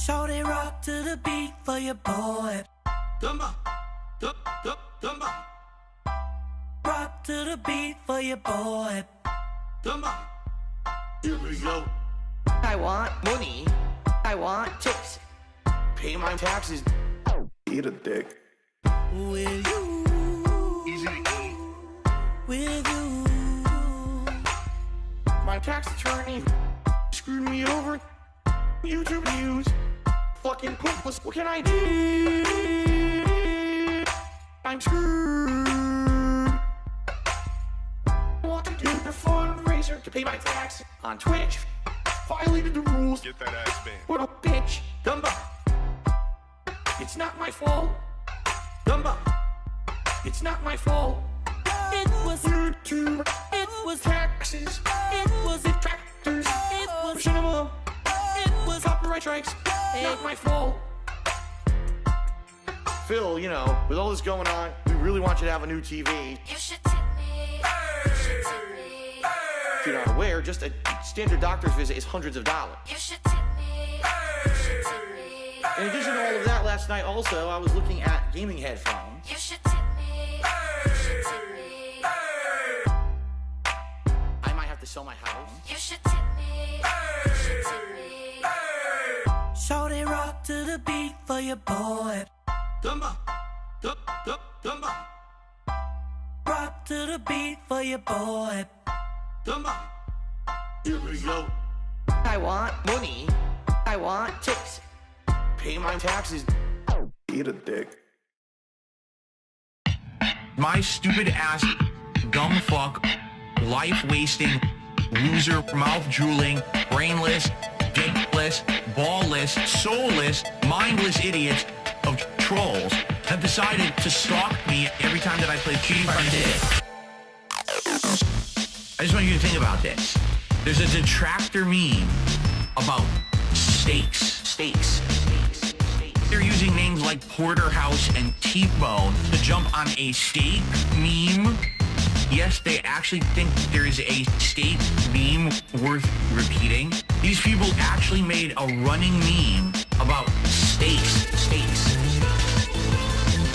Shorty rock to the beat for your boy. Rock to the beat for your boy. Here we go. I want money. I want tips. Pay my taxes. Eat a dick. With you. Easy to eat. With you. My tax attorney screwed me over. YouTube views. Fucking pointless. What can I do? I'm screwed. I want to do a fundraiser to pay my tax on Twitch. Violated the rules. Get that ass banned. What a bitch. Dumba. It's not my fault. Dumba. It's not my fault. It was YouTube. It was Taxes. It was Detractors. It was Cinema. It was Copyright strikes. Not my fault. Phil, you know, with all this going on, we really want you to have a new TV. You should tip me. You should tip me. If you're not aware, just a standard doctor's visit is hundreds of dollars. You should tip me. You should tip me. In addition to all of that, last night also, I was looking at gaming headphones. You should tip me. You should tip me. I might have to sell my house. You should tip me. You should tip me. Shorty rock to the beat for your boy. Rock to the beat for your boy. Here we go. I want money. I want tips. Pay my taxes. Eat a dick. My stupid ass, dumb fuck, life-wasting, loser, mouth-drooling, brainless, dickless, ballless, soulless, mindless idiots of trolls have decided to stalk me every time that I play Cheating Fighter. I just want you to think about this. There's a detractor meme about steaks. They're using names like Porterhouse and T-Bone to jump on a steak meme. Yes, they actually think there is a steak meme worth repeating. These people actually made a running meme about steaks.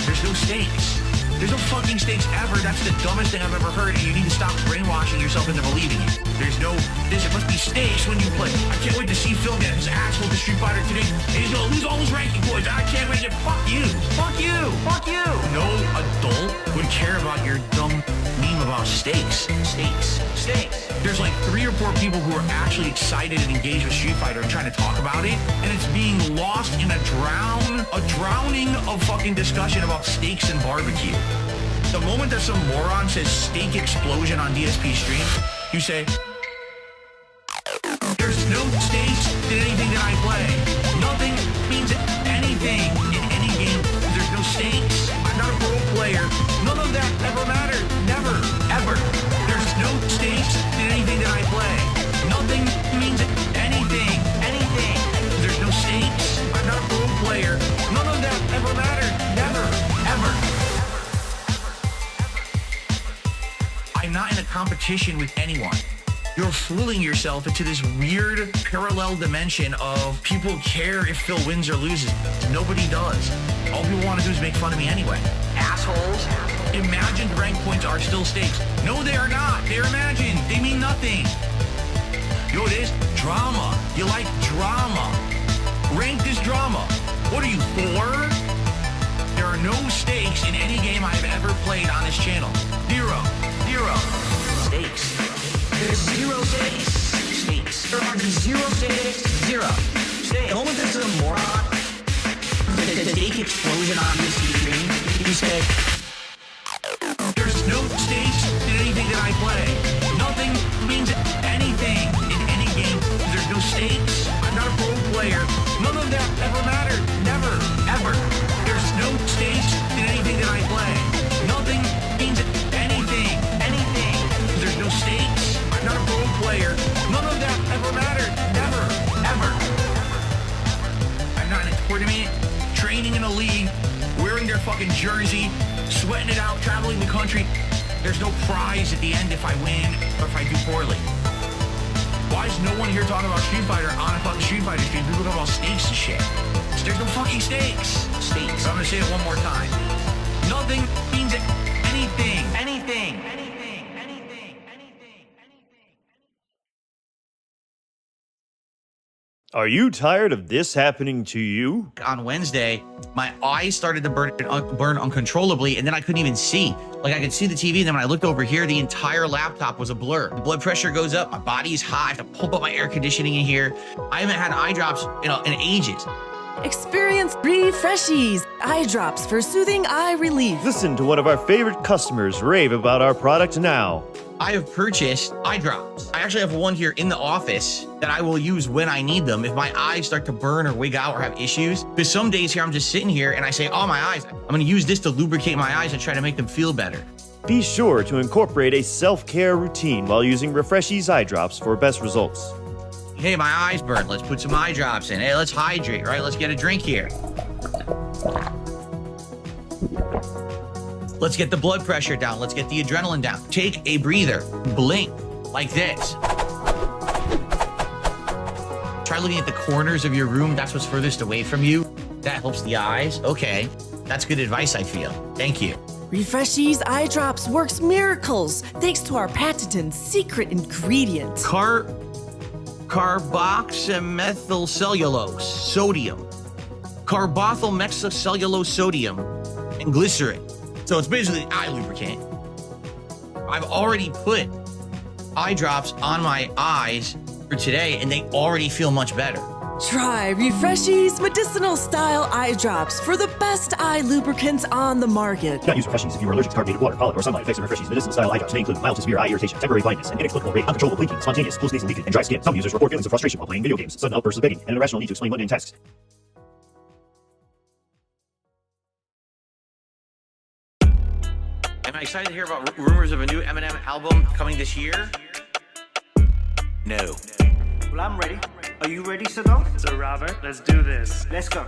There's no steaks. There's no fucking steaks ever. That's the dumbest thing I've ever heard, and you need to stop brainwashing yourself into believing it. There's no this. It must be steaks when you play. I can't wait to see Phil get his asshole to Street Fighter today, and he's gonna lose all his ranking points. I can't wait to fuck you. No adult would care about your dumb meme about steaks. There's like 3 or 4 people who are actually excited and engaged with Street Fighter and trying to talk about it, and it's being lost in a drowning of fucking discussion about steaks and barbecue. The moment that some moron says steak explosion on DSP stream, you say, there's no steaks in anything that I play. Nothing means anything in any game. There's no stakes. I'm not a pro player. None of that ever mattered. Never, ever. There's no stakes in anything that I play. Nothing means anything. There's no stakes. I'm not a pro player. None of that ever mattered. Never, ever. I'm not in a competition with anyone. You're fooling yourself into this weird parallel dimension of people care if Phil wins or loses. Nobody does. All people want to do is make fun of me anyway. Assholes. Imagined rank points are still stakes. No, they are not. They're imagined. They mean nothing. You know what it is? Drama. You like drama. Ranked is drama. What are you, 4? There are no stakes in any game I've ever played on this channel. Zero. Stakes. There's 0 stakes. There are 0 stakes. The moment there's a moron, the stake explosion on this stream, you say, there's no stakes in anything that I play. Nothing means anything in any game. There's no stakes. I'm not a pro player. None of that ever mattered. Never, ever. There's no stakes in anything that I play. Nothing means anything. There's no stakes. I'm not a pro player. None of that ever mattered. Never, ever. I'm not in a tournament, training in a league, wearing their fucking jersey, sweating it out, traveling the country. There's no prize at the end if I win or if I do poorly. Why is no one here talking about Street Fighter on a fucking Street Fighter stream? People talk about steaks and shit. There's no fucking steaks. Steaks. I'm gonna say it one more time. Nothing means anything. Anything. Are you tired of this happening to you? On Wednesday, my eyes started to burn uncontrollably, and then I couldn't even see. Like, I could see the TV, and then when I looked over here, the entire laptop was a blur. The blood pressure goes up, my body's hot, I have to pump up my air conditioning in here. I haven't had eye drops in ages. Experience Refreshies, eye drops for soothing eye relief. Listen to one of our favorite customers rave about our product now. I have purchased eye drops. I actually have one here in the office that I will use when I need them if my eyes start to burn or wig out or have issues. Because some days here I'm just sitting here and I say, oh, my eyes, I'm gonna use this to lubricate my eyes and try to make them feel better. Be sure to incorporate a self-care routine while using Refreshies eye drops for best results. Hey, my eyes burn. Let's put some eye drops in. Hey, let's hydrate, right? Let's get a drink here. Let's get the blood pressure down. Let's get the adrenaline down. Take a breather. Blink like this. Try looking at the corners of your room. That's what's furthest away from you. That helps the eyes. Okay. That's good advice, I feel. Thank you. Refreshies eye drops works miracles thanks to our patented secret ingredient. Carboxymethylcellulose sodium. Carbethylmethylcellulose sodium and glycerin. So it's basically eye lubricant. I've already put eye drops on my eyes for today, and they already feel much better. Try Refreshies medicinal style eye drops for the best eye lubricants on the market. Do not use Refreshies if you are allergic to carbonated water, pollen, or sunlight. Effects of Refreshies medicinal style eye drops may include mild to severe eye irritation, temporary blindness, and inexplicable rate, uncontrollable blinking, spontaneous hallucination, leakage, and dry skin. Some users report feelings of frustration while playing video games, sudden outbursts of begging, and an irrational need to explain mundane tasks. Am I excited to hear about rumors of a new Eminem album coming this year? No. Well, I'm ready. Are you ready, Sadal? So, Robert, let's do this. Let's go.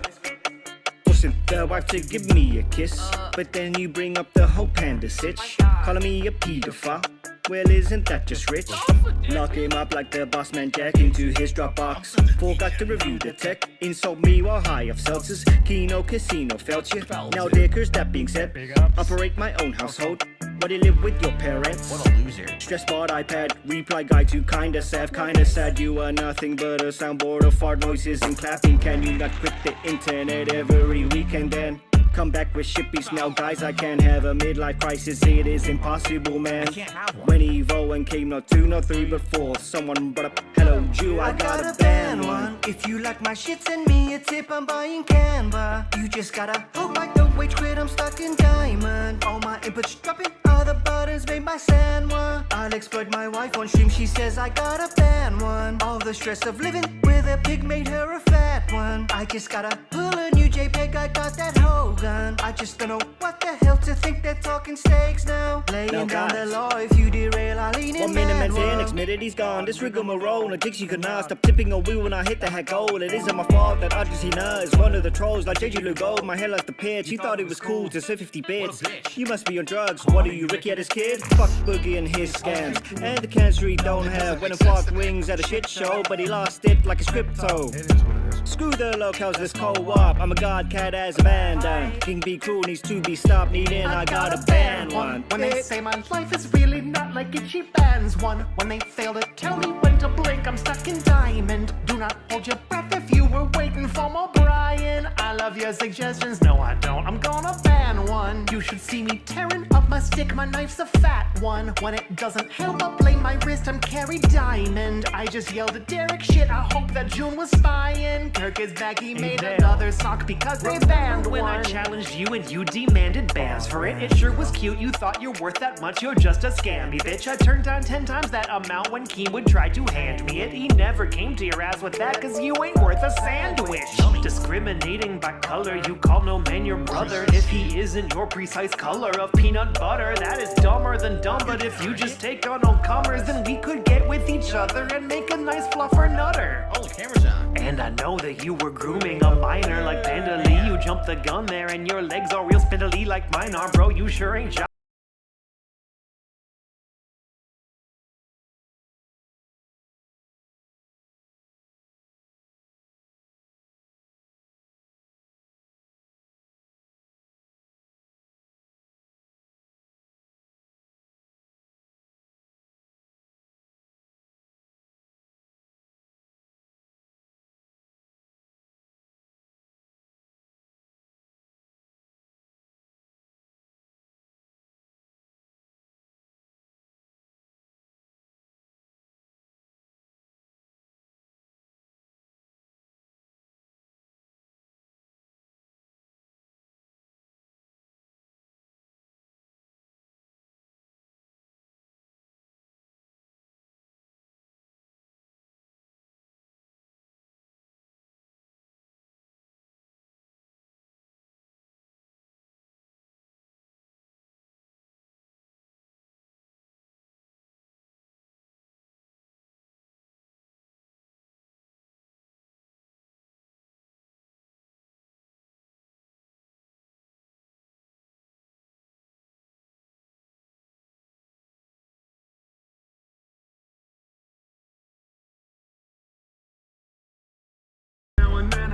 Forcing the wife to give me a kiss, but then you bring up the whole panda sitch, calling me a pedophile. Well, isn't that just rich? Lock him up like the boss man Jack into his Dropbox. Forgot to review the tech. Insult me while high off seltzers. Kino casino felt you. Now dickers, that being said, operate my own household. What do you live with your parents? What a loser. Stressboard, iPad, reply guide to kinda sad. You are nothing but a soundboard of fart noises and clapping. Can you not quit the internet every weekend then? Come back with shippies now, guys. I can't have a midlife crisis. It is impossible, man. I can't have one. When Evo and Keem, not 2, not 3, but 4. Someone brought up, hello, Jew. I gotta ban one. If you like my shit, send me a tip. I'm buying Canva. You just gotta hope like the wage quit. I'm stuck in diamond. All my inputs dropping. All the buttons made by Sanwa. I'll exploit my wife on stream. She says I gotta ban one. All the stress of living with a pig made her a fat one. I just gotta pull a new JPEG. I got that whole gun. I just don't know what the hell to think. They're talking stakes now. Laying down the law. If you derail, I'll lean in. 1 minute man's in, next minute he's gone. This rigmarole, no Dixie could not stop tipping a wheel when I hit the head goal. It isn't my fault that Argentina is one of the trolls like JJ Lugo. My hair like the pitch. He thought it was cool to say 50 bits. You must be on drugs. What are you, Ricky at his kid? Fuck Boogie and his scams. And the cancer he don't have. When I fought wings at a shit show, but he lost it like a crypto. Screw the locals, let's co-op. I'm a god cat as a band. King be cruel needs to be stopped. Needing, I gotta ban one. When they say my life is really not like itchy bands one. When they fail to tell me when to blink, I'm stuck in diamond. Do not hold your breath if you were waiting for more Brian. I love your suggestions, no I don't. I'm gonna ban one. You should see me tearing up my stick, my knife's a fat one. When it doesn't help, I'll blame my wrist, I'm carry diamond. I just yelled at Derek, shit, I hope that June was spying. Kirk is back, he made another sock because they banned When one. I challenged you and you demanded bans for it, it sure was cute. You thought you're worth that much, you're just a scammy bitch. I turned down 10 times that amount when Keem would try to hand me it. He never came to your ass with that, cause you ain't worth a sandwich. Discriminating by color, you call no man your brother if he isn't your precise color of peanut butter. That is dumber than dumb, but if you just take on all comers, then we could get with each other and make a nice fluffer nutter. Oh, the camera's on. And I know that you were grooming a minor like Panda Lee. You jumped the gun there and your legs are real spindly like mine are, bro. You sure ain't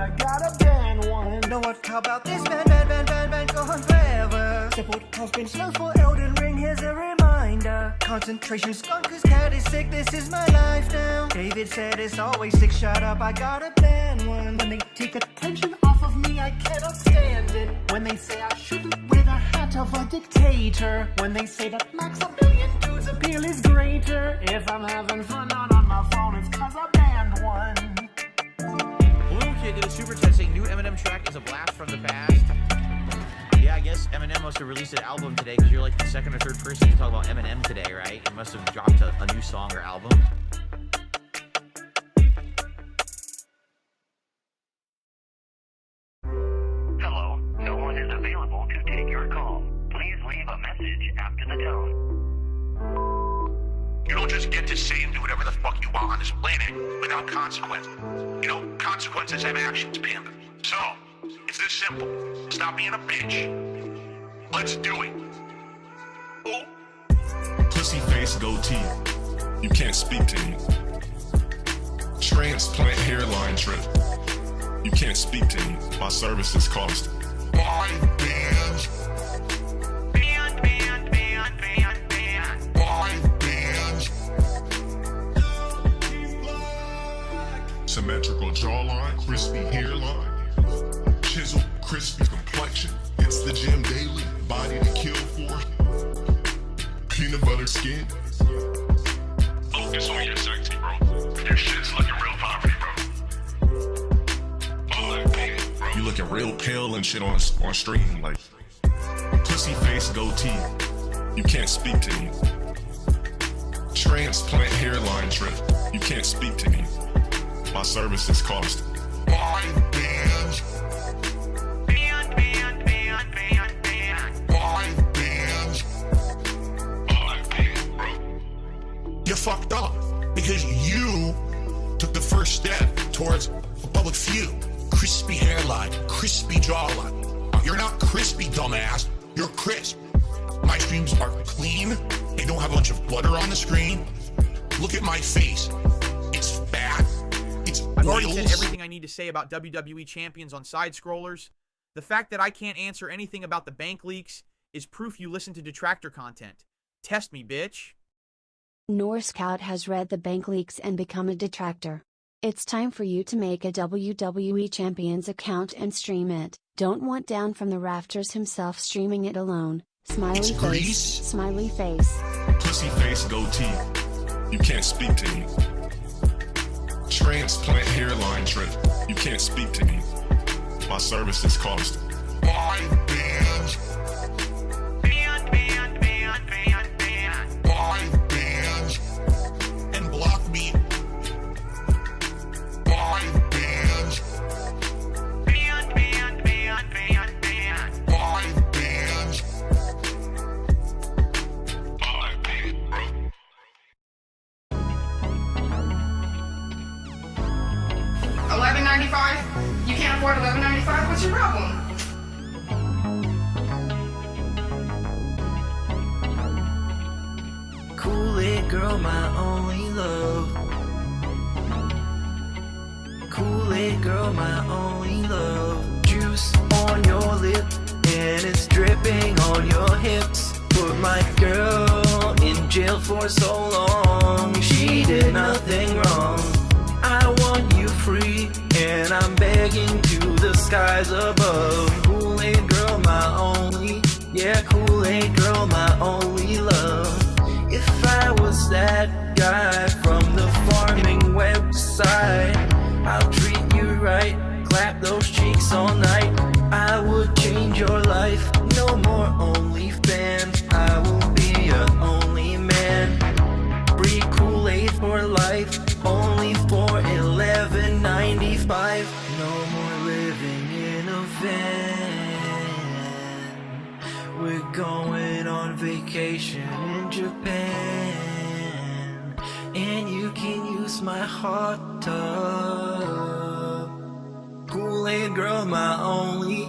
I gotta ban one. Know what? How about this? Ban, gone forever. Simple has been slow for Elden Ring, here's a reminder. Concentration's gone cause cat is sick, this is my life now. David said it's always sick, shut up, I gotta ban one. When they take attention off of me, I cannot stand it. When they say I shouldn't wear the hat of a dictator. When they say that Maximilian Dude's appeal is greater. If I'm having fun not on my phone, it's cause I banned one. Blue Kid did a super chat saying new Eminem track is a blast from the past. Yeah, I guess Eminem must have released an album today because you're like the second or third person to talk about Eminem today, right? He must have dropped a new song or album. Hello, no one is available to take your call. Please leave a message after the tone. You don't just get to say and do whatever the fuck you want on this planet without consequences. You know, consequences have actions, pimp. So, it's this simple. Stop being a bitch. Let's do it. Oh. Pussy face goatee. You can't speak to me. Transplant hairline drip. You can't speak to me. My services cost 5 bands. Band. 5 bands. Symmetrical jawline, crispy hairline. Chisel, crispy complexion. It's the gym daily. Body to kill for. Peanut butter skin. Focus on your sexy, bro. Your shit's looking real poverty, bro. You looking real pale and shit on stream, like pussy face goatee. You can't speak to me. Transplant hairline drip. You can't speak to me. My services cost 5 bands. Band. 5 bands. 5 bands, bro. You fucked up because you took the first step towards a public view. Crispy hairline, crispy jawline. You're not crispy, dumbass. You're crisp. My streams are clean. They don't have a bunch of butter on the screen. Look at my face. It's fat. It's I've already said everything I need to say about WWE champions on side scrollers. The fact that I can't answer anything about the bank leaks is proof you listen to detractor content. Test me, bitch. Norscout has read the bank leaks and become a detractor. It's time for you to make a WWE Champions account and stream it. Don't want down from the rafters himself streaming it alone. Smiley face. Smiley face. Pussy face goatee. You can't speak to me. Transplant hairline drip. You can't speak to me. My services cost 5 bands. Band. 5 bands. and block me. 5 bands. Band. 5 bands. 5 bands, bro. $11.95? You can't afford $11.95? What's your problem? Koolaid girl, my only love. Koolaid girl, my only love. Juice on your lip, and it's dripping on your hips. Put my girl in jail for so long. She did nothing wrong. I want you free, and I'm begging to the skies above. Koolaid girl, my only, yeah, Koolaid girl, my only love. If I was that guy from the farming website, I'll treat you right, clap those cheeks all night. I would change your life, no more OnlyFans. I will be your only man. Free Koolaid for life, only for $11.95. No more living in a van. We're going on vacation in Japan, and you can use my hot tub. Koolaid girl, my only.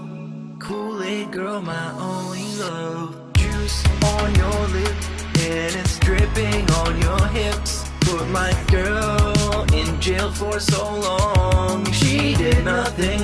Koolaid girl, my only love. Juice on your lip, and it's dripping on your hips. Put my girl in jail for so long. She did nothing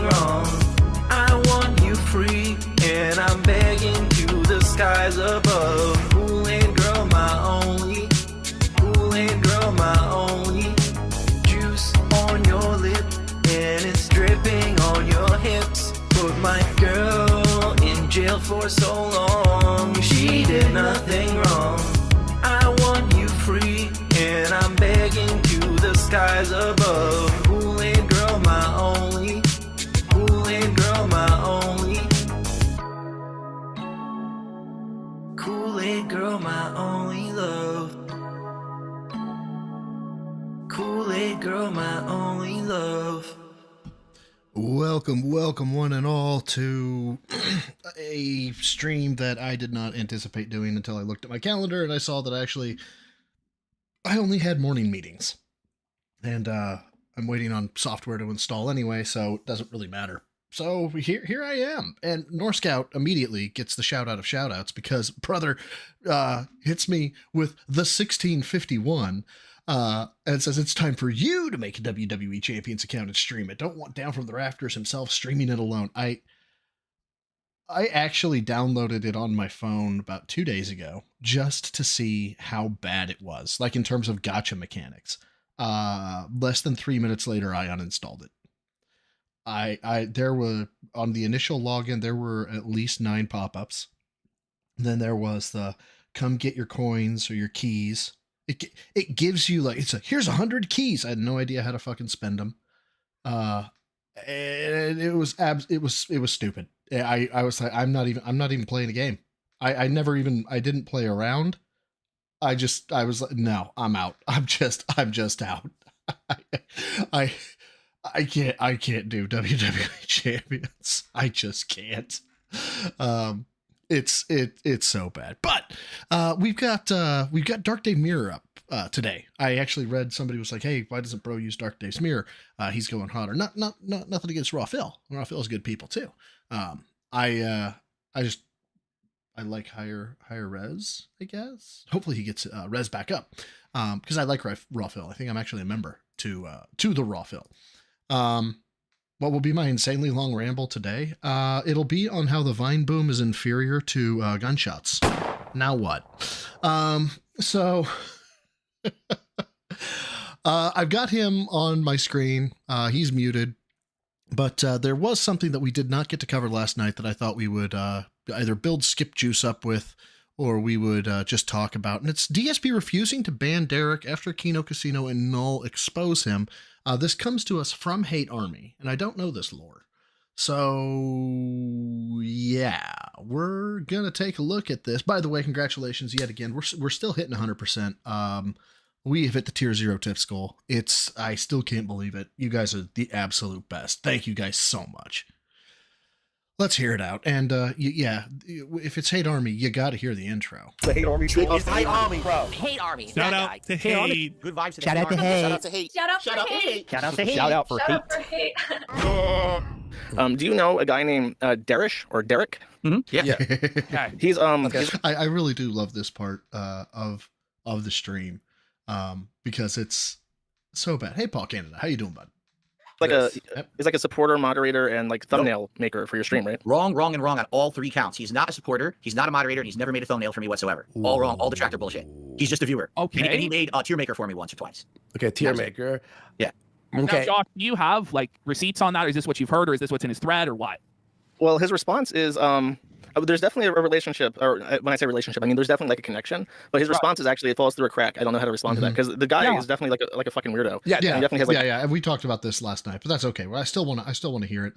for so long. She did nothing wrong. I want you free, and I'm begging to the skies above. Koolaid girl, my only. Koolaid girl, my only. Koolaid girl, my only love. Koolaid girl, my only love. Welcome, one and all, to a stream that I did not anticipate doing until I looked at my calendar and I saw that I only had morning meetings. And I'm waiting on software to install anyway, so it doesn't really matter. So here I am. And Norscout immediately gets the shout out of shout outs because brother hits me with the 1651 and says it's time for you to make a WWE Champions account and stream it. Don't want Down from the Rafters himself streaming it alone. I actually downloaded it on my phone about 2 days ago just to see how bad it was, like in terms of gacha mechanics. Less than 3 minutes later, I uninstalled it. There were, on the initial login, there were at least 9 pop-ups. Then there was the come get your coins or your keys. It gives you like, here's 100 keys. I had no idea how to fucking spend them. And it was stupid. I was like, I'm not even playing a game. I didn't play around. I was like, no, I'm out. I'm just out. I can't do WWE Champions. I just can't. It's so bad. But we've got Dark Dave Mirror up today. I actually read somebody was like, hey, why doesn't Bro use Dark Dave's Mirror? He's going hotter. Nothing against Raw Phil. Raw Phil's good people too. I like higher res, I guess. Hopefully he gets res back up. Because I like Raw Phil. I think I'm actually a member to the Raw Phil. What will be my insanely long ramble today? It'll be on how the Vine boom is inferior to gunshots. Now what? So I've got him on my screen. He's muted, but there was something that we did not get to cover last night that I thought we would either build Skip Juice up with, or we would just talk about. And it's DSP refusing to ban Derek after Kino Casino and Null expose him. This comes to us from Hate Army, and I don't know this lore. So, yeah, we're going to take a look at this. By the way, congratulations yet again. We're still hitting 100%. We have hit the tier 0 tips goal. I still can't believe it. You guys are the absolute best. Thank you guys so much. Let's hear it out. And yeah, if it's Hate Army, you got to hear the intro. The Hate Army. It's Hate Army, bro. Hate Army. Shout out to Hate. Good vibes to Shout out to Hate. Shout out to Hate. Shout out for hate. Shout out to Hate. Shout out for Shout out for hate. Do you know a guy named Derish or Derek? Mm-hmm. Yeah. Okay. He's I really do love this part of the stream because it's so bad. Hey, Paul Canada, how you doing, bud? He's like a supporter, moderator, and like thumbnail maker for your stream, right? Wrong on all 3 counts. He's not a supporter. He's not a moderator. And he's never made a thumbnail for me whatsoever. Ooh. All wrong. All detractor bullshit. He's just a viewer. Okay. And he made a tier maker for me once or twice. Okay, tier maker. Yeah. Okay. Now, Josh, do you have like receipts on that? Or is this what you've heard, or is this what's in his thread, or what? Well, his response is there's definitely a relationship, or when I say relationship, I mean there's definitely like a connection. But his response is actually it falls through a crack. I don't know how to respond to that because the guy is definitely like a fucking weirdo. Yeah. He definitely has like, yeah. And we talked about this last night, but that's okay. Well, I still want to hear it.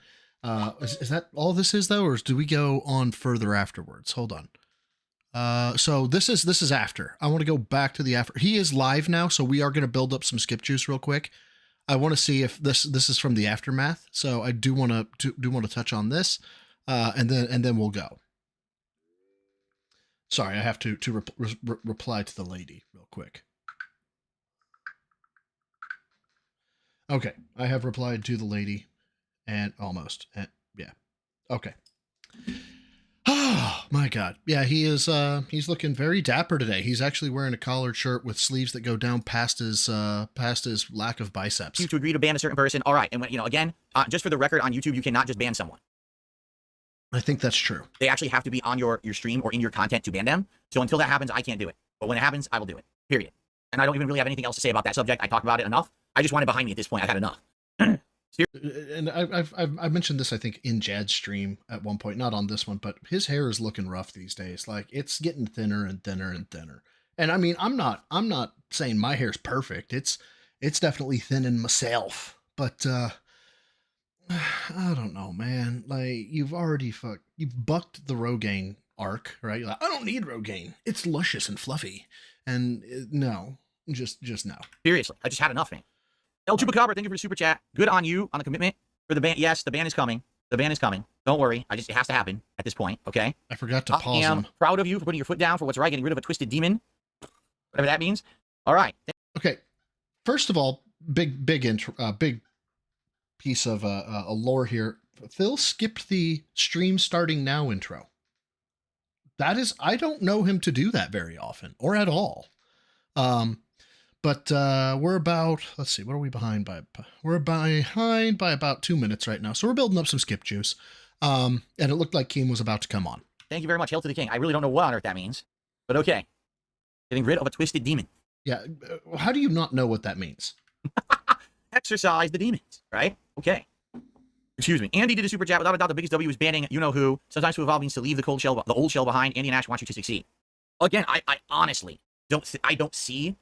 Is that all this is though, or do we go on further afterwards? Hold on. So this is after. I want to go back to the after. He is live now, so we are going to build up some skip juice real quick. I want to see if this is from the aftermath. So I do want to touch on this, and then we'll go. Sorry, I have to reply to the lady real quick. Okay, I have replied to the lady, and almost, and yeah, okay. Oh my God, yeah, he is. He's looking very dapper today. He's actually wearing a collared shirt with sleeves that go down past his lack of biceps. You to agree to ban a certain person, all right. And when again, just for the record, on YouTube, you cannot just ban someone. I think that's true. They actually have to be on your stream or in your content to ban them. So until that happens, I can't do it. But when it happens, I will do it. Period. And I don't even really have anything else to say about that subject. I talked about it enough. I just want it behind me at this point. I've had enough. And I've mentioned this, I think, in Jad's stream at one point, not on this one, but his hair is looking rough these days. Like, it's getting thinner and thinner and thinner. And I mean, I'm not saying my hair's perfect. It's definitely thinning myself. But I don't know, man. Like, you've bucked the Rogaine arc, right? You're like, I don't need Rogaine. It's luscious and fluffy. And no, just no. Seriously, I just had enough, man. El Chupacabra, thank you for the super chat. Good on you on the commitment for the ban. Yes, the ban is coming. The ban is coming. Don't worry. It has to happen at this point, okay? I forgot to pause him. Proud of you for putting your foot down for what's right, getting rid of a twisted demon. Whatever that means. All right. Okay. First of all, big piece of a lore here. Phil skipped the stream starting now intro. That is, I don't know him to do that very often or at all. But we're about, let's see, what are we behind by? We're behind by about 2 minutes right now. So we're building up some skip juice. And it looked like Keem was about to come on. Thank you very much. Hail to the king. I really don't know what on earth that means, but okay. Getting rid of a twisted demon. Yeah. How do you not know what that means? Exercise the demons, right? Okay. Excuse me. Andy did a super chat. Without a doubt, the biggest W is banning you-know-who. Sometimes to evolve means to leave the old shell behind. Andy and Ash want you to succeed. Again, I honestly don't see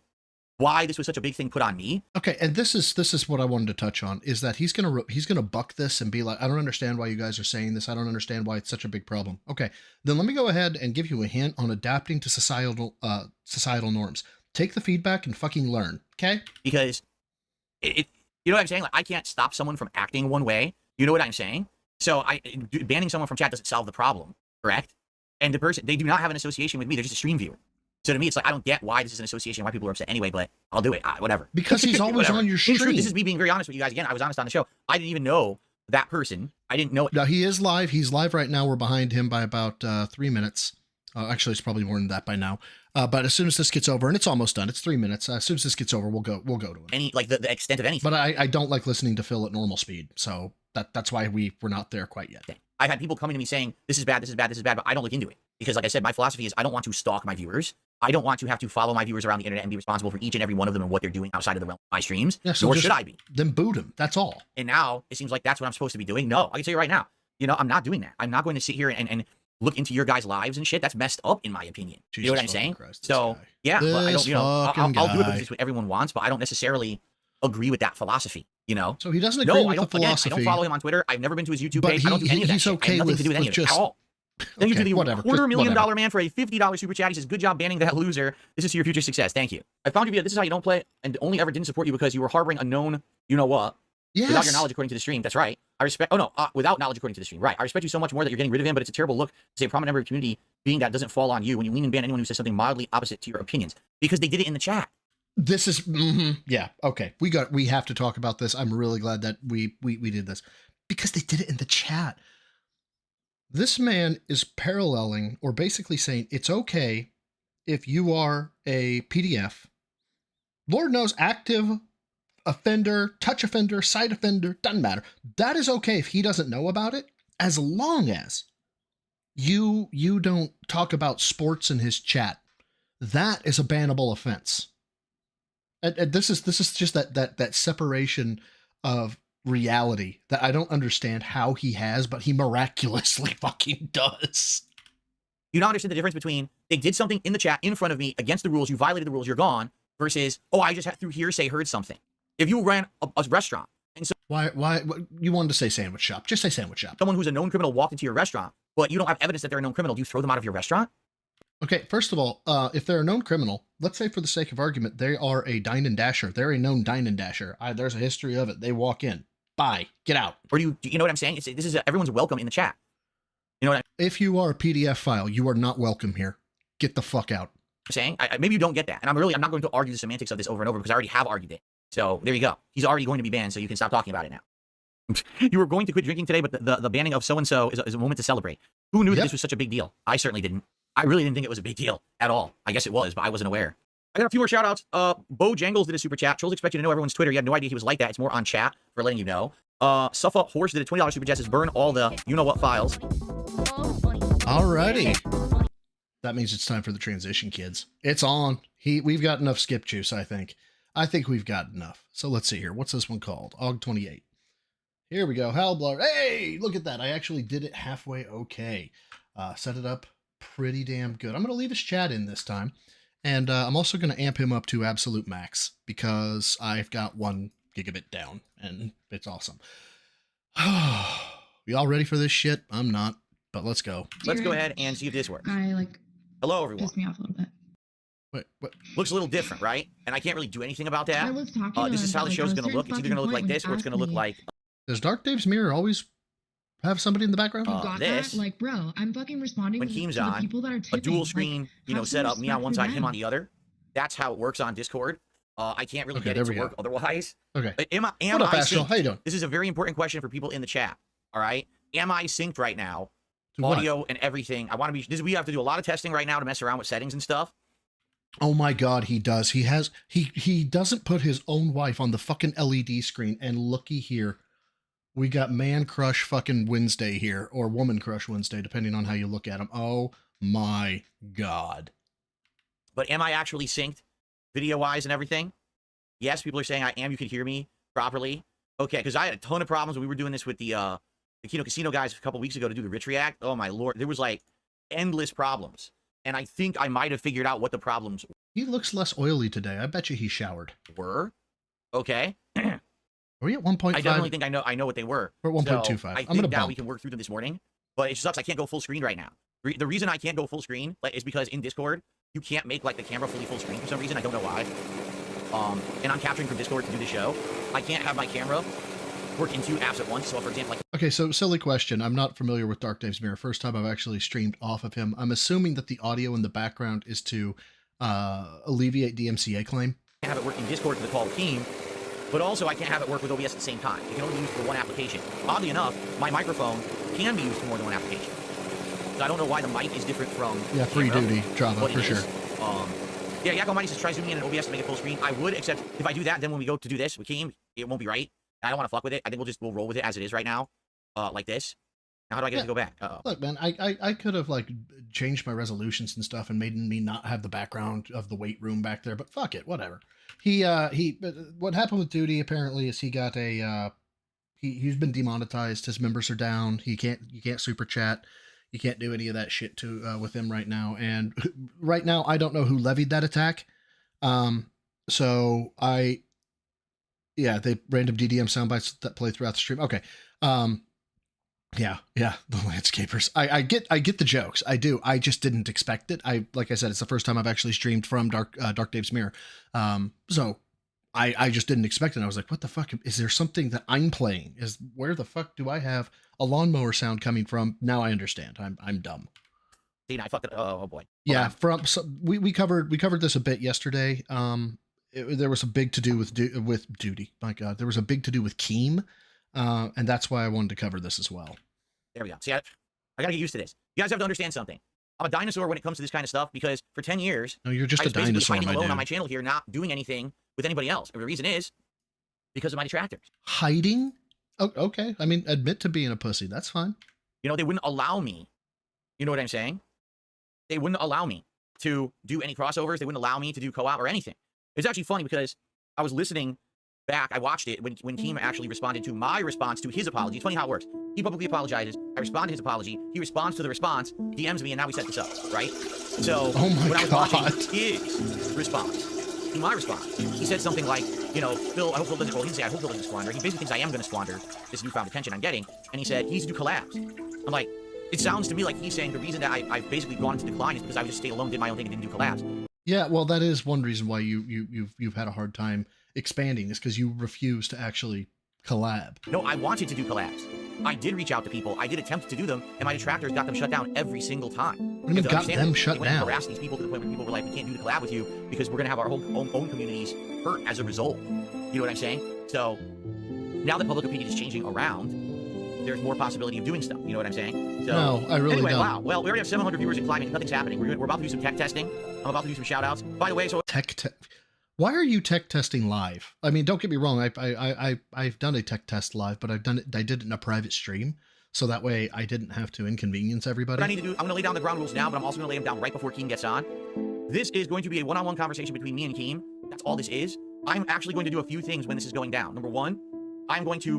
why this was such a big thing put on me. Okay, and this is what I wanted to touch on, is that he's gonna buck this and be like, I don't understand why you guys are saying this. I don't understand why it's such a big problem. Okay, then let me go ahead and give you a hint on adapting to societal norms. Take the feedback and fucking learn, okay? Because you know what I'm saying? Like, I can't stop someone from acting one way. You know what I'm saying? So banning someone from chat doesn't solve the problem, correct? And the person, they do not have an association with me. They're just a stream viewer. So to me, it's like, I don't get why this is an association, why people are upset anyway, but I'll do it. Whatever. Because he's always on your stream. This is me being very honest with you guys. Again, I was honest on the show. I didn't even know that person. I didn't know it. No, he is live. He's live right now. We're behind him by about 3 minutes. Actually, it's probably more than that by now. But as soon as this gets over, and it's almost done, it's 3 minutes. As soon as this gets over, we'll go to him. The extent of anything. But I don't like listening to Phil at normal speed. So that's why we're not there quite yet. Okay. I've had people coming to me saying, this is bad, this is bad, this is bad, but I don't look into it. Because like I said, my philosophy is I don't want to stalk my viewers. I don't want to have to follow my viewers around the internet and be responsible for each and every one of them and what they're doing outside of the realm of my streams. Yeah, so nor should I be. Then boot him. That's all. And now it seems like that's what I'm supposed to be doing. No, I can tell you right now, I'm not doing that. I'm not going to sit here and look into your guys' lives and shit. That's messed up in my opinion. Jesus, you know what I'm saying? Christ, so yeah, but I don't, I'll do it because guy. it's what everyone wants, but I don't necessarily agree with that philosophy. So he doesn't agree with the philosophy. Again, I don't follow him on Twitter. I've never been to his YouTube but page. I don't do any of that. He's shit. okay nothing to do with any of it at all. Thank you to the $250,000 man for a $50 super chat. He says, good job banning that loser. This is to your future success. Thank you. I found you via this is how you don't play and only ever didn't support you because you were harboring a known you-know-what. Yes. Without your knowledge according to the stream. That's right. I respect, without knowledge according to the stream. Right. I respect you so much more that you're getting rid of him, but it's a terrible look to say a prominent member of the community being that doesn't fall on you when you lean and ban anyone who says something mildly opposite to your opinions. Because they did it in the chat. This is, yeah, okay. We have to talk about this. I'm really glad that we did this. Because they did it in the chat. This man is paralleling or basically saying it's okay if you are a PDF. Lord knows active offender, touch offender, side offender, doesn't matter. That is okay if he doesn't know about it, as long as you don't talk about sports in his chat. That is a bannable offense. And this is just that separation of reality that I don't understand how he has, but he miraculously fucking does. You don't understand the difference between they did something in the chat in front of me against the rules, you violated the rules, you're gone, versus, I just through hearsay heard something. If you ran a restaurant and so why you wanted to say sandwich shop, just say sandwich shop. Someone who's a known criminal walked into your restaurant, but you don't have evidence that they're a known criminal, do you throw them out of your restaurant? Okay, first of all, if they're a known criminal, let's say for the sake of argument, they are a dine and dasher. They're a known dine and dasher. There's a history of it. They walk in. Bye. Get out. Or do you know what I'm saying? This is everyone's welcome in the chat. You know what If you are a PDF file, you are not welcome here. Get the fuck out. I'm saying? Maybe you don't get that. And I'm not going to argue the semantics of this over and over because I already have argued it. So there you go. He's already going to be banned, so you can stop talking about it now. You were going to quit drinking today, but the banning of so-and-so is a moment to celebrate. Who knew that this was such a big deal? I certainly didn't. I really didn't think it was a big deal at all. I guess it was, but I wasn't aware. I got a few more shout outs. Bo Jangles did a super chat. Trolls expect you to know everyone's Twitter. You had no idea he was like that. It's more on chat for letting you know. Suffa Horse did a $20 super chat. Says burn all the you-know-what files. Alrighty. That means it's time for the transition, kids. It's on. We've got enough skip juice, I think. I think we've got enough. So let's see here. What's this one called? Og 28. Here we go. Hellblower. Hey, look at that. I actually did it halfway okay. Set it up pretty damn good. I'm going to leave his chat in this time. And I'm also going to amp him up to absolute max because I've got 1 gigabit down and it's awesome. Y'all ready for this shit? I'm not, but let's go. Let's go ahead and see if this works. Hello, everyone. Pissed me off a little bit. What? Looks a little different, right? And I can't really do anything about that. I was talking to This him, is how but, the show's I was going to look. It's either going to look like this or it's going to look like Does Dark Dave's Mirror always have somebody in the background? You got this. that? Like, bro, I'm fucking responding when to Keem's the on, people that are a tipping. dual screen, Like, set up, me on one side, him on them. the other. That's how it works on Discord. I can't really Okay, get there it to we go. work otherwise. Okay. Am I What up, Astral? synced? How you doing? This is a very important question for people in the chat. All right. Am I synced right now? To what? Audio and everything. I want to be. We have to do a lot of testing right now to mess around with settings and stuff. Oh my God, he does. He doesn't put his own wife on the fucking LED screen. And looky here, we got Man Crush fucking Wednesday here, or Woman Crush Wednesday, depending on how you look at him. Oh my God. But am I actually synced, video-wise and everything? Yes, people are saying I am. You can hear me properly. Okay, because I had a ton of problems when we were doing this with the Kino Casino guys a couple weeks ago to do the Re-Ack. Oh my Lord, there was like endless problems. And I think I might have figured out what the problems were. He looks less oily today. I bet you he showered. Okay. Are we at 1.5? I definitely think I know what they were. We're at 1.25. So I I'm think gonna that bump. we can work through them this morning. But it sucks. I can't go full screen right now. The reason I can't go full screen is because in Discord you can't make like the camera fully full screen for some reason. I don't know why. And I'm capturing from Discord to do the show. I can't have my camera work in 2 apps at once. So for example, like Okay, so silly question. I'm not familiar with Dark Dave's Mirror. First time I've actually streamed off of him. I'm assuming that the audio in the background is to alleviate DMCA claim. I can't have it work in Discord for the call with Keem, but also I can't have it work with OBS at the same time. It can only be used for one application. Oddly enough, my microphone can be used for more than one application. So I don't know why the mic is different from Yeah, free camera, duty, Java, but for it sure. is. Yeah, Yak Almighty says try zooming in an OBS to make it full screen. I would, except if I do that, then when we go to do this with Keem, it won't be right. I don't want to fuck with it. I think we'll roll with it as it is right now, like this. Now how do I get it to go back? Look, man, I could have like changed my resolutions and stuff and made me not have the background of the weight room back there, but fuck it, whatever. What happened with Duty apparently is he got he's been demonetized. His members are down. You can't super chat. You can't do any of that shit with him right now. And right now, I don't know who levied that attack. Yeah, they random DDM soundbites that play throughout the stream. Okay. Yeah, the landscapers. I get the jokes. I do. I just didn't expect it. Like I said, it's the first time I've actually streamed from Dark Dave's Mirror. So I just didn't expect it. I was like, what the fuck? Is there something that I'm playing? Where the fuck do I have a lawnmower sound coming from? Now I understand. I'm dumb. See, I fucked it. Oh boy. Yeah, we covered this a bit yesterday. There was a big to do with Duty. My God, there was a big to do with Keem, and that's why I wanted to cover this as well. There we go. See, I gotta get used to this. You guys have to understand something. I'm a dinosaur when it comes to this kind of stuff because for 10 years, no, you're just I a was basically dinosaur, hiding my alone dude. on my channel here, not doing anything with anybody else. And the reason is because of my detractors. Hiding? Oh, okay. I mean, admit to being a pussy. That's fine. You know, they wouldn't allow me. You know what I'm saying? They wouldn't allow me to do any crossovers. They wouldn't allow me to do co-op or anything. It's actually funny because I was listening back. I watched it when Keem actually responded to my response to his apology. It's funny how it works. He publicly apologizes. I respond to his apology. He responds to the response, DMs me, and now we set this up, right? So Oh my when I was God. watching his response to my response, he said something like, you know, Phil, I hope Phil doesn't, well, he didn't say I hope Phil doesn't squander. He basically thinks I am going to squander this newfound attention I'm getting. And he said, he needs to do collabs. I'm like, it sounds to me like he's saying the reason that I've basically gone into decline is because I would just stay alone, did my own thing, and didn't do collabs. Yeah, well, that is one reason why you've had a hard time expanding is because you refuse to actually collab. No, I wanted to do collabs. I did reach out to people. I did attempt to do them, and my detractors got them shut down every single time. What do you mean got them shut they went and down? harassed these people to the point where people were like, we can't do the collab with you because we're going to have our whole own communities hurt as a result. You know what I'm saying? So now that public opinion is changing around, there's more possibility of doing stuff. You know what I'm saying? So, No, I really anyway, don't. Wow. Well, we already have 700 viewers in climbing. Nothing's happening. We're about to do some tech testing. I'm about to do some shout outs. By the way, so Why are you tech testing live? I mean, don't get me wrong. I've done a tech test live, but I did it in a private stream. So that way I didn't have to inconvenience everybody. what I need to do, I'm going to lay down the ground rules now, but I'm also going to lay them down right before Keem gets on. This is going to be a one-on-one conversation between me and Keem. That's all this is. I'm actually going to do a few things when this is going down. Number one, I'm going to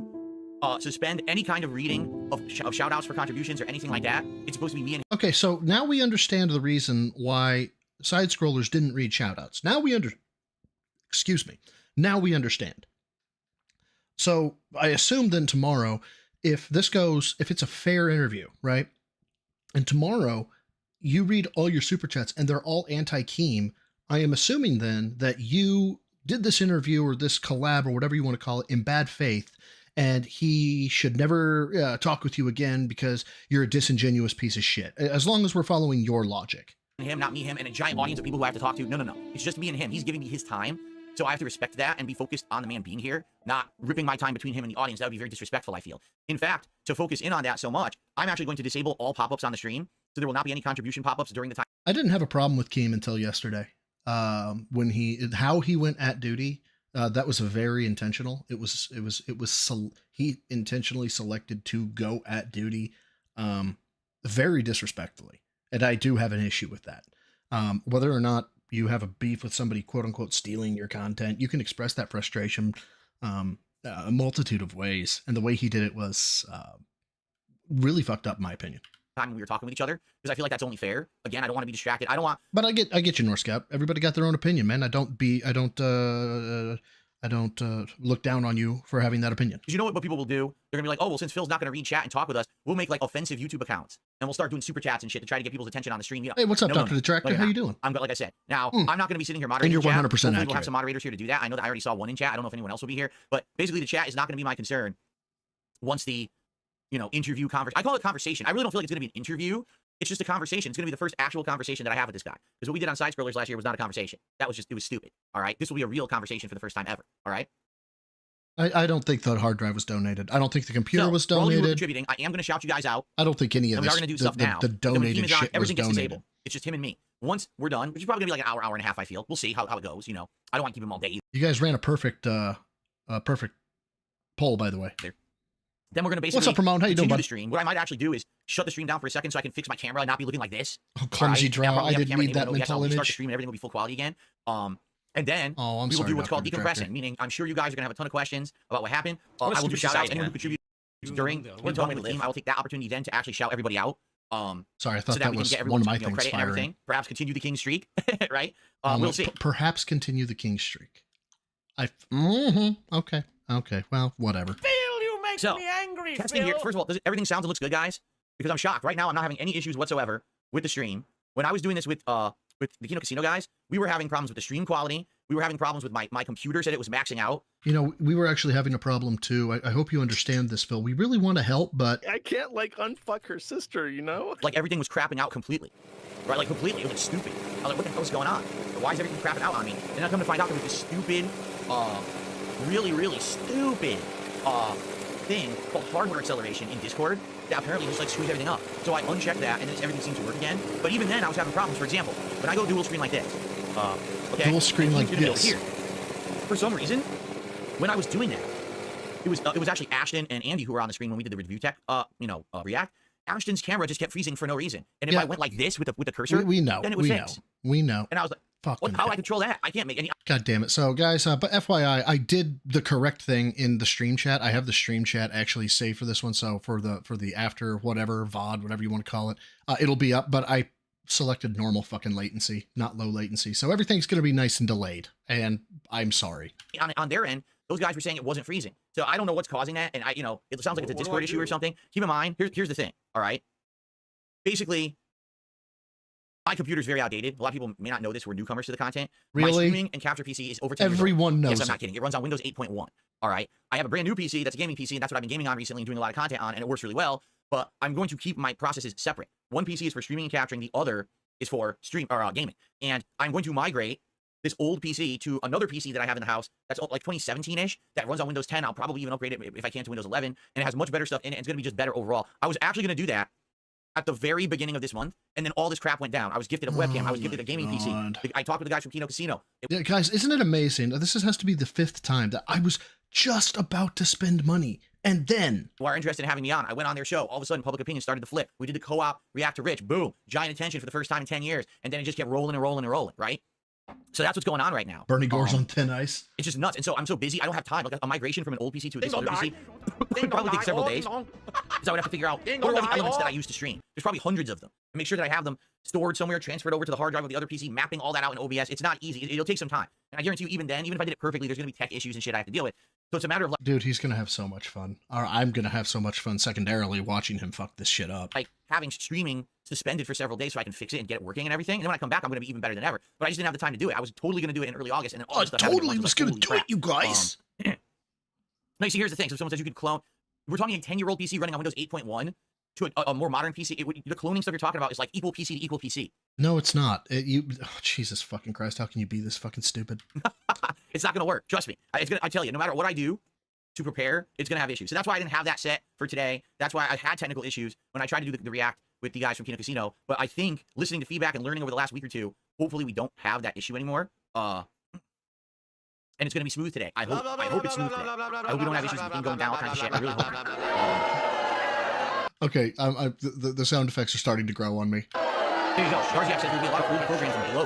suspend any kind of reading of shout outs for contributions or anything like that. It's supposed to be me and Okay, so now we understand the reason why side scrollers didn't read shoutouts. Now we excuse me. Now we understand. So I assume then tomorrow, if it's a fair interview, right? And tomorrow you read all your super chats and they're all anti-Keem, I am assuming then that you did this interview or this collab or whatever you want to call it in bad faith, and he should never talk with you again because you're a disingenuous piece of shit, as long as we're following your logic. him, not me, him, and a giant audience of people who I have to talk to. No. It's just me and him. He's giving me his time. So I have to respect that and be focused on the man being here, not ripping my time between him and the audience. That would be very disrespectful, I feel. In fact, to focus in on that so much, I'm actually going to disable all pop-ups on the stream, so there will not be any contribution pop-ups during the time. I didn't have a problem with Keem until yesterday. When how he went at duty, that was very intentional. He intentionally selected to go at duty, very disrespectfully. And I do have an issue with that. Whether or not you have a beef with somebody, quote unquote, stealing your content, you can express that frustration a multitude of ways. And the way he did it was really fucked up, in my opinion. Time when we were talking with each other, because I feel like that's only fair. Again, I don't want to be distracted. I don't want. But I get you, North Scout. Everybody got their own opinion, man. I don't look down on you for having that opinion. Because you know what people will do? They're gonna be like, oh well, since Phil's not gonna read chat and talk with us, we'll make like offensive YouTube accounts and we'll start doing super chats and shit to try to get people's attention on the stream. You know, hey, what's up, Dr. Detractor? How you doing? I'm like I said. Now I'm not gonna be sitting here moderating. And you're 100% accurate. We'll have some moderators here to do that. I know that I already saw one in chat. I don't know if anyone else will be here, but basically the chat is not gonna be my concern. Once the interview conversation, I call it conversation. I really don't feel like it's gonna be an interview. It's just a conversation. It's going to be the first actual conversation that I have with this guy. Because what we did on Side Scrollers last year was not a conversation. It was stupid. All right. This will be a real conversation for the first time ever. All right. I don't think the hard drive was donated. I don't think the computer was for all you who are donated. contributing, I am going to shout you guys out. I don't think any of and this. We are going to do stuff now. The donated shit everything was gets donated. disabled. It's just him and me. Once we're done, which is probably going to be like an hour and a half, I feel. We'll see how it goes. I don't want to keep him all day either. You guys ran a perfect poll, by the way. There. Then we're going to basically What's up, Ramon? How you doing, continue bud? the stream. What I might actually do is shut the stream down for a second so I can fix my camera and not be looking like this. Oh, clumsy draw. I didn't need that I'll mental restart the image. stream and everything will be full quality again. And then I'm we will sorry, do what's called Dr. decompressing, Detractor. meaning I'm sure you guys are going to have a ton of questions about what happened. I What a will do stupid shout outs. society, Anyone who man. contributes during when talking with the team, I will take that opportunity then to actually shout everybody out. Sorry, I thought so that we was can get one of everyone's my things credit and firing. everything. Perhaps continue the king streak, right? We'll see. Perhaps continue the king streak. Okay. Well, whatever. So, testing here. First of all, everything sounds and looks good, guys? Because I'm shocked. Right now, I'm not having any issues whatsoever with the stream. When I was doing this with the Kino Casino guys, we were having problems with the stream quality. We were having problems with my computer said it was maxing out. We were actually having a problem too. I hope you understand this, Phil. We really want to help, but I can't unfuck her sister, Like everything was crapping out completely. Right, like completely. It was like stupid. I was like, what the hell is going on? Why is everything crapping out on me? And I come to find out there was this stupid, really stupid thing called hardware acceleration in Discord that apparently just screws everything up. So I unchecked that and then everything seemed to work again. But even then I was having problems. For example, when I go dual screen like this, okay, dual screen like this. Here, for some reason, when I was doing that, it was actually Ashton and Andy who were on the screen when we did the review tech, Re-Ack. Ashton's camera just kept freezing for no reason. And if I went like this with the cursor, we know, then it would fix. We know. And I was like, how do I control that? I can't make any. God damn it. So guys, but FYI, I did the correct thing in the stream chat. I have the stream chat actually saved for this one. So for the after whatever VOD, whatever you want to call it, it'll be up, but I selected normal fucking latency, not low latency. So everything's going to be nice and delayed. And I'm sorry. On their end, those guys were saying it wasn't freezing. So I don't know what's causing that. And it sounds like it's a Discord issue or something. Keep in mind, here's the thing. All right. Basically, my computer's very outdated. A lot of people may not know this. We're newcomers to the content. Really? My streaming and capture PC is over 10 years old. Everyone knows Yes, I'm it. not kidding. It runs on Windows 8.1. All right. I have a brand new PC that's a gaming PC, and that's what I've been gaming on recently and doing a lot of content on, and it works really well. But I'm going to keep my processes separate. One PC is for streaming and capturing. The other is for gaming. And I'm going to migrate this old PC to another PC that I have in the house that's like 2017-ish that runs on Windows 10. I'll probably even upgrade it if I can to Windows 11, and it has much better stuff in it. It's going to be just better overall. I was actually going to do that at the very beginning of this month, and then all this crap went down. I was gifted a webcam. I was gifted a gaming PC. I talked with the guys from Kino Casino. Yeah, guys, isn't it amazing? This has to be the 5th time that I was just about to spend money. And then, who are interested in having me on. I went on their show. All of a sudden, public opinion started to flip. We did the co-op React to Rich. Boom. Giant attention for the first time in 10 years. And then it just kept rolling and rolling and rolling, right? So that's what's going on right now. Bernie Gore's on thin ice. It's just nuts. And so I'm so busy, I don't have time. Like a migration from an old PC to a other PC would probably take several days. So I would have to figure out what are all the elements that I use to stream. There's probably hundreds of them. And make sure that I have them stored somewhere, transferred over to the hard drive of the other PC, mapping all that out in OBS. It's not easy. It'll take some time. And I guarantee you, even then, even if I did it perfectly, there's going to be tech issues and shit I have to deal with. So it's a matter of like, dude, he's gonna have so much fun. Or I'm gonna have so much fun secondarily watching him fuck this shit up. like having streaming suspended for several days so I can fix it and get it working and everything. And then when I come back, I'm going to be even better than ever. But I just didn't have the time to do it. I was totally going to do it in early August, and then all this stuff happened at once. Was gonna do it, you guys. No, you see, here's the thing. So if someone says you could clone, we're talking a 10-year-old PC running on Windows 8.1 to a more modern PC. The cloning stuff you're talking about is like equal PC to equal PC. No, it's not. Jesus fucking Christ, how can you be this fucking stupid? It's not going to work. Trust me. I tell you, no matter what I do to prepare, it's going to have issues. So that's why I didn't have that set for today. That's why I had technical issues when I tried to do the Re-Ack with the guys from Kino Casino. But I think listening to feedback and learning over the last week or two, hopefully we don't have that issue anymore. And it's going to be smooth today. I hope it's smooth today. I hope we don't have issues with the thing going down, all kinds of shit. I really hope. Okay, the sound effects are starting to grow on me. There you go. Garziak says there'll be a lot of old programs and below.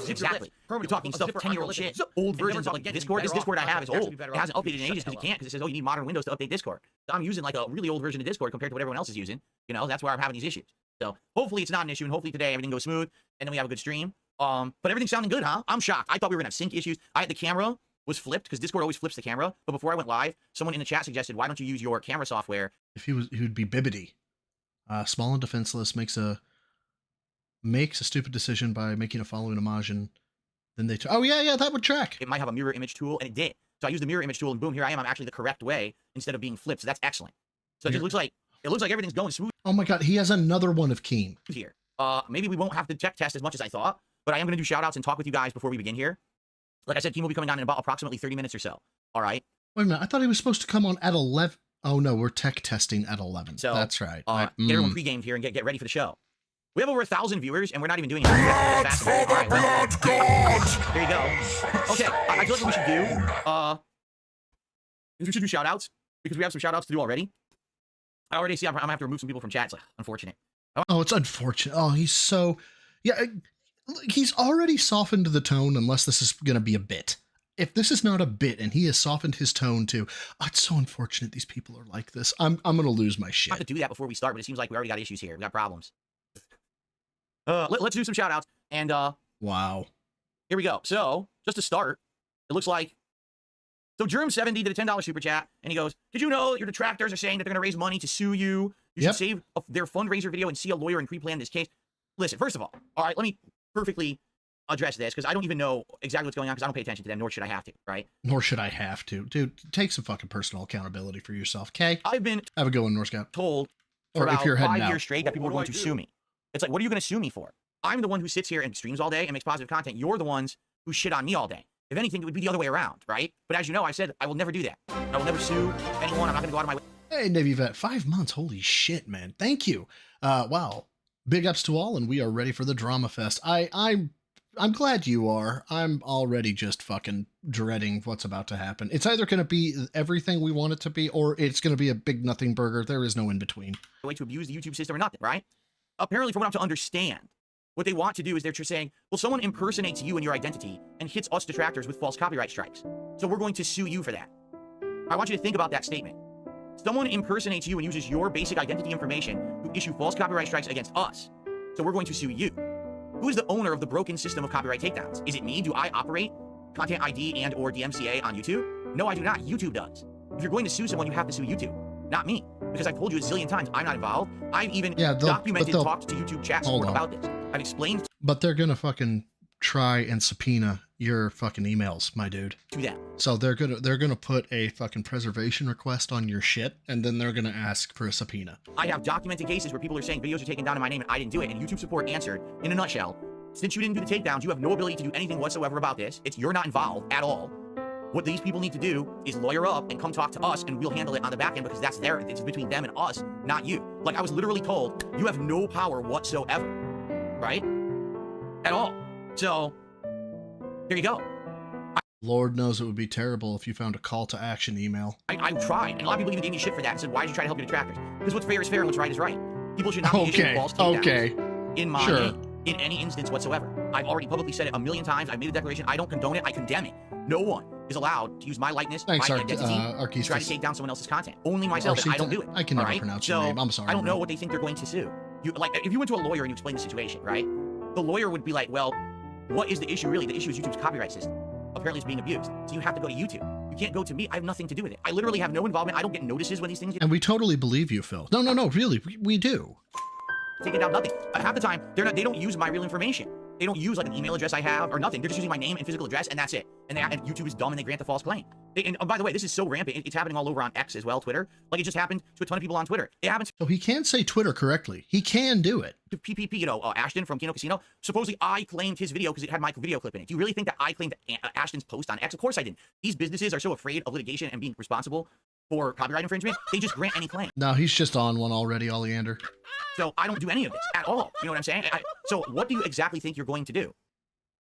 Exactly. You're talking stuff 10-year-old shit. Old versions of like Discord. This Discord I have is old. It hasn't updated in ages because you can't, because it says, oh, you need modern Windows to update Discord. So I'm using like a really old version of Discord compared to what everyone else is using. You know, that's where I'm having these issues. So hopefully it's not an issue, and hopefully today everything goes smooth, and then we have a good stream. But everything's sounding good, huh? I'm shocked. I thought we were gonna have sync issues. The camera was flipped because Discord always flips the camera. But before I went live, someone in the chat suggested, why don't you use your camera software? If he would be Bibbidi. Small and defenseless makes a stupid decision by making a following homage, and then they oh yeah, that would track. It might have a mirror image tool, and it did. So I used the mirror image tool, and boom, here I am. I'm actually the correct way instead of being flipped. So that's excellent. So it just looks like everything's going smooth. Oh my god, he has another one of Keem here. Maybe we won't have to tech test as much as I thought, but I am going to do shout outs and talk with you guys before we begin here. Like I said, Keem will be coming on in about approximately 30 minutes or so. All right. Wait a minute, I thought he was supposed to come on at 11. Oh no, we're tech testing at 11. So that's right. Get everyone pre-gamed here and get ready for the show. We have over 1,000 viewers, and we're not even doing anything. There you go. Okay, I feel like what we should do is we should do shout-outs, because we have some shout-outs to do already. I already see I'm going to have to remove some people from chat. It's like, unfortunate. Oh, it's unfortunate. Oh, he's so... Yeah, he's already softened the tone, unless this is going to be a bit. If this is not a bit, and he has softened his tone too, it's so unfortunate these people are like this. I'm going to lose my shit. I have to do that before we start, but it seems like we already got issues here. We got problems. Let's do some shout outs. And wow. Here we go. So just to start, it looks like Germ70 did a $10 super chat, and he goes, did you know that your detractors are saying that they're going to raise money to sue you? You should save their fundraiser video and see a lawyer and pre-plan this case. Listen, first of all right, let me perfectly address this, because I don't even know exactly what's going on, because I don't pay attention to them, nor should I have to, right? Nor should I have to. Dude, take some fucking personal accountability for yourself, okay? I've been have a go in, North Scout. Told for about 5 years straight that people are going to sue me. It's like, what are you going to sue me for? I'm the one who sits here and streams all day and makes positive content. You're the ones who shit on me all day. If anything, it would be the other way around, right? But as you know, I said I will never do that. I will never sue anyone. I'm not going to go out of my way. Hey, Navy Vet, 5 months. Holy shit, man. Thank you. Wow. Big ups to all, and we are ready for the Drama Fest. I'm glad you are. I'm already just fucking dreading what's about to happen. It's either going to be everything we want it to be, or it's going to be a big nothing burger. There is no in between. A way to abuse the YouTube system or nothing, right? Apparently, from what I'm to understand, what they want to do is they're just saying, well, someone impersonates you and your identity and hits us detractors with false copyright strikes. So we're going to sue you for that. I want you to think about that statement. Someone impersonates you and uses your basic identity information to issue false copyright strikes against us. So we're going to sue you. Who is the owner of the broken system of copyright takedowns? Is it me? Do I operate Content ID and or DMCA on YouTube? No, I do not. YouTube does. If you're going to sue someone, you have to sue YouTube, not me. Because I've told you a zillion times, I'm not involved. I've even documented and talked to YouTube chat support about this. I've explained. But they're going to fucking try and subpoena your fucking emails, my dude. To them. So they're gonna put a fucking preservation request on your shit, and then they're gonna ask for a subpoena. I have documented cases where people are saying videos are taken down in my name and I didn't do it, and YouTube support answered, in a nutshell, since you didn't do the takedowns, you have no ability to do anything whatsoever about this. You're not involved at all. What these people need to do is lawyer up and come talk to us, and we'll handle it on the back end, because it's between them and us, not you. Like, I was literally told, you have no power whatsoever, right? At all. So, there you go. Lord knows it would be terrible if you found a call to action email. I tried, and a lot of people even gave me shit for that and said, why did you try to help your detractors? Because what's fair is fair and what's right is right. People should not be issuing false takedowns in my name. in any instance whatsoever. I've already publicly said it a million times. I've made a declaration. I don't condone it. I condemn it. No one is allowed to use my likeness, my identity, to try to take down someone else's content. Only myself, and I don't do it. I can never right? pronounce your name. I'm sorry. I don't know what they think they're going to sue. You like if you went to a lawyer and you explained the situation, right? The lawyer would be like, well, what is the issue really? The issue is YouTube's copyright system. Apparently it's being abused. So you have to go to YouTube. You can't go to me. I have nothing to do with it. I literally have no involvement. I don't get notices when these things get... And we totally believe you, Phil. No, really, we do. Taking down nothing. Half the time, they don't use my real information. They don't use like an email address I have or nothing. They're just using my name and physical address, and that's it. And YouTube is dumb and they grant the false claim. And by the way, this is so rampant. It's happening all over on X as well, Twitter. Like it just happened to a ton of people on Twitter. It happens. So he can say Twitter correctly. He can do it. To PPP, Ashton from Kino Casino. Supposedly I claimed his video because it had my video clip in it. Do you really think that I claimed Ashton's post on X? Of course I didn't. These businesses are so afraid of litigation and being responsible for copyright infringement. They just grant any claim. No, he's just on one already, Oleander. So I don't do any of this at all. You know what I'm saying? So what do you exactly think you're going to do?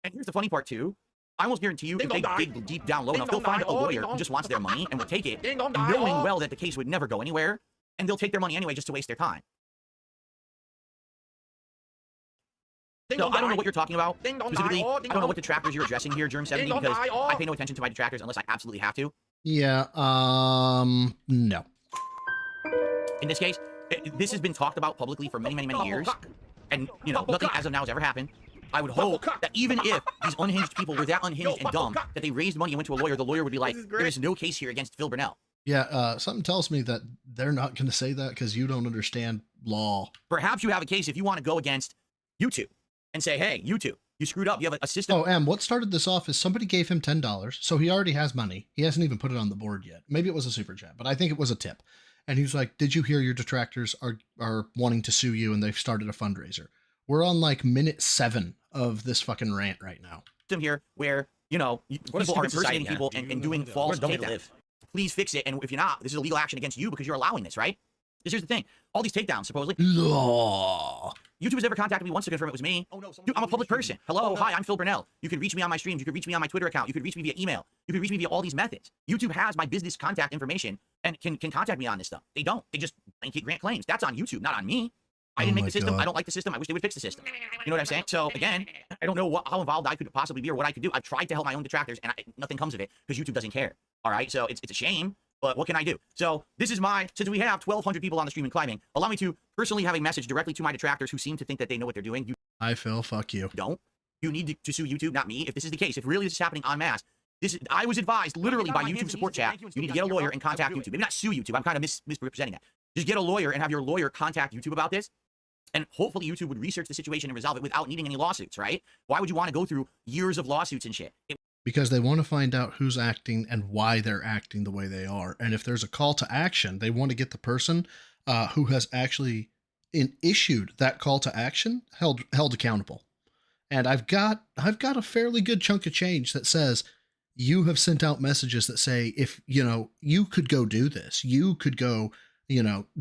And here's the funny part too. I almost guarantee you, if they dig deep down low enough, they'll find a lawyer who just wants their money and will take it, knowing well that the case would never go anywhere, and they'll take their money anyway just to waste their time. So I don't know what you're talking about specifically. I don't know what detractors you're addressing here, Germ 70, because I pay no attention to my detractors unless I absolutely have to. Yeah, no. In this case, this has been talked about publicly for many years, and nothing as of now has ever happened. I would hope that even if these unhinged people were that unhinged and dumb that they raised money and went to a lawyer, the lawyer would be like, there is no case here against Phil Burnell. Yeah, something tells me that they're not going to say that because you don't understand law. Perhaps you have a case if you want to go against YouTube and say, hey, YouTube, you screwed up. You have a system. Oh, and what started this off is somebody gave him $10, so he already has money. He hasn't even put it on the board yet. Maybe it was a super chat, but I think it was a tip. And he was like, did you hear your detractors are wanting to sue you and they've started a fundraiser? We're on like minute 7 of this fucking rant right now. Here where, people are impersonating people and doing false takedowns. Please fix it. And if you're not, this is a legal action against you because you're allowing this, right? Because here's the thing. All these takedowns, supposedly. Law. YouTube has never contacted me once to confirm it was me. Oh, no, dude, I'm a public person. Hello, hi, I'm Phil Burnell. You can reach me on my streams. You can reach me on my Twitter account. You can reach me via email. You can reach me via all these methods. YouTube has my business contact information and can contact me on this stuff. They don't. They just blanket grant claims. That's on YouTube, not on me. I didn't make the system. I don't like the system. I wish they would fix the system. You know what I'm saying? So again, I don't know how involved I could possibly be or what I could do. I've tried to help my own detractors and nothing comes of it because YouTube doesn't care. All right. So it's a shame, but what can I do? So this is since we have 1,200 people on the stream and climbing, allow me to personally have a message directly to my detractors who seem to think that they know what they're doing. Hi, Phil. Fuck you. Don't. You need to sue YouTube, not me. If this is the case, if really this is happening en masse, I was advised literally by YouTube support chat, you need to get a lawyer and contact YouTube. Maybe not sue YouTube. I'm kind of misrepresenting that. Just get a lawyer and have your lawyer contact YouTube about this. And hopefully YouTube would research the situation and resolve it without needing any lawsuits, right? Why would you want to go through years of lawsuits and shit? Because they want to find out who's acting and why they're acting the way they are. And if there's a call to action, they want to get the person who has actually issued that call to action held accountable. And I've got a fairly good chunk of change that says you have sent out messages that say, if you could go do this, you could go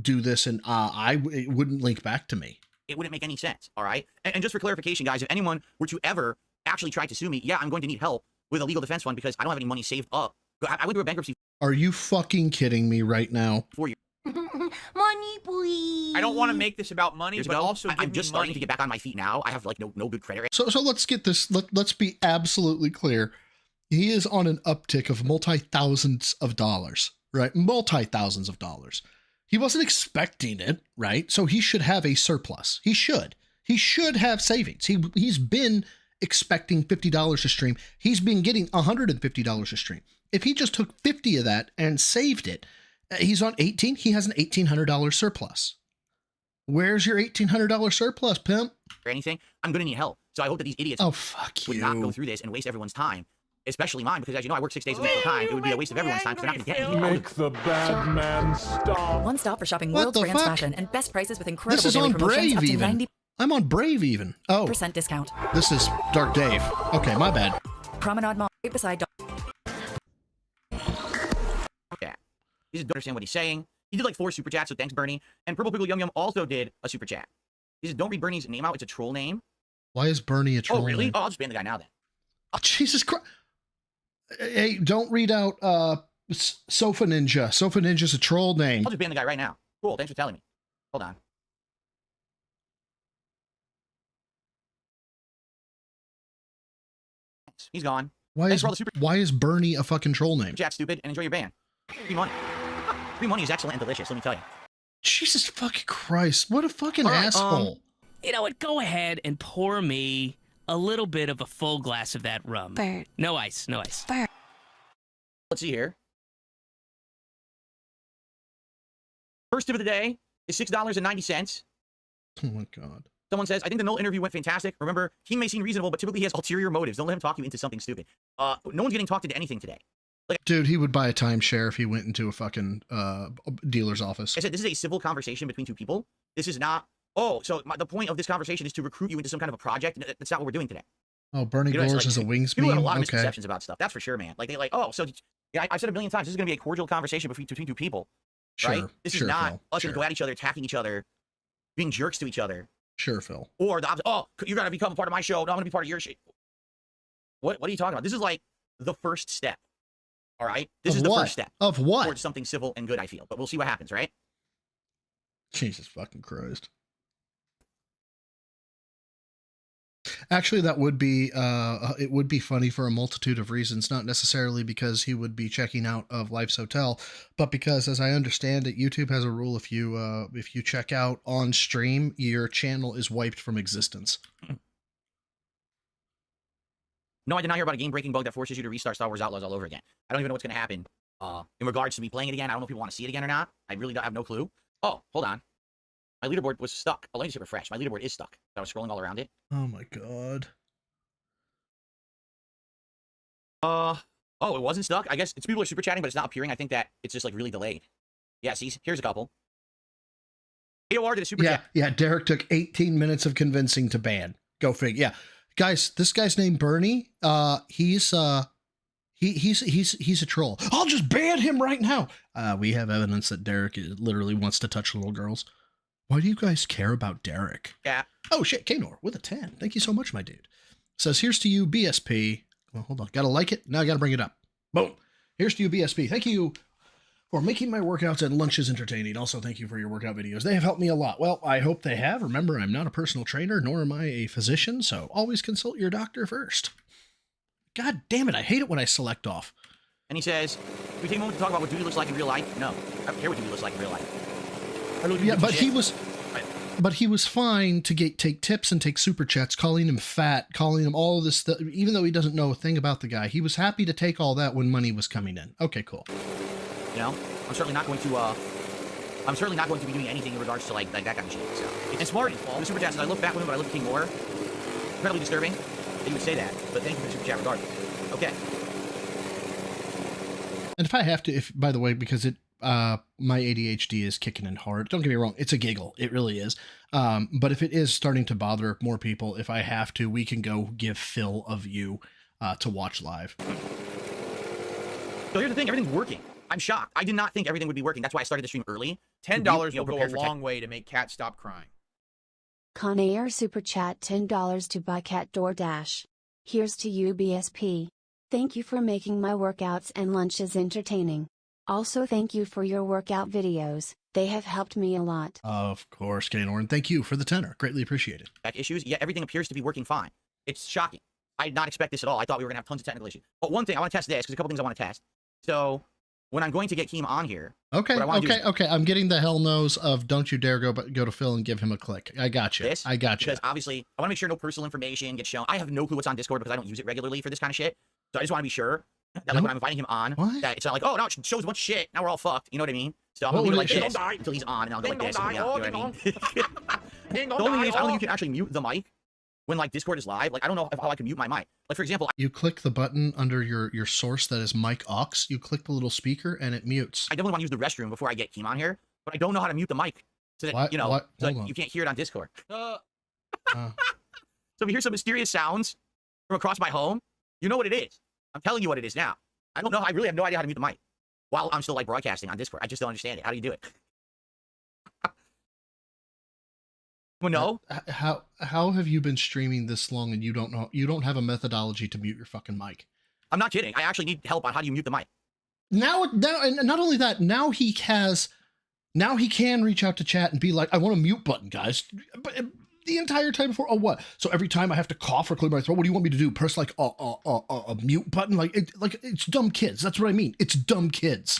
do this, and it wouldn't link back to me. It wouldn't make any sense, all right? And just for clarification, guys, if anyone were to ever actually try to sue me, yeah, I'm going to need help with a legal defense fund because I don't have any money saved up. I went through a bankruptcy. Are you fucking kidding me right now? 4 years. Money, please. I don't want to make this about money, but also I'm just starting to get back on my feet now. I have like no good credit. So let's get this. Let's be absolutely clear. He is on an uptick of multi-thousands of dollars, right? Multi-thousands of dollars. He wasn't expecting it, right? So he should have a surplus. He should have savings. He's been expecting $50 a stream. He's been getting $150 a stream. If he just took 50 of that and saved it, he's on 18. He has an $1,800 surplus. Where's your $1,800 surplus, pimp? Or anything, I'm going to need help. So I hope that these idiots would not go through this and waste everyone's time. Especially mine, because as you know, I work 6 days a week full time. It would be a waste of everyone's time because they're not going to get anything. Make the bad man stop. One stop for shopping world's greatest fashion and best prices with incredible this is daily on promotions Brave up to even. 90% I'm on Brave even. Oh, discount. This is Dark Dave. Okay, my bad. Promenade Mall right beside. Yeah, he just don't understand what he's saying. He did like 4 super chats, so thanks, Bernie. And Purple Pickle Yum Yum also did a super chat. He says, don't read Bernie's name out. It's a troll name. Why is Bernie a troll? Oh, really? name? Oh, I'll just ban the guy now then. Oh, Jesus Christ. Hey, don't read out Sofa Ninja. Sofa Ninja's a troll name. I'll just ban the guy right now. Cool, thanks for telling me. Hold on. Oops, he's gone. Why Thanks is for all the super why is Bernie a fucking troll name? chat, stupid, and enjoy your ban. Free money. Free money is excellent and delicious, let me tell you. Jesus fucking Christ! What a fucking All right, asshole! You know what? Go ahead and pour me a little bit of a full glass of that rum. Bird. No ice, no ice. Bird. Let's see here. First tip of the day is $6.90. Oh my god. Someone says, I think the Null interview went fantastic. Remember, Keem may seem reasonable, but typically he has ulterior motives. Don't let him talk you into something stupid. No one's getting talked into anything today. Like, Dude, he would buy a timeshare if he went into a fucking dealer's office. I said, this is a civil conversation between two people. This is not, oh, so the point of this conversation is to recruit you into some kind of a project. That's not what we're doing today. Oh, Bernie You know, it's Gores like, is a wings People have meme? a lot of Okay. misconceptions about stuff. That's for sure, man. Like, they like, oh, so yeah, I've said a million times, this is going to be a cordial conversation between two people. Sure, Right? This sure, is not Phil, us sure. going to go at each other, attacking each other, being jerks to each other. Sure, Phil. Or the opposite. Oh, you got to become a part of my show. No, I'm going to be part of your shit. What are you talking about? This is like the first step. All right? This Of is the what? first step. Of what? Towards something civil and good, I feel. But we'll see what happens, right? Jesus fucking Christ. Actually, that would be it would be funny for a multitude of reasons, not necessarily because he would be checking out of Life's Hotel, but because, as I understand it, YouTube has a rule: if you check out on stream, your channel is wiped from existence. No, I did not hear about a game-breaking bug that forces you to restart Star Wars Outlaws all over again. I don't even know what's going to happen in regards to me playing it again. I don't know if people want to see it again or not. I really have no clue. Oh, hold on. My leaderboard was stuck. Oh, let me just hit refresh. My leaderboard is stuck. I was scrolling all around it. Oh my god. Oh, it wasn't stuck? I guess it's people are super chatting, but it's not appearing. I think that it's just like really delayed. Yeah, see, here's a couple. AOR did a super chat. Yeah, Derek took 18 minutes of convincing to ban. Go figure. Yeah. Guys, this guy's named Bernie. He's a troll. I'll just ban him right now. We have evidence that Derek literally wants to touch little girls. Why do you guys care about Derek? Yeah. Oh shit, Kanor with a 10. Thank you so much, my dude. Says, here's to you, BSP. Well, hold on. Gotta like it. Now I gotta bring it up. Boom. Here's to you, BSP. Thank you for making my workouts and lunches entertaining. Also, thank you for your workout videos. They have helped me a lot. Well, I hope they have. Remember, I'm not a personal trainer, nor am I a physician, so always consult your doctor first. God damn it, I hate it when I select off. And he says, can we take a moment to talk about what duty looks like in real life? No. I don't care what duty looks like in real life. Yeah, but he was fine to take tips and take super chats, calling him fat, calling him all of this stuff, even though he doesn't know a thing about the guy. He was happy to take all that when money was coming in. Okay, cool. You know, I'm certainly not going to be doing anything in regards to like that kind of shit. So it's smart. The super chat says, I look back when I look at King more. Incredibly disturbing that you would say that, but thank you for the super chat regardless. Okay. And if I have to, by the way, because my ADHD is kicking in hard. Don't get me wrong, it's a giggle. It really is. But if it is starting to bother more people, if I have to, we can go give Phil a view to watch live. So here's the thing, everything's working. I'm shocked. I did not think everything would be working. That's why I started the stream early. $10 will go a long way to make Cat stop crying. Conair Super Chat $10 to buy Cat DoorDash. Here's to you, BSP. Thank you for making my workouts and lunches entertaining. Also, thank you for your workout videos. They have helped me a lot. Of course, Kanor, and thank you for the tenor. Greatly appreciated. Issues, yet everything appears to be working fine. It's shocking. I did not expect this at all. I thought we were going to have tons of technical issues. But one thing, I want to test this, because a couple things I want to test. So, when I'm going to get Keem on here... Okay. I'm getting the hell nose of don't you dare go to Phil and give him a click. I got you. I got you. Because obviously, I want to make sure no personal information gets shown. I have no clue what's on Discord because I don't use it regularly for this kind of shit. So I just want to be sure that like when I'm inviting him on, that it's not like, oh, no, it shows a bunch of shit. Now we're all fucked. You know what I mean? So I'm going to leave it like this until he's on, and I'll go like this. You know what I mean? The only thing is, I don't think you can actually mute the mic when like Discord is live. Like, I don't know how I can mute my mic. Like, for example, you click the button under your source that is mic aux. You click the little speaker and it mutes. I definitely want to use the restroom before I get Keem on here, but I don't know how to mute the mic so that, so you can't hear it on Discord. So if you hear some mysterious sounds from across my home, you know what it is. I'm telling you what it is now. I don't know. I really have no idea how to mute the mic while I'm still like broadcasting on Discord. I just don't understand it. How do you do it? Well, no. How have you been streaming this long and you don't know? You don't have a methodology to mute your fucking mic. I'm not kidding. I actually need help on how do you mute the mic. Now, and not only that, now he can reach out to chat and be like, I want a mute button, guys. But the entire time before. Oh, what? So every time I have to cough or clear my throat, what do you want me to do? Press like a mute button? Like it's dumb kids. That's what I mean. It's dumb kids.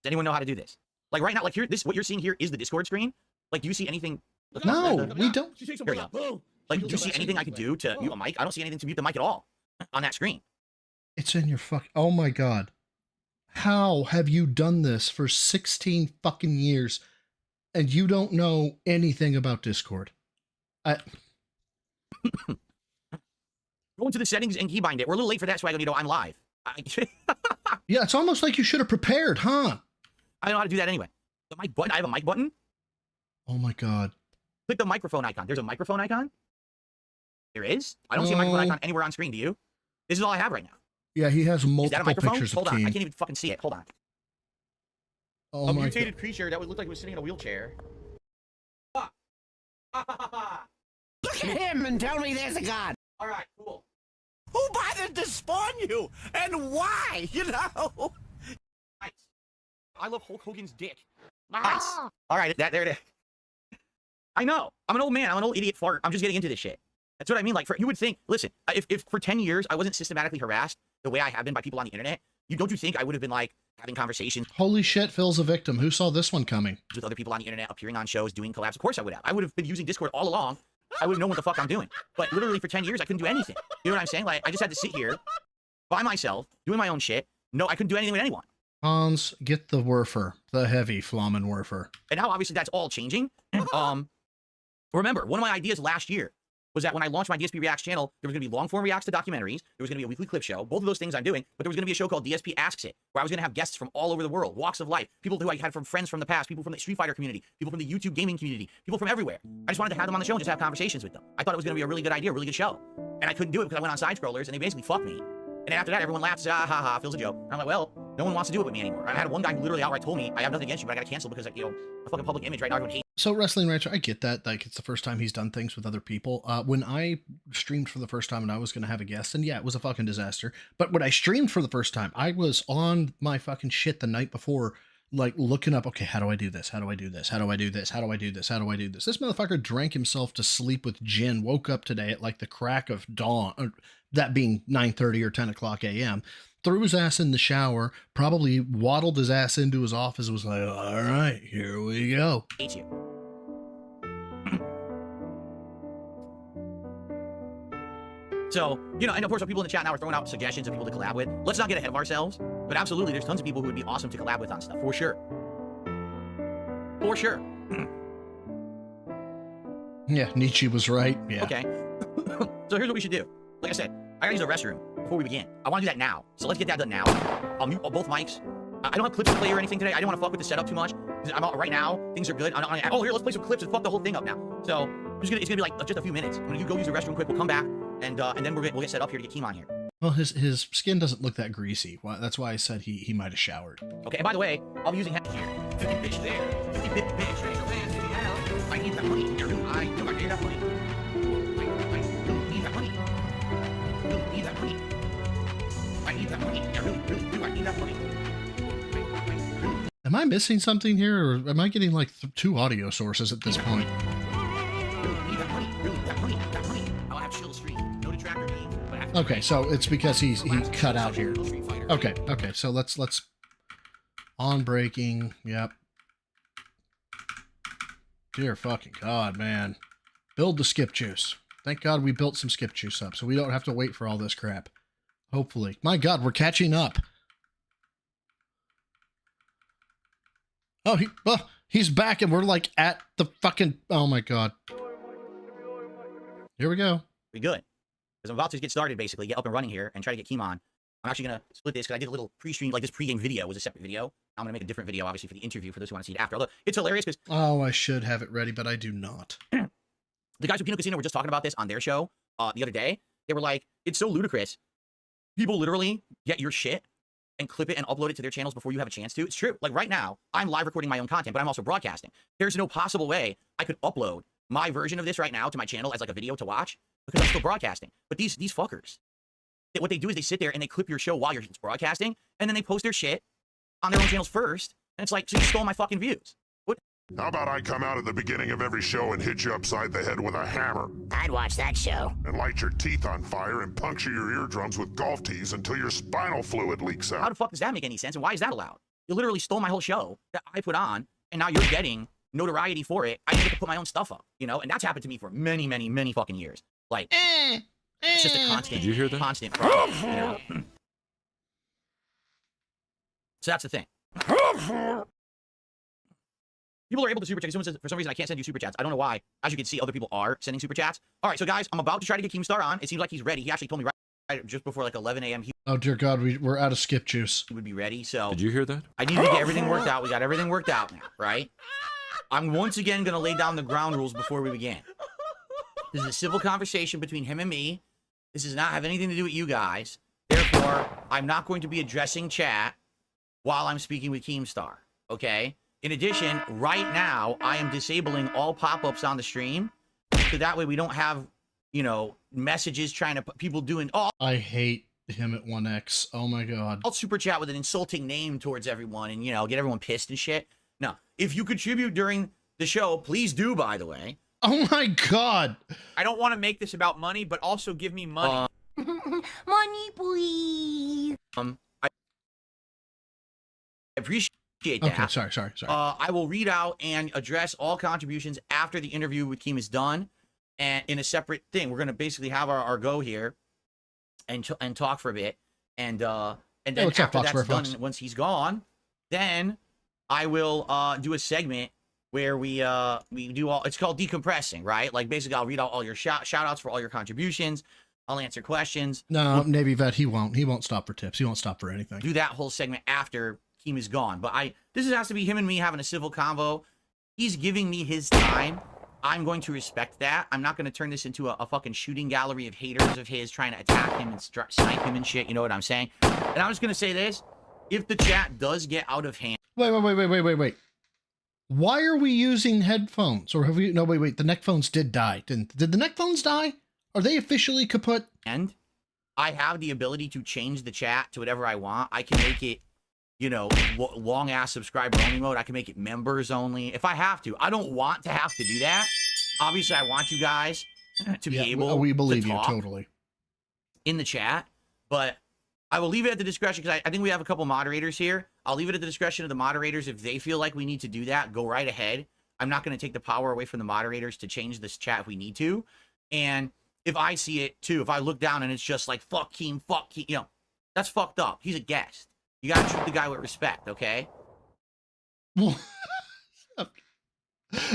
Does anyone know how to do this? Like right now, like here, what you're seeing here is the Discord screen. Like, do you see anything? No, we don't. Here we go. Like, do you see anything I could do to mute a mic? I don't see anything to mute the mic at all on that screen. It's in your oh my God. How have you done this for 16 fucking years and you don't know anything about Discord? Go into the settings and keybind it. We're a little late for that, Swagonito. I'm live. Yeah, it's almost like you should have prepared, huh? I don't know how to do that anyway. The mic button. I have a mic button. Oh my God. Click the microphone icon. There's a microphone icon. There is? I don't see a microphone icon anywhere on screen. Do you? This is all I have right now. Yeah, he has multiple is that a microphone? pictures Hold of on. Keem. I can't even fucking see it. Hold on. Oh a my mutated God. creature that would look like it was sitting in a wheelchair. Look at him and tell me there's a god. All right, cool. Who bothered to spawn you? And why? You know? Nice. I love Hulk Hogan's dick. Nice. All right, there it is. I know. I'm an old man. I'm an old idiot fart. I'm just getting into this shit. That's what I mean. Like, you would think, listen, if for 10 years I wasn't systematically harassed the way I have been by people on the internet, don't you think I would have been like having conversations? Holy shit, Phil's a victim. Who saw this one coming? With other people on the internet, appearing on shows, doing collabs. Of course I would have. I would have been using Discord all along. I would have known what the fuck I'm doing. But literally for 10 years, I couldn't do anything. You know what I'm saying? Like, I just had to sit here by myself, doing my own shit. No, I couldn't do anything with anyone. Hans, get the Werfer, the heavy Flammenwerfer. And now, obviously, that's all changing. Remember, one of my ideas last year was that when I launched my DSP Reacts channel, there was going to be long-form reacts to documentaries, there was going to be a weekly clip show, both of those things I'm doing, but there was going to be a show called DSP Asks It, where I was going to have guests from all over the world, walks of life, people who I had from friends from the past, people from the Street Fighter community, people from the YouTube gaming community, people from everywhere. I just wanted to have them on the show and just have conversations with them. I thought it was going to be a really good idea, a really good show. And I couldn't do it because I went on side scrollers and they basically fucked me. And after that, everyone laughed, ah, ha, ha, feels a joke. And I'm like, well, no one wants to do it with me anymore. I had one guy who literally outright told me, I have nothing against you, but I got to cancel because, like, a fucking public image right now, everyone hates. So Wrestling Rancher, I get that. Like, it's the first time he's done things with other people. When I streamed for the first time and I was going to have a guest, and yeah, it was a fucking disaster. But when I streamed for the first time, I was on my fucking shit the night before, like looking up, okay, how do I do this? How do I do this? How do I do this? How do I do this? How do I do this? This motherfucker drank himself to sleep with gin, woke up today at like the crack of dawn, that being 9:30 or 10 o'clock a.m., threw his ass in the shower, probably waddled his ass into his office, and was like, all right, here we go. Hate you. So, and of course, people in the chat now are throwing out suggestions of people to collab with. Let's not get ahead of ourselves, but absolutely, there's tons of people who would be awesome to collab with on stuff, for sure. For sure. Yeah, Nietzsche was right. Yeah. Okay. So here's what we should do. Like I said, I gotta use the restroom before we begin. I want to do that now. So let's get that done now. I'll mute both mics. I don't have clips to play or anything today. I didn't want to fuck with the setup too much. Right now, things are good. Here, let's play some clips and fuck the whole thing up now. So it's gonna be like just a few minutes. I'm gonna go use the restroom quick. We'll come back and then we'll get set up here to get Keem on here. Well, his skin doesn't look that greasy. Well, that's why I said he might have showered. Okay, and by the way, I'll be using here. 50 bitch there. 50 bitch. I need that money. I need that money. I need that money. Am I missing something here, or am I getting like two audio sources at this point? Okay, so it's because he cut out here. Okay, so let's on breaking. Yep. Dear fucking God, man. Build the skip juice. Thank God we built some skip juice up, so we don't have to wait for all this crap. Hopefully. My God, we're catching up. Oh, he's back and we're like at the fucking... Oh my God. Here we go. We good. Because I'm about to get started, basically, get up and running here and try to get Keem on. I'm actually going to split this because I did a little pre-stream, like this pre-game video was a separate video. I'm going to make a different video, obviously, for the interview for those who want to see it after. Although, it's hilarious because... Oh, I should have it ready, but I do not. The guys from Kino Casino were just talking about this on their show the other day. They were like, it's so ludicrous. People literally get your shit and clip it and upload it to their channels before you have a chance to. It's true. Like right now, I'm live recording my own content, but I'm also broadcasting. There's no possible way I could upload my version of this right now to my channel as like a video to watch because I'm still broadcasting. But these fuckers, what they do is they sit there and they clip your show while you're broadcasting, and then they post their shit on their own channels first. And it's like, so you stole my fucking views. What? How about I come out at the beginning of every show and hit you upside the head with a hammer? I'd watch that show. And light your teeth on fire and puncture your eardrums with golf tees until your spinal fluid leaks out. How the fuck does that make any sense? And why is that allowed? You literally stole my whole show that I put on, and now you're getting notoriety for it. I didn't get to put my own stuff up, you know? And that's happened to me for many, many, many fucking years. Like, it's just a constant, Did you hear that? constant problem, you know? So that's the thing. People are able to super chat. Someone says, for some reason, I can't send you super chats. I don't know why. As you can see, other people are sending super chats. All right, so guys, I'm about to try to get Keemstar on. It seems like he's ready. He actually told me right just before like 11 a.m. Oh, dear God, we're out of skip juice. He would be ready, so... Did you hear that? I need to get everything worked out. We got everything worked out now, right? I'm once again going to lay down the ground rules before we begin. This is a civil conversation between him and me. This does not have anything to do with you guys. Therefore, I'm not going to be addressing chat while I'm speaking with Keemstar, okay? In addition, right now, I am disabling all pop-ups on the stream, so that way we don't have, you know, messages trying to... people doing... Oh, I hate him at 1x. Oh, my God. I'll super chat with an insulting name towards everyone and, you know, get everyone pissed and shit. No. If you contribute during the show, please do, by the way. Oh, my God. I don't want to make this about money, but also give me money. Money, please. I appreciate that. Okay, sorry. I will read out and address all contributions after the interview with Keem is done, and in a separate thing. We're gonna basically have our go here, and talk for a bit, and then after that's done, once he's gone, then I will do a segment where we do all. It's called decompressing, right? Like basically, I'll read out all your shout outs for all your contributions. I'll answer questions. No, Navy vet, he won't stop for tips. He won't stop for anything. Do that whole segment after Keem is gone. But this has to be him and me having a civil convo. He's giving me his time. I'm going to respect that. I'm not going to turn this into a fucking shooting gallery of haters of his trying to attack him and snipe him and shit. You know what I'm saying? And I'm just going to say this. If the chat does get out of hand. Wait. Why are we using headphones? Or have we... No, wait. The neck phones did die. Did the neck phones die? Are they officially kaput? And I have the ability to change the chat to whatever I want. I can make it, you know, long-ass subscriber only mode. I can make it members only if I have to. I don't want to have to do that. Obviously, I want you guys to be able we believe to you talk totally in the chat, but I will leave it at the discretion because I think we have a couple moderators here. I'll leave it at the discretion of the moderators. If they feel like we need to do that, go right ahead. I'm not going to take the power away from the moderators to change this chat if we need to. And if I see it too, if I look down and it's just like, fuck Keem, you know, that's fucked up. He's a guest. You gotta treat the guy with respect, okay?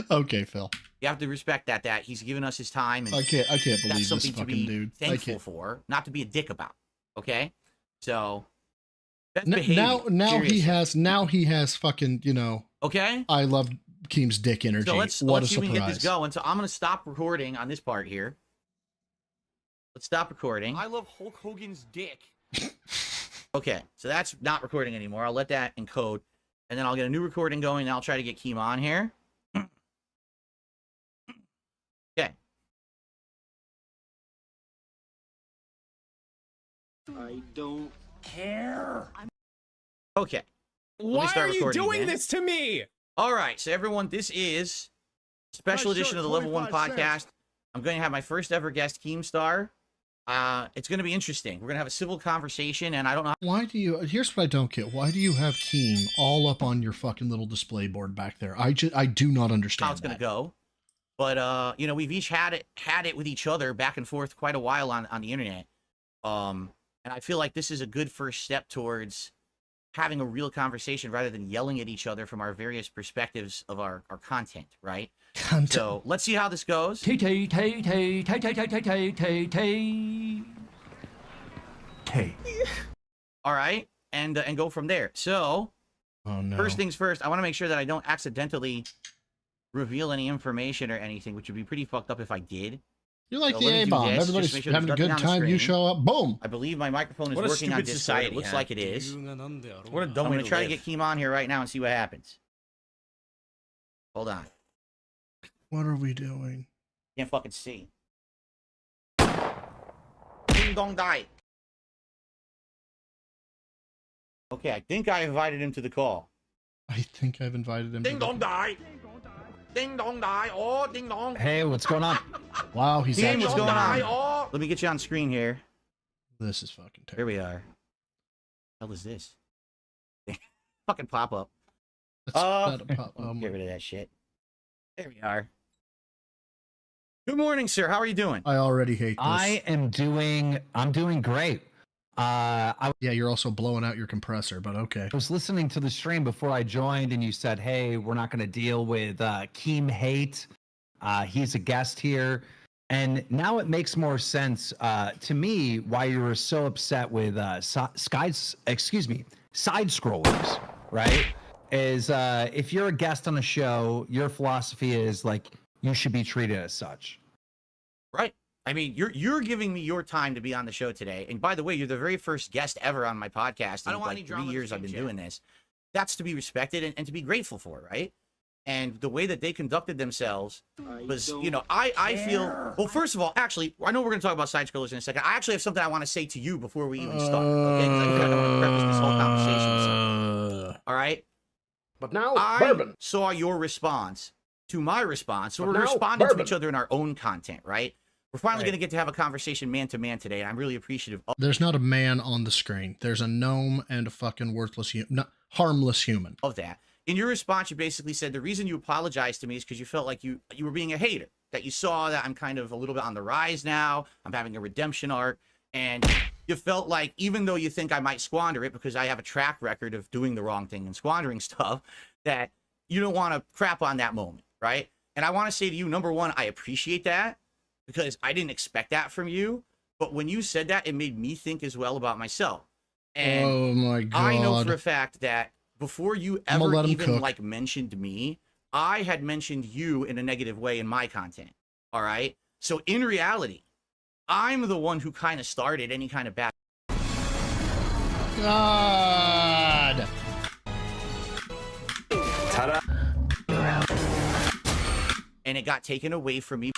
Okay, Phil. You have to respect that he's given us his time. And I can't believe that's something this fucking to be dude. thankful for, not to be a dick about, okay? So, that's now he has fucking, you know. Okay. I love Keem's dick energy. So let's see if we can get this going. So I'm gonna stop recording on this part here. Let's stop recording. I love Hulk Hogan's dick. Okay, so that's not recording anymore. I'll let that encode, and then I'll get a new recording going, and I'll try to get Keem on here. Okay. I don't care. Okay. Why are you doing this to me? All right, so everyone, this is a special edition of the Level 1 podcast. I'm going to have my first ever guest, Keemstar. It's going to be interesting. We're going to have a civil conversation, and I don't know. Why do you... Here's what I don't get. Why do you have Keem all up on your fucking little display board back there? I do not understand how it's going to go. But, you know, we've each had it with each other back and forth quite a while on the internet. And I feel like this is a good first step towards having a real conversation rather than yelling at each other from our various perspectives of our content, right? So let's see how this goes. All right, and go from there. So, first things first, I want to make sure that I don't accidentally reveal any information or anything, which would be pretty fucked up if I did. You're like the A-bomb. Everybody's having a good time. You show up, boom. I believe my microphone is working on Discord. It looks like it is. What a dumb I'm way going to try to get Keem on here right now and see what happens. Hold on. What are we doing? Can't fucking see. Ding dong die. Okay, I think I invited him to the call. I think I've invited him. Ding dong die. Ding dong die. Oh, ding dong. Hey, what's going on? Wow, he's Keem, actually... what's going on? Oh. Let me get you on screen here. This is fucking terrible. Here we are. What the hell is this? Fucking pop up. Get rid of that shit. There we are. Good morning, sir. How are you doing? I already hate this. I'm doing great. Yeah, you're also blowing out your compressor, but okay. I was listening to the stream before I joined, and you said, hey, we're not going to deal with Keem hate. He's a guest here. And now it makes more sense to me why you were so upset with side scrollers, right? Is if you're a guest on a show, your philosophy is like you should be treated as such. Right. I mean, you're giving me your time to be on the show today. And by the way, you're the very first guest ever on my podcast. In like 3 years I've been doing this. That's to be respected and to be grateful for, right? And the way that they conducted themselves was, you know, I feel, well, first of all, actually, I know we're going to talk about side scrollers in a second. I actually have something I want to say to you before we even start, okay? Because I want to preface this whole conversation with something. All right? But now, I saw your response to my response, so we're responding to each other in our own content, right? We're finally going to get to have a conversation man-to-man today, and I'm really appreciative of There's not a man on the screen. There's a gnome and a fucking worthless, harmless human. Of that. In your response, you basically said the reason you apologized to me is because you felt like you were being a hater, that you saw that I'm kind of a little bit on the rise now, I'm having a redemption arc, and you felt like even though you think I might squander it because I have a track record of doing the wrong thing and squandering stuff, that you don't want to crap on that moment, right? And I want to say to you, number one, I appreciate that because I didn't expect that from you, but when you said that, it made me think as well about myself. And oh my God. I know for a fact that before you ever even like mentioned me, I had mentioned you in a negative way in my content. All right. So in reality, I'm the one who kind of started any kind of bad. God. Ta-da. And it got taken away from me.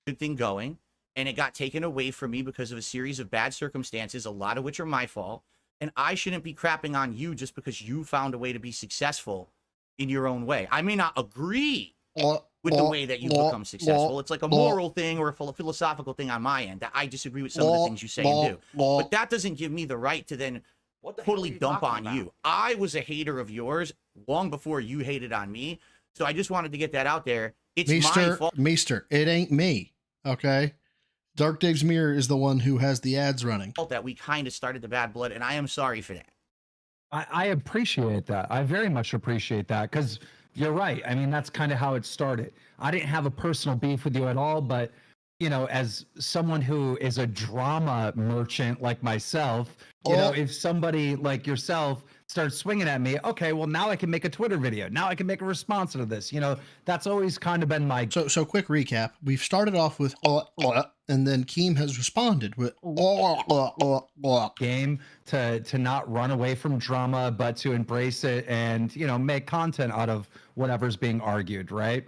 Good thing going. And it got taken away from me because of a series of bad circumstances, a lot of which are my fault. And I shouldn't be crapping on you just because you found a way to be successful in your own way. I may not agree with the way that you become successful. It's like a moral thing or a philosophical thing on my end that I disagree with some of the things you say and do. But that doesn't give me the right to then totally dump on you. I was a hater of yours long before you hated on me. So I just wanted to get that out there. It's my fault. Meester, it ain't me. Okay? Dark Dave's Mirror is the one who has the ads running. That we kind of started the bad blood, and I am sorry for that. I appreciate that. I very much appreciate that because you're right. I mean, that's kind of how it started. I didn't have a personal beef with you at all, but, you know, as someone who is a drama merchant like myself, you know, if somebody like yourself starts swinging at me, okay, well, now I can make a Twitter video. Now I can make a response to this. You know, that's always kind of been my... So quick recap. We've started off with and then Keem has responded with game to not run away from drama, but to embrace it and, you know, make content out of whatever's being argued, right?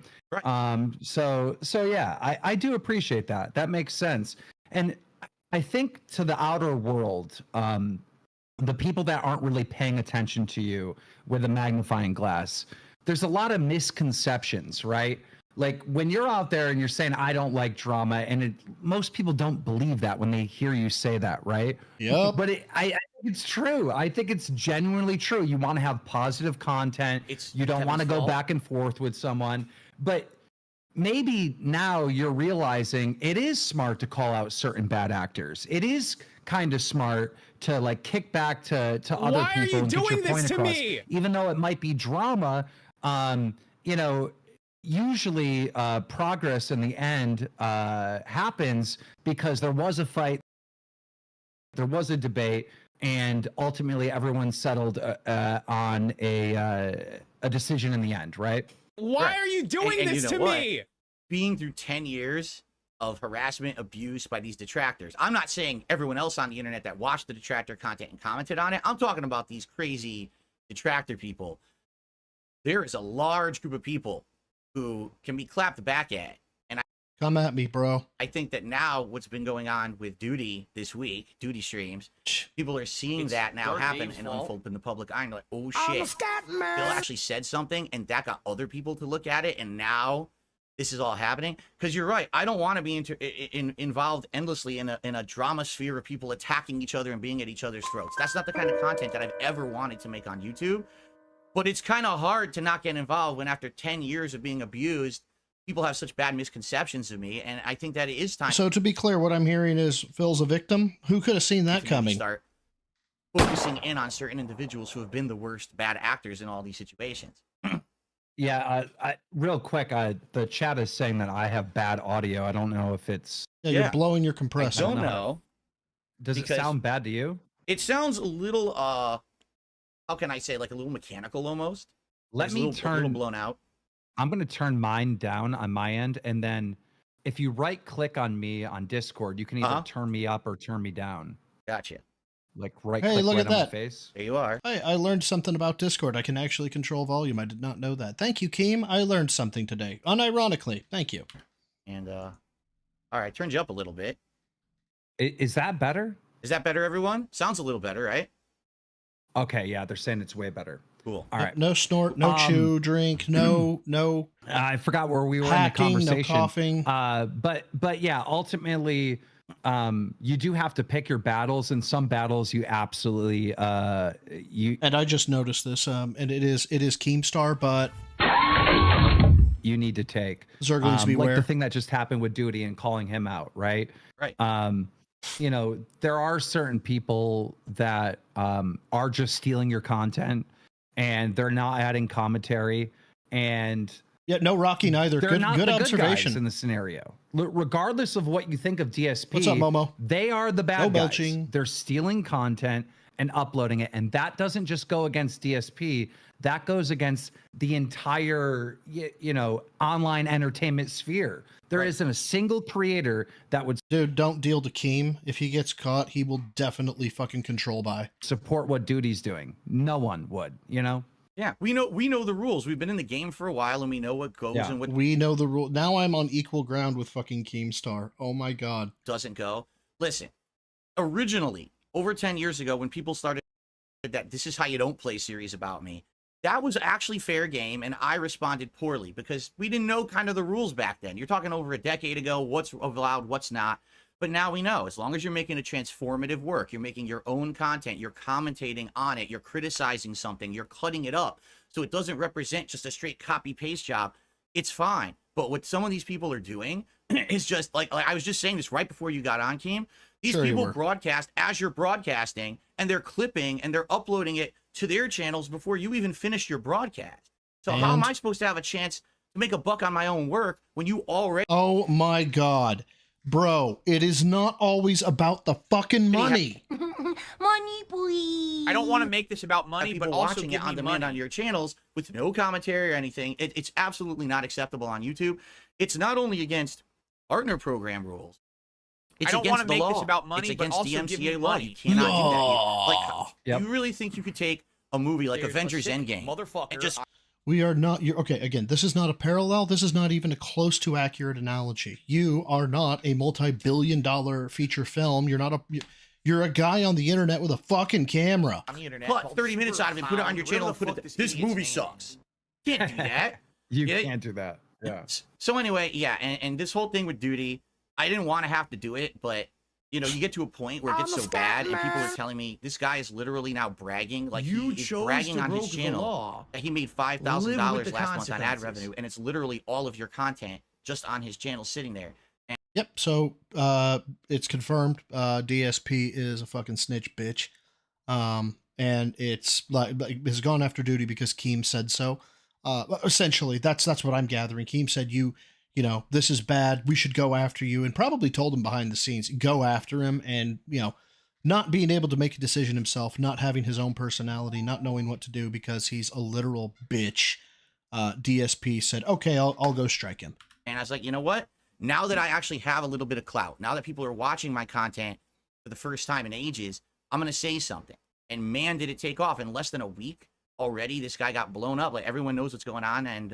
So yeah, I do appreciate that. That makes sense. And I think to the outer world, the people that aren't really paying attention to you with a magnifying glass, there's a lot of misconceptions, right? Like when you're out there and you're saying, I don't like drama, and most people don't believe that when they hear you say that, right? Yep. But I think it's true. I think it's genuinely true. You want to have positive content. You don't want to go back and forth with someone. But maybe now you're realizing it is smart to call out certain bad actors. It is kind of smart to like kick back to other people and get your point across. Even though it might be drama, you know, usually progress in the end happens because there was a fight, there was a debate, and ultimately everyone settled on a decision in the end, right? Why are you doing this to me? Being through 10 years of harassment, abuse by these detractors. I'm not saying everyone else on the internet that watched the detractor content and commented on it. I'm talking about these crazy detractor people. There is a large group of people who can be clapped back at. And Come at me, bro. I think that now what's been going on with Duty this week, Duty streams, people are seeing that now happen and unfold in the public eye. And like, oh shit, Bill actually said something, and that got other people to look at it, and now this is all happening. Because you're right, I don't want to be involved endlessly in a drama sphere of people attacking each other and being at each other's throats. That's not the kind of content that I've ever wanted to make on YouTube. But it's kind of hard to not get involved when after 10 years of being abused, people have such bad misconceptions of me, and I think that it is time. So to be clear, what I'm hearing is Phil's a victim. Who could have seen that coming? Start focusing in on certain individuals who have been the worst bad actors in all these situations. Yeah, real quick, the chat is saying that I have bad audio. I don't know if it's... Yeah, you're blowing your compressor. I don't know. Does it sound bad to you? It sounds a little, how can I say, like a little mechanical almost. Let me turn... a little blown out. I'm going to turn mine down on my end, and then if you right-click on me on Discord, you can either turn me up or turn me down. Gotcha. Like right-click Hey, look right at on my that. face. There you are. Hey, I learned something about Discord. I can actually control volume. I did not know that. Thank you, Keem. I learned something today. Unironically. Thank you. And, all right, turned you up a little bit. Is that better? Is that better, everyone? Sounds a little better, right? Okay, yeah, they're saying it's way better. Cool. All right. No snort, no chew, drink, no. I forgot where we were hacking, in the conversation. No coughing. But yeah, ultimately, you do have to pick your battles, and some battles you absolutely And I just noticed this, and it is Keemstar, but you need to take Zerglings beware. like the thing that just happened with Duty and calling him out, right? Right. You know, there are certain people that are just stealing your content, and they're not adding commentary, and yeah, no rocking either. They're not good the observation good guys in the scenario. Regardless of what you think of DSP, what's up, Momo? They are the bad No guys. belching. They're stealing content and uploading it, and that doesn't just go against DSP. That goes against the entire, you know, online entertainment sphere. There isn't a single creator that would... Dude, don't deal to Keem. If he gets caught, he will definitely fucking control buy. Support what Duty's doing. No one would, you know? Yeah, we know the rules. We've been in the game for a while, and we know what goes and what we know the rule. Now I'm on equal ground with fucking Keemstar. Oh my god. Doesn't go. Listen, originally, over 10 years ago, when people started that this is how you don't play series about me, that was actually fair game, and I responded poorly because we didn't know kind of the rules back then. You're talking over a decade ago, what's allowed, what's not. But now we know, as long as you're making a transformative work, you're making your own content, you're commentating on it, you're criticizing something, you're cutting it up so it doesn't represent just a straight copy-paste job, it's fine. But what some of these people are doing is just, like I was just saying this right before you got on, Keem. These people broadcast as you're broadcasting, and they're clipping and they're uploading it to their channels before you even finish your broadcast. So how am I supposed to have a chance to make a buck on my own work when you already... Oh my god. Bro, it is not always about the fucking money. Money, please. I don't want to make this about money, people but also watching give it on me demand money on your channels with no commentary or anything. It's absolutely not acceptable on YouTube. It's not only against partner program rules. It's I don't against want to the make law. this about money, it's but against also DMCA give me law. money. You cannot do that. Like, you really think you could take a movie like Dude, Avengers a sick Endgame motherfucker. and just... We are not... Okay, again, this is not a parallel. This is not even a close to accurate analogy. You are not a multi-billion-dollar feature film. You're not a... You're a guy on the internet with a fucking camera. On the internet, cut 30 minutes out of it, put it on your channel, and put it... This movie sucks. Can't do that. You can't do that. Yeah. So anyway, yeah, and this whole thing with Duty, I didn't want to have to do it, but... You know, you get to a point where it gets so bad, and people are telling me this guy is literally now bragging, like he's bragging on his channel that he made $5,000 last month on ad revenue, and it's literally all of your content just on his channel sitting there. And yep. So it's confirmed. DSP is a fucking snitch bitch, and it's like has gone after Duty because Keem said so. Essentially, that's what I'm gathering. Keem said you know, this is bad. We should go after you, and probably told him behind the scenes, go after him. And, you know, not being able to make a decision himself, not having his own personality, not knowing what to do because he's a literal bitch. DSP said, okay, I'll go strike him. I was like, you know what? Now that I actually have a little bit of clout, now that people are watching my content for the first time in ages, I'm going to say something. And man, did it take off. In less than a week already, this guy got blown up. Like, everyone knows what's going on. And,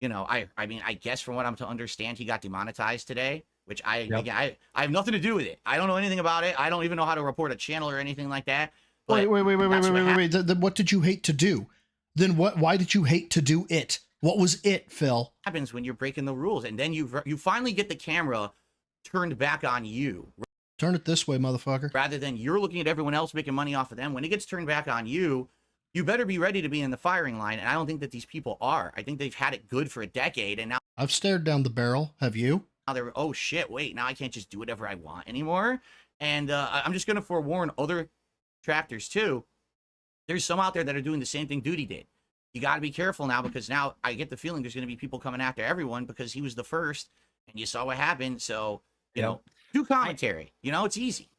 you know, I mean, I guess from what I'm to understand, he got demonetized today, which again, I have nothing to do with it. I don't know anything about it. I don't even know how to report a channel or anything like that. Wait. What did you hate to do? Then why did you hate to do it? What was it, Phil? Happens when you're breaking the rules, and then you finally get the camera turned back on you. Turn it this way, motherfucker. Rather than you're looking at everyone else making money off of them. When it gets turned back on you, you better be ready to be in the firing line. And I don't think that these people are. I think they've had it good for a decade, and now I've stared down the barrel. Have you? now they're, oh shit, wait, now I can't just do whatever I want anymore. And I'm just gonna forewarn other detractors too. There's some out there that are doing the same thing Duty did. You got to be careful now, because now I get the feeling there's going to be people coming after everyone because he was the first, and you saw what happened. So, you know, do commentary. You know, it's easy.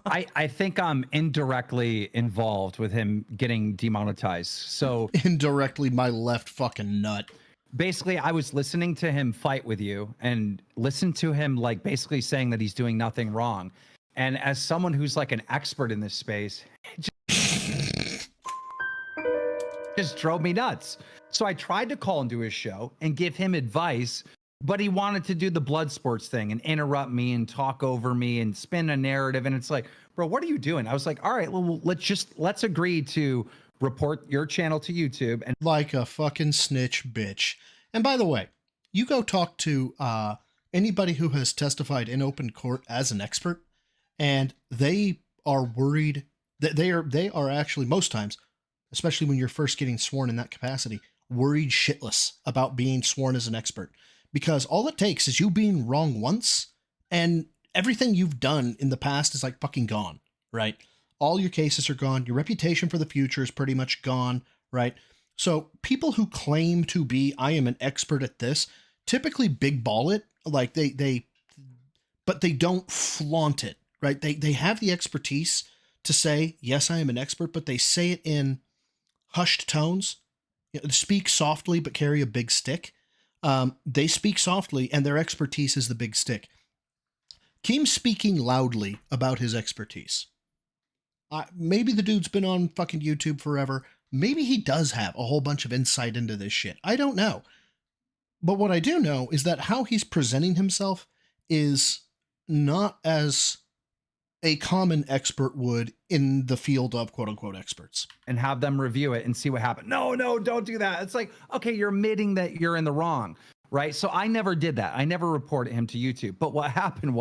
I think I'm indirectly involved with him getting demonetized. So indirectly, my left fucking nut. Basically, I was listening to him fight with you and listen to him like basically saying that he's doing nothing wrong. And as someone who's like an expert in this space, it just drove me nuts. So I tried to call into his show and give him advice, but he wanted to do the blood sports thing and interrupt me and talk over me and spin a narrative. And it's like, bro, what are you doing? I was like, all right, well, let's agree to report your channel to YouTube. And like a fucking snitch bitch. And by the way, you go talk to anybody who has testified in open court as an expert, and they are worried that they are actually, most times, especially when you're first getting sworn in that capacity, worried shitless about being sworn as an expert. Because all it takes is you being wrong once, and everything you've done in the past is like fucking gone, right? All your cases are gone. Your reputation for the future is pretty much gone, right? So people who claim to be, I am an expert at this, typically big ball it, like but they don't flaunt it, right? They have the expertise to say, yes, I am an expert, but they say it in hushed tones, speak softly, but carry a big stick. They speak softly, and their expertise is the big stick. Keem's speaking loudly about his expertise. Maybe the dude's been on fucking YouTube forever. Maybe he does have a whole bunch of insight into this shit. I don't know. But what I do know is that how he's presenting himself is not as a common expert would in the field of quote unquote experts. And have them review it and see what happened. No, don't do that. It's like, okay, you're admitting that you're in the wrong, right? So I never did that. I never reported him to YouTube. But what happened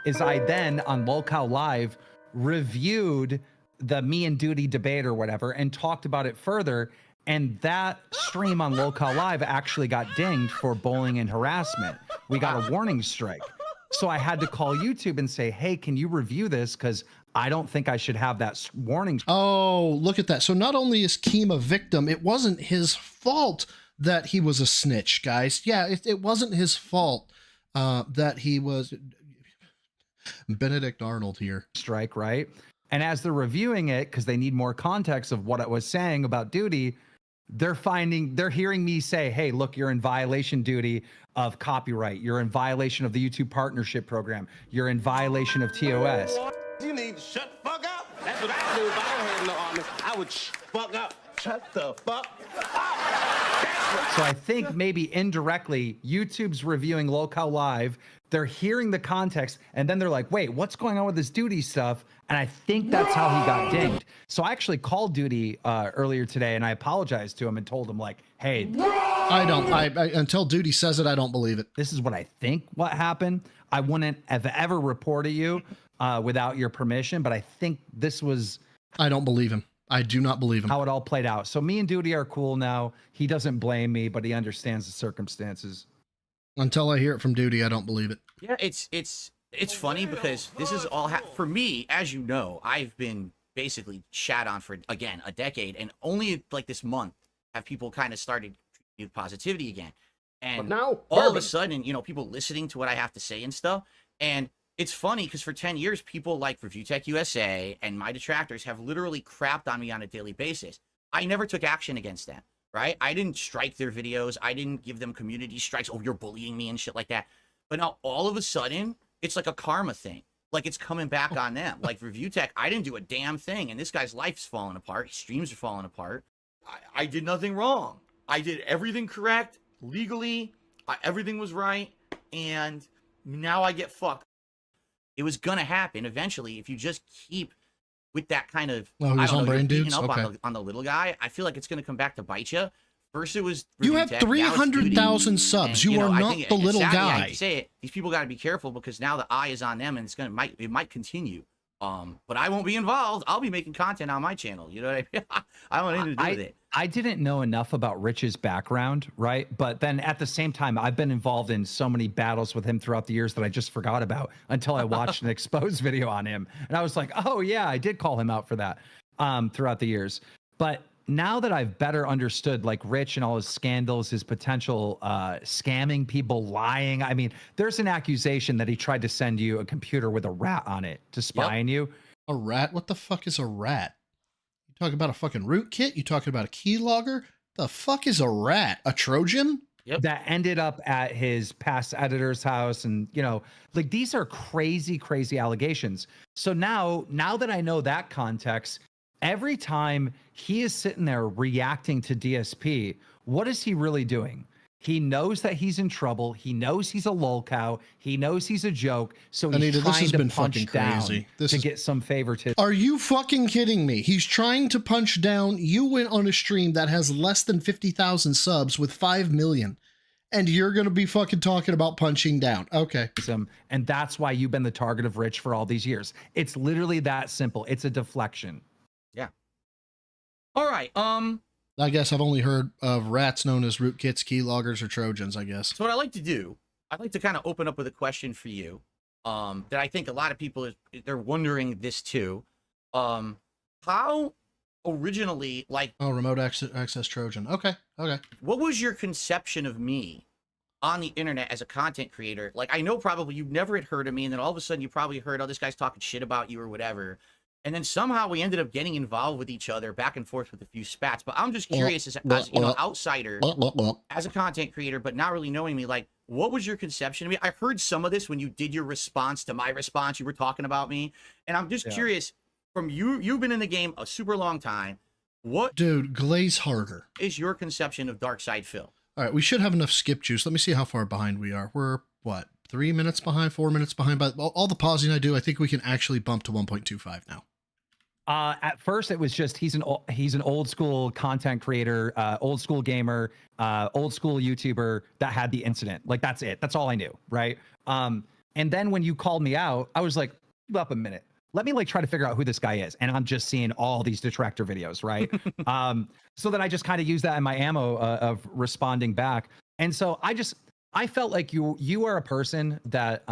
is I then on Lolcow Live reviewed the Me and Duty debate or whatever and talked about it further. And that stream on Lolcow Live actually got dinged for bullying and harassment. We got a warning strike. So I had to call YouTube and say, hey, can you review this? Because I don't think I should have that warning. Oh, look at that. So not only is Keem a victim, it wasn't his fault that he was a snitch, guys. Yeah, it wasn't his fault that he was... Benedict Arnold here. Strike, right? And as they're reviewing it, because they need more context of what I was saying about Duty, they're hearing me say, hey, look, you're in violation, Duty, of copyright. You're in violation of the YouTube partnership program. You're in violation of TOS. You need to shut the fuck up. That's what I do if I don't have no army. I would fuck up. Shut the fuck up. So I think maybe indirectly, YouTube's reviewing Lolcow Live. They're hearing the context, and then they're like, wait, what's going on with this Duty stuff? And I think that's how he got dinged. So I actually called Duty earlier today, and I apologized to him and told him, like, hey. I until Duty says it, I don't believe it. This is what I think what happened. I wouldn't have ever reported you without your permission, but I think this was... I don't believe him. I do not believe him. How it all played out. So me and Duty are cool now. He doesn't blame me, but he understands the circumstances. Until I hear it from Duty, I don't believe it. Yeah, it's funny because this is all for me, as you know, I've been basically shat on for, again, a decade, and only like this month have people kind of started with positivity again. And now, all of a sudden, you know, people listening to what I have to say and stuff. And it's funny because for 10 years, people like Review Tech USA and my detractors have literally crapped on me on a daily basis. I never took action against them. Right? I didn't strike their videos. I didn't give them community strikes. Oh, you're bullying me and shit like that. But now all of a sudden, it's like a karma thing. Like it's coming back on them. Like Review Tech, I didn't do a damn thing. And this guy's life's falling apart. His streams are falling apart. I did nothing wrong. I did everything correct. legally, everything was right, and now I get fucked. It was gonna happen eventually if you just keep with that kind of beating up on the little guy. I feel like it's gonna come back to bite you. First it was you have 300,000 subs. You are not the little guy. I say it. These people got to be careful because now the eye is on them, and it might continue. But I won't be involved. I'll be making content on my channel. You know what I mean? I don't want anything to do with it. I didn't know enough about Rich's background, right? But then at the same time, I've been involved in so many battles with him throughout the years that I just forgot about until I watched an exposed video on him. And I was like, oh yeah, I did call him out for that throughout the years. But now that I've better understood like Rich and all his scandals, his potential scamming people, lying. I mean, there's an accusation that he tried to send you a computer with a rat on it to spy on you. A rat? What the fuck is a rat? You talking about a fucking rootkit? You talking about a keylogger? The fuck is a rat? A Trojan? That ended up at his past editor's house. And, you know, like these are crazy, crazy allegations. So now that I know that context, every time he is sitting there reacting to DSP, what is he really doing? He knows that he's in trouble. He knows he's a lolcow. He knows he's a joke. So he's Anita, trying to punch down crazy. to get some favoritism. Are you fucking kidding me? He's trying to punch down. You went on a stream that has less than 50,000 subs with 5 million. And you're going to be fucking talking about punching down. Okay. And that's why you've been the target of Rich for all these years. It's literally that simple. It's a deflection. Yeah. All right. I guess I've only heard of rats known as rootkits, keyloggers, or Trojans, I guess. So what I like to do, I'd like to kind of open up with a question for you that I think a lot of people, they're wondering this too. How originally, like... Oh, remote access Trojan. Okay, okay. What was your conception of me on the internet as a content creator? Like, I know probably you never had heard of me, and then all of a sudden you probably heard, oh, this guy's talking shit about you or whatever. And then somehow we ended up getting involved with each other, back and forth with a few spats. But I'm just curious, as you know, outsider, as a content creator, but not really knowing me, like, what was your conception of me? I heard some of this when you did your response to my response. You were talking about me, and I'm just curious. From you've been in the game a super long time. What, dude? Glaze harder. Is your conception of Dark Side Phil? All right, we should have enough skip juice. Let me see how far behind we are. We're what? 3 minutes behind, 4 minutes behind. But all the pausing I do, I think we can actually bump to 1.25 now. At first, it was just he's an old school content creator, old school gamer, old school YouTuber that had the incident. Like that's it. That's all I knew, right? And then when you called me out, I was like, up a minute. Let me like try to figure out who this guy is. And I'm just seeing all these detractor videos, right? So then I just kind of use that in my ammo of responding back. And so I felt like you are a person that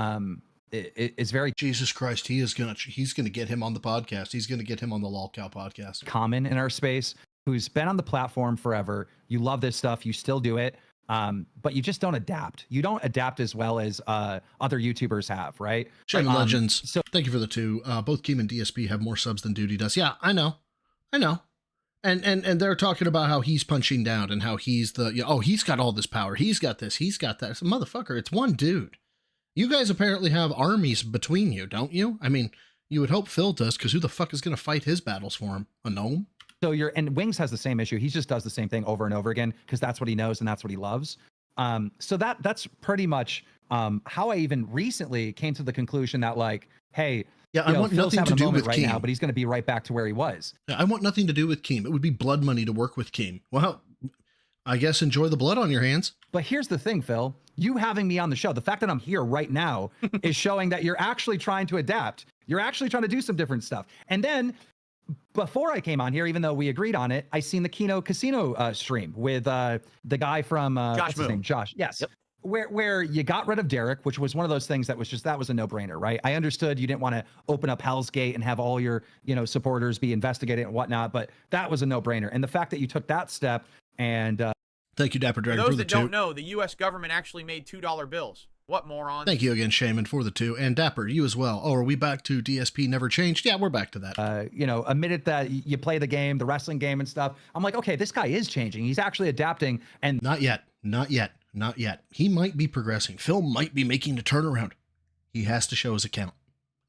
is very Jesus Christ. He's gonna get him on the podcast. He's gonna get him on the Lolcow podcast. Common in our space, who's been on the platform forever. You love this stuff. You still do it. But you just don't adapt. You don't adapt as well as other YouTubers have, right? Shaman Legends. So thank you for the 2. Both Keem and DSP have more subs than Duty does. Yeah, I know. And they're talking about how he's punching down and how he's he's got all this power. He's got this. He's got that. So, motherfucker, it's one dude. You guys apparently have armies between you, don't you? I mean, you would hope Phil does, because who the fuck is going to fight his battles for him? A gnome? So and Wings has the same issue. He just does the same thing over and over again because that's what he knows and that's what he loves. So that's pretty much how I even recently came to the conclusion that like, hey, I want nothing to do with right Keem now, but he's going to be right back to where he was. Yeah, I want nothing to do with Keem. It would be blood money to work with Keem. Well, I guess enjoy the blood on your hands. But here's the thing, Phil. You having me on the show, the fact that I'm here right now is showing that you're actually trying to adapt. You're actually trying to do some different stuff. And then before I came on here, even though we agreed on it, I seen the Kino Casino stream with the guy from what's his name? Josh. Yes. Yep. Where you got rid of Derek, which was one of those things that was a no-brainer, right? I understood you didn't want to open up Hell's Gate and have all your, supporters be investigated and whatnot, but that was a no-brainer. And the fact that you took that step and thank you, Dapper Dragon, for the 2. Those that don't know, the U.S. government actually made $2 bills. What morons? Thank you again, Shaman, for the 2. And Dapper, you as well. Oh, are we back to DSP never changed? Yeah, we're back to that. Admitted that you play the game, the wrestling game and stuff. I'm like, okay, this guy is changing. He's actually adapting. And Not yet. He might be progressing. Phil might be making a turnaround. He has to show his account.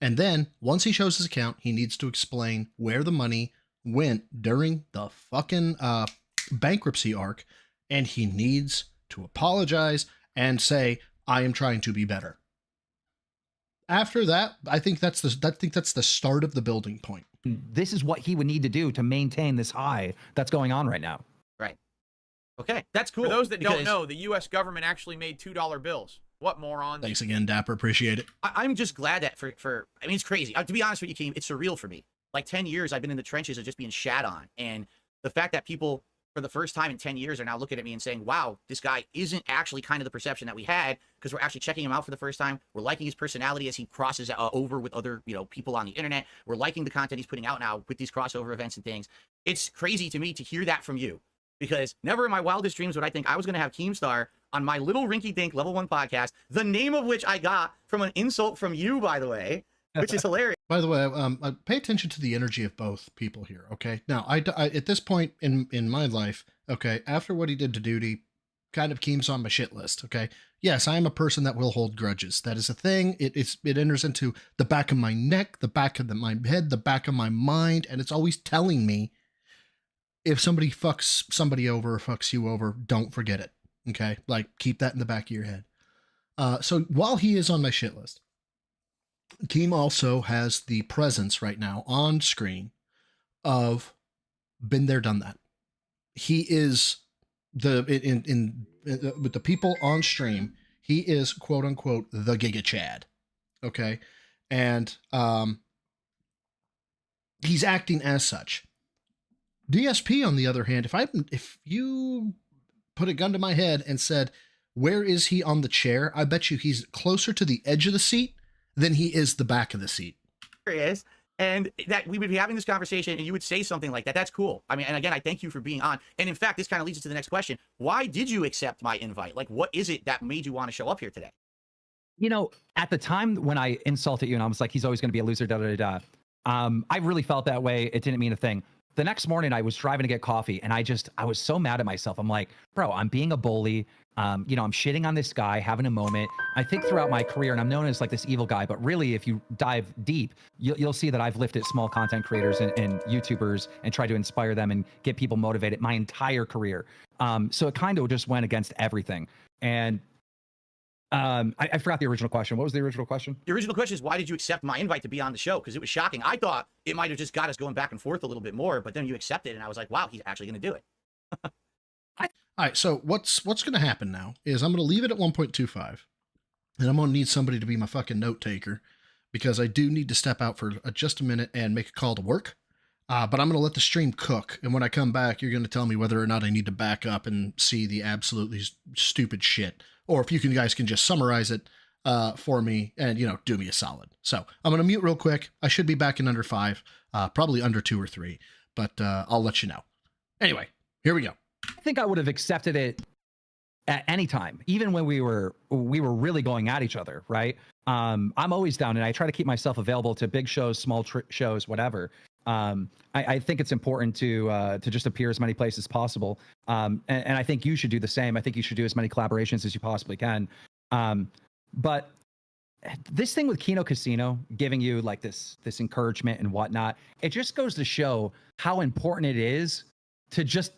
And then, once he shows his account, he needs to explain where the money went during the fucking bankruptcy arc. And he needs to apologize and say, I am trying to be better. After that, I think that's the start of the building point. This is what he would need to do to maintain this high that's going on right now. Right. Okay, that's cool. For those that don't know, the U.S. government actually made $2 bills. What morons? Thanks again, Dapper. Appreciate it. I'm just glad that I mean, it's crazy. To be honest with you, Keem, it's surreal for me. Like 10 years, I've been in the trenches of just being shat on. And the fact that people, for the first time in 10 years, are now looking at me and saying, wow, this guy isn't actually kind of the perception that we had, because we're actually checking him out for the first time. We're liking his personality as he crosses over with other, people on the internet. We're liking the content he's putting out now with these crossover events and things. It's crazy to me to hear that from you, because never in my wildest dreams would I think I was going to have Keemstar on my little rinky-dink level 1 podcast, the name of which I got from an insult from you, by the way, which is hilarious. By the way, pay attention to the energy of both people here, okay? Now, I at this point in my life, okay, after what he did to Duty, kind of Keem's on my shit list, okay? Yes, I am a person that will hold grudges. That is a thing. It enters into the back of my neck, the back of my head, the back of my mind, and it's always telling me, if somebody fucks somebody over or fucks you over, don't forget it, okay? Like, keep that in the back of your head. So while he is on my shit list, Keem also has the presence right now on screen of been there, done that. He is with the people on stream, he is quote unquote the Giga Chad. Okay. And he's acting as such. DSP, on the other hand, if you put a gun to my head and said, where is he on the chair? I bet you he's closer to the edge of the seat than he is the back of the seat. There he is. And that we would be having this conversation and you would say something like that. That's cool. I mean, and again, I thank you for being on. And in fact, this kind of leads us to the next question. Why did you accept my invite? Like, what is it that made you want to show up here today? At the time when I insulted you and I was like, he's always going to be a loser, I really felt that way. It didn't mean a thing. The next morning I was driving to get coffee and I was so mad at myself. I'm like, bro, I'm being a bully. I'm shitting on this guy, having a moment. I think throughout my career, and I'm known as like this evil guy, but really if you dive deep, you'll see that I've lifted small content creators and YouTubers and tried to inspire them and get people motivated my entire career. So it kind of just went against everything. And I forgot the original question. What was the original question? The original question is, why did you accept my invite to be on the show? Because it was shocking. I thought it might have just got us going back and forth a little bit more, but then you accepted and I was like, wow, he's actually going to do it. All right, so what's going to happen now is I'm going to leave it at 1.25, and I'm going to need somebody to be my fucking note taker, because I do need to step out for just a minute and make a call to work. But I'm going to let the stream cook, and when I come back, you're going to tell me whether or not I need to back up and see the absolutely stupid shit, or if you guys can just summarize it for me and, do me a solid. So I'm going to mute real quick. I should be back in under 5, probably under 2 or 3, but I'll let you know. Anyway, here we go. I think I would have accepted it at any time, even when we were really going at each other, right? I'm always down, and I try to keep myself available to big shows, small shows, whatever. I think it's important to just appear as many places as possible, and I think you should do the same. I think you should do as many collaborations as you possibly can. But this thing with Kino Casino giving you like this encouragement and whatnot, it just goes to show how important it is to just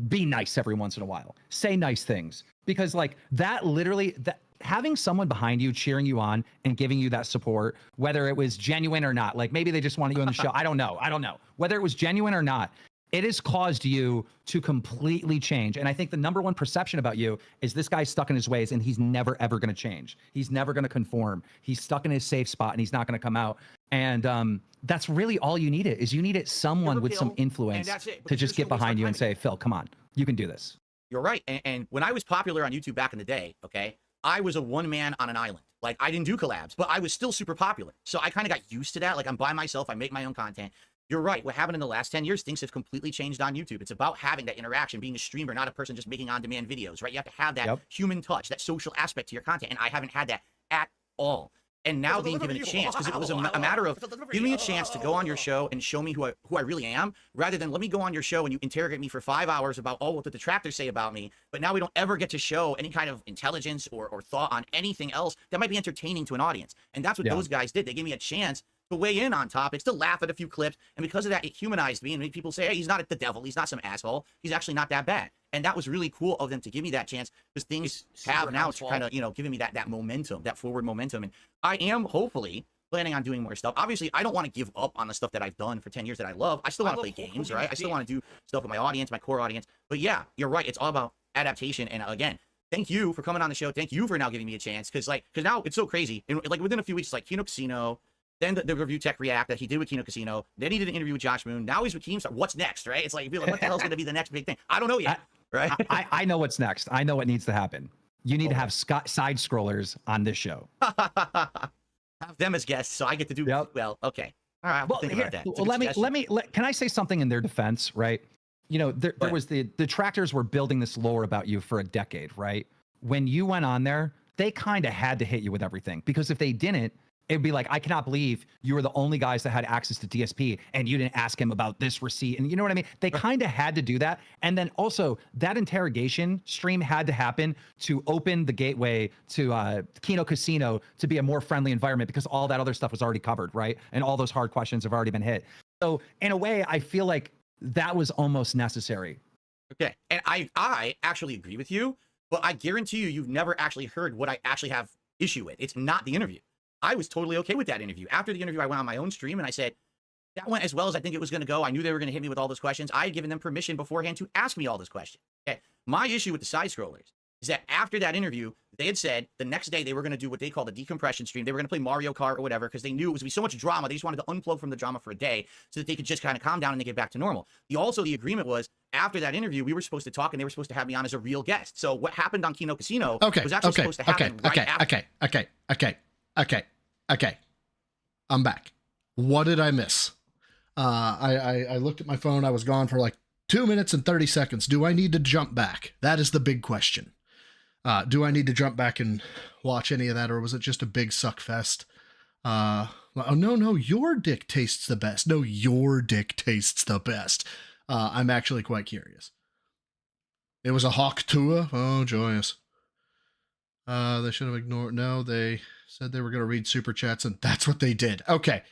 be nice every once in a while. Say nice things, because like that literally, having someone behind you cheering you on and giving you that support, whether it was genuine or not, like maybe they just wanted you on the show. I don't know. Whether it was genuine or not, it has caused you to completely change. And I think the number one perception about you is this guy's stuck in his ways and he's never, ever going to change. He's never going to conform. He's stuck in his safe spot and he's not going to come out. And that's really all you need is you needed someone with some influence to just get behind you and say, Phil, come on, you can do this. You're right. And when I was popular on YouTube back in the day, okay, I was a one man on an island. Like, I didn't do collabs, but I was still super popular. So I kind of got used to that. Like, I'm by myself. I make my own content. You're right. What happened in the last 10 years, things have completely changed on YouTube. It's about having that interaction, being a streamer, not a person just making on-demand videos, right? You have to have that human touch, that social aspect to your content. And I haven't had that at all. And now being given a chance, because it was a matter of give me a chance to go on your show and show me who I really am, rather than let me go on your show and you interrogate me for 5 hours about what the detractors say about me, but now we don't ever get to show any kind of intelligence or thought on anything else that might be entertaining to an audience. And that's what those guys did. They gave me a chance to weigh in on topics, to laugh at a few clips. And because of that, it humanized me and made people say, hey, he's not the devil. He's not some asshole. He's actually not that bad. And that was really cool of them to give me that chance, because things have now kind of, you know, giving me that momentum, that forward momentum. And I am hopefully planning on doing more stuff. Obviously, I don't want to give up on the stuff that I've done for 10 years that I love. I still want to play games, right? I still want to do stuff with my audience, my core audience. But yeah, you're right. It's all about adaptation. And again, thank you for coming on the show. Thank you for now giving me a chance. Because now it's so crazy. And like within a few weeks, like Kino Casino, then the review tech Re-Ack that he did with Kino Casino. Then he did an interview with Josh Moon. Now he's with Keemstar. What's next, right? It's like, you feel like, what the hell's going to be the next big thing? I don't know yet, right? I know what's next. I know what needs to happen. You need to have side scrollers on this show. Have them as guests, so I get to do well. Okay, all right. Well, think about that. Well, can I say something in their defense, right? You know, there was the Detractors were building this lore about you for a decade, right? When you went on there, they kind of had to hit you with everything, because if they didn't, it'd be like, I cannot believe you were the only guys that had access to DSP and you didn't ask him about this receipt. And you know what I mean? They kind of had to do that. And then also that interrogation stream had to happen to open the gateway to Kino Casino to be a more friendly environment, because all that other stuff was already covered, right? And all those hard questions have already been hit. So in a way, I feel like that was almost necessary. Okay. And I actually agree with you, but I guarantee you've never actually heard what I actually have issue with. It's not the interview. I was totally okay with that interview. After the interview, I went on my own stream and I said, that went as well as I think it was going to go. I knew they were going to hit me with all those questions. I had given them permission beforehand to ask me all those questions. Okay. My issue with the side scrollers is that after that interview, they had said the next day they were going to do what they call the decompression stream. They were going to play Mario Kart or whatever, because they knew it was going to be so much drama. They just wanted to unplug from the drama for a day so that they could just kind of calm down and they get back to normal. The agreement was, after that interview, we were supposed to talk and they were supposed to have me on as a real guest. So what happened on Kino Casino was actually supposed to happen right after. Okay. I'm back. What did I miss? I looked at my phone. I was gone for like 2 minutes and 30 seconds. Do I need to jump back? That is the big question. Do I need to jump back and watch any of that, or was it just a big suck fest? Oh, no, your dick tastes the best. No, your dick tastes the best. I'm actually quite curious. It was a hawk tour? Oh, joyous. They should have ignored. No, they said they were going to read super chats, and that's what they did. Okay.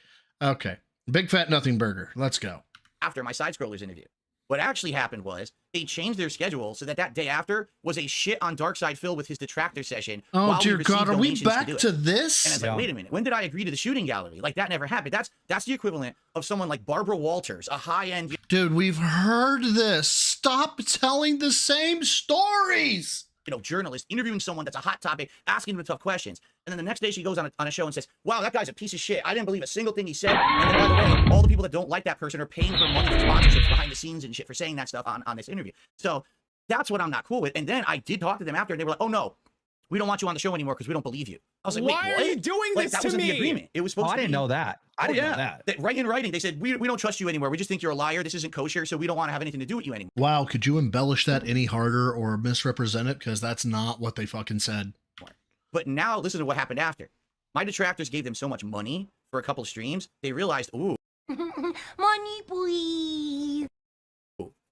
Big fat nothing burger. Let's go. After my side scrollers interview, what actually happened was they changed their schedule so that day after was a shit on Darkside Phil with his detractor session. Oh dear God, are we back to this? And I was like, wait a minute, when did I agree to the shooting gallery? Like, that never happened. That's the equivalent of someone like Barbara Walters, a high-end. Dude, we've heard this. Stop telling the same stories. You know, journalist interviewing someone that's a hot topic, asking them tough questions. And then the next day she goes on a show and says, wow, that guy's a piece of shit. I didn't believe a single thing he said. And then, by the way, all the people that don't like that person are paying for money for sponsorships behind the scenes and shit for saying that stuff on this interview. So that's what I'm not cool with. And then I did talk to them after, and they were like, oh no, we don't want you on the show anymore because we don't believe you. I was like, why are you doing this that to wasn't me? The agreement. It was supposed to be. I didn't know that. I didn't know that. Right in writing, they said, we don't trust you anymore. We just think you're a liar. This isn't kosher, so we don't want to have anything to do with you anymore. Wow, could you embellish that any harder or misrepresent it? Because that's not what they fucking said. But now, listen to what happened after. My detractors gave them so much money for a couple of streams, they realized, ooh. Money, please.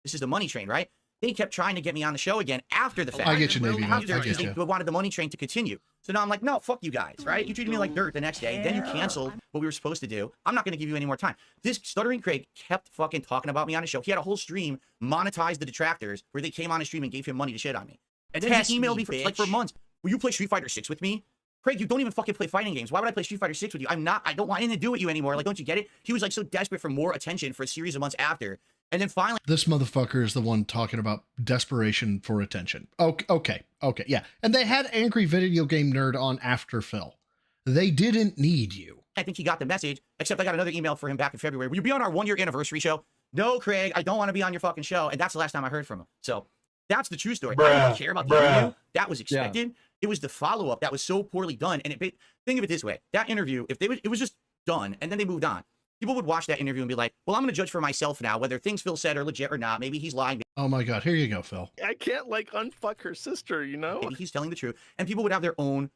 This is the money train, right? They kept trying to get me on the show again after the fact. I get you, Navy. I get you. They wanted the money train to continue. So now I'm like, no, fuck you guys, right? You treated me like dirt the next day. Then you canceled what we were supposed to do. I'm not going to give you any more time. This Stuttering Craig kept fucking talking about me on his show. He had a whole stream, monetized the detractors, where they came on his stream and gave him money to shit on me. And then he emailed me for months. Will you play Street Fighter 6 with me? Craig, you don't even fucking play fighting games. Why would I play Street Fighter 6 with you? I don't want anything to do with you anymore. Like, don't you get it? He was like so desperate for more attention for a series of months after. And then finally, this motherfucker is the one talking about desperation for attention. Okay, yeah. And they had Angry Video Game Nerd on after Phil. They didn't need you. I think he got the message, except I got another email for him back in February. Will you be on our 1-year anniversary show? No, Craig, I don't want to be on your fucking show. And that's the last time I heard from him. So that's the true story. I don't care about the interview. That was expected. Yeah. It was the follow-up that was so poorly done. And think of it this way. That interview, it was just done, and then they moved on. People would watch that interview and be like, well, I'm going to judge for myself now, whether things Phil said are legit or not. Maybe he's lying. Oh my God, here you go, Phil. I can't like unfuck her sister, you know? Maybe he's telling the truth. And people would have their own,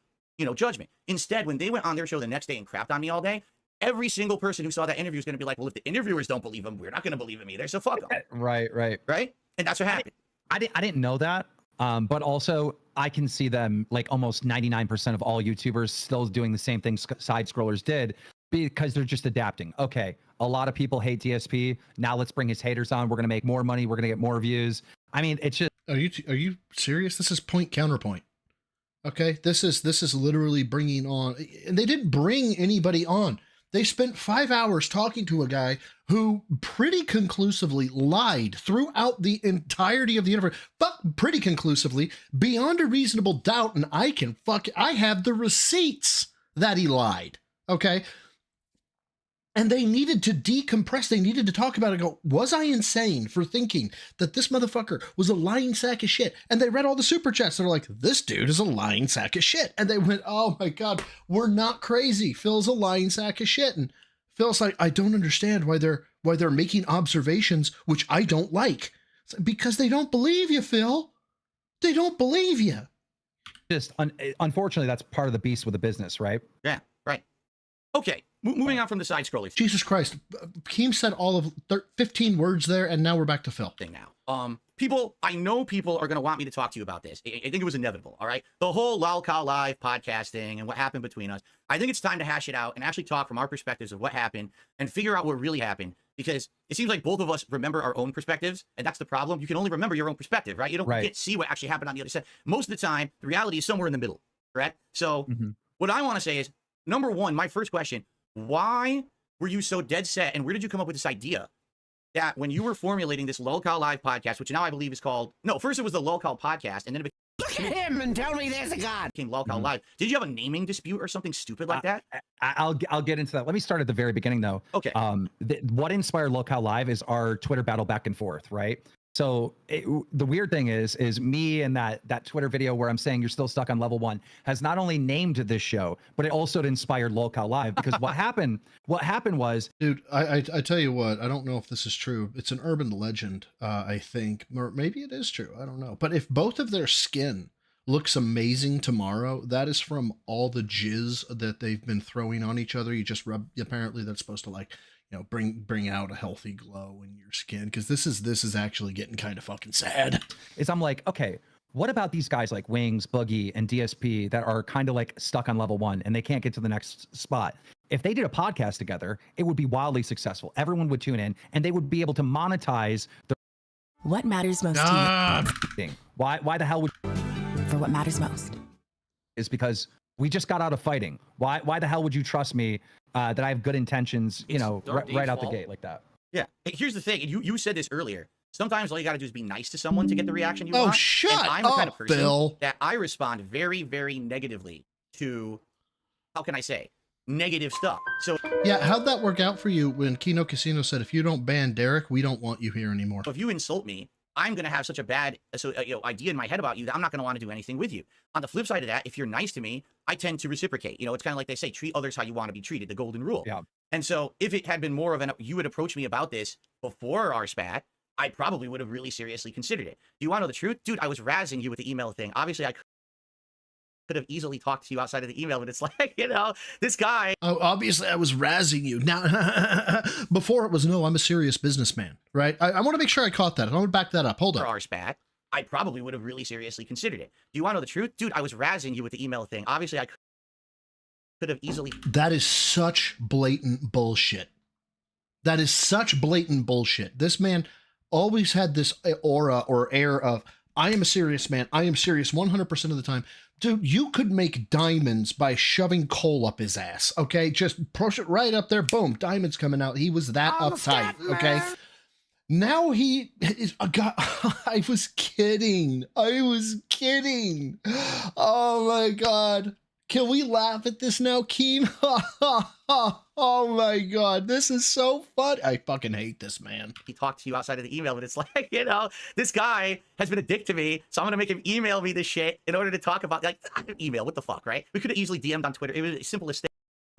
judgment. Instead, when they went on their show the next day and crapped on me all day, every single person who saw that interview is going to be like, well, if the interviewers don't believe him, we're not going to believe him either. So fuck them. Right. Right? And that's what happened. I didn't know that. But also, I can see them, like almost 99% of all YouTubers still doing the same thing side scrollers did. because they're just adapting. Okay, a lot of people hate DSP. Now let's bring his haters on. We're gonna make more money. We're gonna get more views. I mean, it's just. Are you serious? This is point counterpoint. Okay, this is literally bringing on, and they didn't bring anybody on. They spent 5 hours talking to a guy who pretty conclusively lied throughout the entirety of the interview, but pretty conclusively, beyond a reasonable doubt, and I have the receipts that he lied, okay? And they needed to decompress. They needed to talk about it and go, was I insane for thinking that this motherfucker was a lying sack of shit? And they read all the super chats that are like, this dude is a lying sack of shit. And they went, oh my God, we're not crazy. Phil's a lying sack of shit. And Phil's like, I don't understand why they're making observations which I don't like. Because they don't believe you, Phil. They don't believe you. Just unfortunately, that's part of the beast with the business, right? Yeah, right. Okay. Moving on from the side scroller. Jesus Christ. Keem said all of 15 words there, and now we're back to Phil. Thing now. I know people are going to want me to talk to you about this. I think it was inevitable, all right? The whole Lolcow Live podcasting and what happened between us. I think it's time to hash it out and actually talk from our perspectives of what happened and figure out what really happened, because it seems like both of us remember our own perspectives, and that's the problem. You can only remember your own perspective, right? You don't get to see what actually happened on the other side. Most of the time, the reality is somewhere in the middle, correct? So what I want to say is, number one, my first question, why were you so dead set, and where did you come up with this idea that when you were formulating this Lolcow Live podcast, which now I believe is called, no, first it was the Lolcow podcast, and then it became, look at him and tell me there's a God. Became Lolcow Live. Did you have a naming dispute or something stupid like that? I'll get into that. Let me start at the very beginning though. Okay. What inspired Lolcow Live is our Twitter battle back and forth, right? So the weird thing is me and that Twitter video where I'm saying you're still stuck on level 1 has not only named this show, but it also inspired Lolcow Live, because what happened was, dude, I tell you what, I don't know if this is true. It's an urban legend, I think, or maybe it is true. I don't know. But if both of their skin looks amazing tomorrow, that is from all the jizz that they've been throwing on each other. You just rub, apparently that's supposed to, like, you know, bring out a healthy glow in your skin, because this is actually getting kind of fucking sad. I'm like, okay, what about these guys like Wings, Boogie, and DSP that are kind of like stuck on level 1 and they can't get to the next spot? If they did a podcast together, it would be wildly successful. Everyone would tune in and they would be able to monetize the. What matters most to you? Why the hell would? For what matters most. Is because we just got out of fighting. Why the hell would you trust me that I have good intentions, you know, right out the gate like that? Yeah. Hey, here's the thing. You said this earlier. Sometimes all you got to do is be nice to someone to get the reaction you want. Oh, shut and I'm the kind of up, person Bill. that I respond very, very negatively to, how can I say, negative stuff. So yeah, how'd that work out for you when Kino Casino said, if you don't ban Derek, we don't want you here anymore? if you insult me, I'm going to have such a bad idea in my head about you that I'm not going to want to do anything with you. On the flip side of that, if you're nice to me, I tend to reciprocate. You know, it's kind of like they say, treat others how you want to be treated, the golden rule. Yeah. And so if it had been more of you would approach me about this before our spat, I probably would have really seriously considered it. Do you want to know the truth? Dude, I was razzing you with the email thing. Obviously, I could have easily talked to you outside of the email, but it's like, you know, this guy. Oh, obviously I was razzing you. Now, before it was, no, I'm a serious businessman, right? I want to make sure I caught that. I want to back that up. Hold on. For our spat, I probably would have really seriously considered it. Do you want to know the truth? Dude, I was razzing you with the email thing. Obviously, I could have easily. That is such blatant bullshit. That is such blatant bullshit. This man always had this aura or air of, I am a serious man. I am serious 100% of the time. Dude, you could make diamonds by shoving coal up his ass, okay? Just push it right up there. Boom, diamonds coming out. He was that uptight, okay? Now he is a guy. I was kidding. I was kidding. Oh my God. Can we laugh at this now, Keem? Oh my God, this is so fun. I fucking hate this man. He talked to you outside of the email, but it's like, you know, this guy has been a dick to me, so I'm gonna make him email me this shit in order to talk about, like, email, what the fuck, right? We could have easily DM'd on Twitter. It was the simplest thing.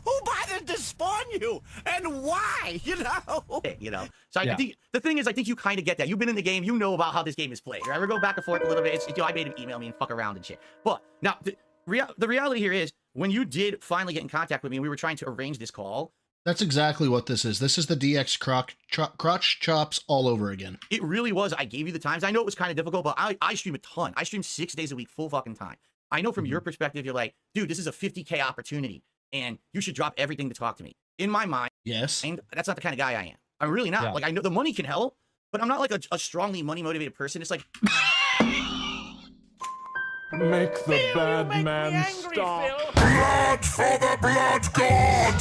Who bothered to spawn you? And why? You know? You know? So I think, the thing is, I think you kind of get that. You've been in the game, you know about how this game is played, right? We go back and forth a little bit. It's, you know, I made him email me and fuck around and shit. But now, the reality here is, when you did finally get in contact with me and we were trying to arrange this call. That's exactly what this is. This is the DX crotch chops all over again. It really was. I gave you the times. I know it was kind of difficult, but I stream a ton. I stream 6 days a week, full fucking time. I know from your perspective, you're like, dude, this is a 50K opportunity and you should drop everything to talk to me. in my mind, yes, that's not the kind of guy I am. I'm really not. Yeah. Like, I know the money can help, but I'm not like a strongly money motivated person. It's like, Make the bad man stop. Blood for the blood god!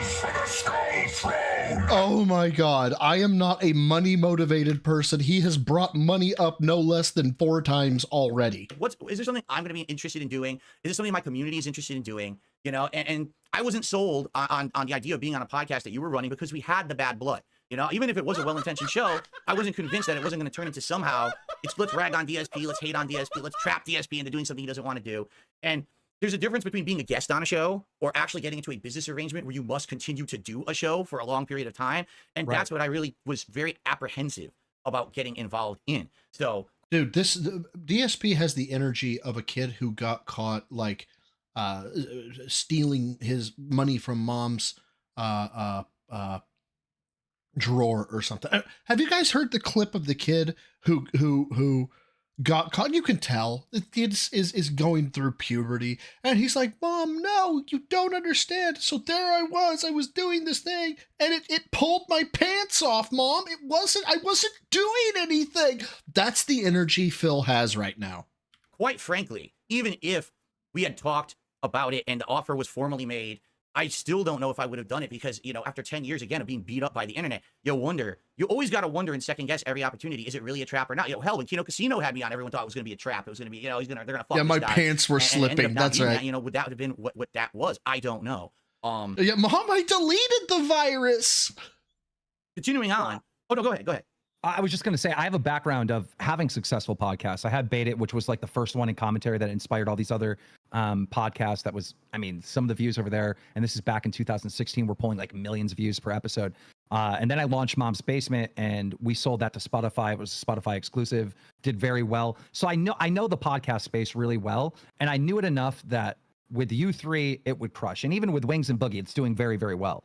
For the skull throne! Oh my god, I am not a money motivated person. He has brought money up no less than 4 times already. is there something I'm going to be interested in doing? Is there something my community is interested in doing? You know, and I wasn't sold on the idea of being on a podcast that you were running because we had the bad blood. You know, even if it was a well-intentioned show, I wasn't convinced that it wasn't going to turn into somehow, let's rag on DSP, let's hate on DSP, let's trap DSP into doing something he doesn't want to do. And there's a difference between being a guest on a show or actually getting into a business arrangement where you must continue to do a show for a long period of time. And that's what I really was very apprehensive about getting involved in. So, dude, DSP has the energy of a kid who got caught like stealing his money from mom's drawer or something. Have you guys heard the clip of the kid who got caught? You can tell the kid is going through puberty, and he's like, "Mom, no, you don't understand." So there I was doing this thing, and it pulled my pants off, Mom. I wasn't doing anything. That's the energy Phil has right now. Quite frankly, even if we had talked about it and the offer was formally made, I still don't know if I would have done it because, you know, after 10 years, again, of being beat up by the internet, you always got to wonder and second guess every opportunity. Is it really a trap or not? You know, hell, when Kino Casino had me on, everyone thought it was going to be a trap. It was going to be, you know, they're going to fuck Yeah, this my guy. pants were slipping. ended up not That's being right. that. You know, would that have been what that was? I don't know. Yeah, Mom, I deleted the virus. Continuing on. Oh, no, go ahead. I was just going to say, I have a background of having successful podcasts. I had Bait It, which was like the first one in commentary that inspired all these other podcasts. That was, I mean, some of the views over there, and this is back in 2016, we're pulling like millions of views per episode. And then I launched Mom's Basement, and we sold that to Spotify. It was a Spotify exclusive, did very well. So I know the podcast space really well, and I knew it enough that with you three, it would crush. And even with Wings and Boogie, it's doing very, very well.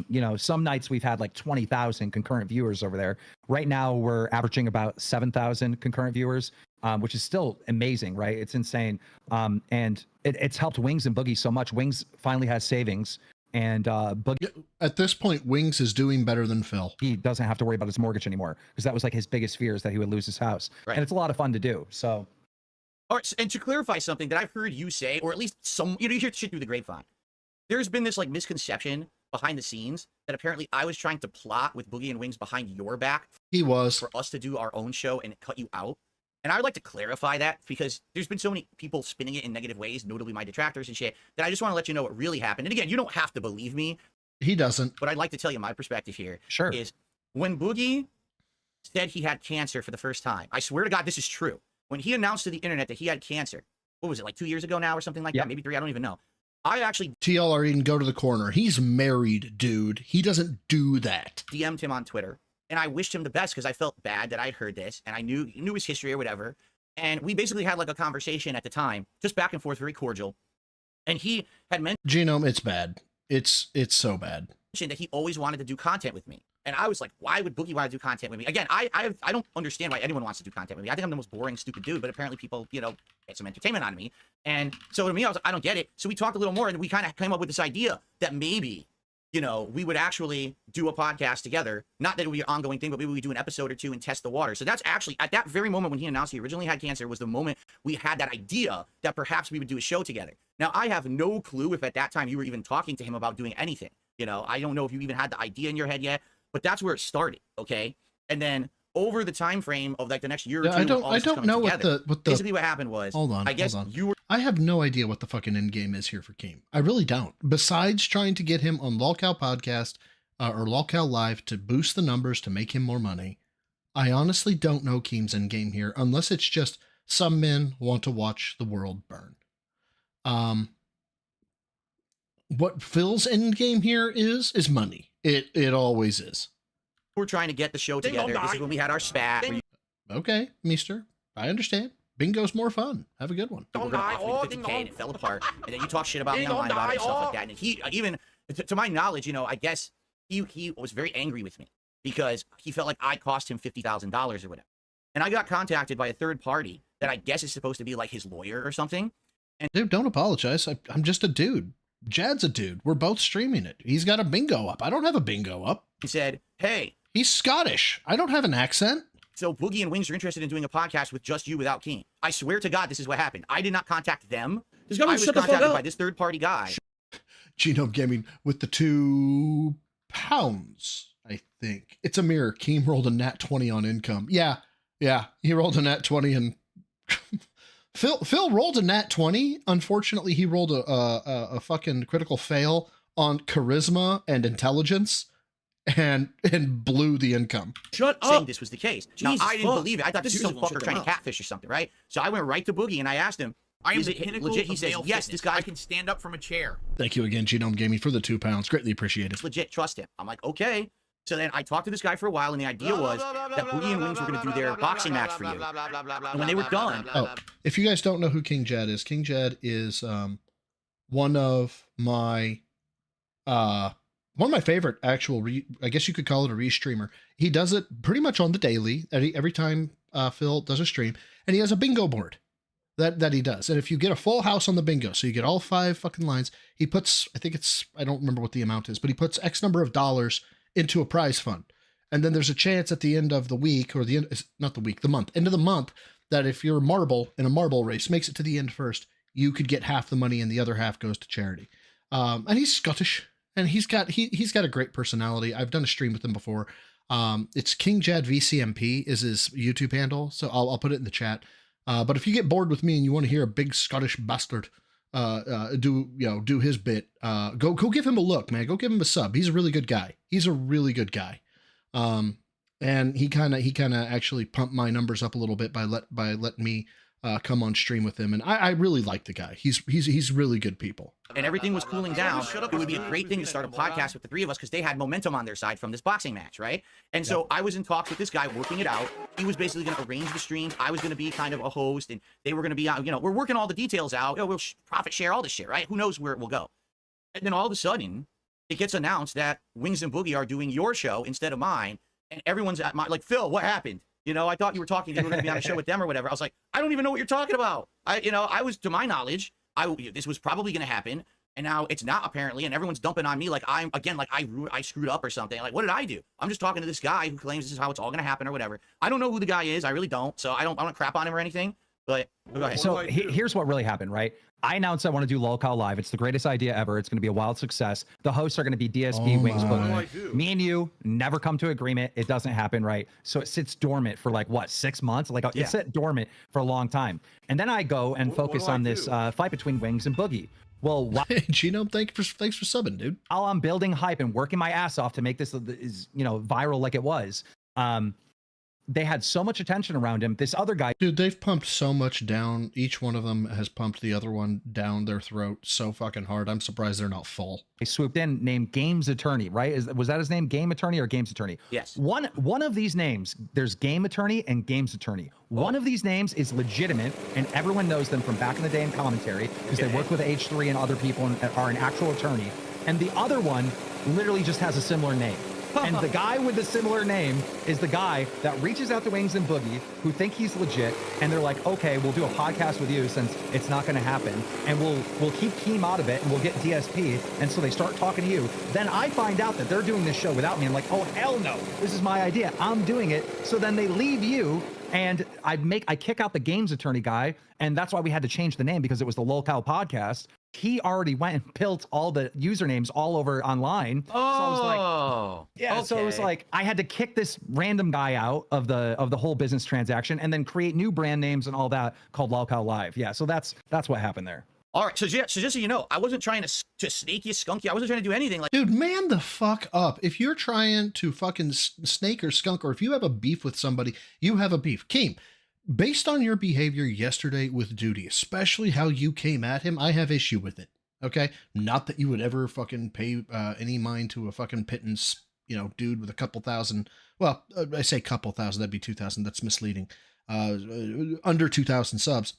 You know, some nights we've had like 20,000 concurrent viewers over there. Right now we're averaging about 7,000 concurrent viewers, which is still amazing, right? It's insane. And it's helped Wings and Boogie so much. Wings finally has savings, and Boogie, at this point, Wings is doing better than Phil. He doesn't have to worry about his mortgage anymore, because that was like his biggest fear, is that he would lose his house. And it's a lot of fun to do. So, all right, and to clarify something that I've heard you say, or at least you hear shit through the grapevine. There's been this like misconception behind the scenes that apparently I was trying to plot with Boogie and Wings behind your back. He was. For us to do our own show and cut you out. And I would like to clarify that, because there's been so many people spinning it in negative ways, notably my detractors and shit, that I just want to let you know what really happened. And again, you don't have to believe me. He doesn't. But I'd like to tell you my perspective here. Sure. Is when Boogie said he had cancer for the first time, I swear to God, this is true. When he announced to the internet that he had cancer, what was it, like 2 years ago now or something like that? Maybe 3, I don't even know. I actually TLR can go to the corner. He's married, dude. He doesn't do that. DM'd him on Twitter, and I wished him the best because I felt bad that I'd heard this, and I knew his history or whatever. And we basically had like a conversation at the time, just back and forth, very cordial. And he had mentioned, Genome, it's bad. It's so bad. That he always wanted to do content with me. And I was like, why would Boogie want to do content with me? Again, I don't understand why anyone wants to do content with me. I think I'm the most boring, stupid dude, but apparently people, you know, get some entertainment out of me. And so to me, I was like, I don't get it. So we talked a little more, and we kind of came up with this idea that maybe, you know, we would actually do a podcast together. Not that it would be an ongoing thing, but maybe we do an episode or two and test the water. So that's actually, at that very moment when he announced he originally had cancer, was the moment we had that idea that perhaps we would do a show together. Now, I have no clue if at that time you were even talking to him about doing anything. You know, I don't know if you even had the idea in your head yet, but that's where it started, okay? And then over the time frame of like the next year or two, I don't know together, what the basically what happened was, hold on. I have no idea what the fucking end game is here for Keem. I really don't. Besides trying to get him on Lolcow Podcast or Lolcow Live to boost the numbers to make him more money, I honestly don't know Keem's end game here, unless it's just some men want to watch the world burn. What Phil's end game here is money. It always is. We're trying to get the show together. This is when we had our spat. Okay, Meester, I understand. Bingo's more fun. Have a good one. We're gonna offer me 50K, and it fell apart. And then you talk shit about me online about it and stuff like that. And he, even to my knowledge, you know, I guess he was very angry with me because he felt like I cost him $50,000 or whatever. And I got contacted by a third party that I guess is supposed to be like his lawyer or something. And dude, don't apologize. I'm just a dude. Jad's a dude. We're both streaming it. He's got a bingo up. I don't have a bingo up. He said, hey. He's Scottish. I don't have an accent. So Boogie and Wings are interested in doing a podcast with just you without Keem. I swear to God, this is what happened. I did not contact them. I was contacted by this third-party guy. Genome Gaming with the £2, I think. It's a mirror. Keem rolled a nat 20 on income. Yeah. He rolled a nat 20 and Phil rolled a nat 20. Unfortunately, he rolled a fucking critical fail on charisma and intelligence and blew the income. Shut up. Saying this was the case. Now, I didn't believe it. I thought this was a fucker trying to catfish or something, right? So I went right to Boogie and I asked him, I am is the it pinnacle legit? of He says, male yes, fitness. this guy I can stand up from a chair. Thank you again, Genome Gaming, for the £2. Greatly appreciated. It's legit. Trust him. I'm like, okay. So then I talked to this guy for a while, and the idea was that Boogie and Wings were going to do their boxing match for you. And when they were done... Oh, if you guys don't know who King Jad is one of my favorite actual, I guess you could call it a re-streamer. He does it pretty much on the daily, every time Phil does a stream, and he has a bingo board that he does. And if you get a full house on the bingo, so you get all 5 fucking lines, he puts, I don't remember what the amount is, but he puts X number of dollars into a prize fund. And then there's a chance at the end of the week, or the end, not the week, the month, end of the month, that if your marble in a marble race makes it to the end first, you could get half the money and the other half goes to charity. And he's Scottish, and he's got a great personality. I've done a stream with him before. It's King Jad VCMP is his YouTube handle. So I'll put it in the chat. But if you get bored with me and you want to hear a big Scottish bastard do his bit, go give him a look, man. Go give him a sub. He's a really good guy. And he kind of actually pumped my numbers up a little bit by letting me come on stream with him. And I really like the guy. He's really good people. And everything was cooling down. It would be a great thing to start a podcast with the 3 of us because they had momentum on their side from this boxing match, right? And so I was in talks with this guy, working it out. He was basically going to arrange the streams. I was going to be kind of a host, and they were going to be, we're working all the details out. We'll profit share all this shit, right? Who knows where it will go? And then all of a sudden, it gets announced that Wings and Boogie are doing your show instead of mine, and everyone's at my, like, Phil, what happened? I thought you were talking, you were going to be on a show with them or whatever. I was like, I don't even know what you're talking about. I was, to my knowledge, this was probably going to happen, and now it's not, apparently, and everyone's dumping on me like I screwed up or something. Like, what did I do? I'm just talking to this guy who claims this is how it's all going to happen or whatever. I don't know who the guy is. I really don't. So I don't crap on him or anything. But go ahead. So here's what really happened, right? I announced I want to do Lolcow Live. It's the greatest idea ever. It's going to be a wild success. The hosts are going to be DSP, Wings, Boogie. Me and you never come to agreement. It doesn't happen, right? So it sits dormant for like, what, 6 months? Like, it sat dormant for a long time. And then I go and focus on this fight between Wings and Boogie. Well, Genome, thanks for subbing, dude. While I'm building hype and working my ass off to make this viral like it was, they had so much attention around him. This other guy, dude, they've pumped so much down. Each one of them has pumped the other one down their throat so fucking hard. I'm surprised they're not full. He swooped in, named Games Attorney, right? Was that his name? Game Attorney or Games Attorney? Yes. One of these names, there's Game Attorney and Games Attorney. One of these names is legitimate, and everyone knows them from back in the day in commentary because they work with H3 and other people and are an actual attorney. And the other one literally just has a similar name. And the guy with the similar name is the guy that reaches out to Wings and Boogie, who think he's legit, and they're like, okay, we'll do a podcast with you since it's not going to happen, and we'll keep Keem out of it, and we'll get DSP. And so they start talking to you. Then I find out that they're doing this show without me. I'm like, oh, hell no. This is my idea. I'm doing it. So then they leave you, and I kick out the Games Attorney guy, and that's why we had to change the name, because it was the Lolcow podcast. He already went and built all the usernames all over online. Oh, so I was like, yeah. Okay. So it was like I had to kick this random guy out of the whole business transaction, and then create new brand names and all that called Lolcow Live. Yeah. So that's what happened there. All right. So just so you know, I wasn't trying to snake you, skunk you. I wasn't trying to do anything. Like, dude, man the fuck up. If you're trying to fucking snake or skunk, or if you have a beef with somebody, you have a beef. Keem, based on your behavior yesterday with Duty, especially how you came at him, I have issue with it. Okay? Not that you would ever fucking pay any mind to a fucking pittance, dude with a couple thousand. Well, I say couple thousand, that'd be 2,000. That's misleading. Under 2,000 subs.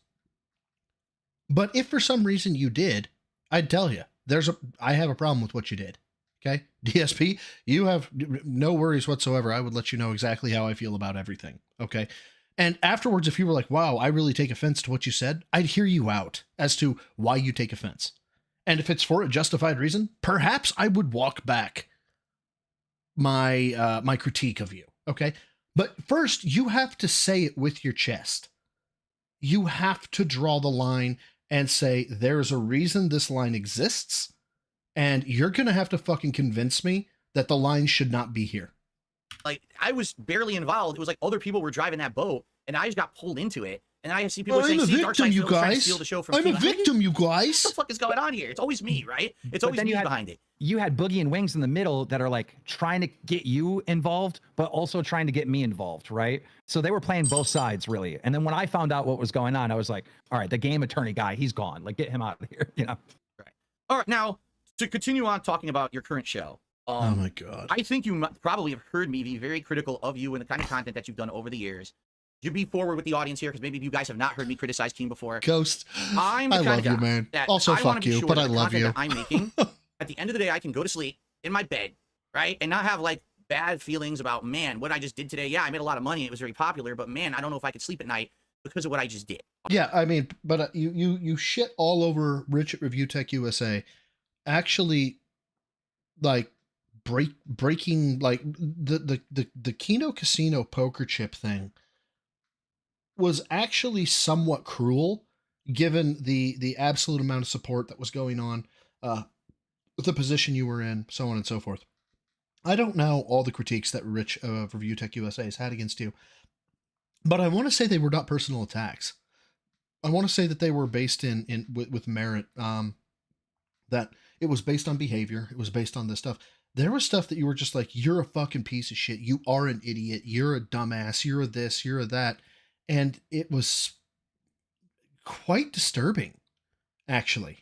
But if for some reason you did, I'd tell you, I have a problem with what you did. Okay? DSP, you have no worries whatsoever. I would let you know exactly how I feel about everything. Okay? And afterwards, if you were like, wow, I really take offense to what you said, I'd hear you out as to why you take offense. And if it's for a justified reason, perhaps I would walk back my critique of you. Okay. But first, you have to say it with your chest. You have to draw the line and say, there's a reason this line exists, and you're going to have to fucking convince me that the line should not be here. Like, I was barely involved. It was like other people were driving that boat, and I just got pulled into it. And I see people saying, see, Dark Side Phil's trying to steal the show from I'm Keem. a victim, you guys. What the fuck is going on here? It's always me, right? It's always me behind it. You had Boogie and Wings in the middle that are like trying to get you involved, but also trying to get me involved, right? So they were playing both sides, really. And then when I found out what was going on, I was like, all right, the game attorney guy, he's gone. Like, get him out of here, you know? Right. All right, now, to continue on talking about your current show. Oh, my God. I think you probably have heard me be very critical of you and the kind of content that you've done over the years. You be forward with the audience here, because maybe you guys have not heard me criticize Keem before. Ghost, I'm the I kind love of you, guy man. that Also, I wanna fuck be you, sure but that I the love content you. that I'm making, at the end of the day, I can go to sleep in my bed, right, and not have like bad feelings about, man, what I just did today. Yeah, I made a lot of money. It was very popular, but man, I don't know if I could sleep at night because of what I just did. Yeah, I mean, but you shit all over Rich at Review Tech USA. Actually, like breaking like the Kino Casino poker chip thing was actually somewhat cruel, given the absolute amount of support that was going on, the position you were in, so on and so forth. I don't know all the critiques that Rich of Review Tech USA has had against you, but I want to say they were not personal attacks. I want to say that they were based with merit, that it was based on behavior. It was based on this stuff. There was stuff that you were just like, you're a fucking piece of shit. You are an idiot. You're a dumbass. You're a this, you're a that. And it was quite disturbing, actually.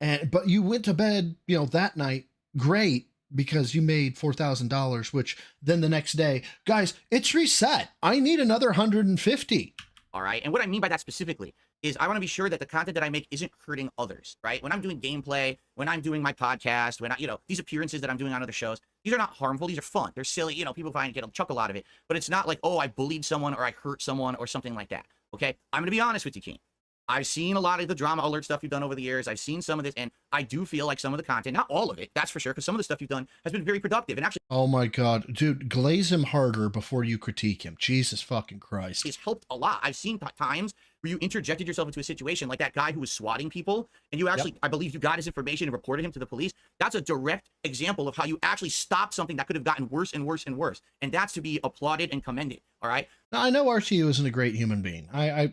But you went to bed, you know, that night, great, because you made $4,000, which then the next day, guys, it's reset. I need another 150. All right. And what I mean by that specifically is I want to be sure that the content that I make isn't hurting others, right? When I'm doing gameplay, when I'm doing my podcast, when these appearances that I'm doing on other shows, these are not harmful. These are fun. They're silly. You know, people find get a chuckle out of it, but it's not like, oh, I bullied someone or I hurt someone or something like that. Okay. I'm going to be honest with you, Keem. I've seen a lot of the drama alert stuff you've done over the years. I've seen some of this, and I do feel like some of the content, not all of it, that's for sure, because some of the stuff you've done has been very productive. And actually, oh my God, dude, glaze him harder before you critique him. Jesus fucking Christ. It's helped a lot. I've seen times where you interjected yourself into a situation like that guy who was swatting people, and you actually, I believe you got his information and reported him to the police. That's a direct example of how you actually stopped something that could have gotten worse and worse and worse. And that's to be applauded and commended. All right. Now, I know RTU isn't a great human being. I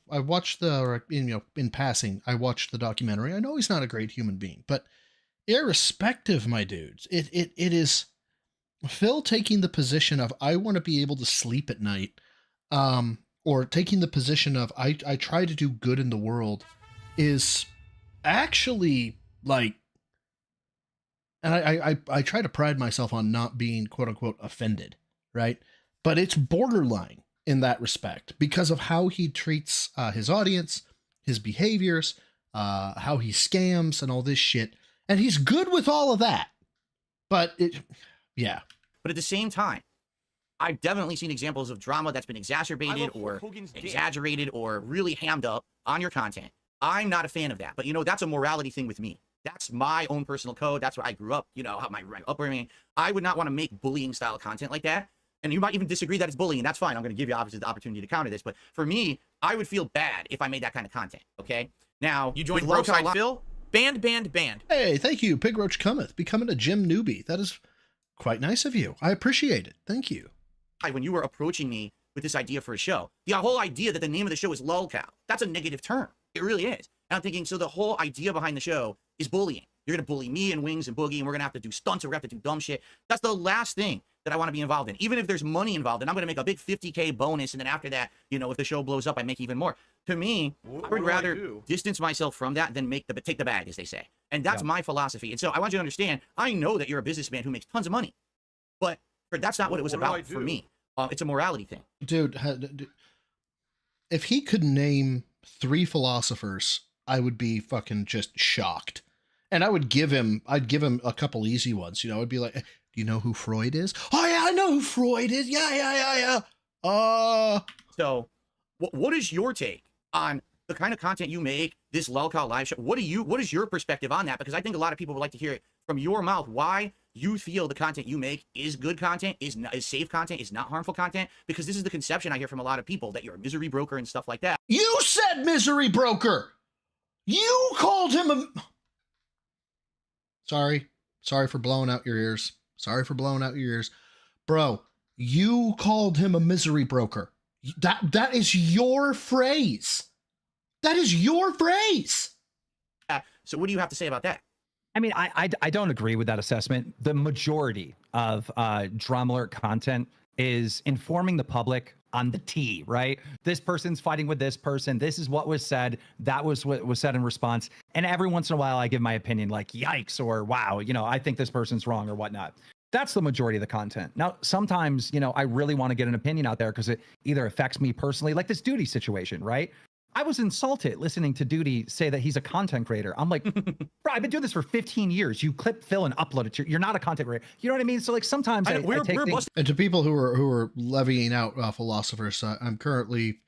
watched in passing, I watched the documentary. I know he's not a great human being, but irrespective, my dudes, it is Phil taking the position of, I want to be able to sleep at night, or taking the position of, I try to do good in the world, is actually like, and I try to pride myself on not being quote unquote offended, right? But it's borderline in that respect because of how he treats his audience, his behaviors, how he scams and all this shit. And he's good with all of that. But yeah. But at the same time, I've definitely seen examples of drama that's been exacerbated or exaggerated or really hammed up on your content. I'm not a fan of that. But, you know, that's a morality thing with me. That's my own personal code. That's where I grew up, you know, how my upbringing. I would not want to make bullying style content like that. And you might even disagree that it's bullying, and that's fine. I'm going to give you obviously the opportunity to counter this. But for me, I would feel bad if I made that kind of content, okay? Now, you joined Broside Phil? Banned. Hey, thank you. Pig Roach cometh, becoming a gym newbie. That is quite nice of you. I appreciate it. Thank you. When you were approaching me with this idea for a show, the whole idea that the name of the show is lolcow, that's a negative term. It really is. And I'm thinking, so the whole idea behind the show is bullying. You're going to bully me and Wings and Boogie, and we're going to have to do stunts, or we're going to have to do dumb shit. That's the last thing that I want to be involved in. Even if there's money involved, and I'm going to make a big 50K bonus, and then after that, you know, if the show blows up, I make even more. To me, I would rather distance myself from that than take the bag, as they say. And that's my philosophy. And so I want you to understand, I know that you're a businessman who makes tons of money, but that's not what it was about for me. It's a morality thing. Dude, if he could name 3 philosophers, I would be fucking just shocked. And I'd give him a couple easy ones. You know, I'd be like, do you know who Freud is? Oh yeah, I know who Freud is. Yeah. So what is your take on the kind of content you make, this lolcow live show. What is your perspective on that? Because I think a lot of people would like to hear it from your mouth. Why you feel the content you make is good content, is safe content, is not harmful content? Because this is the conception I hear from a lot of people, that you're a misery broker and stuff like that. You said misery broker. You called him a... Sorry for blowing out your ears. Sorry for blowing out your ears. Bro, you called him a misery broker. That is your phrase. That is your phrase. So what do you have to say about that? I mean, I don't agree with that assessment. The majority of Drama Alert content is informing the public on the T, right? This person's fighting with this person. This is what was said. That was what was said in response. And every once in a while, I give my opinion, like, yikes, or wow, you know, I think this person's wrong or whatnot. That's the majority of the content. Now, sometimes, you know, I really want to get an opinion out there because it either affects me personally, like this Duty situation, right? I was insulted listening to Duty say that he's a content creator. I'm like, bro, I've been doing this for 15 years. You clip, fill, and upload it. You're not a content creator. You know what I mean? So like sometimes I take things... And to people who are levying out philosophers, I'm currently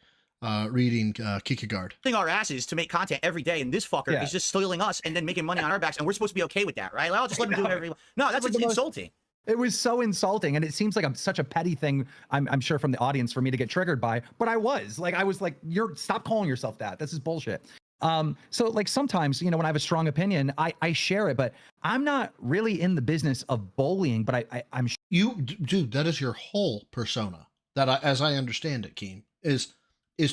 reading Kierkegaard. Our asses to make content every day, and this fucker is just stealing us and then making money on our backs, and we're supposed to be okay with that, right? Like, I'll just let him do it every... No, that's insulting. It was so insulting, and it seems like I'm such a petty thing, I'm sure, from the audience for me to get triggered by, but I was like, stop calling yourself that. This is bullshit. So like sometimes, you know, when I have a strong opinion, I share it, but I'm not really in the business of bullying, but I'm dude, that is your whole persona. That as I understand it, Keem, is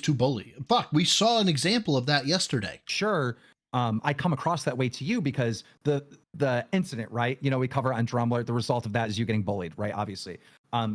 to bully. Fuck, we saw an example of that yesterday. Sure. I come across that way to you because the incident, right? You know, we cover on Drama Alert. The result of that is you getting bullied, right? Obviously.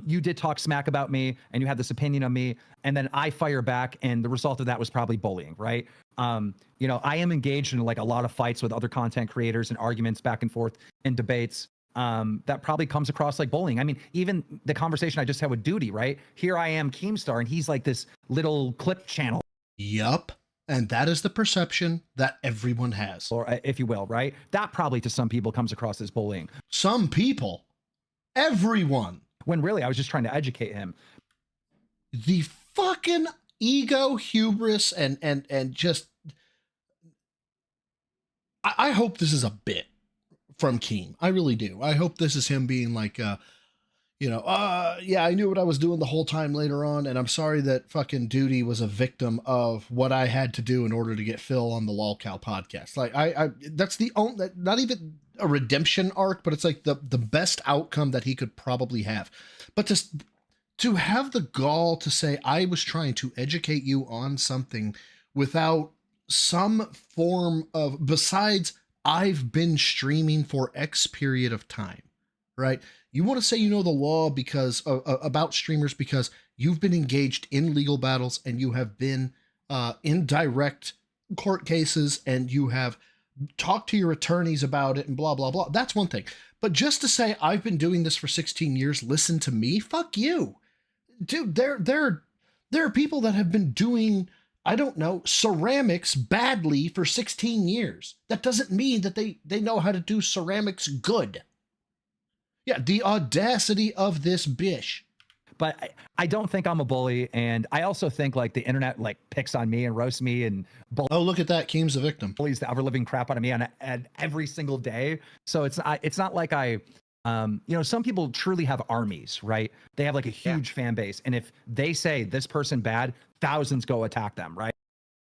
You did talk smack about me and you had this opinion on me, and then I fire back, and the result of that was probably bullying, right? You know, I am engaged in like a lot of fights with other content creators and arguments back and forth and debates. That probably comes across like bullying. I mean, even the conversation I just had with Duty, right? Here I am, Keemstar, and he's like this little clip channel. Yup. And that is the perception that everyone has. Or if you will, right? That probably to some people comes across as bullying. Some people. Everyone. When really I was just trying to educate him. The fucking ego, hubris, and just... I hope this is a bit from Keem. I really do. I hope this is him being like, yeah, I knew what I was doing the whole time later on, and I'm sorry that fucking Duty was a victim of what I had to do in order to get Phil on the LolCow podcast. Like, that's the only, not even a redemption arc, but it's like the best outcome that he could probably have. But to have the gall to say, I was trying to educate you on something without some form of, besides, I've been streaming for X period of time, right? You want to say you know the law because about streamers because you've been engaged in legal battles and you have been in direct court cases and you have talked to your attorneys about it and blah, blah, blah. That's one thing. But just to say I've been doing this for 16 years, listen to me, fuck you. Dude, there are people that have been doing, I don't know, ceramics badly for 16 years. That doesn't mean that they know how to do ceramics good. Yeah, the audacity of this bish. But I don't think I'm a bully, and I also think like the internet like picks on me and roasts me and oh, look at that, Keem's a victim. Bullies the ever living crap out of me on every single day. So it's not like I you know, some people truly have armies, right? They have like a huge fan base, and if they say this person bad, thousands go attack them, right?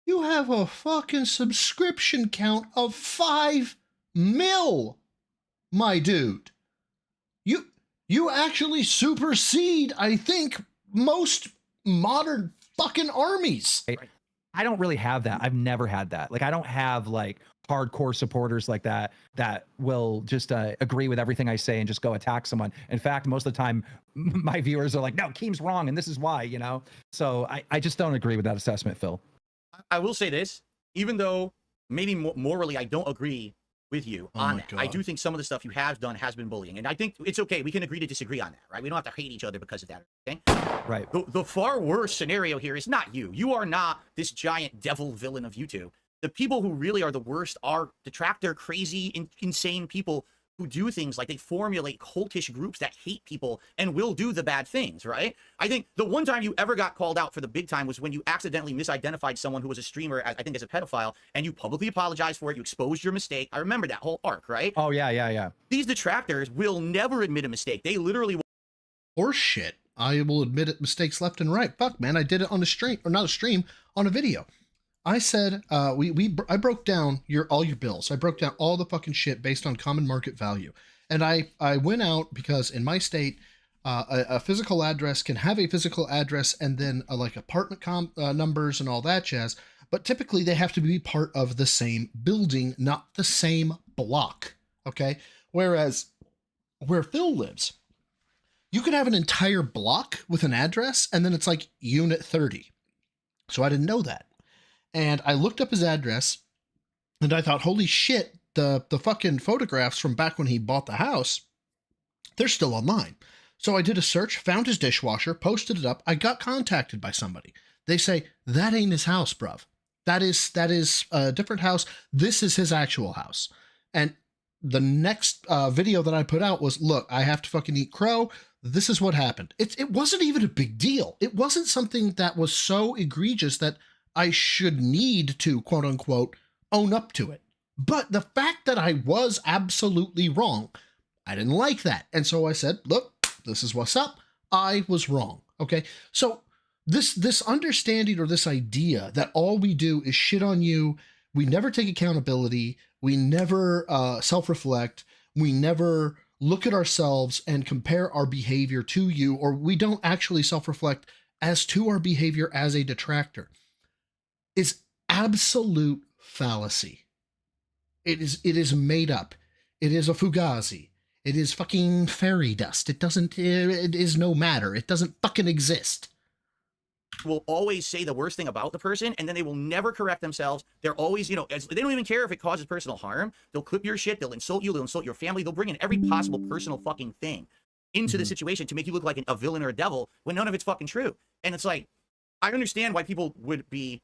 You have a fucking subscription count of 5 mil, my dude. You actually supersede, I think, most modern fucking armies. I don't really have that. I've never had that. Like, I don't have like hardcore supporters like that will just agree with everything I say and just go attack someone. In fact, most of the time, my viewers are like, no, Keem's wrong, and this is why, you know? So I just don't agree with that assessment, Phil. I will say this, even though maybe morally I don't agree with you on that. I do think some of the stuff you have done has been bullying, and I think it's okay. We can agree to disagree on that, right? We don't have to hate each other because of that, okay? Right. The far worse scenario here is not you. You are not this giant devil villain of YouTube. The people who really are the worst are detractor, crazy, insane people who do things like they formulate cultish groups that hate people and will do the bad things, right? I think the one time you ever got called out for the big time was when you accidentally misidentified someone who was a streamer, I think as a pedophile, and you publicly apologized for it. You exposed your mistake. I remember that whole arc, right? Oh, yeah. These detractors will never admit a mistake. They literally Or shit. I will admit it, mistakes left and right. Fuck, man, I did it on a stream, or not a stream, on a video. I said, I broke down all your bills. I broke down all the fucking shit based on common market value. And I went out because in my state, a physical address can have a physical address and then like apartment numbers and all that jazz. But typically they have to be part of the same building, not the same block. Okay. Whereas where Phil lives, you could have an entire block with an address and then it's like unit 30. So I didn't know that. And I looked up his address and I thought, holy shit, the fucking photographs from back when he bought the house, they're still online. So I did a search, found his dishwasher, posted it up. I got contacted by somebody. They say, that ain't his house, bruv. That is a different house. This is his actual house. And the next video that I put out was, look, I have to fucking eat crow. This is what happened. It wasn't even a big deal. It wasn't something that was so egregious that I should need to, quote unquote, own up to it. But the fact that I was absolutely wrong, I didn't like that. And so I said, look, this is what's up. I was wrong. Okay. So this understanding or this idea that all we do is shit on you. We never take accountability. We never self-reflect. We never look at ourselves and compare our behavior to you, or we don't actually self-reflect as to our behavior as a detractor, is absolute fallacy. It is made up. It is a fugazi. It is fucking fairy dust. It is no matter. It doesn't fucking exist. Will always say the worst thing about the person, and then they will never correct themselves. They're always, they don't even care if it causes personal harm. They'll clip your shit. They'll insult you. They'll insult your family. They'll bring in every possible personal fucking thing into the situation to make you look like a villain or a devil when none of it's fucking true. And it's like, I understand why people would be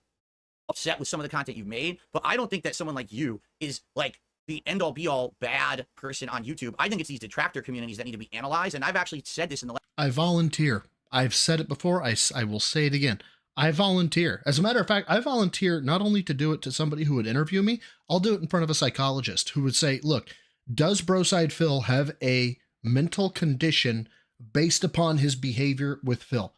upset with some of the content you've made, but I don't think that someone like you is like the end-all be-all bad person on YouTube. I think it's these detractor communities that need to be analyzed, and I've actually said this in the last... I volunteer. I've said it before. I will say it again. I volunteer. As a matter of fact, I volunteer not only to do it to somebody who would interview me, I'll do it in front of a psychologist who would say, look, does Broside Phil have a mental condition based upon his behavior with Phil?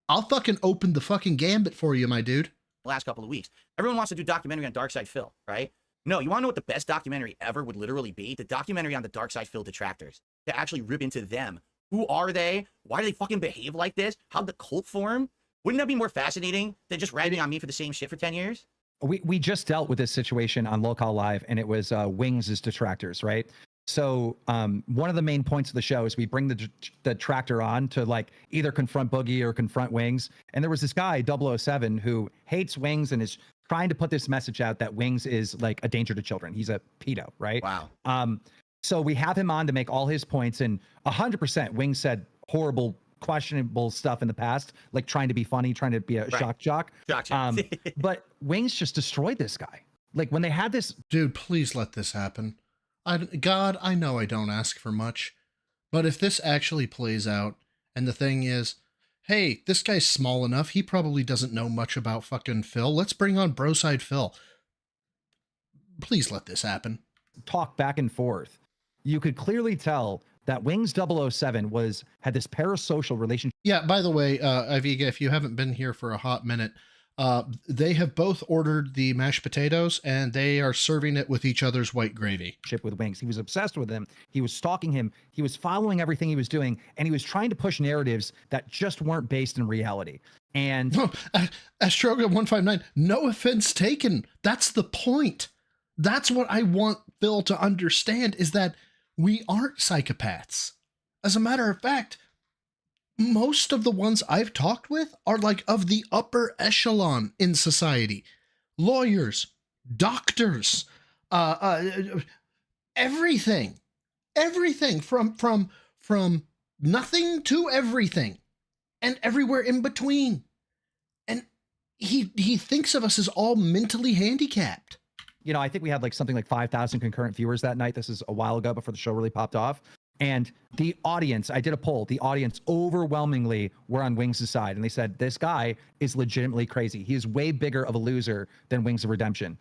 I'll fucking open the fucking gambit for you, my dude. Last couple of weeks. Everyone wants to do documentary on Darkside Phil, right? No, you want to know what the best documentary ever would literally be? The documentary on the Darkside Phil detractors. To actually rip into them. Who are they? Why do they fucking behave like this? How'd the cult form? Wouldn't that be more fascinating than just ragging on me for the same shit for 10 years? We just dealt with this situation on Local Live, and it was Wings' detractors, right? So one of the main points of the show is we bring the detractor on to like either confront Boogie or confront Wings. And there was this guy, 007, who hates Wings and is trying to put this message out that Wings is like a danger to children. He's a pedo, right? Wow. So we have him on to make all his points, and 100% Wings said horrible, questionable stuff in the past, like trying to be funny, trying to be a shock jock. Gotcha. But Wings just destroyed this guy. Like when they had this... Dude, please let this happen. God, I know I don't ask for much, but if this actually plays out, and the thing is, hey, this guy's small enough, he probably doesn't know much about fucking Phil, let's bring on Broside Phil. Please let this happen. Talk back and forth. You could clearly tell that Wings 007 had this parasocial relationship. Yeah, by the way, Iviga, if you haven't been here for a hot minute, they have both ordered the mashed potatoes and they are serving it with each other's white gravy. With Wings. He was obsessed with him. He was stalking him. He was following everything he was doing, and he was trying to push narratives that just weren't based in reality. And Astroga159, no offense taken. That's the point. That's what I want Phil to understand, is that we aren't psychopaths. As a matter of fact, most of the ones I've talked with are like of the upper echelon in society. Lawyers, doctors, everything from nothing to everything and everywhere in between. And he thinks of us as all mentally handicapped. you know, I think we had like something like 5,000 concurrent viewers that night. This is a while ago before the show really popped off. And the audience, I did a poll, the audience overwhelmingly were on Wings' side. And they said, this guy is legitimately crazy. He is way bigger of a loser than Wings of Redemption.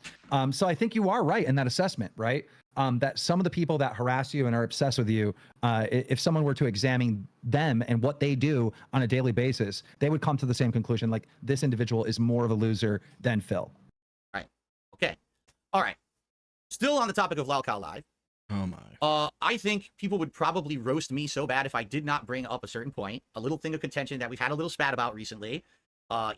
So I think you are right in that assessment, right? That some of the people that harass you and are obsessed with you, if someone were to examine them and what they do on a daily basis, they would come to the same conclusion, like this individual is more of a loser than Phil. Right. Okay. All right. Still on the topic of Lalcow Live. Oh my. I think people would probably roast me so bad if I did not bring up a certain point, a little thing of contention that we've had a little spat about recently.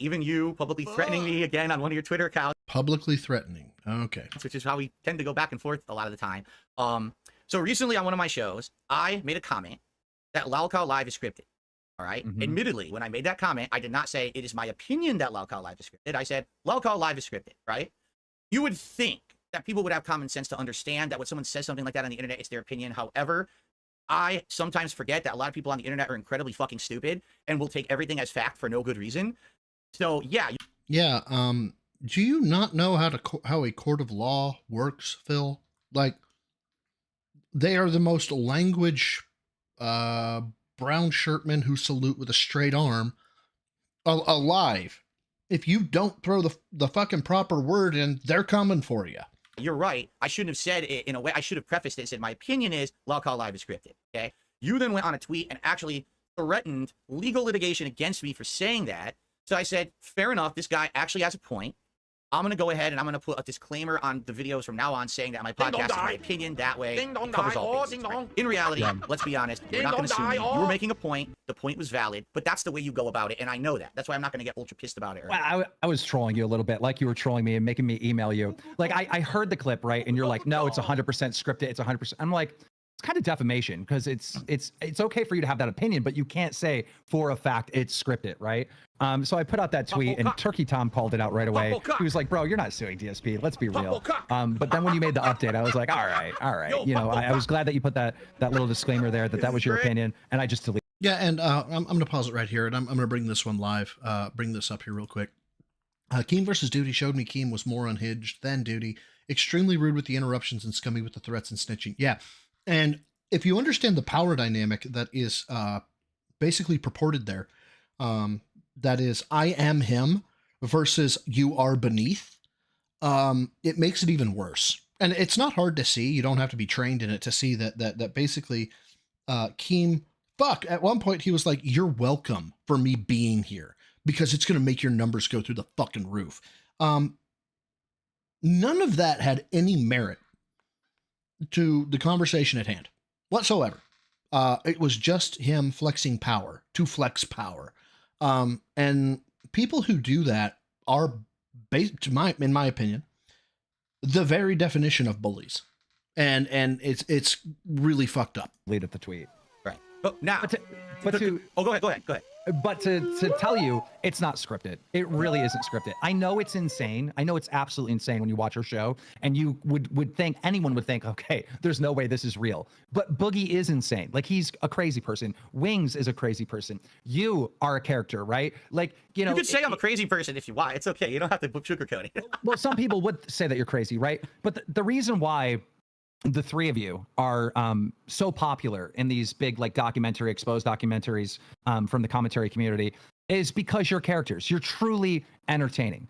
Even you publicly threatening me again on one of your Twitter accounts. Publicly threatening. Okay. Which is how we tend to go back and forth a lot of the time. So recently on one of my shows, I made a comment that Lalcow Live is scripted. All right. Admittedly, when I made that comment, I did not say it is my opinion that Lalcow Live is scripted. I said Lalcow Live is scripted, right? You would think that people would have common sense to understand that when someone says something like that on the internet, it's their opinion. However, I sometimes forget that a lot of people on the internet are incredibly fucking stupid and will take everything as fact for no good reason. So yeah. Yeah. Do you not know how a court of law works, Phil? Like, they are the most language brown shirtmen who salute with a straight arm alive. If you don't throw the fucking proper word in, they're coming for you. You're right. I shouldn't have said it in a way. I should have prefaced it and said, my opinion is Lalcow Live is scripted. Okay. You then went on a tweet and actually threatened legal litigation against me for saying that. So I said, fair enough. This guy actually has a point. I'm going to go ahead and I'm going to put a disclaimer on the videos from now on saying that my podcast is my opinion. That way it covers all bases, right? In reality, let's be honest, you're not going to sue me. You were making a point. The point was valid, but that's the way you go about it. And I know that. That's why I'm not going to get ultra pissed about it. Well, I was trolling you a little bit, like you were trolling me and making me email you. Like I heard the clip, right? And you're like, no, it's 100% scripted. It's 100%. I'm like, it's kind of defamation because it's okay for you to have that opinion, but you can't say for a fact it's scripted, right? So I put out that tweet and Turkey Tom called it out right away. He was like, bro, you're not suing DSP. Let's be real. But then when you made the update, I was like, all right. You know, I was glad that you put that little disclaimer there that was your opinion, and I just deleted. Yeah, and I'm going to pause it right here, and I'm going to bring this one live. Bring this up here real quick. Keem versus Duty showed me Keem was more unhinged than Duty. Extremely rude with the interruptions and scummy with the threats and snitching. Yeah, and if you understand the power dynamic that is basically purported there, that is, I am him versus you are beneath, it makes it even worse. And it's not hard to see. You don't have to be trained in it to see that basically Keem, at one point he was like, you're welcome for me being here because it's going to make your numbers go through the fucking roof. None of that had any merit to the conversation at hand whatsoever. It was just him flexing power to flex power. And people who do that are, in my opinion, the very definition of bullies. And it's really fucked up. Lead at the tweet. Right. But now, go ahead. But to tell you, it's not scripted. It really isn't scripted. I know it's insane. I know it's absolutely insane when you watch our show and you would think, anyone would think, okay, there's no way this is real. But Boogie is insane. Like, he's a crazy person. Wings is a crazy person. You are a character, right? Like, you know. You could say I'm a crazy person if you want. It's okay. You don't have to sugarcoat it. Well, some people would say that you're crazy, right? But the reason why the three of you are so popular in these big, like, exposed documentaries from the commentary community is because you're characters. You're truly entertaining.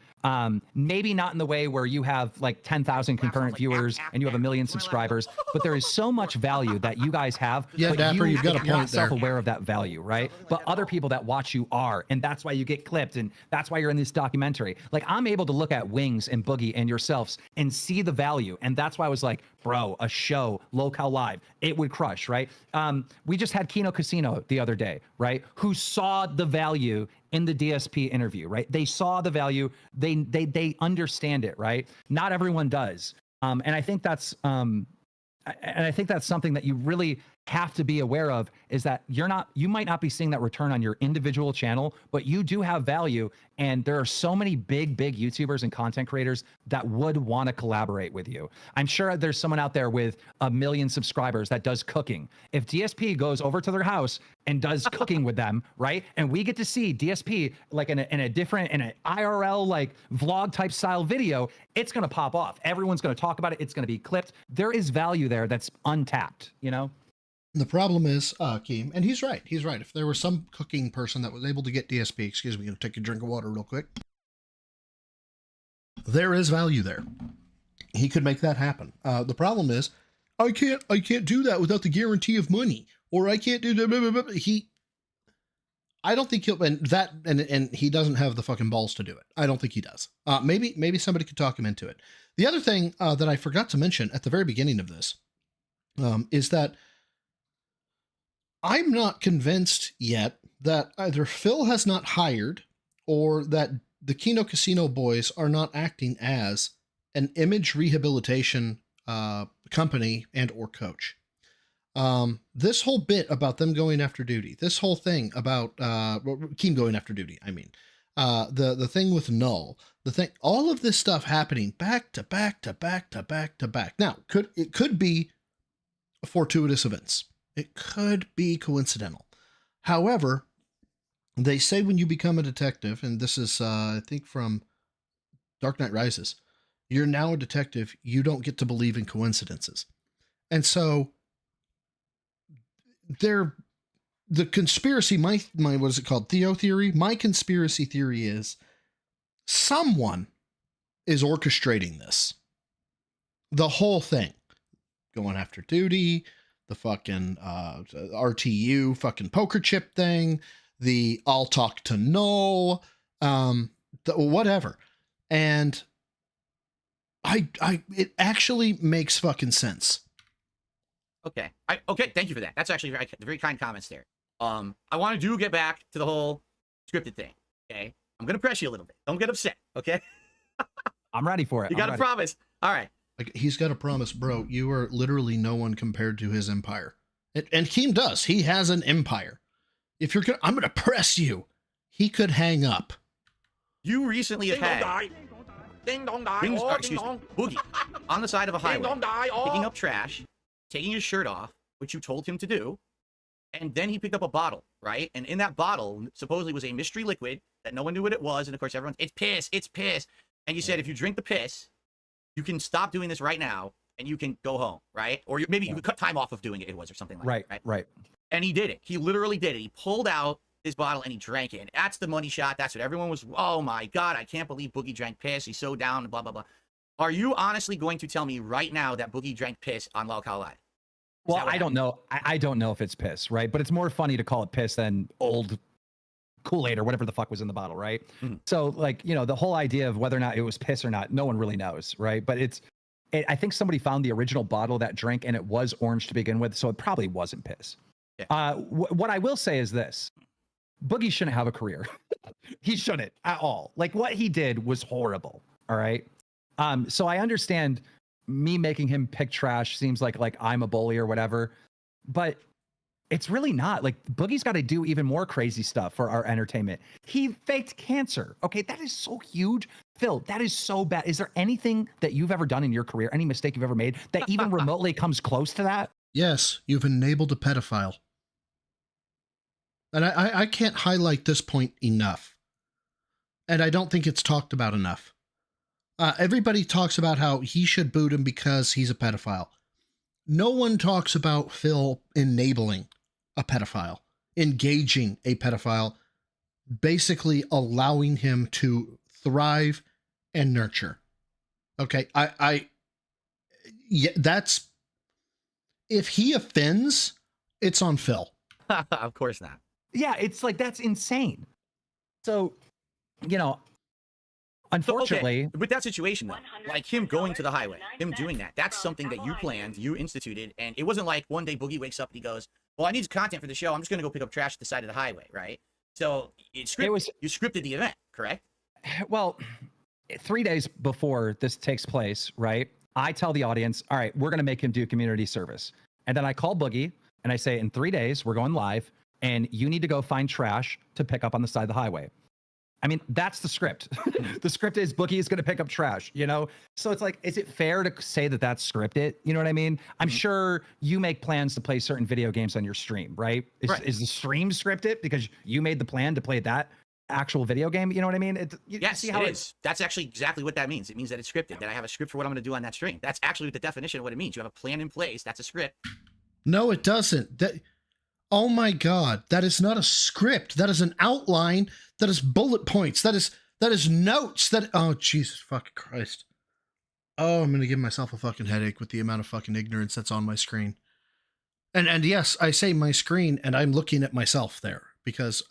Maybe not in the way where you have like 10,000 concurrent viewers and you have 1 million subscribers, but there is so much value that you guys have. Yeah, Dapper, you've got a point there. You're not self-aware of that value, right? But other people that watch you are, and that's why you get clipped, and that's why you're in this documentary. Like, I'm able to look at Wings and Boogie and yourselves and see the value, and that's why I was like, bro, a show, Lalcow Live, it would crush, right? We just had Kino Casino the other day, right? Who saw the value in the DSP interview, right? They saw the value. They understand it, right? Not everyone does. And I think that's something that you really have to be aware of is that you might not be seeing that return on your individual channel, but you do have value. And there are so many big YouTubers and content creators that would want to collaborate with you. I'm sure there's someone out there with 1 million subscribers that does cooking. If DSP goes over to their house and does cooking with them, right? And we get to see DSP like in an IRL like vlog type style video, it's going to pop off. Everyone's going to talk about it. It's going to be clipped. There is value there that's untapped, you know? The problem is, Keem, and he's right. He's right. If there was some cooking person that was able to get DSP, excuse me, I'm going to take a drink of water real quick. There is value there. He could make that happen. The problem is, I can't do that without the guarantee of money, or I can't do that. I don't think he'll, and he doesn't have the fucking balls to do it. I don't think he does. Maybe somebody could talk him into it. The other thing that I forgot to mention at the very beginning of this is that I'm not convinced yet that either Phil has not hired or that the Kino Casino boys are not acting as an image rehabilitation company and or coach. This whole bit about them going after duty, this whole thing about Keem going after duty, I mean, the thing with Null, all of this stuff happening back to back to back to back to back. Now, it could be fortuitous events. It could be coincidental. However, they say when you become a detective, and this is, I think, from Dark Knight Rises, you're now a detective. You don't get to believe in coincidences. And so the conspiracy, my what is it called? Theo theory? My conspiracy theory is someone is orchestrating this. The whole thing. Going after duty, the fucking RTU fucking poker chip thing, the I'll talk to Null, whatever. And it actually makes fucking sense. Okay. Okay. Thank you for that. That's actually very kind comments there. I want to get back to the whole scripted thing. Okay. I'm going to press you a little bit. Don't get upset. Okay. I'm ready for it. You got to promise. All right. Like, he's got to promise, bro. You are literally no one compared to his empire. And Keem does. He has an empire. If you're I'm going to press you. He could hang up. You recently have had Boogie on the side of a highway, picking up trash, taking his shirt off, which you told him to do, and then he picked up a bottle, right? And in that bottle supposedly was a mystery liquid that no one knew what it was, and of course everyone's, it's piss, and you said if you drink the piss, you can stop doing this right now, and you can go home, right? Or maybe you could cut time off of doing it, or something like that, right? And he did it. He literally did it. He pulled out this bottle and he drank it, and that's the money shot. That's what everyone was, oh my God, I can't believe Boogie drank piss. He's so down, blah, blah, blah. Are you honestly going to tell me right now that Boogie drank piss on Lol Collide? Well, I don't know. I don't know if it's piss, right? But it's more funny to call it piss than old Koolaid or whatever the fuck was in the bottle, right? Mm-hmm. So, like, you know, the whole idea of whether or not it was piss or not, no one really knows, right? But I think somebody found the original bottle of that drink, and it was orange to begin with, so it probably wasn't piss. Yeah. What I will say is this. Boogie shouldn't have a career. He shouldn't at all. Like, what he did was horrible, all right? So I understand me making him pick trash seems like I'm a bully or whatever, but it's really not. Like, Boogie's got to do even more crazy stuff for our entertainment. He faked cancer. Okay, that is so huge. Phil, that is so bad. Is there anything that you've ever done in your career, any mistake you've ever made, that even remotely comes close to that? Yes, you've enabled a pedophile. And I can't highlight this point enough. And I don't think it's talked about enough. Everybody talks about how he should boot him because he's a pedophile. No one talks about Phil enabling a pedophile, engaging a pedophile, basically allowing him to thrive and nurture. Okay, yeah, that's, if he offends, it's on Phil. Of course not. Yeah, it's like, that's insane. So, you know, unfortunately, so, okay, with that situation though, like him going to the highway, him doing that, that's something that you planned, you instituted, and it wasn't like one day Boogie wakes up and he goes, well, I need content for the show, I'm just gonna go pick up trash at the side of the highway, right? So you scripted the event, correct? Well, 3 days before this takes place, right, I tell the audience, all right, we're gonna make him do community service. And then I call Boogie and I say, in 3 days, we're going live, and you need to go find trash to pick up on the side of the highway. I mean, that's the script. The script is Boogie is going to pick up trash, you know? So it's like, is it fair to say that that's scripted? You know what I mean? I'm sure you make plans to play certain video games on your stream, right? Is the stream scripted because you made the plan to play that actual video game? You know what I mean? Yes, it is. That's actually exactly what that means. It means that it's scripted, that I have a script for what I'm going to do on that stream. That's actually the definition of what it means. You have a plan in place. That's a script. No, it doesn't. Oh my God, that is not a script. That is an outline. That is bullet points. That is notes. Oh, Jesus fucking Christ. Oh, I'm going to give myself a fucking headache with the amount of fucking ignorance that's on my screen. And yes, I say my screen and I'm looking at myself there because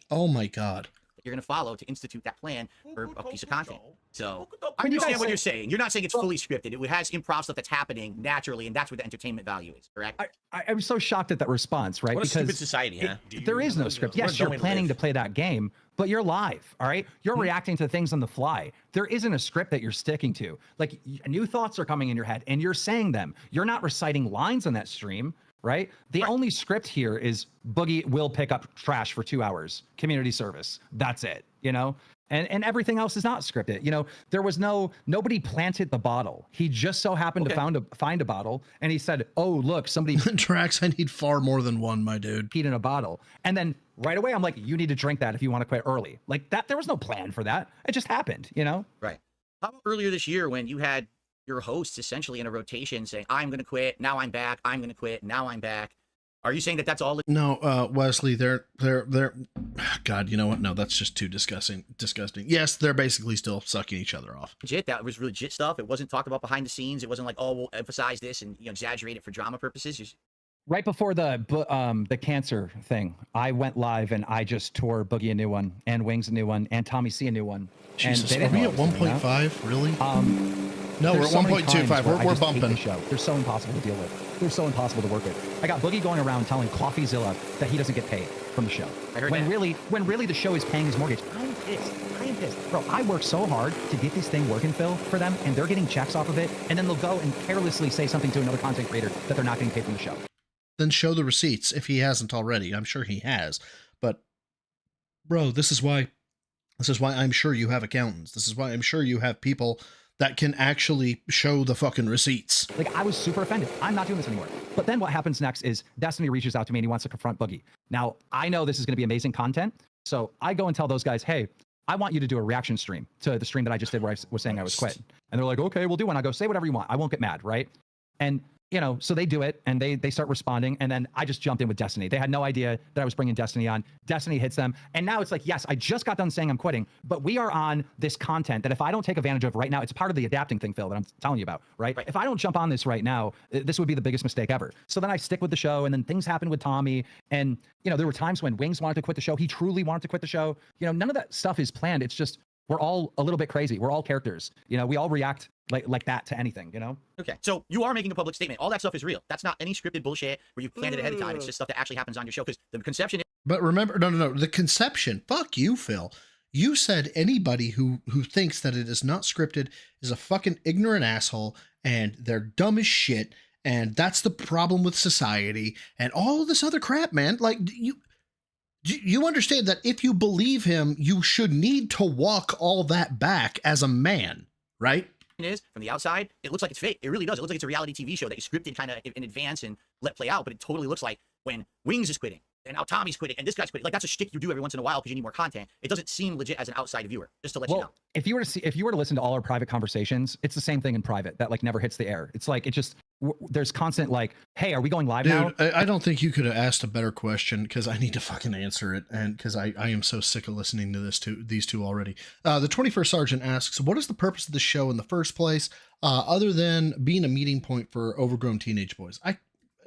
oh my God. You're going to follow to institute that plan for a piece of content. So I understand what you're saying. You're not saying it's fully scripted. It has improv stuff that's happening naturally, and that's where the entertainment value is, correct? I'm so shocked at that response, right? What a stupid society, huh? There is no script. Yes, you're planning to play that game, but you're live, all right? You're reacting to things on the fly. There isn't a script that you're sticking to. Like, new thoughts are coming in your head, and you're saying them. You're not reciting lines on that stream, right? The only script here is Boogie will pick up trash for 2 hours, community service. That's it, you know? And everything else is not scripted. You know, there was nobody planted the bottle. He just so happened to find a bottle, and he said, oh, look, somebody... Drax, I need far more than one, my dude. Peed in a bottle. And then right away, I'm like, you need to drink that if you want to quit early. Like, that, there was no plan for that. It just happened, you know? Right. How about earlier this year when you had your hosts essentially in a rotation saying, I'm going to quit, now I'm back, I'm going to quit, now I'm back. Are you saying that that's all? No, Wesley, they're God, you know what? No, that's just too disgusting. Yes, they're basically still sucking each other off. Legit, that was legit stuff. It wasn't talked about behind the scenes. It wasn't like, oh, we'll emphasize this and exaggerate it for drama purposes. Right before the cancer thing, I went live and I just tore Boogie a new one, and Wings a new one, and Tommy C a new one. Jesus, and are we at 1.5? Really? No, we're at 1.25. We're bumping. They're so impossible to deal with. They're so impossible to work with. I got Boogie going around telling CoffeeZilla that he doesn't get paid from the show. I heard when that. When really the show is paying his mortgage. I'm pissed. Bro, I work so hard to get this thing working, Phil, for them, and they're getting checks off of it, and then they'll go and carelessly say something to another content creator that they're not getting paid from the show. Then show the receipts if he hasn't already. I'm sure he has. But, bro, this is why I'm sure you have accountants. This is why I'm sure you have people that can actually show the fucking receipts. Like, I was super offended. I'm not doing this anymore. But then what happens next is Destiny reaches out to me and he wants to confront Boogie. Now, I know this is going to be amazing content. So I go and tell those guys, hey, I want you to do a reaction stream to the stream that I just did where I was saying I was quit. And they're like, okay, we'll do one. I go, say whatever you want. I won't get mad, right? And you know, so they do it and they start responding. And then I just jumped in with Destiny. They had no idea that I was bringing Destiny on. Destiny hits them. And now it's like, yes, I just got done saying I'm quitting, but we are on this content that if I don't take advantage of right now, it's part of the adapting thing, Phil, that I'm telling you about, right? If I don't jump on this right now, this would be the biggest mistake ever. So then I stick with the show, and then things happen with Tommy. And, you know, there were times when Wings wanted to quit the show. He truly wanted to quit the show. You know, none of that stuff is planned. It's just, we're all a little bit crazy. We're all characters. You know, we all react like that to anything, you know? Okay, so you are making a public statement. All that stuff is real. That's not any scripted bullshit where you planned it ahead of time. It's just stuff that actually happens on your show, because the conception is... But remember, no, the conception, fuck you, Phil. You said anybody who thinks that it is not scripted is a fucking ignorant asshole, and they're dumb as shit, and that's the problem with society, and all this other crap, man. Like, you understand that if you believe him, you should need to walk all that back as a man, right? Is from the outside, it looks like it's fake. It really does. It looks like it's a reality TV show that you scripted kind of in advance and let play out, but it totally looks like when Wings is quitting, and now Tommy's quitting, and this guy's quitting. Like, that's a shtick you do every once in a while because you need more content. It doesn't seem legit as an outside viewer, just to let you know. If you were to listen to all our private conversations, it's the same thing in private that like never hits the air. It's like, it just, there's constant like, hey, are we going live now? Dude, I don't think you could have asked a better question, because I need to fucking answer it, and because I am so sick of listening to these two already. The 21st Sergeant asks, what is the purpose of the show in the first place, other than being a meeting point for overgrown teenage boys?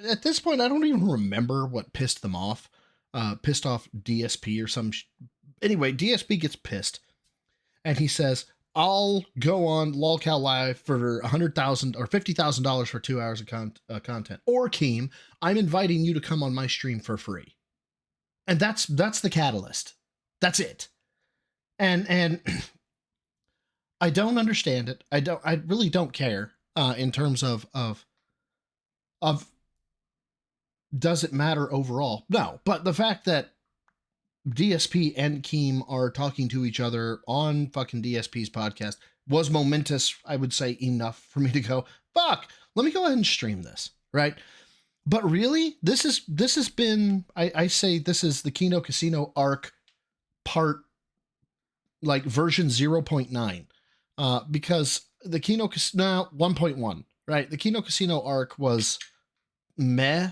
At this point, I don't even remember what pissed them off. Pissed off DSP or some... Anyway, DSP gets pissed, and he says, I'll go on LolCal Live for $100,000 or $50,000 for 2 hours of content. Or Keem, I'm inviting you to come on my stream for free. And that's the catalyst. That's it. And I don't understand it. I really don't care in terms of does it matter overall? No, but the fact that DSP and Keem are talking to each other on fucking DSP's podcast was momentous, I would say, enough for me to go, fuck, let me go ahead and stream this, right? But really, this has been, I say this is the Kino Casino arc part, like version 0.9, because the Kino Casino, 1.1, right? The Kino Casino arc was meh.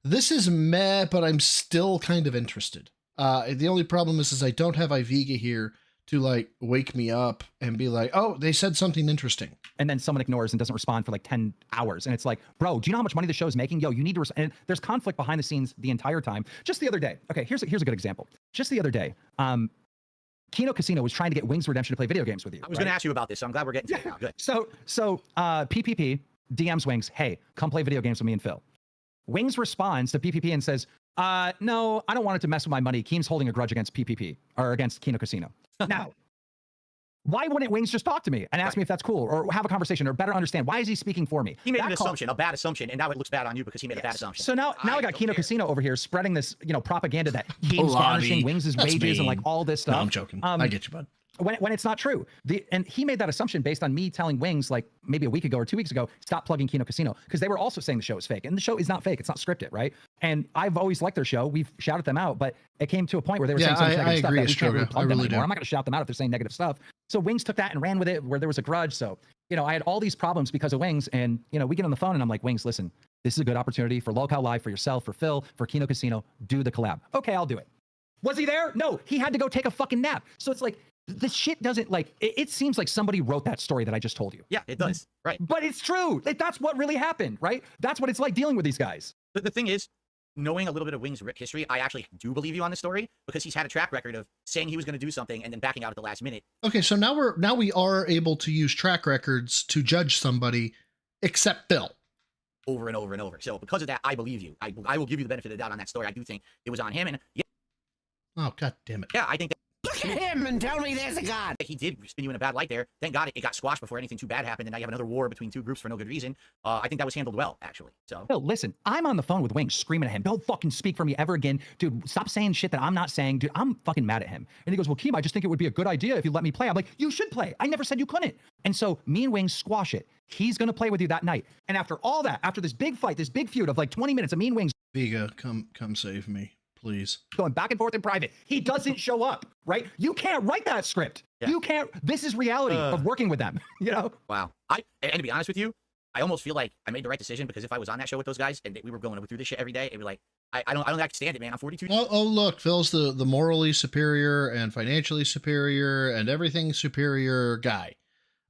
This is meh, but I'm still kind of interested. The only problem is I don't have Iviga here to like wake me up and be like, oh, they said something interesting. And then someone ignores and doesn't respond for like 10 hours. And it's like, bro, do you know how much money the show is making? Yo, you need to, and there's conflict behind the scenes the entire time. Just the other day. Okay, here's a good example. Just the other day, Kino Casino was trying to get Wings Redemption to play video games with you. I was going to ask you about this, so I'm glad we're getting to it now. Good. So PPP DMs Wings, hey, come play video games with me and Phil. Wings responds to PPP and says, no, I don't want it to mess with my money. Keem's holding a grudge against PPP or against Kino Casino. Now, why wouldn't Wings just talk to me and ask me if that's cool or have a conversation or better understand? Why is he speaking for me? He made an assumption, a bad assumption, and now it looks bad on you because he made a bad assumption. So now I got Kino Casino over here spreading this, propaganda that Keem's garnishing Wings' wages and like all this stuff. No, I'm joking. I get you, bud. When it's not true. And he made that assumption based on me telling Wings like maybe a week ago or 2 weeks ago, stop plugging Kino Casino, because they were also saying the show is fake. And the show is not fake. It's not scripted, right? And I've always liked their show. We've shouted them out, but it came to a point where they were saying so much negative stuff that we can't really plug them anymore. I'm not going to shout them out if they're saying negative stuff. So Wings took that and ran with it where there was a grudge. So, I had all these problems because of Wings. And, we get on the phone and I'm like, Wings, listen, this is a good opportunity for Locale Live, for yourself, for Phil, for Kino Casino. Do the collab. Okay, I'll do it. Was he there? No, he had to go take a fucking nap. So it's like, this shit doesn't it seems like somebody wrote that story that I just told you. Yeah, it does. Right. But it's true. That's what really happened, right? That's what it's like dealing with these guys. But the thing is, knowing a little bit of Wings' history, I actually do believe you on this story because he's had a track record of saying he was going to do something and then backing out at the last minute. Okay, so now we are able to use track records to judge somebody, except Phil. Over and over and over. So because of that, I believe you. I will give you the benefit of the doubt on that story. I do think it was on him. And yeah. Oh, God damn it. Yeah, I think that. Look at him and tell me there's a God. He did spin you in a bad light there. Thank God it got squashed before anything too bad happened, and now you have another war between two groups for no good reason. I think that was handled well, actually. So, Phil, listen, I'm on the phone with Wings screaming at him, don't fucking speak for me ever again. Dude, stop saying shit that I'm not saying. Dude, I'm fucking mad at him. And he goes, well, Keem, I just think it would be a good idea if you let me play. I'm like, you should play. I never said you couldn't. And so me and Wings squash it. He's going to play with you that night. And after all that, after this big fight, this big feud of like 20 minutes of me and Wings. Viga, come save me. Please. Going back and forth in private. He doesn't show up, right? You can't write that script. Yeah. You can't. This is reality of working with them, Wow. And to be honest with you, I almost feel like I made the right decision because if I was on that show with those guys and we were going through this shit every day, it'd be like, I don't think I can stand it, man. I'm 42. Oh, look, Phil's the morally superior and financially superior and everything superior guy.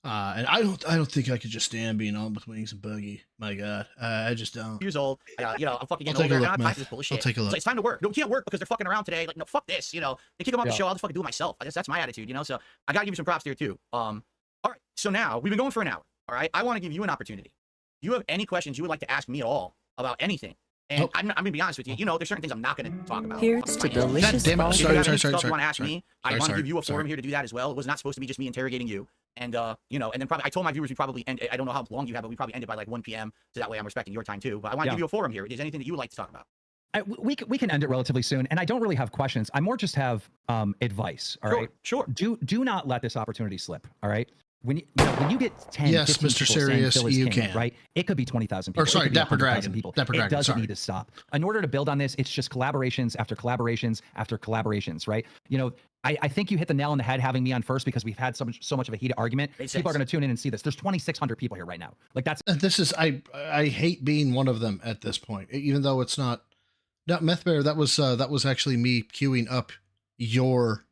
And I don't think I could just stand being on with Wings and Buggy. My God, I just don't. Years old, I'm fucking getting older. I'm not this bullshit. I'll take a look. It's time to work. No, we can't work because they're fucking around today. Like, no, fuck this. They kick them off the show. I'll just fucking do it myself. I guess that's my attitude. So I gotta give you some props there too. All right. So now we've been going for an hour. All right. I want to give you an opportunity. Do you have any questions you would like to ask me at all about anything? And I'm gonna be honest with you. There's certain things I'm not gonna talk about. Here's to delicious. If you have any stuff you want to ask me, I want to give you a forum here to do that as well. It was not supposed to be just me interrogating you. And and then probably I told my viewers we probably end. I don't know how long you have, but we probably ended by like 1 p.m. So that way I'm respecting your time too. But I want to give you a forum here. Is there anything that you would like to talk about? We can end it relatively soon, and I don't really have questions. I more just have advice. All right. Sure. Do not let this opportunity slip. All right. When you get 10, yes, 15 Mr. people Serious, saying Phil is you king, can. right? It could be 20,000 people. Or sorry, Dapper Dragon. People. Dapper Dragon. It doesn't sorry. need to stop. In order to build on this, it's just collaborations after collaborations after collaborations, right? I think you hit the nail on the head having me on first because we've had so much of a heated argument. People are going to tune in and see this. There's 2,600 people here right now. Like that's. This is I hate being one of them at this point, even though it's not. No, Meth Bear. That was actually me queuing up your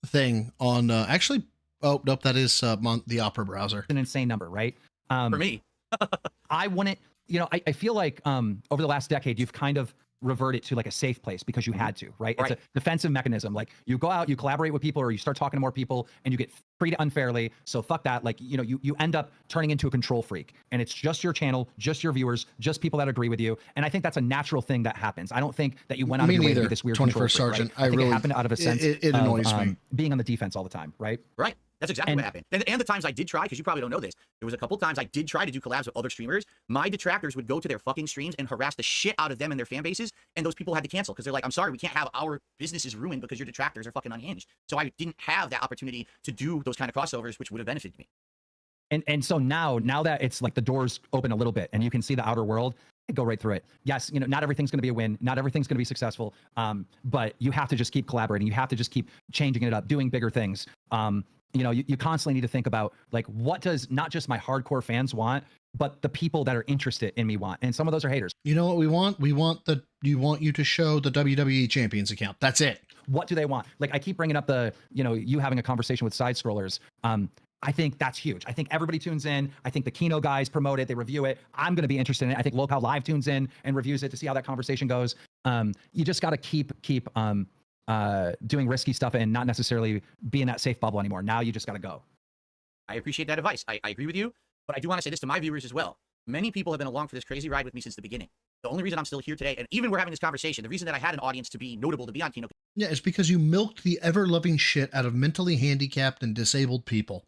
thing on actually. Oh, nope, that is the Opera browser. An insane number, right? For me. I wouldn't, I feel like over the last decade, you've kind of reverted to like a safe place because you had to, right? It's a defensive mechanism. Like you go out, you collaborate with people or you start talking to more people and you get treated unfairly. So fuck that. Like, you end up turning into a control freak and it's just your channel, just your viewers, just people that agree with you. And I think that's a natural thing that happens. I don't think that you went out of your way to be this weird 21st Sergeant. Right? I think it happened out of a sense it annoys me. being on the defense all the time, right? Right. That's exactly what happened. And the times I did try, because you probably don't know this, there was a couple times I did try to do collabs with other streamers. My detractors would go to their fucking streams and harass the shit out of them and their fan bases, and those people had to cancel because they're like, I'm sorry, we can't have our businesses ruined because your detractors are fucking unhinged. So I didn't have that opportunity to do those kind of crossovers, which would have benefited me. And so now that it's like the doors open a little bit and you can see the outer world, go right through it. Yes, not everything's going to be a win, not everything's going to be successful, but you have to just keep collaborating. You have to just keep changing it up, doing bigger things. You constantly need to think about like, what does not just my hardcore fans want, but the people that are interested in me want. And some of those are haters. You know what we want? We want you to show the WWE Champions account. That's it. What do they want? Like I keep bringing up you having a conversation with side scrollers. I think that's huge. I think everybody tunes in. I think the Kino guys promote it. They review it. I'm going to be interested in it. I think Locale Live tunes in and reviews it to see how that conversation goes. You just got to keep doing risky stuff and not necessarily be in that safe bubble anymore. Now you just got to go. I appreciate that advice. I agree with you, but I do want to say this to my viewers as well. Many people have been along for this crazy ride with me since the beginning. The only reason I'm still here today, and even we're having this conversation, the reason that I had an audience to be notable to be on Kino. Yeah, it's because you milked the ever-loving shit out of mentally handicapped and disabled people.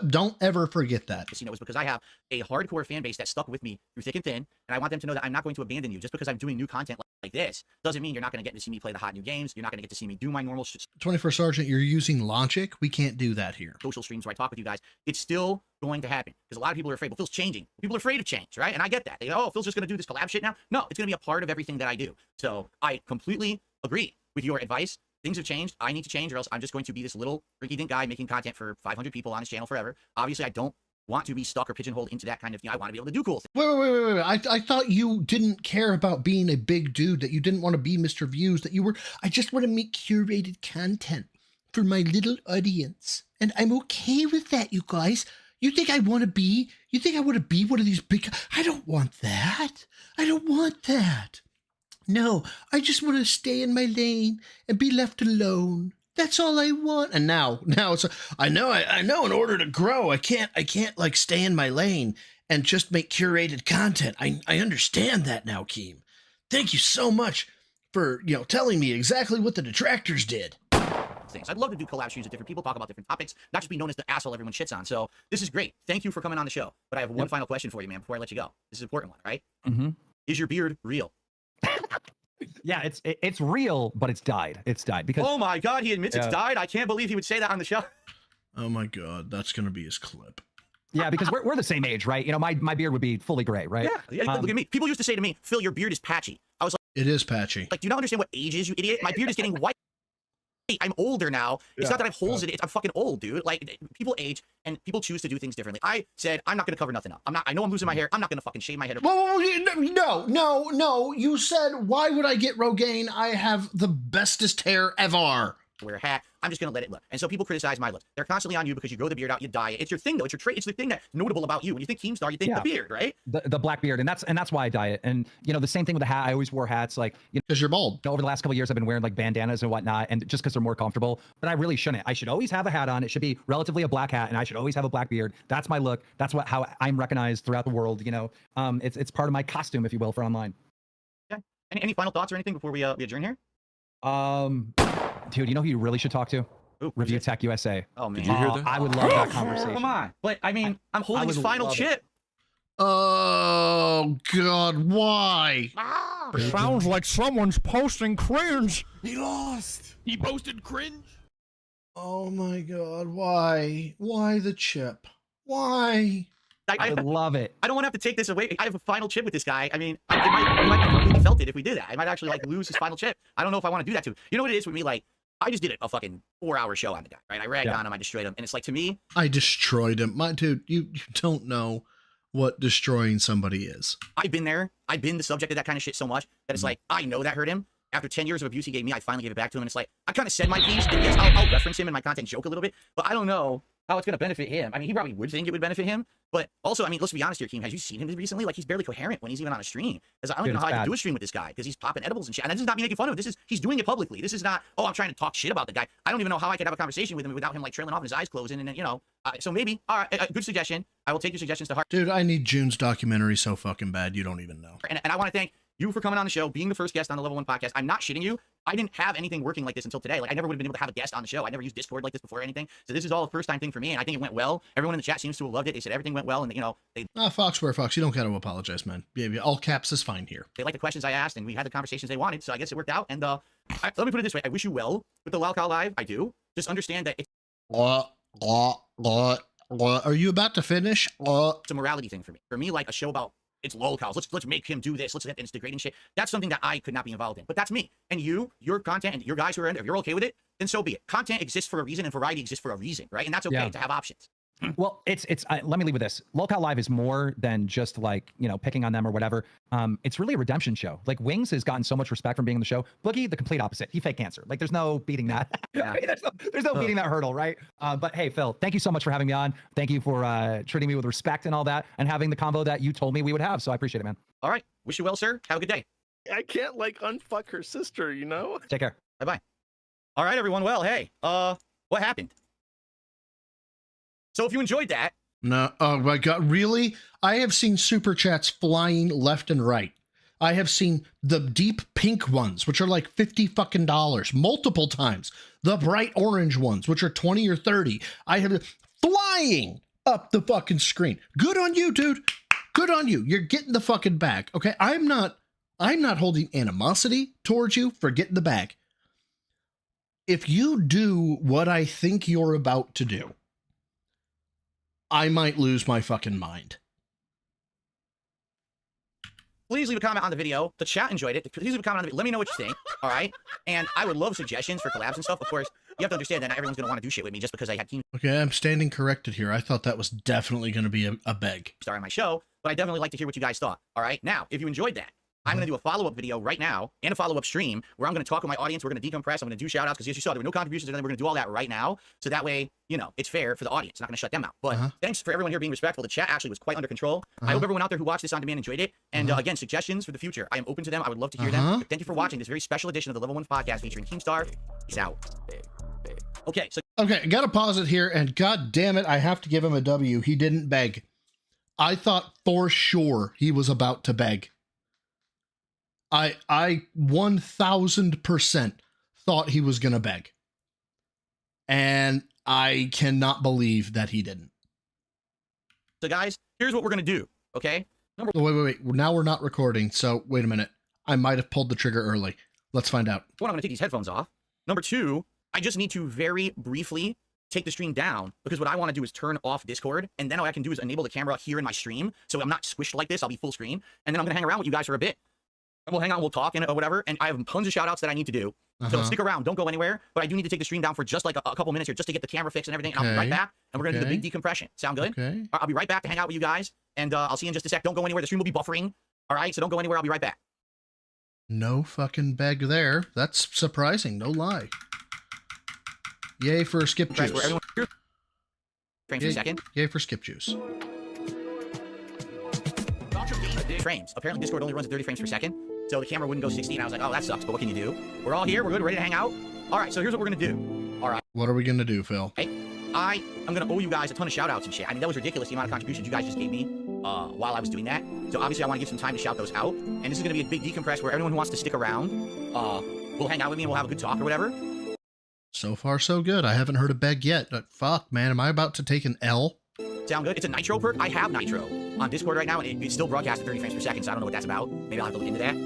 Don't ever forget that. Casino is because I have a hardcore fan base that stuck with me through thick and thin, and I want them to know that I'm not going to abandon you. Just because I'm doing new content like this doesn't mean you're not going to get to see me play the hot new games. You're not going to get to see me do my normal 21st Sergeant, you're using logic. We can't do that here. Social streams where I talk with you guys. It's still going to happen because a lot of people are afraid. Well, Phil's changing. People are afraid of change, right? And I get that. They go, oh, Phil's just going to do this collab shit now. No, it's going to be a part of everything that I do. So I completely agree with your advice. Things have changed. I need to change, or else I'm just going to be this little rinky-dink guy making content for 500 people on his channel forever. Obviously, I don't want to be stuck or pigeonholed into that kind of thing. I want to be able to do cool things. Wait. I thought you didn't care about being a big dude, that you didn't want to be Mr. Views, that you were, I just want to make curated content for my little audience. And I'm okay with that, you guys. You think I want to be one of these big, I don't want that. I don't want that. No, I just want to stay in my lane and be left alone. That's all I want. And now it's, I know in order to grow, I can't like stay in my lane and just make curated content. I understand that now, Keem. Thank you so much for, telling me exactly what the Detractors did. Things. I'd love to do collab streams with different people, talk about different topics, not just be known as the asshole everyone shits on. So this is great. Thank you for coming on the show. But I have one final question for you, man, before I let you go. This is an important one, right? Mm-hmm. Is your beard real? Yeah, it's real, but it's dyed. It's dyed because. Oh my God, he admits it's dyed. I can't believe he would say that on the show. Oh my God, that's gonna be his clip. Yeah, because we're the same age, right? My beard would be fully gray, right? Yeah. Look at me. People used to say to me, "Phil, your beard is patchy." I was like, "It is patchy." Like, do you not understand what age is, you idiot? My beard is getting white. I'm older now. It's not that I have holes in it. I'm fucking old, dude. Like, people age and people choose to do things differently. I said, I'm not going to cover nothing up. I know I'm losing my hair. I'm not going to fucking shave my head. Whoa, no. You said, why would I get Rogaine? I have the bestest hair ever. Wear a hat. I'm just going to let it look. And so people criticize my looks. They're constantly on you because you grow the beard out, you dye it. It's your thing, though. It's your trait. It's the thing that's notable about you. When you think Keemstar, you think the beard, right? The black beard. And that's why I dye it. And, the same thing with the hat. I always wore hats. Like, because you're bald. Over the last couple of years, I've been wearing like bandanas and whatnot. And just because they're more comfortable. But I really shouldn't. I should always have a hat on. It should be relatively a black hat. And I should always have a black beard. That's my look. That's how I'm recognized throughout the world. It's part of my costume, if you will, for online. Yeah. Any final thoughts or anything before we adjourn here? Dude, you know who you really should talk to? Ooh, Review Tech USA. Oh, man. Did you hear that? I would love that conversation. Come on. But, I mean, I'm holding his final chip. Oh, God, why? It sounds like someone's posting cringe. He lost. He posted cringe. Oh, my God, why? Why the chip? Why? I would love it. I don't want to have to take this away. I have a final chip with this guy. I mean, he might have completely felt it if we did that. I might actually, like, lose his final chip. I don't know if I want to do that to him. You know what it is with me? Like, I just did a fucking 4-hour show on the guy, right? I ragged on him, I destroyed him, and it's like, to me, I destroyed him. My dude, you don't know what destroying somebody is. I've been there. I've been the subject of that kind of shit so much that it's like, I know that hurt him. After 10 years of abuse he gave me, I finally gave it back to him, and it's like, I kind of said my piece, and yes, I'll reference him in my content, joke a little bit, but I don't know how it's going to benefit him. I mean, he probably would think it would benefit him, but also, I mean, let's be honest here, Keem. Have you seen him recently? Like, he's barely coherent when he's even on a stream. Because I don't even know how I can do a stream with this guy, because he's popping edibles and shit. And this is not me making fun of him. He's doing it publicly. This is not, oh, I'm trying to talk shit about the guy. I don't even know how I could have a conversation with him without him, like, trailing off and his eyes closing, and then, so maybe, all right, good suggestion. I will take your suggestions to heart. Dude, I need June's documentary so fucking bad, you don't even know. And I want to thank you for coming on the show, being the first guest on the Level 1 podcast. I'm not shitting you. I didn't have anything working like this until today. Like, I never would have been able to have a guest on the show. I never used Discord like this before or anything. So this is all a first time thing for me, and I think it went well. Everyone in the chat seems to have loved it. They said everything went well, and you know, they Fox, where Fox, you don't got to apologize, man. Yeah, all caps is fine here. liked the questions I asked, and we had the conversations they wanted. So I guess it worked out. And let me put it this way: I wish you well with the Lolcow Live. I do. Just understand that it's Are you about to finish? It's a morality thing for me. For me, like a show about it's lolcows. Let's make him do this. Let's get this degrading shit. That's something that I could not be involved in. But that's me. And your content and your guys who are in, if you're okay with it, then so be it. Content exists for a reason and variety exists for a reason, right? And that's okay to have options. Well, let me leave with this. Lolcow Live is more than just like, you know, picking on them or whatever. It's really a redemption show. Like Wings has gotten so much respect from being on the show. Boogie, the complete opposite. He fake cancer. Like there's no beating that. Yeah. there's no beating that hurdle, right? But hey, Phil, thank you so much for having me on. Thank you for treating me with respect and all that, and having the convo that you told me we would have. So I appreciate it, man. All right. Wish you well, sir. Have a good day. I can't like unfuck her sister, you know? Take care. Bye-bye. All right, everyone. Well, hey, what happened? So if you enjoyed that, No, oh my God, really? I have seen super chats flying left and right. I have seen the deep pink ones, which are like $50 fucking multiple times. The bright orange ones, which are 20 or 30. I have flying up the fucking screen. Good on you, dude. Good on you. You're getting the fucking bag. Okay, I'm not holding animosity towards you for getting the bag. If you do what I think you're about to do, I might lose my fucking mind. please leave a comment on the video. The chat enjoyed it. Please leave a comment on the video. Let me know what you think, all right? And I would love suggestions for collabs and stuff. Of course, you have to understand that not everyone's going to want to do shit with me just because I had Keemstar Okay, I'm standing corrected here. I thought that was definitely going to be a beg. on my show, but I definitely like to hear what you guys thought, all right? Now, if you enjoyed that, I'm going to do a follow-up video right now and a follow-up stream where I'm going to talk with my audience. We're going to decompress. I'm going to do shout-outs because as you saw, there were no contributions, and then we're going to do all that right now. So that way, you know, it's fair for the audience. I'm not going to shut them out. But thanks for everyone here being respectful. The chat actually was quite under control. I hope everyone out there who watched this on demand enjoyed it. And again, suggestions for the future. I am open to them. I would love to hear them. But thank you for watching this very special edition of the Level 1 podcast featuring Keemstar. Peace out. Okay, so Okay, I got to pause it here, and god damn it, I have to give him a W. He didn't beg. I thought for sure he was about to beg. I 1000% thought he was going to beg. And I cannot believe that he didn't. So guys, here's what we're going to do, okay? Wait. Now we're not recording, so wait a minute. I might have pulled the trigger early. Let's find out. One, I'm going to take these headphones off. Number two, I just need to very briefly take the stream down because what I want to do is turn off Discord, and then all I can do is enable the camera here in my stream, so I'm not squished like this. I'll be full screen, and then I'm going to hang around with you guys for a bit. And we'll hang out, we'll talk, and whatever, and I have tons of shout-outs that I need to do. So stick around, don't go anywhere, but I do need to take the stream down for just like a couple minutes here just to get the camera fixed and everything, and I'll be right back, and we're going to do the big decompression. Sound good? Okay. I'll be right back to hang out with you guys, and I'll see you in just a sec. Don't go anywhere. The stream will be buffering, all right? So don't go anywhere. I'll be right back. No fucking beg there. That's surprising, no lie. Yay for skip juice. Where everyone frames per second. Yay for skip juice. Frames. Apparently Discord only runs at 30 frames per second, so the camera wouldn't go 60, and I was like, oh, that sucks, but what can you do? We're all here, we're good, ready to hang out. All right, so here's what we're gonna do. All right. What are we gonna do, Phil? Hey, I am gonna owe you guys a ton of shout outs and shit. I mean, that was ridiculous, the amount of contributions you guys just gave me while I was doing that. So obviously I want to give some time to shout those out, and this is gonna be a big decompress where everyone who wants to stick around will hang out with me and we'll have a good talk or whatever. So far, so good. I haven't heard a beg yet, but fuck, man, am I about to take an L? Sound good? It's a Nitro perk. I have Nitro on Discord right now, and it's still broadcast at 30 frames per second, so I don't know what that's about. Maybe I'll have to look into that.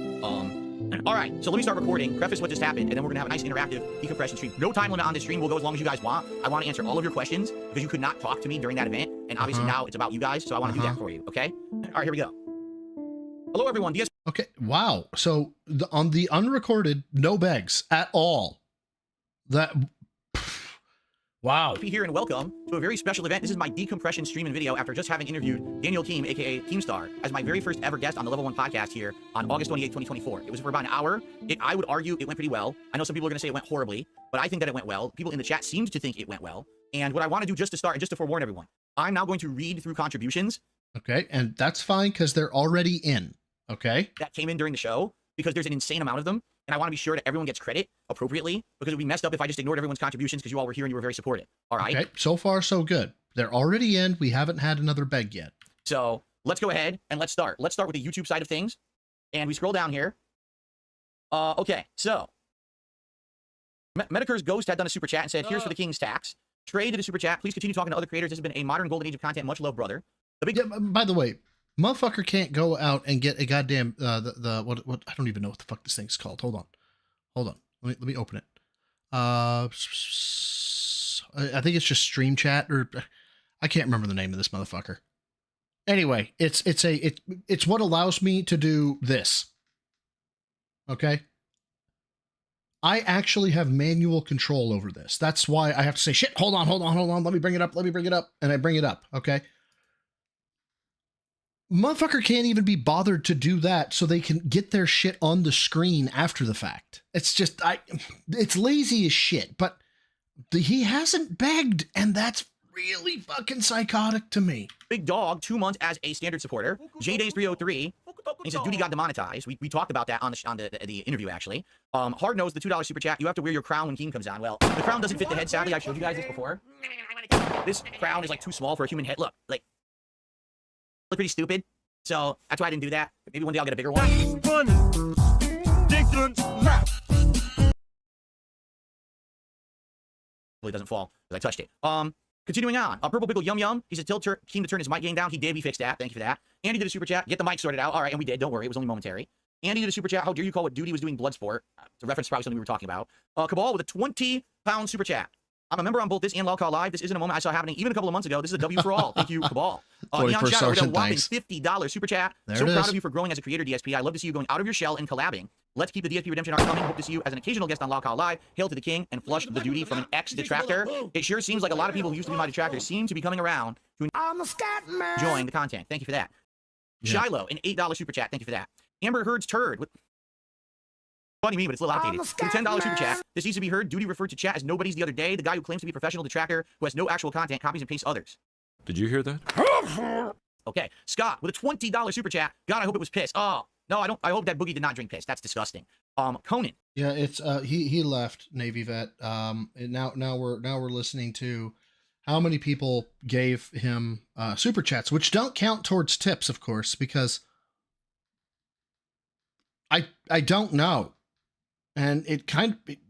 All right, so let me start recording, preface what just happened, and then we're going to have a nice interactive decompression stream. No time limit on this stream. We'll go as long as you guys want. I want to answer all of your questions because you could not talk to me during that event, and obviously now it's about you guys, so I want to do that for you, okay? All right, here we go. Hello, everyone. DS Okay, wow. So on the unrecorded, no begs at all. That... Wow. Be here and welcome to a very special event. This is my decompression stream and video after just having interviewed Daniel Keem, aka Keemstar, as my very first ever guest on the Level 1 podcast here on August 28, 2024. It was for about an hour. I would argue it went pretty well. I know some people are going to say it went horribly, but I think that it went well. People in the chat seemed to think it went well. And what I want to do just to start, and just to forewarn everyone, I'm now going to read through contributions. Okay, and that's fine because they're already in, okay? That came in during the show because there's an insane amount of them. And I want to be sure that everyone gets credit appropriately because it would be messed up if I just ignored everyone's contributions because you all were here and you were very supportive. All right. Okay. So far, so good. They're already in. We haven't had another beg yet. So let's go ahead and let's start. Let's start with the YouTube side of things. And we scroll down here. Okay, so Medicur's Ghost had done a super chat and said, here's for the King's tax. Trey did a super chat. Please continue talking to other creators. This has been a modern golden age of content. Much love, brother. Yeah, by the way, motherfucker can't go out and get a goddamn what I don't even know what the fuck this thing's called. Hold on. Let me open it. I think it's just Stream Chat, or I can't remember the name of this motherfucker. Anyway, it's what allows me to do this. Okay? I actually have manual control over this. That's why I have to say, shit, hold on. Let me bring it up. And I bring it up. Okay. Motherfucker can't even be bothered to do that so they can get their shit on the screen after the fact. It's just, it's lazy as shit, but he hasn't begged, and that's really fucking psychotic to me. Big Dog, 2 months as a standard supporter. JDays303. He says, duty got demonetized. We talked about that on the interview, actually. Hard Nose, the $2 super chat. You have to wear your crown when Keem comes on. Well, the crown doesn't fit the head, sadly. I showed you guys this before. This crown is like too small for a human head. Look pretty stupid. So that's why I didn't do that. Maybe one day I'll get a bigger one. It doesn't fall because I touched it. Continuing on, Purple Pickle Yum Yum. He said, tell Keem to turn his mic gain down. He did. We fixed that. Thank you for that. Andy did a super chat. Get the mic sorted out. All right, and we did. Don't worry. It was only momentary. Andy did a super chat. How dare you call what Duty was doing Bloodsport? It's a reference to probably something we were talking about. Cabal with a 20-pound super chat. I'm a member on both this and LOL Live. This isn't a moment I saw happening even a couple of months ago. This is a W for all. Thank you, Cabal. Neon Shadow with a whopping $50 super chat. So proud of you for growing as a creator, DSP. I love to see you going out of your shell and collabing. Let's keep the DSP Redemption arc coming. Hope to see you as an occasional guest on LOL Live. Hail to the king and flush the duty from an ex-detractor. It sure seems like a lot of people who used to be my detractors seem to be coming around to enjoying the content. Thank you for that. Yeah. Shiloh, an $8 super chat. Thank you for that. Amber Heard's turd. Funny me, but it's a little outdated. With a $10 super chat. This needs to be heard. Duty referred to chat as nobodies the other day. The guy who claims to be a professional detractor who has no actual content, copies and pastes others. Did you hear that? Okay. Scott with a $20 super chat. God, I hope it was piss. Oh, no, I don't. I hope that Boogie did not drink piss. That's disgusting. Conan. Yeah, it's he left Navy vet. And now we're listening to how many people gave him super chats, which don't count towards tips, of course, because I don't know. And it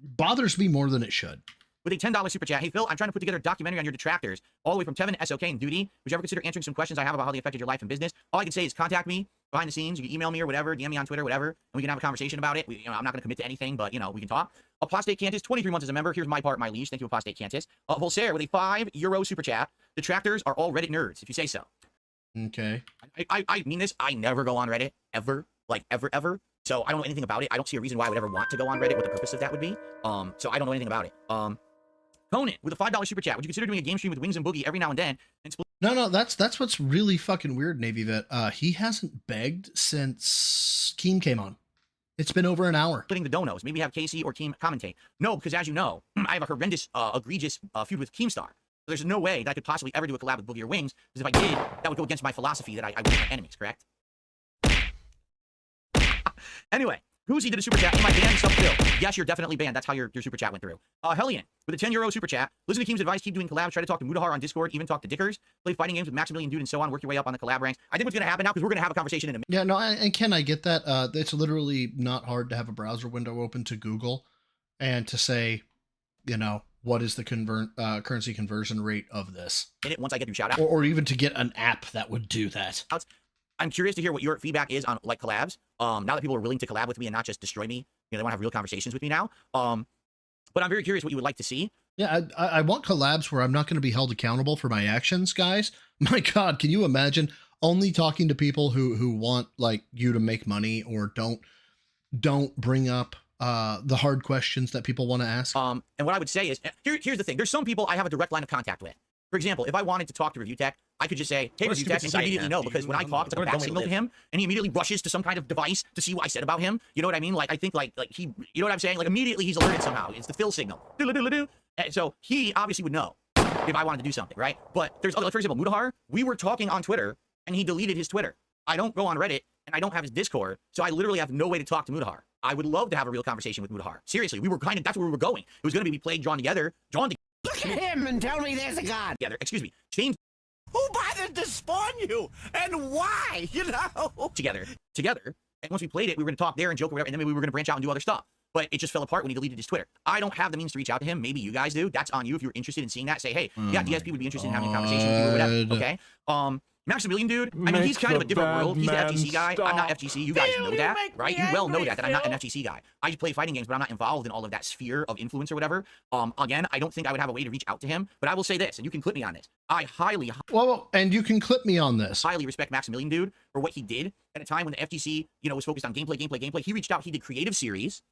bothers me more than it should. With a $10 super chat. Hey, Phil, I'm trying to put together a documentary on your detractors, all the way from Tevin, SOK, and Duty. Would you ever consider answering some questions I have about how they affected your life and business? All I can say is contact me behind the scenes. You can email me or whatever, DM me on Twitter, whatever, and we can have a conversation about it. I'm not going to commit to anything, but, we can talk. Apostate Cantus, 23 months as a member. Here's my part, my leash. Thank you, Apostate Cantus. Volsaire with a €5 super chat. Detractors are all Reddit nerds, if you say so. Okay. I mean this. I never go on Reddit, ever. Like, ever. So I don't know anything about it. I don't see a reason why I would ever want to go on Reddit, what the purpose of that would be. So I don't know anything about it. Conan with a $5 super chat. Would you consider doing a game stream with Wings and Boogie every now and then? No, that's what's really fucking weird, Navy vet. He hasn't begged since Keem came on. It's been over an hour. Splitting the donos. Maybe have Casey or Keem commentate. No, because as you know, I have a horrendous, egregious feud with Keemstar. There's no way that I could possibly ever do a collab with Boogie or Wings, because if I did, that would go against my philosophy that I would my enemies, correct? Anyway, Who's did a super chat? Am I banned? Phil. Yes, you're definitely banned. That's how your super chat went through. Hellion with a €10 super chat. Listen to Keem's advice. Keep doing collabs. Try to talk to Mudahar on Discord. Even talk to Dickers. Play fighting games with Maximilian Dude and so on. Work your way up on the collab ranks. I think what's going to happen now, because we're going to have a conversation in a minute. Yeah, no, and Ken, I get that. It's literally not hard to have a browser window open to Google and to say, what is the currency conversion rate of this? Once I get your shout out. Or even to get an app that would do that. I'm curious to hear what your feedback is on like collabs. Now that people are willing to collab with me and not just destroy me, they want to have real conversations with me now. But I'm very curious what you would like to see. Yeah, I want collabs where I'm not going to be held accountable for my actions, guys. My God, can you imagine only talking to people who want like you to make money or don't bring up the hard questions that people want to ask? And what I would say is, here's the thing. There's some people I have a direct line of contact with. For example, if I wanted to talk to Review Tech, I could just say, hey, Review Tech, and he immediately know, because when I talk, it's like a back signal to him, and he immediately rushes to some kind of device to see what I said about him. You know what I mean? Like, I think, like he, you know what I'm saying? Like, immediately he's alerted somehow. It's the Phil signal. And so he obviously would know if I wanted to do something, right? But there's other, for example, Mudahar, we were talking on Twitter, and he deleted his Twitter. I don't go on Reddit, and I don't have his Discord, so I literally have no way to talk to Mudahar. I would love to have a real conversation with Mudahar. Seriously, we were that's where we were going. It was going to be played, drawn together. Look at him and tell me there's a God. Together, excuse me. Change. Who bothered to spawn you? And why? Together. And once we played it, we were going to talk there and joke or whatever, and then we were going to branch out and do other stuff. But it just fell apart when he deleted his Twitter. I don't have the means to reach out to him. Maybe you guys do. That's on you. If you're interested in seeing that, say, hey, yeah, DSP would be interested in having a conversation with you or whatever. Okay. Maximilian, dude, I mean, he's kind of a different world. He's the FGC guy. I'm not FGC. You guys know that, right? You well know that I'm not an FGC guy. I just play fighting games, but I'm not involved in all of that sphere of influence or whatever. Again, I don't think I would have a way to reach out to him, but I will say this, and you can clip me on this. I highly, and you can clip me on this. Highly respect Maximilian, dude, for what he did at a time when the FGC, was focused on gameplay. He reached out. He did creative series,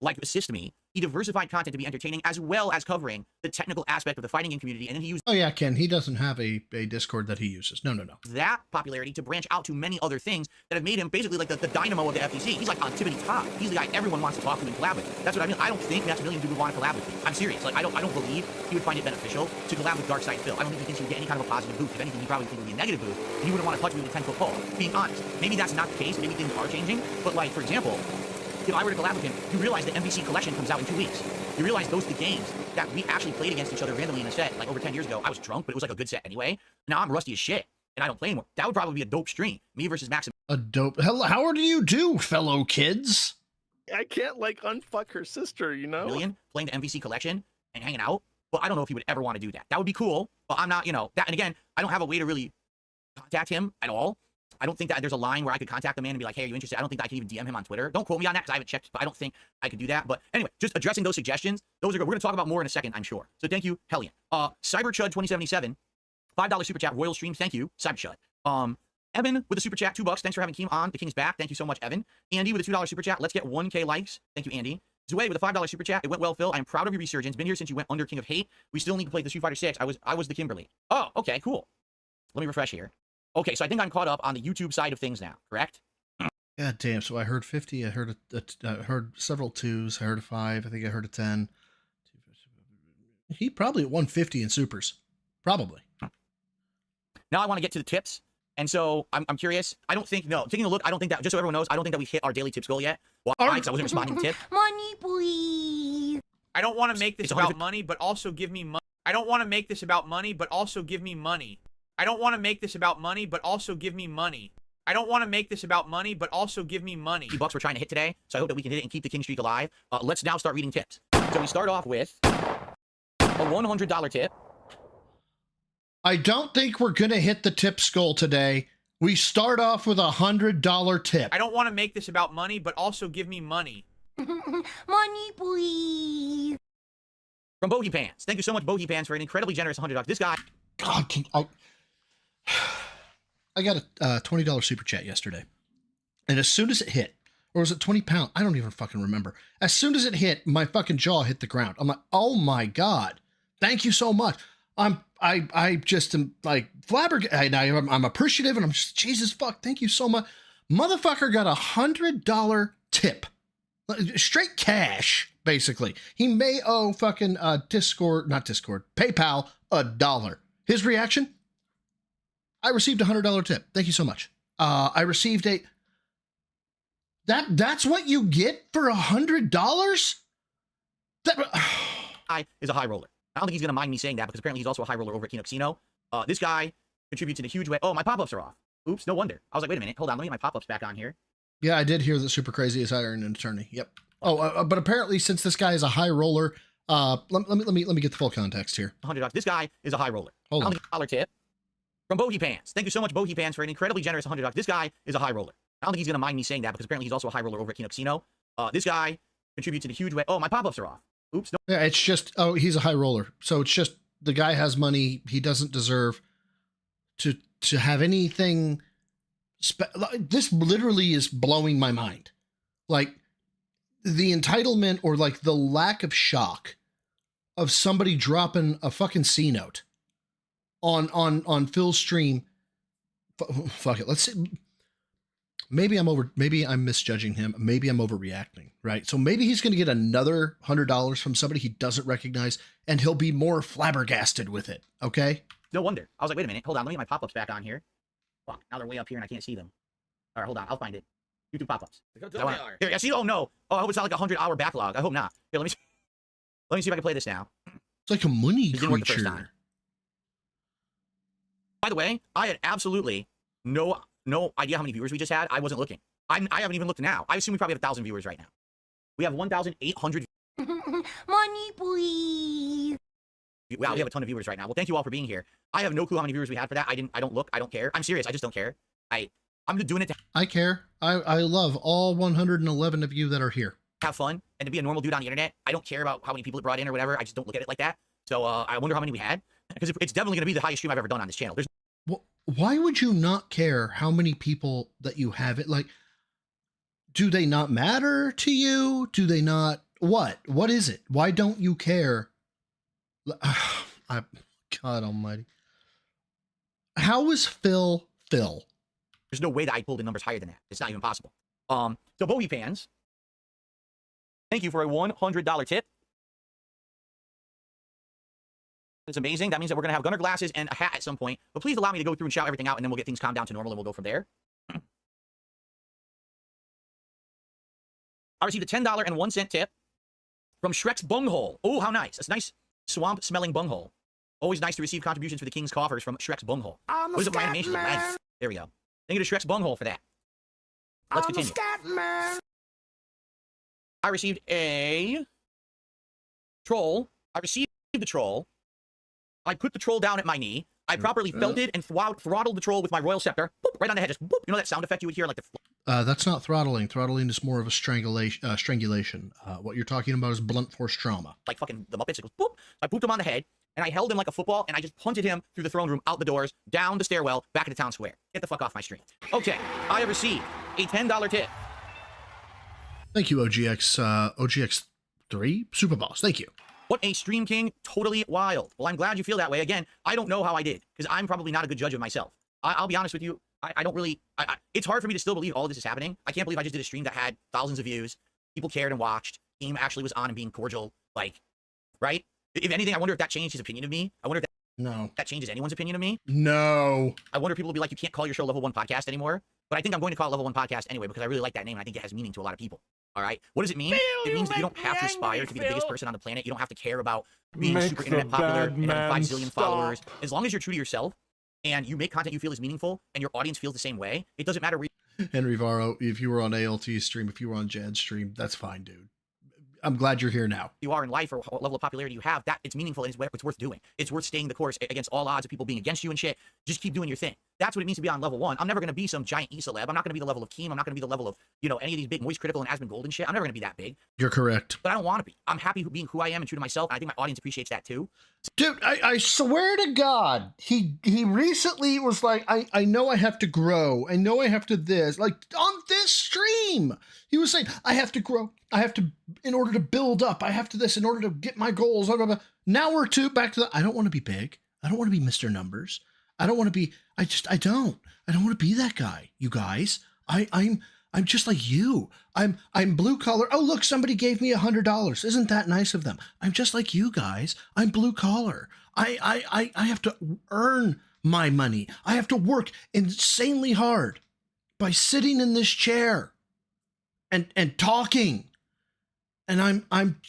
like Assist Me. He diversified content to be entertaining as well as covering the technical aspect of the fighting game community. And then he used... Oh, yeah, Ken, he doesn't have a Discord that he uses. No. That popularity to branch out to many other things that have made him basically like the dynamo of the FTC. He's like on Civility top. He's the guy everyone wants to talk to and collab with. That's what I mean. I don't think Maximilian dude would want to collab with me. I'm serious. Like, I don't believe he would find it beneficial to collab with Dark Side Phil. I don't think he thinks he would get any kind of a positive boost. If anything, he probably think it would be a negative boost. And he wouldn't want to touch me with a 10-foot pole. Being honest. Maybe that's not the case. Maybe things are changing. But, like, for example, if I were to collab with him, you realize the MVC collection comes out in 2 weeks. You realize those are the games that we actually played against each other randomly in a set, like over 10 years ago. I was drunk, but it was like a good set anyway. Now I'm rusty as shit, and I don't play anymore. That would probably be a dope stream. Me versus Maxim. A dope. How do you do, fellow kids? I can't, like, unfuck her sister, Playing the MVC collection and hanging out. But I don't know if he would ever want to do that. That would be cool, but I'm not, that. And again, I don't have a way to really contact him at all. I don't think that there's a line where I could contact the man and be like, hey, are you interested? I don't think I can even DM him on Twitter. Don't quote me on that because I haven't checked, but I don't think I could do that. But anyway, just addressing those suggestions, those are good. We're going to talk about more in a second, I'm sure. So thank you, Hellion. CyberChud2077, $5 super chat, Royal Stream, thank you, CyberChud. Evan with a super chat, $2. Thanks for having Keem on. The King's back. Thank you so much, Evan. Andy with a $2 super chat. Let's get 1K likes. Thank you, Andy. Zway with a $5 super chat. It went well, Phil. I'm proud of your resurgence. Been here since you went under King of Hate. We still need to play the Street Fighter 6. I was the Kimberly. Oh, okay, cool. Let me refresh here. Okay, so I think I'm caught up on the YouTube side of things now, correct? God damn, so I heard 50, I heard heard several 2s, I heard a 5, I think I heard a 10. He probably at 150 in supers. Probably. Now I want to get to the tips. And so I'm curious. I don't think, taking a look, I don't think that, just so everyone knows, I don't think that we hit our daily tips goal yet. Why? Because I wasn't responding to tip. Money, please. I don't want to make this about money, but also give me money. I don't want to make this about money, but also give me money. I don't want to make this about money, but also give me money. I don't want to make this about money, but also give me money. $50 we're trying to hit today, so I hope that we can hit it and keep the king streak alive. Let's now start reading tips. So we start off with a $100 tip. I don't think we're going to hit the tips goal today. We start off with a $100 tip. I don't want to make this about money, but also give me money. Money, please. From Bogey Pants. Thank you so much, Bogey Pants, for an incredibly generous $100. This guy... God, I got a $20 super chat yesterday. And as soon as it hit, or was it 20 pounds? I don't even fucking remember. As soon as it hit, my fucking jaw hit the ground. I'm like, oh my God. Thank you so much. I just am like flabbergasted. I'm appreciative and I'm just, Jesus fuck, thank you so much. Motherfucker got $100 tip. Straight cash, basically. He may owe fucking PayPal $1. His reaction? I received a $100 tip. Thank you so much. I received that's what you get for $100? I is a high roller. I don't think he's going to mind me saying that because apparently he's also a high roller over at Kino. This guy contributes in a huge way. Oh, my pop-ups are off. Oops, no wonder. I was like, wait a minute. Hold on. Let me get my pop-ups back on here. Yeah, I did hear that Super Crazy is hiring an attorney. Yep. Oh, but apparently since this guy is a high roller, let me get the full context here. $100. This guy is a high roller. Hold on. $1 tip from Bogey Pants. Thank you so much, Bogey Pants, for an incredibly generous $100. This guy is a high roller. I don't think he's going to mind me saying that because apparently he's also a high roller over at Kino. This guy contributes in a huge way. Oh, my pop-ups are off. Oops. No. Yeah, it's just, he's a high roller. So it's just the guy has money. He doesn't deserve to have anything. This literally is blowing my mind. Like the entitlement or like the lack of shock of somebody dropping a fucking C note on Phil's stream. Fuck it. Let's see. Maybe I'm misjudging him. Maybe I'm overreacting, right? So maybe he's going to get another $100 from somebody he doesn't recognize and he'll be more flabbergasted with it. Okay. No wonder. I was like, wait a minute. Hold on. Let me get my pop-ups back on here. Fuck. Now they're way up here and I can't see them. All right, hold on. I'll find it. YouTube pop-ups. Here, I see. Oh no. Oh, I hope it's not like a 100-hour backlog. I hope not. Here, let me see if I can play this now. It's like a money creature. By the way, I had absolutely no idea how many viewers we just had. I wasn't looking. I haven't even looked now. I assume we probably have 1,000 viewers right now. We have 1,800. Money, please. Wow, we have a ton of viewers right now. Well, thank you all for being here. I have no clue how many viewers we had for that. I don't look. I don't care. I'm serious. I just don't care. I'm just doing it to I care. I love all 111 of you that are here. Have fun and to be a normal dude on the internet. I don't care about how many people it brought in or whatever. I just don't look at it like that. So I wonder how many we had, because it's definitely going to be the highest stream I've ever done on this channel. There's Why would you not care how many people that you have it? Like, do they not matter to you? Do they not? What is it? Why don't you care? God almighty. How is Phil? There's no way that I pulled in numbers higher than that. It's not even possible. So Bowie fans, thank you for a $100 tip. It's amazing. That means that we're going to have gunner glasses and a hat at some point. But please allow me to go through and shout everything out, and then we'll get things calmed down to normal, and we'll go from there. I received a $10.01 tip from Shrek's Bunghole. Oh, how nice. That's a nice swamp-smelling bunghole. Always nice to receive contributions for the King's Coffers from Shrek's Bunghole. What is it? My animation? Nice. There we go. Thank you to Shrek's Bunghole for that. Let's continue. I received a troll. I received the troll. I put the troll down at my knee. I properly felt it and throttled the troll with my royal scepter. Boop, right on the head. Just boop. You know that sound effect you would hear, like the. That's not throttling. Throttling is more of a strangulation. What you're talking about is blunt force trauma. Like fucking the Muppets. It goes boop. I pooped him on the head, and I held him like a football, and I just punted him through the throne room, out the doors, down the stairwell, back into town square. Get the fuck off my stream. Okay, I have received a $10 tip. Thank you, OGX3 Super Boss. Thank you. What a stream king. Totally wild. Well, I'm glad you feel that way. Again, I don't know how I did, because I'm probably not a good judge of myself. I'll be honest with you. I don't really... it's hard for me to still believe all of this is happening. I can't believe I just did a stream that had thousands of views. People cared and watched. Keem actually was on and being cordial. Like, right? If anything, I wonder if that changed his opinion of me. I wonder if that changes anyone's opinion of me. No. I wonder if people will be like, you can't call your show Level 1 Podcast anymore. But I think I'm going to call it Level 1 Podcast anyway, because I really like that name, and I think it has meaning to a lot of people. All right? What does it mean? It means that you don't have to aspire to be the biggest person on the planet. You don't have to care about being super internet popular and having 5 zillion followers. As long as you're true to yourself and you make content you feel is meaningful and your audience feels the same way, it doesn't matter. Henry Varro, if you were on ALT's stream, if you were on Jad's stream, that's fine, dude. I'm glad you're here now. You are in life or what level of popularity you have, that it's meaningful and it's worth doing. It's worth staying the course against all odds of people being against you and shit. Just keep doing your thing. That's what it means to be on level 1. I'm never going to be some giant E-celeb. I'm not going to be the level of Keem. I'm not going to be the level of, you know, any of these big Moist Critical and Asmon Golden shit. I'm never going to be that big. You're correct. But I don't want to be. I'm happy being who I am and true to myself. And I think my audience appreciates that too. Dude, I swear to God, he recently was like, I know I have to grow. I know I have to this. Like, on this stream, he was saying, I have to grow. I have to, in order to build up. I have to this in order to get my goals. Blah, blah, blah. Now we're back to the, I don't want to be big. I don't want to be Mr. Numbers. I don't want to be, I don't want to be that guy, you guys. I'm just like you. I'm blue collar. Oh, look, somebody gave me $100. Isn't that nice of them? I'm just like you guys. I'm blue collar. I have to earn my money. I have to work insanely hard by sitting in this chair and talking. And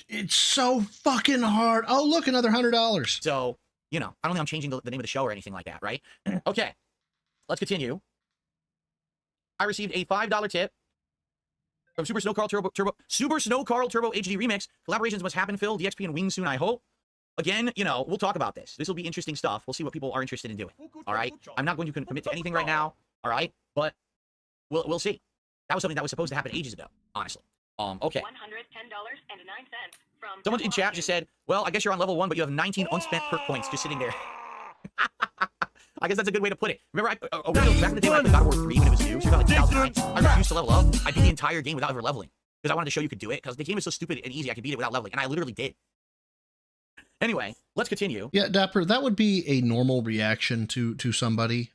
it's so fucking hard. Oh, look, another $100. So, you know, I don't think I'm changing the name of the show or anything like that, right? Okay, let's continue. I received a $5 tip from Super Snow Carl Turbo HD Remix. Collaborations must happen, Phil. DXP and Wings soon, I hope. Again, you know, we'll talk about this. This will be interesting stuff. We'll see what people are interested in doing. All right? I'm not going to commit to anything right now. All right? But we'll see. That was something that was supposed to happen ages ago, honestly. Okay. $110.09 from Someone in chat just said, well, I guess you're on level 1, but you have 19 unspent perk points just sitting there. I guess that's a good way to put it. Remember, back in the day when I played God of War 3 when it was new, so like 2009, I refused to level up. I beat the entire game without ever leveling, because I wanted to show you could do it, because the game is so stupid and easy, I could beat it without leveling, and I literally did. Anyway, let's continue. Yeah, Dapper, that would be a normal reaction to somebody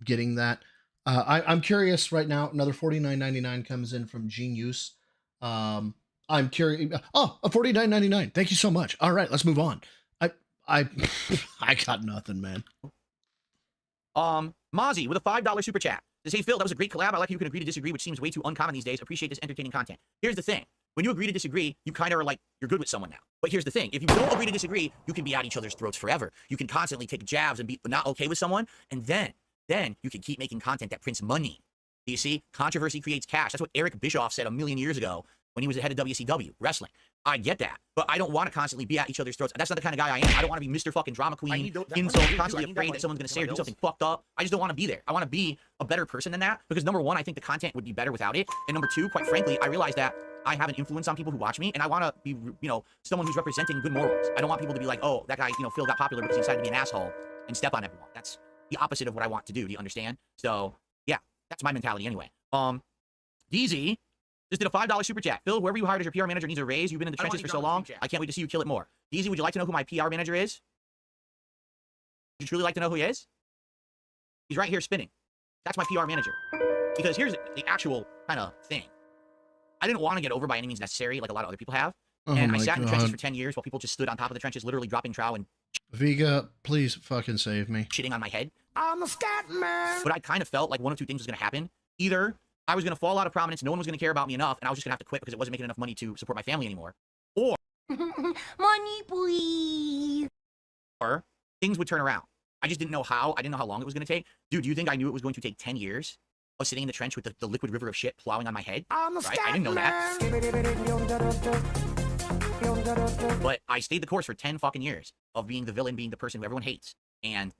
getting that. I'm curious right now, another $49.99 comes in from Genius. I'm curious. Oh, a $49.99. Thank you so much. All right, let's move on. I got nothing, man. Mozzie with a $5 super chat. To say, Phil, that was a great collab. I like how you can agree to disagree, which seems way too uncommon these days. Appreciate this entertaining content. Here's the thing. When you agree to disagree, you kind of are like, you're good with someone now. But here's the thing. If you don't agree to disagree, you can be at each other's throats forever. You can constantly take jabs and be not okay with someone. And then you can keep making content that prints money. Do you see? Controversy creates cash. That's what Eric Bischoff said a million years ago when he was the head of WCW wrestling. I get that, but I don't want to constantly be at each other's throats. That's not the kind of guy I am. I don't want to be Mr. fucking drama queen, insult, constantly afraid that someone's going to say or do something fucked up. I just don't want to be there. I want to be a better person than that because number one, I think the content would be better without it. And number two, quite frankly, I realize that I have an influence on people who watch me and I want to be, someone who's representing good morals. I don't want people to be like, oh, that guy, Phil got popular because he decided to be an asshole and step on everyone. That's the opposite of what I want to do. Do you understand? So yeah, that's my mentality anyway. DZ just did a $5 super chat. Phil, whoever you hired as your PR manager needs a raise. You've been in the trenches for so long. I can't wait to see you kill it more. DZ, would you like to know who my PR manager is? Would you truly like to know who he is? He's right here spinning. That's my PR manager. Because here's the actual kind of thing. I didn't want to get over by any means necessary like a lot of other people have. And I sat in the trenches for 10 years while people just stood on top of the trenches, literally dropping trow and Vega, please fucking save me. Shitting on my head. I'm a scat man. But I kind of felt like one of two things was going to happen. Either I was going to fall out of prominence, no one was going to care about me enough, and I was just going to have to quit because it wasn't making enough money to support my family anymore. Or money, please. Or things would turn around. I just didn't know how. I didn't know how long it was going to take. Dude, do you think I knew it was going to take 10 years of sitting in the trench with the liquid river of shit plowing on my head? I'm a right? I didn't know that. But I stayed the course for 10 fucking years of being the villain, being the person who everyone hates. And,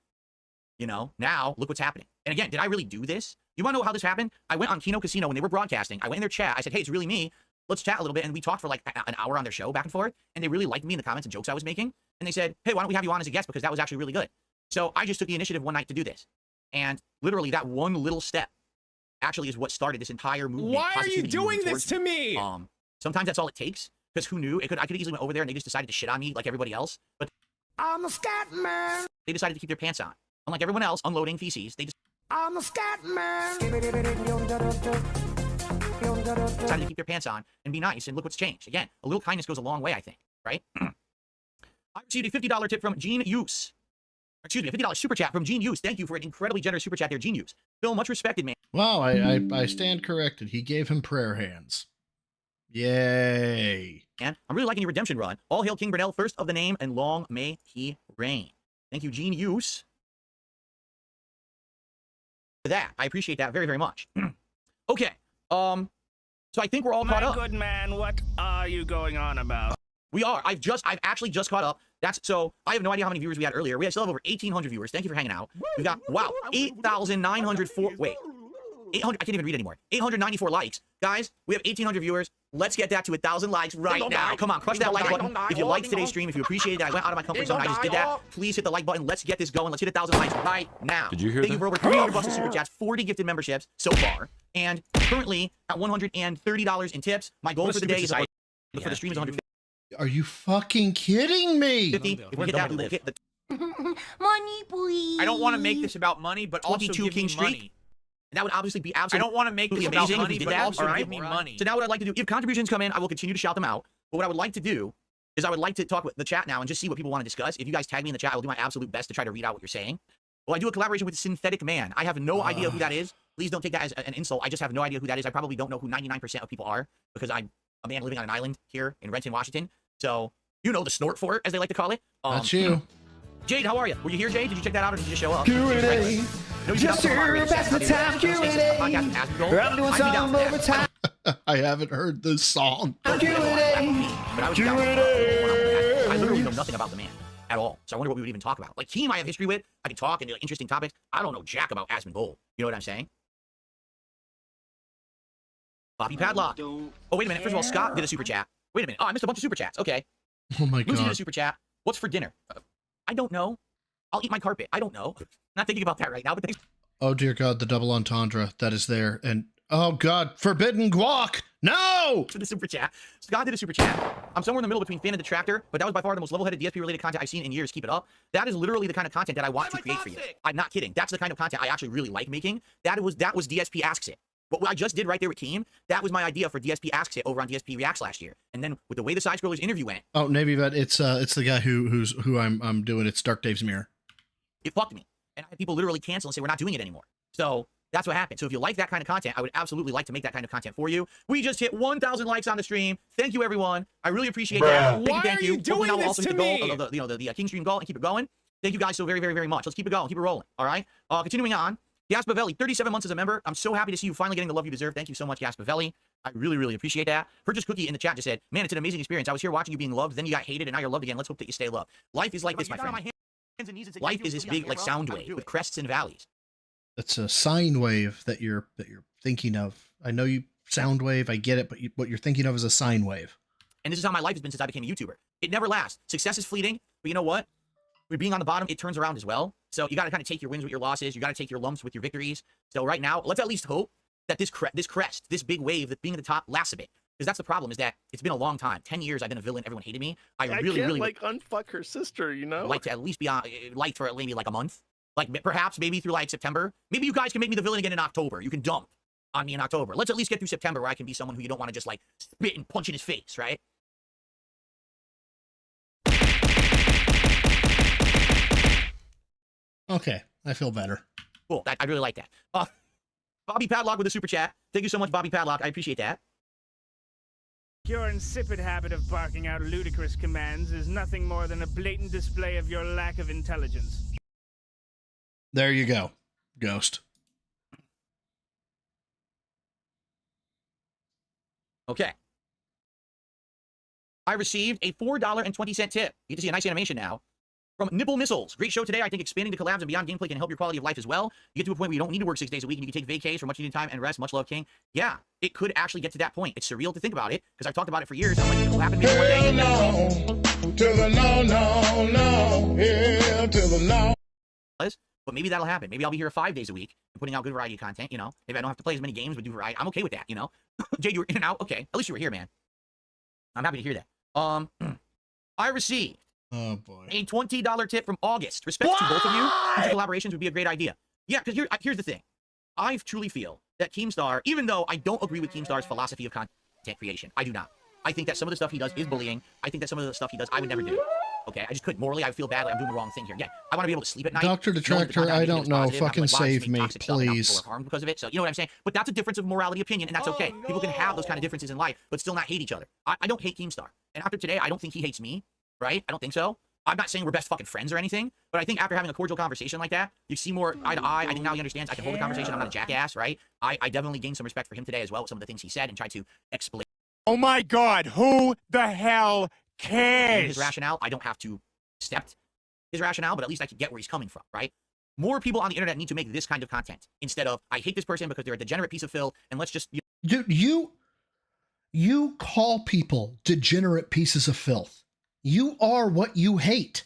now look what's happening. And again, did I really do this? You want to know how this happened? I went on Kino Casino when they were broadcasting. I went in their chat. I said, hey, it's really me. Let's chat a little bit. And we talked for like an hour on their show back and forth. And they really liked me in the comments and jokes I was making. And they said, hey, why don't we have you on as a guest? Because that was actually really good. So I just took the initiative one night to do this. And literally that one little step actually is what started this entire movement. Why are you doing this to me? Sometimes that's all it takes. Because who knew? I could easily went over there and they just decided to shit on me like everybody else. But I'm a scat man. They decided to keep their pants on. Unlike everyone else unloading feces, they just I'm a scat man. decided to keep their pants on and be nice. And look what's changed. Again, a little kindness goes a long way, I think. Right? I received a $50 tip from Gene Use. Excuse me, a $50 super chat from Gene Use. Thank you for an incredibly generous super chat there, Gene Use. Phil, much respected, man. Wow, I stand corrected. He gave him prayer hands. Yay. And I'm really liking your redemption run. All hail King Brunel, first of the name, and long may he reign. Thank you, Gene Use. For that, I appreciate that very, very much. Okay, so I think we're all caught up. Good man, what are you going on about? We are. I've actually just caught up. So I have no idea how many viewers we had earlier. We still have over 1,800 viewers. Thank you for hanging out. We got, wow, 8,904. Wait. 800, I can't even read anymore. 894 likes. Guys, we have 1,800 viewers. Let's get that to 1,000 likes right now. Come on, crush that like button. If you liked today's stream, if you appreciated it, I went out of my comfort zone. I just did that. Please hit the like button. Let's get this going. Let's hit 1,000 likes right now. Did you hear Thank you for over 300 bucks of super chats, 40 gifted memberships so far, and currently at $130 in tips. My goal for the day is for the stream is 150. Are you fucking kidding me? 50. If we hit that, we'll hit the Money, please. I don't want to make this about money, but also 22 give King me Street. money. That would obviously be absolutely. I don't want to make this about amazing money, if we did but that. also All right? give me money. So now what I'd like to do, if contributions come in, I will continue to shout them out. But what I would like to do is I would like to talk with the chat now and just see what people want to discuss. If you guys tag me in the chat, I will do my absolute best to try to read out what you're saying. Well, I do a collaboration with Synthetic Man. I have no idea who that is. Please don't take that as an insult. I just have no idea who that is. I probably don't know who 99% of people are because I'm a man living on an island here in Renton, Washington. So, the snort fort, as they like to call it. That's you. Jade, how are you? Were you here, Jade? Did you check that out or did you just show up? Q&A. Just here, pass the time, Q&A. I'm doing some overtime. I haven't heard this song. Q&A. I literally know nothing about the man at all. So I wonder what we would even talk about. Like Keem, I have history with. I can talk and do like, interesting topics. I don't know jack about Aspen Gold. You know what I'm saying? Bobby Padlock. Oh, wait a minute. First of all, Scott did a super chat. Wait a minute. Oh, I missed a bunch of super chats. Okay. Oh my Lucy did a god. super chat. What's for dinner? I don't know. I'll eat my carpet. I don't know. Not thinking about that right now, but thanks. Oh dear god, the double entendre that is there. And oh god, forbidden guac! No! For the super chat. Scott did a super chat. I'm somewhere in the middle between fan and detractor, but that was by far the most level-headed DSP-related content I've seen in years. Keep it up. That is literally the kind of content that I want to create for you. I'm not kidding. That's the kind of content I actually really like making. That was DSP Asks It. What I just did right there with Keem, that was my idea for DSP Asks It over on DSP Reacts last year. And then with the way the Side Scrollers interview went, Oh, Navy Vet, it's the guy who I'm doing. It's Dark Dave's Mirror. it fucked me. And I had people literally cancel and say, we're not doing it anymore. So that's what happened. So if you like that kind of content, I would absolutely like to make that kind of content for you. We just hit 1,000 likes on the stream. Thank you, everyone. I really appreciate that. Thank you. Hopefully now we'll also hit the goal of the King Stream goal and keep it going. Thank you guys so very, very, very much. Let's keep it going. Keep it rolling. All right. Continuing on. Gaspavelli, 37 months as a member. I'm so happy to see you finally getting the love you deserve. Thank you so much, Gaspavelli. I really, really appreciate that. Purchase Cookie in the chat just said, man, it's an amazing experience. I was here watching you being loved, then you got hated, and now you're loved again. Let's hope that you stay loved. Life is like this, my friend. Life is this big, like, sound wave with crests and valleys. That's a sine wave that you're thinking of. I know you sound wave, I get it, but what you're thinking of is a sine wave. And this is how my life has been since I became a YouTuber. It never lasts. Success is fleeting, but you know what? With being on the bottom, it turns around as well. So you got to kind of take your wins with your losses. You got to take your lumps with your victories. So right now, let's at least hope that this crest, this big wave, that being at the top lasts a bit. Because that's the problem, is that it's been a long time. 10 years I've been a villain. Everyone hated me. I really, really like unfuck her sister, you know? like to at least be on, like for maybe like a month. Like perhaps maybe through like September. Maybe you guys can make me the villain again in October. You can dump on me in October. Let's at least get through September where I can be someone who you don't want to just like spit and punch in his face, right? Okay, I feel better. Cool. I really like that. Bobby Padlock with a super chat. Thank you so much, Bobby Padlock. I appreciate that. Your insipid habit of barking out ludicrous commands is nothing more than a blatant display of your lack of intelligence. There you go, Ghost. Okay. I received a $4.20 tip. You get to see a nice animation now. From Nipple Missiles. Great show today. I think expanding to collabs and beyond gameplay can help your quality of life as well. You get to a point where you don't need to work 6 days a week and you can take vacays for much needed time and rest. Much love, King. Yeah, it could actually get to that point. It's surreal to think about it because I've talked about it for years. I'm like, it'll happen maybe one day. No, to the no, no, no, yeah, to the no. But maybe that'll happen. Maybe I'll be here 5 days a week and putting out good variety of content, you know. Maybe I don't have to play as many games, but do variety. I'm okay with that, you know. Jade, you were in and out? Okay. At least you were here, man. I'm happy to hear that. I received a $20 tip from August. Respect to both of you. Future collaborations would be a great idea. Yeah, because here's the thing. I truly feel that Keemstar, even though I don't agree with Keemstar's philosophy of content creation, I do not. I think that some of the stuff he does is bullying. I think that some of the stuff he does I would never do. Okay, I just couldn't. Morally, I feel bad. Like I'm doing the wrong thing here. Yeah, I want to be able to sleep at night. Dr. Detractor, I don't know. Fucking save me, please. Harmed because of it. So you know what I'm saying? But that's a difference of morality opinion, and that's okay. No. People can have those kind of differences in life, but still not hate each other. I don't hate Keemstar. And after today, I don't think he hates me, right? I don't think so. I'm not saying we're best fucking friends or anything, but I think after having a cordial conversation like that, you see more eye to eye. I think now he understands I can hold a conversation. I'm not a jackass, right? I definitely gained some respect for him today as well with some of the things he said and tried to explain. Oh my God, who the hell cares? His rationale, I don't have to accept his rationale, but at least I can get where he's coming from, right? More people on the internet need to make this kind of content instead of, I hate this person because they're a degenerate piece of filth, and let's just... Dude, you call people degenerate pieces of filth. You are what you hate.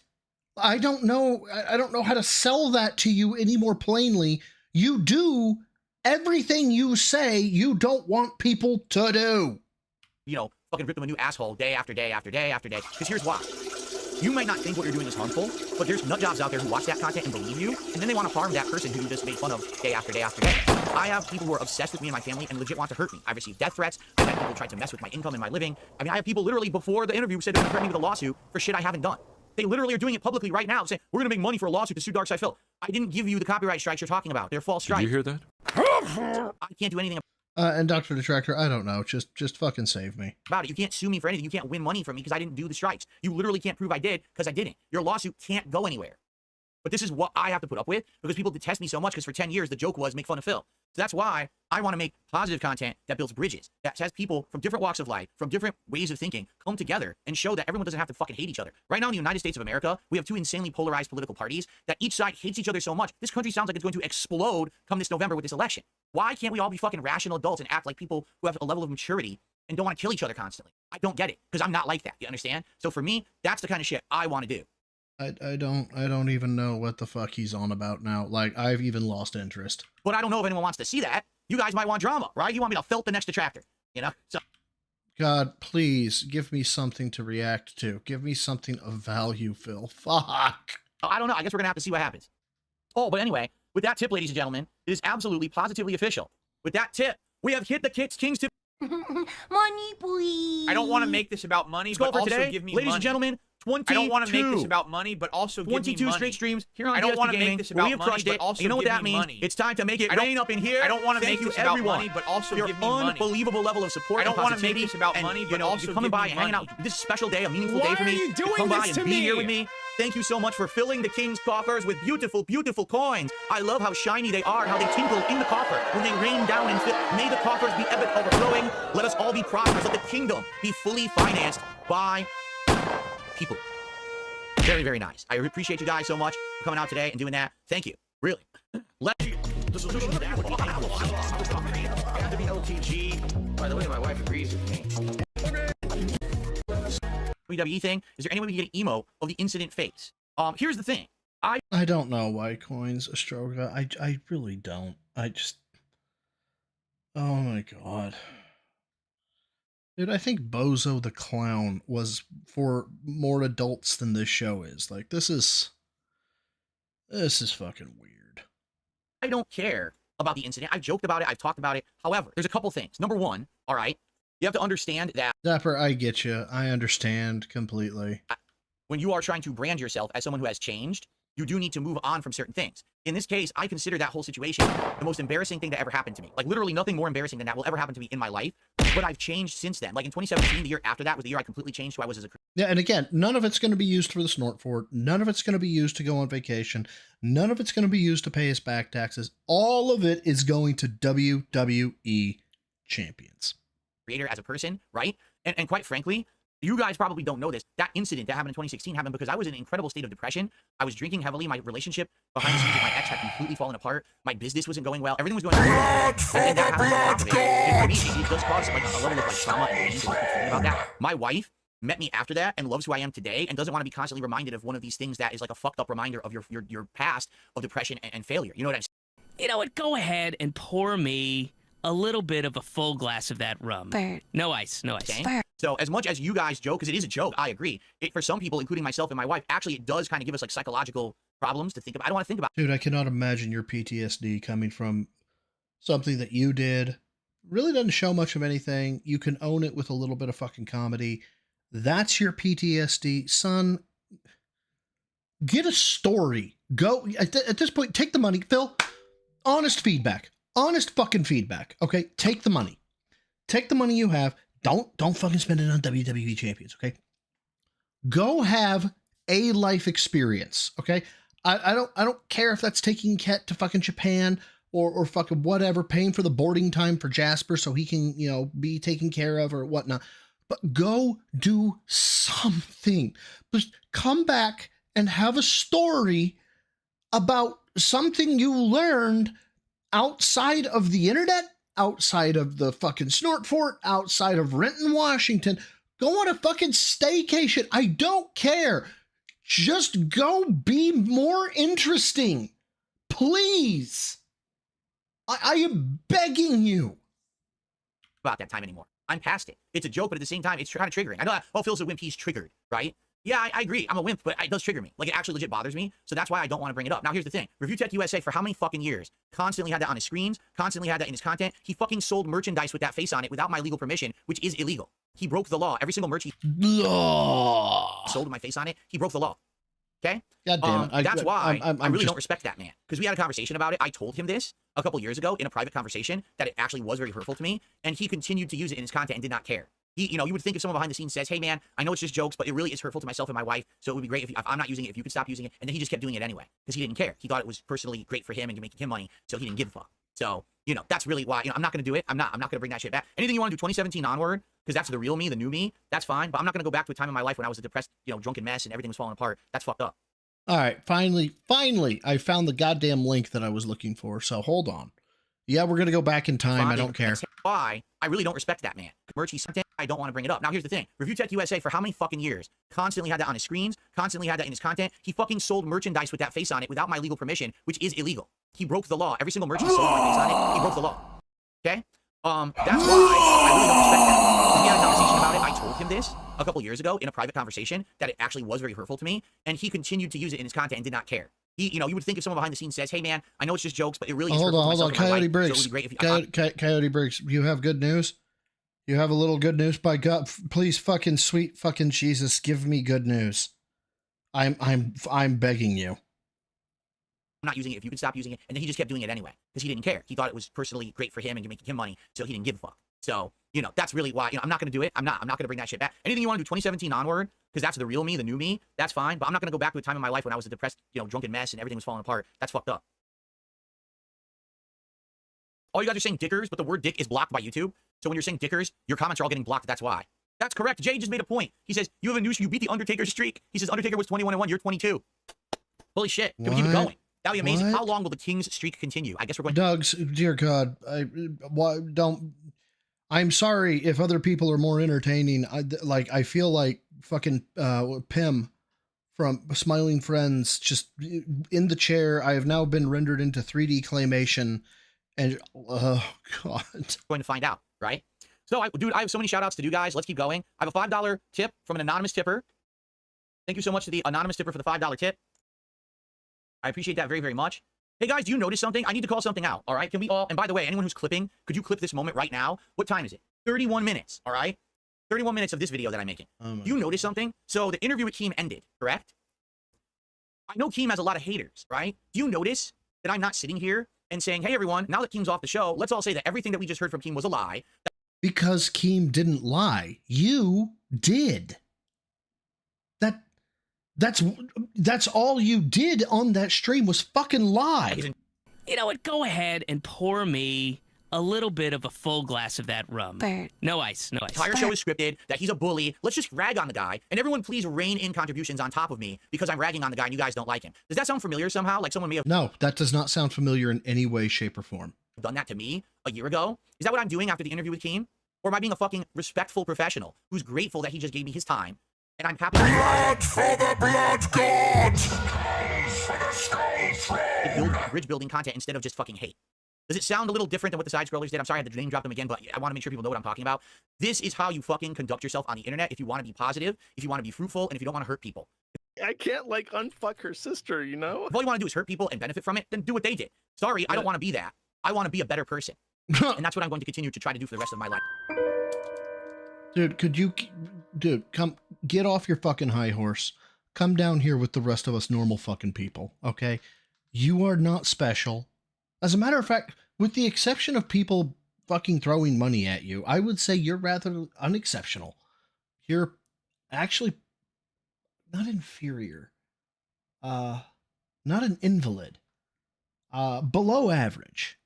I don't know how to sell that to you any more plainly. You do everything you say you don't want people to do. You know, fucking rip them a new asshole day after day after day after day. Because here's why. You might not think what you're doing is harmful, but there's nut jobs out there who watch that content and believe you, and then they want to harm that person who you just made fun of day after day after day. I have people who are obsessed with me and my family and legit want to hurt me. I've received death threats. I've had people try to mess with my income and my living. I mean, I have people literally before the interview said they're going to threaten me with a lawsuit for shit I haven't done. They literally are doing it publicly right now, saying, we're going to make money for a lawsuit to sue Darkside Phil. I didn't give you the copyright strikes you're talking about. They're false strikes. Did you hear that? I can't do anything and Dr. Detractor, I don't know. Just fucking save me. About it. You can't sue me for anything. You can't win money from me because I didn't do the strikes. You literally can't prove I did because I didn't. Your lawsuit can't go anywhere. But this is what I have to put up with because people detest me so much because for 10 years, the joke was make fun of Phil. So that's why I want to make positive content that builds bridges, that has people from different walks of life, from different ways of thinking, come together and show that everyone doesn't have to fucking hate each other. Right now in the United States of America, we have two insanely polarized political parties that each side hates each other so much. This country sounds like it's going to explode come this November with this election. Why can't we all be fucking rational adults and act like people who have a level of maturity and don't want to kill each other constantly? I don't get it because I'm not like that. You understand? So for me, that's the kind of shit I want to do. I don't even know what the fuck he's on about now. Like, I've even lost interest. But I don't know if anyone wants to see that. You guys might want drama, right? You want me to felt the next detractor, you know? So, God, please give me something to react to. Give me something of value, Phil. Fuck. I don't know. I guess we're gonna have to see what happens. Oh, but anyway, with that tip, ladies and gentlemen, it is absolutely positively official. With that tip, we have hit the King's tip. Money, please. I don't want to make this about money, but also today, give me ladies money. and gentlemen, 22. I don't want to make this about money, but also give me money. 22 straight streams here on I don't want to make this about money, but also you know what give that me means? money. It's time to make it rain up in here. I don't want to make Thank this you, about everyone. money, but also your give me money. Unbelievable level of support. I don't want to make this about money, but also coming give by me and hanging money. out. This is a special day, a meaningful Why day for me. are you doing come by this and to be me? here with me. Thank you so much for filling the king's coffers with beautiful, beautiful coins. I love how shiny they are, how they tinkle in the coffer when they rain down and fill. May the coffers be ever overflowing. Let us all be prosperous. Let the kingdom be fully financed by people. Very, very nice. I appreciate you guys so much for coming out today and doing that. Thank you. Really. The solution to that would be have to be LTG. By the way, my wife agrees with me. WWE thing. Is there any way we can get an emo of the incident face? Here's the thing. I don't know why coins Astroga. I really don't. I just. Oh my god. Dude, I think Bozo the Clown was for more adults than this show is. Like, this is fucking weird. I don't care about the incident. I've joked about it. I've talked about it. However, there's a couple things. Number one, all right, you have to understand that Dapper, I get you. I understand completely. When you are trying to brand yourself as someone who has changed, you do need to move on from certain things. In this case, I consider that whole situation the most embarrassing thing that ever happened to me. Like, literally nothing more embarrassing than that will ever happen to me in my life. But I've changed since then. Like, in 2017, the year after that was the year I completely changed who I was as a... Yeah, and again, none of it's going to be used for the snort fort. None of it's going to be used to go on vacation. None of it's going to be used to pay his back taxes. All of it is going to WWE champions. Creator as a person, right? And quite frankly, you guys probably don't know this. That incident that happened in 2016 happened because I was in an incredible state of depression. I was drinking heavily. My relationship behind the scenes with my ex had completely fallen apart. My business wasn't going well. Everything was going wrong. And that happened on top of it. And for me, it does cause like a level of like trauma and pain to keep thinking about that. My wife met me after that and loves who I am today and doesn't want to be constantly reminded of one of these things that is like a fucked up reminder of your past of depression and failure. You know what I'm saying? You know what? Go ahead and pour me a little bit of a full glass of that rum. Bert. No ice, no ice. So as much as you guys joke, because it is a joke, I agree. For some people, including myself and my wife, actually it does kind of give us like psychological problems to think about. I don't want to think about. Dude, I cannot imagine your PTSD coming from something that you did. Really doesn't show much of anything. You can own it with a little bit of fucking comedy. That's your PTSD. Son, get a story. Go, at this point, take the money. Phil, honest feedback. Honest fucking feedback. Okay, take the money. Take the money you have. Don't fucking spend it on WWE champions. Okay, go have a life experience. Okay, I don't care if that's taking Ket to fucking Japan or fucking whatever, paying for the boarding time for Jasper so he can be taken care of or whatnot. But go do something. Just come back and have a story about something you learned outside of the internet, outside of the fucking snort fort, outside of Renton, Washington. Go on a fucking staycation. I don't care. Just go be more interesting. Please. I am begging you. About that time anymore. I'm past it. It's a joke, but at the same time, it's kind of triggering. I know, oh, Phil's a wimp, he's triggered, right? Yeah, I agree. I'm a wimp, but it does trigger me. Like, it actually legit bothers me. So that's why I don't want to bring it up. Now, here's the thing. Review Tech USA for how many fucking years constantly had that on his screens, constantly had that in his content. He fucking sold merchandise with that face on it without my legal permission, which is illegal. He broke the law. Every single merch he sold with my face on it, he broke the law. Okay? God damn it. That's why I really don't respect that man. Because we had a conversation about it. I told him this a couple years ago in a private conversation that it actually was very hurtful to me. And he continued to use it in his content and did not care. You would think if someone behind the scenes says, hey man, I know it's just jokes, but it really is hurtful to myself and my wife. So it would be great if I'm not using it, if you could stop using it. And then he just kept doing it anyway because he didn't care. He thought it was personally great for him and making him money. So he didn't give a fuck. So, that's really why, I'm not going to do it. I'm not going to bring that shit back. Anything you want to do 2017 onward, because that's the real me, the new me, that's fine. But I'm not going to go back to a time in my life when I was a depressed, drunken mess and everything was falling apart. That's fucked up. All right. Finally, I found the goddamn link that I was looking for. So hold on. Yeah, we're going to go back in time. I don't care. That's why I really don't respect that man. Merch he sent, I don't want to bring it up. Now, here's the thing. Review Tech USA for how many fucking years constantly had that on his screens, constantly had that in his content. He fucking sold merchandise with that face on it without my legal permission, which is illegal. He broke the law. Every single merch he sold with my face on it, he broke the law. Okay? That's why I really don't respect that. We had a conversation about it. I told him this a couple years ago in a private conversation that it actually was very hurtful to me, and he continued to use it in his content and did not care. You would think if someone behind the scenes says, hey man, I know it's just jokes, but it really is hurtful to myself and my Coyote wife, Briggs. so it would be great if you... Coyote Briggs, you have good news? You have a little good news? By God, please fucking sweet fucking Jesus, give me good news. I'm begging you. I'm not using it if you could stop using it. And then he just kept doing it anyway because he didn't care. He thought it was personally great for him and making him money, so he didn't give a fuck. So, you know, that's really why, you know, I'm not going to do it. I'm not going to bring that shit back. Anything you want to do 2017 onward, because that's the real me, the new me, that's fine. But I'm not going to go back to a time in my life when I was a depressed, you know, drunken mess and everything was falling apart. That's fucked up. All you guys are saying dickers, but the word dick is blocked by YouTube. So when you're saying dickers, your comments are all getting blocked. That's why. That's correct. Jay just made a point. He says, you have a news, you beat the Undertaker streak. He says, Undertaker was 21-1, you're 22. Holy shit. Can we keep it going? That'd be amazing. How long will the King's streak continue? I guess we're going Doug's, dear God, I'm sorry if other people are more entertaining. I feel like fucking Pim from Smiling Friends, just in the chair. I have now been rendered into 3D claymation, and oh God, going to find out, right? So, dude, I have so many shout outs to do, guys. Let's keep going. I have a $5 tip from an anonymous tipper. Thank you so much to the anonymous tipper for the $5 tip. I appreciate that very, very much. Hey, guys, do you notice something? I need to call something out, all right? Can we all, and by the way, anyone who's clipping, could you clip this moment right now? What time is it? 31 minutes, all right? 31 minutes of this video that I'm making. Do you notice something? So the interview with Keem ended, correct? I know Keem has a lot of haters, right? Do you notice that I'm not sitting here and saying, hey, everyone, now that Keem's off the show, let's all say that everything that we just heard from Keem was a lie. Because Keem didn't lie. You did. That's all you did on that stream was fucking lie. You know what? Go ahead and pour me a little bit of a full glass of that rum. Bert. No ice, no ice. The entire show is scripted, that he's a bully. Let's just rag on the guy, and everyone please rein in contributions on top of me because I'm ragging on the guy and you guys don't like him. Does that sound familiar somehow? Like someone may have... No, that does not sound familiar in any way, shape, or form. ...done that to me a year ago? Is that what I'm doing after the interview with Keem? Or am I being a fucking respectful professional who's grateful that he just gave me his time? And I'm happy Blood for the blood god! To build bridge building content instead of just fucking hate. Does it sound a little different than what the side scrollers did? I'm sorry I had to name drop them again, but I want to make sure people know what I'm talking about. This is how you fucking conduct yourself on the internet if you want to be positive, if you want to be fruitful, and if you don't want to hurt people. I can't, like, unfuck her sister, you know? If all you want to do is hurt people and benefit from it, then do what they did. Sorry, I don't want to be that. I want to be a better person. And that's what I'm going to continue to try to do for the rest of my life. Dude, come get off your fucking high horse. Come down here with the rest of us normal fucking people, okay? You are not special. As a matter of fact, with the exception of people fucking throwing money at you, I would say you're rather unexceptional. You're actually not inferior. Not an invalid. Below average.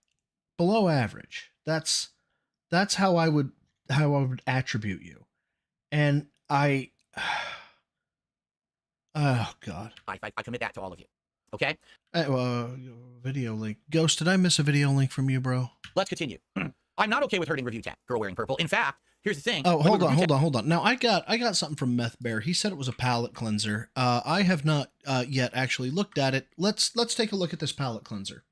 Below average. That's how I would attribute you. And oh God. I commit that to all of you. Okay? Video link. Ghost, did I miss a video link from you, bro? Let's continue. I'm not okay with hurting review tag, girl wearing purple. In fact, here's the thing. Oh, hold on. Now I got something from Meth Bear. He said it was a palette cleanser. I have not yet actually looked at it. Let's take a look at this palette cleanser.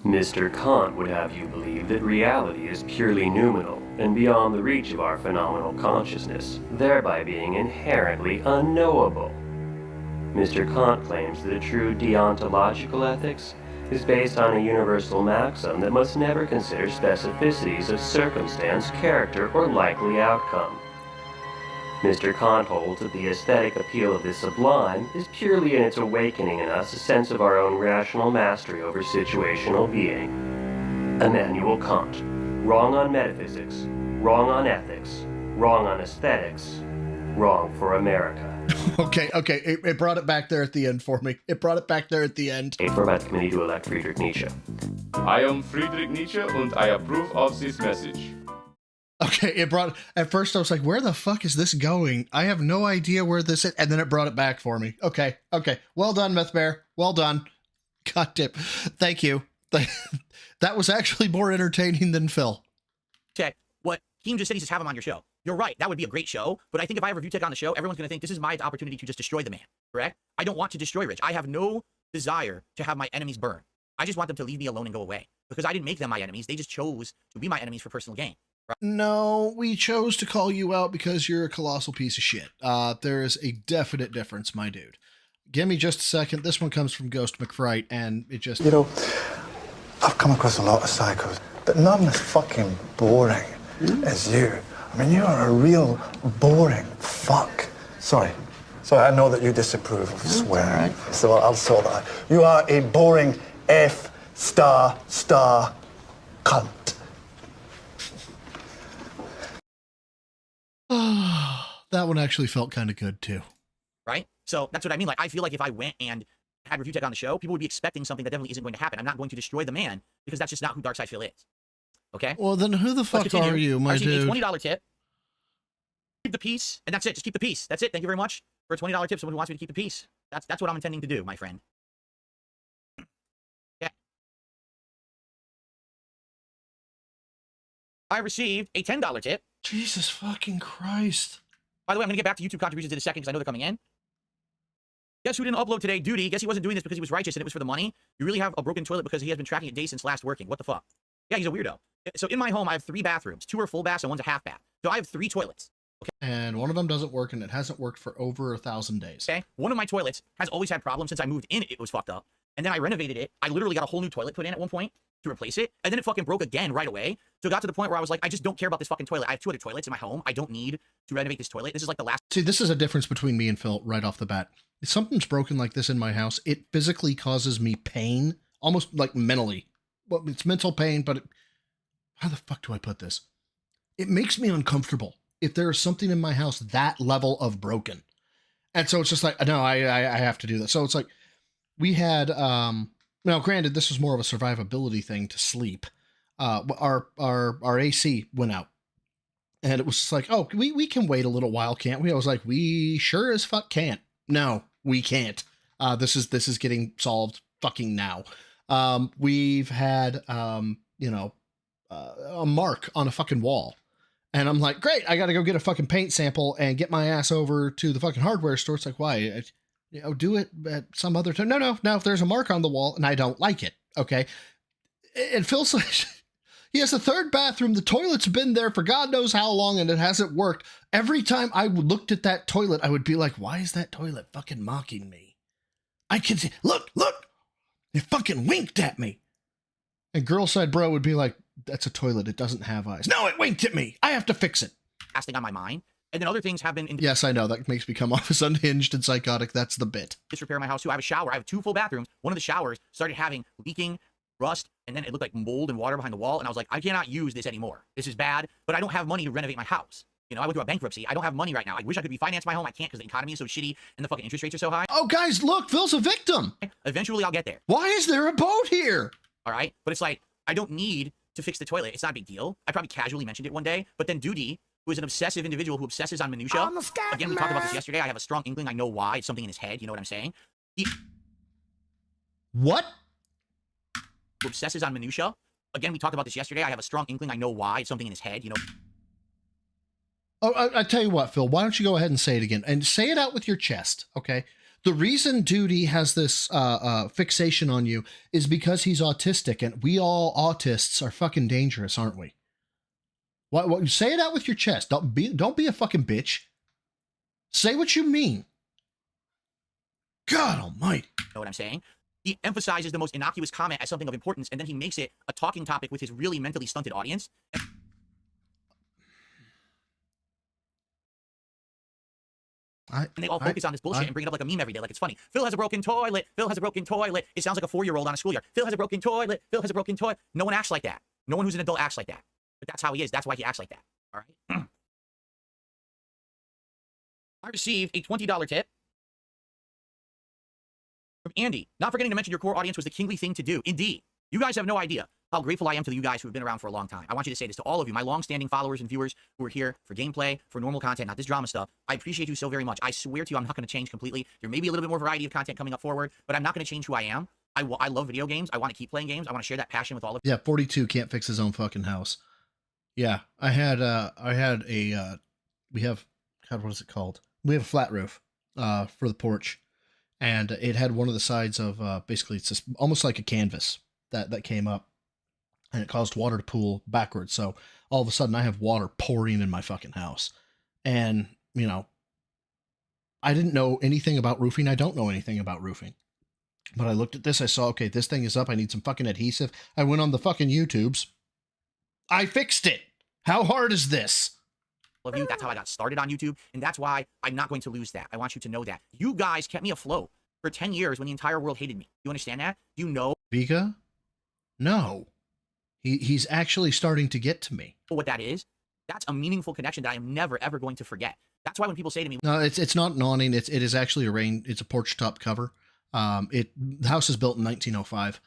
Mr. Kant would have you believe that reality is purely numinal and beyond the reach of our phenomenal consciousness, thereby being inherently unknowable. Mr. Kant claims that a true deontological ethics is based on a universal maxim that must never consider specificities of circumstance, character, or likely outcome. Mr. Kant holds that the aesthetic appeal of the sublime is purely in its awakening in us a sense of our own rational mastery over situational being. Immanuel Kant. Wrong on metaphysics, wrong on ethics, wrong on aesthetics, wrong for America. Okay, it brought it back there at the end for me. It brought it back there at the end. A format committee to elect Friedrich Nietzsche. I am Friedrich Nietzsche and I approve of this message. Okay, at first I was like, where the fuck is this going? I have no idea where this is, and then it brought it back for me. Okay. Well done, Meth Bear. Well done. God damn. Thank you. That was actually more entertaining than Phil. Okay, what Keem just said, he says have him on your show. You're right, that would be a great show, but I think if I have Review Tech on the show, everyone's going to think this is my opportunity to just destroy the man, correct? I don't want to destroy Rich. I have no desire to have my enemies burn. I just want them to leave me alone and go away, because I didn't make them my enemies. They just chose to be my enemies for personal gain. Right? No, we chose to call you out because you're a colossal piece of shit. There is a definite difference, my dude. Give me just a second. This one comes from Ghost McFright, and it just... You know, I've come across a lot of psychos, but none as fucking boring as you. I mean, you are a real boring fuck. Sorry, I know that you disapprove of swearing, so I'll sort that out. You are a boring F***. cunt. That one actually felt kind of good too. Right? So that's what I mean. Like, I feel like if I went and had Review Tech on the show, people would be expecting something that definitely isn't going to happen. I'm not going to destroy the man because that's just not who Darkside Phil is. Okay? Well, then who the fuck are you, my dude? A $20 tip. Keep the peace, and that's it. Just keep the peace. That's it. Thank you very much for a $20 tip. Someone who wants me to keep the peace. That's what I'm intending to do, my friend. Yeah. I received a $10 tip. Jesus fucking Christ. By the way, I'm going to get back to YouTube contributions in a second because I know they're coming in. Guess who didn't upload today? Duty. Guess he wasn't doing this because he was righteous and it was for the money. You really have a broken toilet because he has been tracking it days since last working. What the fuck? Yeah, he's a weirdo. So in my home, I have 3 bathrooms. 2 are full baths and 1's a half bath. So I have 3 toilets. Okay. And one of them doesn't work, and it hasn't worked for over 1,000 days. Okay. One of my toilets has always had problems since I moved in. It was fucked up. And then I renovated it. I literally got a whole new toilet put in at one point to replace it. And then it fucking broke again right away. So it got to the point where I was like, I just don't care about this fucking toilet. I have 2 other toilets in my home. I don't need to renovate this toilet. This is like the last. See, this is a difference between me and Phil right off the bat. If something's broken like this in my house, it physically causes me pain, almost like mentally. Well, it's mental pain, but how the fuck do I put this? It makes me uncomfortable if there is something in my house that level of broken. And so it's just like, no, I have to do that. So it's like, we had, now granted, this was more of a survivability thing to sleep. Our AC went out. And it was just like, oh, we can wait a little while, can't we? I was like, we sure as fuck can't. No, we can't. This is getting solved fucking now. We've had, a mark on a fucking wall. And I'm like, great, I got to go get a fucking paint sample and get my ass over to the fucking hardware store. It's like, why? Do it at some other time. No, there's a mark on the wall and I don't like it. Okay. And Phil's like, he has a 3rd bathroom. The toilet's been there for God knows how long and it hasn't worked. Every time I looked at that toilet, I would be like, why is that toilet fucking mocking me? I can see, look, it fucking winked at me. And Girl Side Bro would be like, that's a toilet. It doesn't have eyes. No, it winked at me. I have to fix it. Last thing on my mind. And then other things have been in yes, I know. That makes me come off as unhinged and psychotic. That's the bit. disrepair in my house too. I have a shower. I have 2 full bathrooms. One of the showers started having leaking, rust, and then it looked like mold and water behind the wall. And I was like, I cannot use this anymore. This is bad, but I don't have money to renovate my house. You know, I went through a bankruptcy. I don't have money right now. I wish I could refinance my home. I can't because the economy is so shitty and the fucking interest rates are so high. Oh, guys, look, Phil's a victim. Eventually, I'll get there. Why is there a boat here? All right, but it's like, I don't need to fix the toilet. It's not a big deal. I probably casually mentioned it one day, but then Duty, who is an obsessive individual who obsesses on minutia. Again, we talked about this yesterday. I have a strong inkling. I know why. It's something in his head. You know what I'm saying? What? Who obsesses on minutia. Again, we talked about this yesterday. I have a strong inkling. I know why. It's something in his head. You know. Oh, I tell you what, Phil. Why don't you go ahead and say it again and say it out with your chest, okay? The reason Duty has this fixation on you is because he's autistic, and we all autists are fucking dangerous, aren't we? What? Say it out with your chest. Don't be a fucking bitch. Say what you mean. God almighty. You know what I'm saying? He emphasizes the most innocuous comment as something of importance, and then he makes it a talking topic with his really mentally stunted audience. And they all focus on this bullshit and bring it up like a meme every day, like it's funny. Phil has a broken toilet. Phil has a broken toilet. It sounds like a 4-year-old on a schoolyard. Phil has a broken toilet. Phil has a broken toilet. No one acts like that. No one who's an adult acts like that. But that's how he is. That's why he acts like that. All right. I received a $20 tip from Andy. Not forgetting to mention your core audience was the kingly thing to do. Indeed. You guys have no idea how grateful I am to you guys who have been around for a long time. I want you to say this to all of you, my long-standing followers and viewers who are here for gameplay, for normal content, not this drama stuff. I appreciate you so very much. I swear to you, I'm not going to change completely. There may be a little bit more variety of content coming up forward, but I'm not going to change who I am. I love video games. I want to keep playing games. I want to share that passion with all of you. Yeah, 42 can't fix his own fucking house. Yeah, we have, God, what is it called? We have a flat roof for the porch, and it had one of the sides of, basically it's just almost like a canvas that came up, and it caused water to pool backwards. So all of a sudden I have water pouring in my fucking house. And, you know, I didn't know anything about roofing. I don't know anything about roofing. But I looked at this. I saw, okay, this thing is up. I need some fucking adhesive. I went on the fucking YouTubes. I fixed it. How hard is this? Of you. That's how I got started on YouTube. And that's why I'm not going to lose that. I want you to know that. You guys kept me afloat for 10 years when the entire world hated me. You understand that? You know? Vika? No. He's actually starting to get to me. What that is, that's a meaningful connection that I am never, ever going to forget. That's why when people say to me, No, it's not an awning. It is actually it's a porch top cover. The house is built in 1905.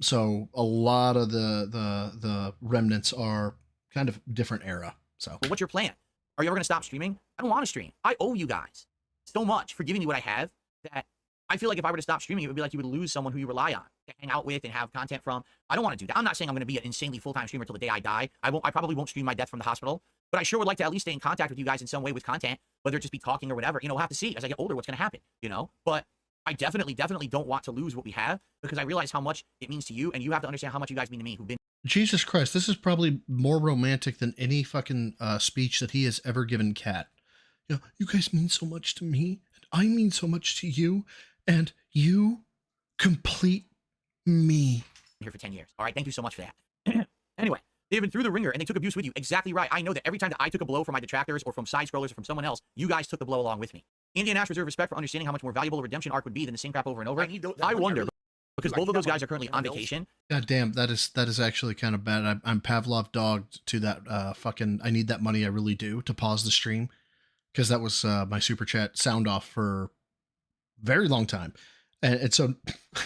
So a lot of the remnants are kind of different era. So well, what's your plan? Are you ever going to stop streaming? I don't want to stream. I owe you guys so much for giving me what I have that I feel like if I were to stop streaming, it would be like you would lose someone who you rely on to hang out with and have content from. I don't want to do that. I'm not saying I'm going to be an insanely full-time streamer till the day I die. I probably won't stream my death from the hospital, but I sure would like to at least stay in contact with you guys in some way with content, whether it just be talking or whatever. You know, we'll have to see as I get older what's going to happen, you know? But I definitely don't want to lose what we have because I realize how much it means to you, and you have to understand how much you guys mean to me who've been. Jesus Christ, this is probably more romantic than any fucking speech that he has ever given Kat. You know, you guys mean so much to me, and I mean so much to you, and you complete me. Here for 10 years. All right, thank you so much for that. Anyway, they've been through the ringer and they took abuse with you. Exactly right. I know that every time that I took a blow from my detractors or from side scrollers or from someone else, you guys took the blow along with me. Andy and Ash reserve respect for understanding how much more valuable a redemption arc would be than the same crap over and over. I wonder, because both of those guys are currently on vacation. God damn, that is actually kind of bad. I'm Pavlov dogged to that fucking I need that money, I really do, to pause the stream. Because that was my super chat sound off for a very long time. And so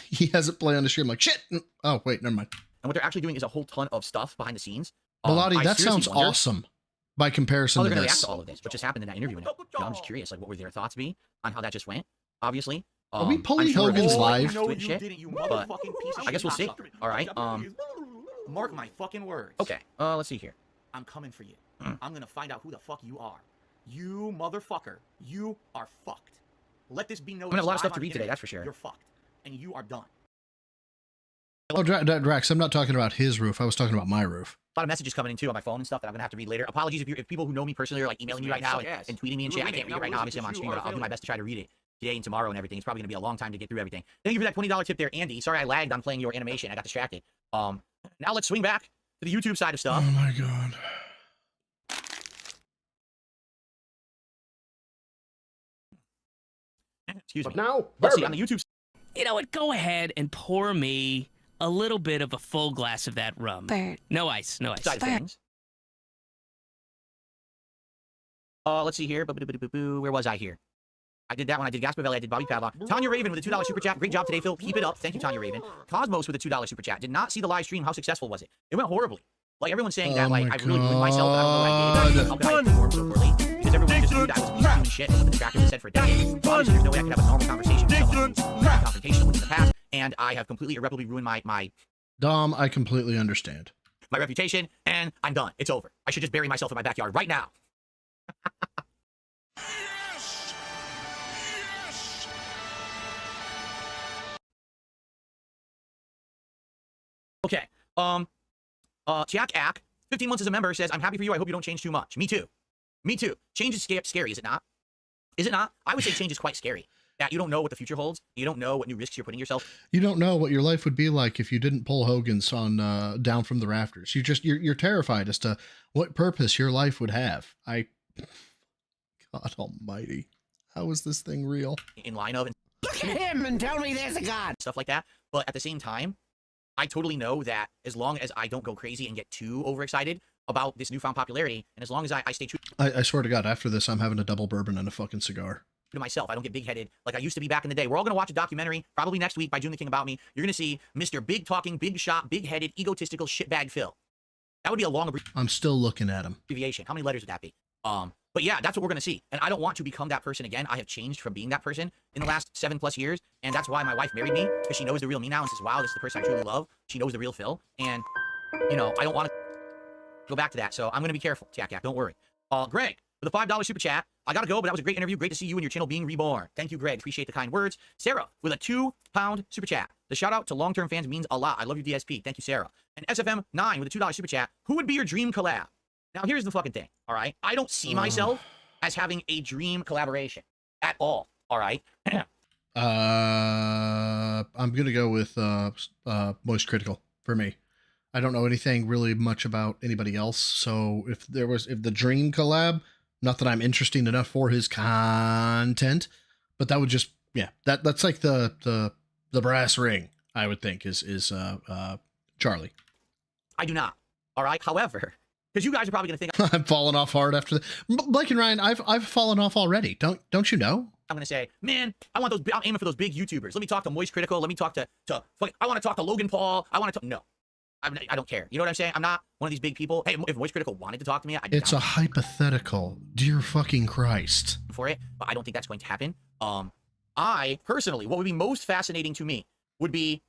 he has it play on the stream like, shit. Oh, wait, never mind. And what they're actually doing is a whole ton of stuff behind the scenes. Bilotti, that sounds awesome by comparison to they're going to this. react to all of this, what just happened in that interview. And, you know, I'm just curious, like, what were their thoughts be on how that just went, obviously. Are we pulling Hogan's live? But I guess we'll see. All right. Mark my fucking words. Okay. Let's see here. I'm coming for you. I'm going to find out who the fuck you are. You motherfucker. You are fucked. Let this be noticed. I'm going to have a lot of stuff to read today, that's for sure. You're fucked. And you are done. Oh, Drax, I'm not talking about his roof. I was talking about my roof. A lot of messages coming in too on my phone and stuff that I'm gonna have to read later. Apologies if people who know me personally are like emailing me right now and tweeting me and shit. I can't read it right now. Obviously, I'm on stream, but I'll do my best to try to read it today and tomorrow and everything. It's probably gonna be a long time to get through everything. Thank you for that $20 tip there, Andy. Sorry I lagged on playing your animation. I got distracted. Now let's swing back to the YouTube side of stuff. Oh my god. Excuse me. Now, let's see on the YouTube. You know what? Go ahead and pour me a little bit of a full glass of that rum. Bert. No ice. No ice. Side of things. Let's see here. Where was I here? I did that one. I did Gaspar Valley. I did Bobby Padlock. Tanya Raven with a $2 super chat. Great job today, Phil. Keep it up. Thank you, Tanya Raven. Cosmos with a $2 super chat. Did not see the live stream. How successful was it? It went horribly. Like everyone's saying that, like I really ruined myself. I don't know what I did. How could I perform so poorly? Because everyone just knew that I was being and shit. And what the Detractors have said for a decade. Obviously, there's no way I could have a normal conversation with someone who's confrontational with in the past. And I have completely irreparably ruined my Dom, I completely understand. My reputation, and I'm done. It's over. I should just bury myself in my backyard right now. Okay. Re-Ack, 15 months as a member, says, I'm happy for you. I hope you don't change too much. Me too. Me too. Change is scary, is it not? Is it not? I would say change is quite scary. That you don't know what the future holds. You don't know what new risks you're putting yourself. You don't know what your life would be like if you didn't pull Hogan's on Down from the Rafters. You're terrified as to what purpose your life would have. God almighty. How is this thing real? In line of. Look at him and tell me there's a God. Stuff like that. But at the same time, I totally know that as long as I don't go crazy and get too overexcited about this newfound popularity, and as long as I stay true I swear to God, after this, I'm having a double bourbon and a fucking cigar. to myself, I don't get big-headed like I used to be back in the day. We're all going to watch a documentary, probably next week, by June the King about me. You're going to see Mr. Big-talking, big-shot, big-headed, egotistical shitbag Phil. That would be a long I'm still looking at him. abbreviation. How many letters would that be? But yeah, that's what we're going to see. And I don't want to become that person again. I have changed from being that person in the last 7+ years. And that's why my wife married me, because she knows the real me now and says, wow, this is the person I truly love. She knows the real Phil. And, you know, I don't want to go back to that. So I'm going to be careful, Yak. Don't worry. Greg, with a $5 super chat. I got to go, but that was a great interview. Great to see you and your channel being reborn. Thank you, Greg. Appreciate the kind words. Sarah, with a £2 super chat. The shout out to long-term fans means a lot. I love your DSP. Thank you, Sarah. And SFM9 with a $2 super chat. Who would be your dream collab? Now, here's the fucking thing, all right? I don't see myself as having a dream collaboration at all, all right? I'm going to go with Moist Critical for me. I don't know anything really much about anybody else, so if the dream collab, not that I'm interesting enough for his content, but that would just, yeah, that's like the brass ring, I would think, is Charlie. I do not. All right. However, because you guys are probably going to think I'm falling off hard after the Blake and Ryan. I've fallen off already. Don't you know? I'm going to say, man, I'm aiming for those big YouTubers. Let me talk to Moist Critical. Let me talk to I want to talk to Logan Paul. I want to talk. No, I don't care. You know what I'm saying? I'm not one of these big people. Hey, if Moist Critical wanted to talk to me, it's a hypothetical. Dear fucking Christ. For it, but I don't think that's going to happen. I personally, what would be most fascinating to me would be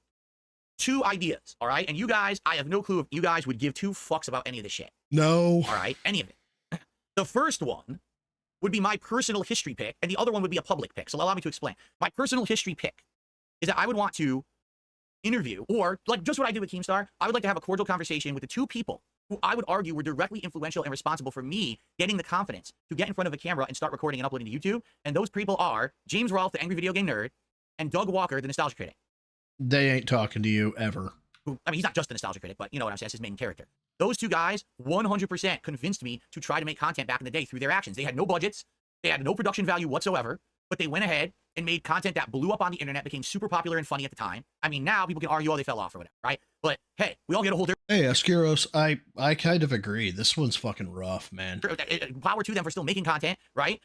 2 ideas. All right, and you guys, I have no clue if you guys would give 2 fucks about any of this shit. No. All right, any of it. The first one would be my personal history pick, and the other one would be a public pick. So allow me to explain. My personal history pick is that I would want to interview, or like just what I did with Keemstar, I would like to have a cordial conversation with the 2 people who I would argue were directly influential and responsible for me getting the confidence to get in front of a camera and start recording and uploading to YouTube. And those people are James Rolfe, the Angry Video Game Nerd, and Doug Walker, the Nostalgia Critic. They ain't talking to you ever. I mean, he's not just the Nostalgia Critic, but you know what I'm saying? That's his main character. Those 2 guys 100% convinced me to try to make content back in the day through their actions. They had no budgets. They had no production value whatsoever, but they went ahead and made content that blew up on the internet, became super popular and funny at the time. I mean, now people can argue, oh, they fell off or whatever, right? But hey, we all get a whole different... Hey, Ascuros, I kind of agree. This one's fucking rough, man. Power to them for still making content, right?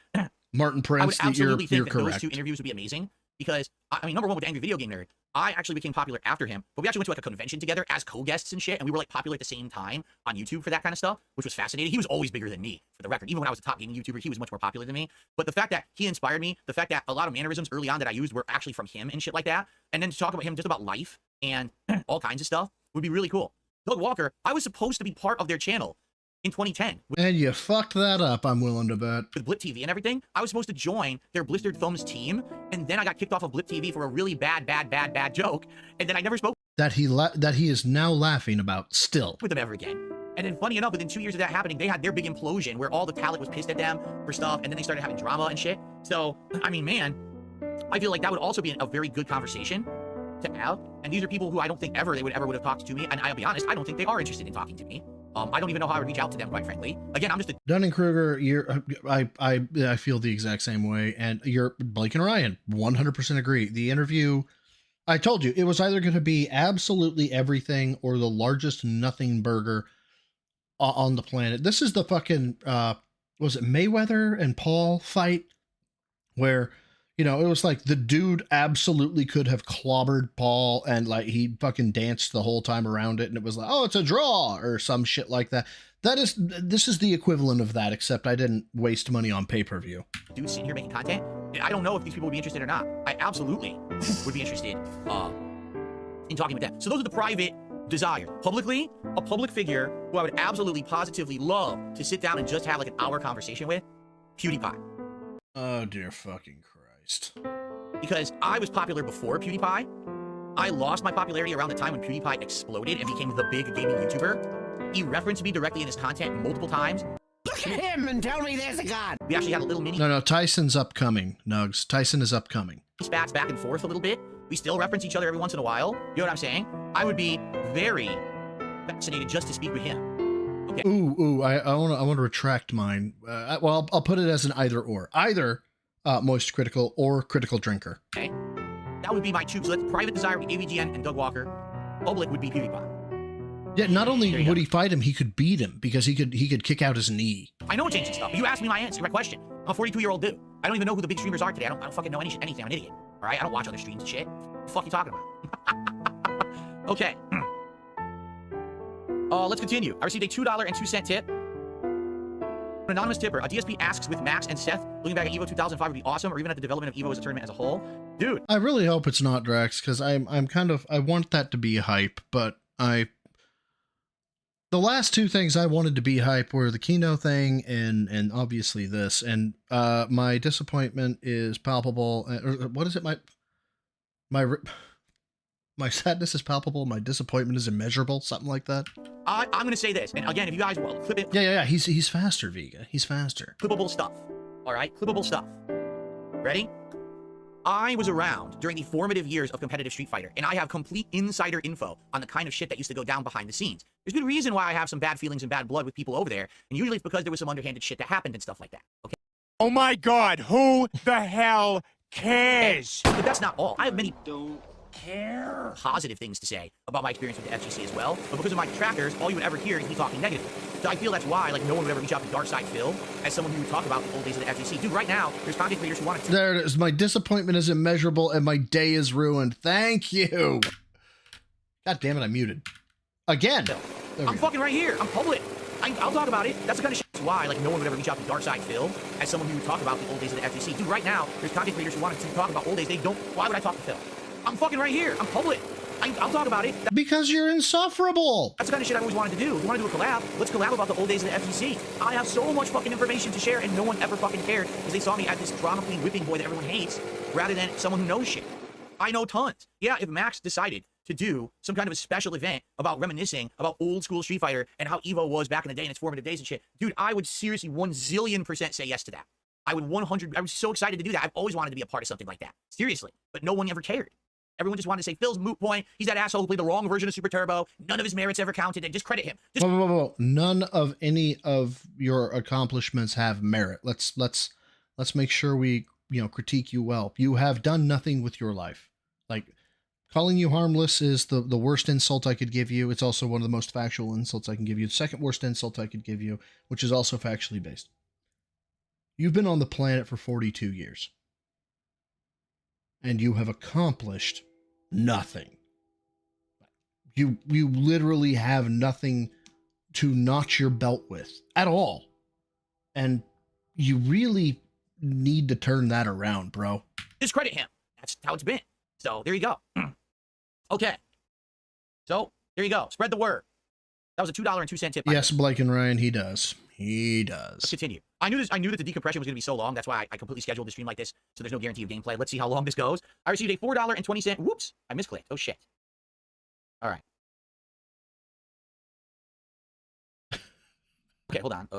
Martin Prince, I would absolutely think that correct. those 2 interviews would be amazing because, I mean, number one, with the Angry Video Game Nerd, I actually became popular after him, but we actually went to like a convention together as co-guests and shit, and we were like popular at the same time on YouTube for that kind of stuff, which was fascinating. He was always bigger than me, for the record. Even when I was a top gaming YouTuber, he was much more popular than me. But the fact that he inspired me, the fact that a lot of mannerisms early on that I used were actually from him and shit like that, and then to talk about him just about life and all kinds of stuff would be really cool. Doug Walker, I was supposed to be part of their channel in 2010. And you fucked that up, I'm willing to bet. With Blip TV and everything, I was supposed to join their Blistered Thumbs team, and then I got kicked off of Blip TV for a really bad joke, and then I never spoke that he is now laughing about still with them ever again. And then funny enough, within 2 years of that happening, they had their big implosion where all the talent was pissed at them for stuff, and then they started having drama and shit. So, I mean, man, I feel like that would also be a very good conversation to have. And these are people who I don't think they would have talked to me, and I'll be honest, I don't think they are interested in talking to me. I don't even know how I would reach out to them, quite frankly. Again, I'm just a... Dunning-Kruger, I feel the exact same way, and you're Blake and Ryan 100% agree. The interview, I told you, it was either going to be absolutely everything or the largest nothing burger on the planet. This is the fucking was it Mayweather and Paul fight where, you know, it was like the dude absolutely could have clobbered Paul and like he fucking danced the whole time around it, and it was like, oh, it's a draw or some shit like that. This is the equivalent of that, except I didn't waste money on pay-per-view. Dude sitting here making content, I don't know if these people would be interested or not. I absolutely would be interested in talking with them. So those are the private desires. Publicly, a public figure who I would absolutely positively love to sit down and just have like an hour conversation with, PewDiePie. Oh dear fucking Christ. Because I was popular before PewDiePie. I lost my popularity around the time when PewDiePie exploded and became the big gaming YouTuber. He referenced me directly in his content multiple times. Look at him and tell me there's a God. We actually had a little mini... No, Tyson's upcoming, Nugs. Tyson is upcoming. Spats back and forth a little bit. We still reference each other every once in a while. You know what I'm saying? I would be very fascinated just to speak with him. Okay. Ooh, I want to retract mine. Well, I'll put it as an either or. Either Moist Critical or Critical Drinker. Okay. That would be my 2. So that's private desire would be AVGN and Doug Walker. Public would be PewDiePie. Yeah, not only would he fight him, he could beat him because he could kick out his knee. I know changing stuff. You asked me my question. I'm a 42-year-old dude. I don't even know who the big streamers are today. I don't fucking know anything. I'm an idiot. All right? I don't watch other streams and shit. What the fuck are you talking about? Okay. Let's continue. I received a $2.02 tip. An anonymous tipper. A DSP asks with Max and Seth looking back at EVO 2005 would be awesome, or even at the development of EVO as a tournament as a whole. Dude. I really hope it's not Drax, because I want that to be hype, but the last 2 things I wanted to be hype were the Kino thing and obviously this, and my disappointment is palpable. What is it? My sadness is palpable. My disappointment is immeasurable. Something like that. I'm going to say this, and again, if you guys will clip it. Yeah. He's faster, Vega. He's faster. Clippable stuff. All right, clippable stuff. Ready? I was around during the formative years of competitive Street Fighter, and I have complete insider info on the kind of shit that used to go down behind the scenes. There's good reason why I have some bad feelings and bad blood with people over there, and usually it's because there was some underhanded shit that happened and stuff like that. Okay. Oh my God, who the hell cares? But that's not all. I have many... Don't positive things to say about my experience with the FGC as well. But because of my detractors, all you would ever hear is me talking negative. So I feel that's why, like, no one would ever reach out to Dark Side Phil as someone who would talk about the old days of the FGC. Dude, right now, there's content creators who want to. There it is. My disappointment is immeasurable and my day is ruined. Thank you. God damn it, I'm muted. Again. I'm fucking right here. I'm public. I'll talk about it. That's the kind of shit. That's why, like, no one would ever reach out to Dark Side Phil as someone who would talk about the old days of the FGC. Dude, right now, there's content creators who want to talk about old days. They don't. Why would I talk to Phil? I'm fucking right here. I'm public. I'll talk about it. Because you're insufferable. That's the kind of shit I always wanted to do. You want to do a collab? Let's collab about the old days of the FGC. I have so much fucking information to share, and no one ever fucking cared because they saw me as this drama queen whipping boy that everyone hates, rather than someone who knows shit. I know tons. Yeah, if Max decided to do some kind of a special event about reminiscing about old school Street Fighter and how Evo was back in the day in its formative days and shit, dude, I would seriously 1,000,000,000% say yes to that. I was so excited to do that. I've always wanted to be a part of something like that. Seriously. But no one ever cared. Everyone just wanted to say, Phil's moot point. He's that asshole who played the wrong version of Super Turbo. None of his merits ever counted, and just credit him. Just Whoa. None of any of your accomplishments have merit. Let's make sure we, critique you well. You have done nothing with your life. Like, calling you harmless is the worst insult I could give you. It's also one of the most factual insults I can give you. The second worst insult I could give you, which is also factually based. You've been on the planet for 42 years. And you have accomplished nothing. You literally have nothing to notch your belt with at all. And you really need to turn that around, bro. just credit him. That's how it's been. So there you go. Okay. So there you go. Spread the word. That was a $2.02 tip. Yes, Blake and Ryan, he does. He does. Let's continue. I knew that the decompression was going to be so long. That's why I completely scheduled the stream like this. So there's no guarantee of gameplay. Let's see how long this goes. I received a $4.20. Whoops. I misclicked. Oh, shit. All right. Okay, hold on. I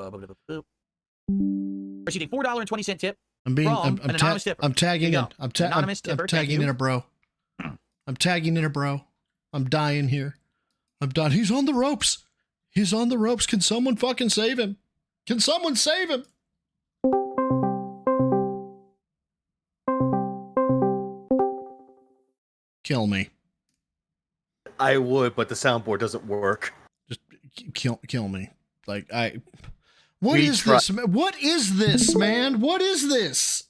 received a $4.20 tip. I'm anonymous tipper. I'm tagging in. I'm tagging in a bro. I'm tagging in a bro. I'm dying here. I'm done. He's on the ropes. He's on the ropes. Can someone fucking save him? Can someone save him? Kill me. I would, but the soundboard doesn't work. Just kill me. Like What is this, man? What is this, man? What is this?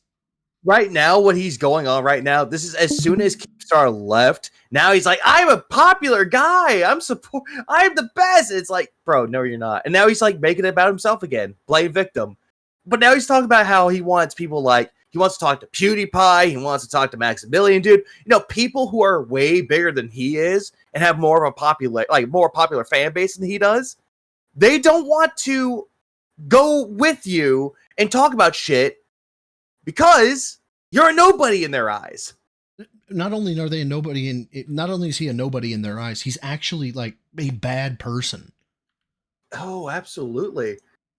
Right now, what he's going on right now, this is as soon as Keemstar left, now he's like, I'm a popular guy. I'm the best. It's like, bro, no, you're not. And now he's like making it about himself again. Blame victim. But now he's talking about how he wants people like, he wants to talk to PewDiePie. He wants to talk to Maximilian, dude. You know, people who are way bigger than he is and have more of a more popular fan base than he does. They don't want to go with you and talk about shit because you're a nobody in their eyes. Not only are they a nobody not only is he a nobody in their eyes, he's actually like a bad person. Oh, absolutely.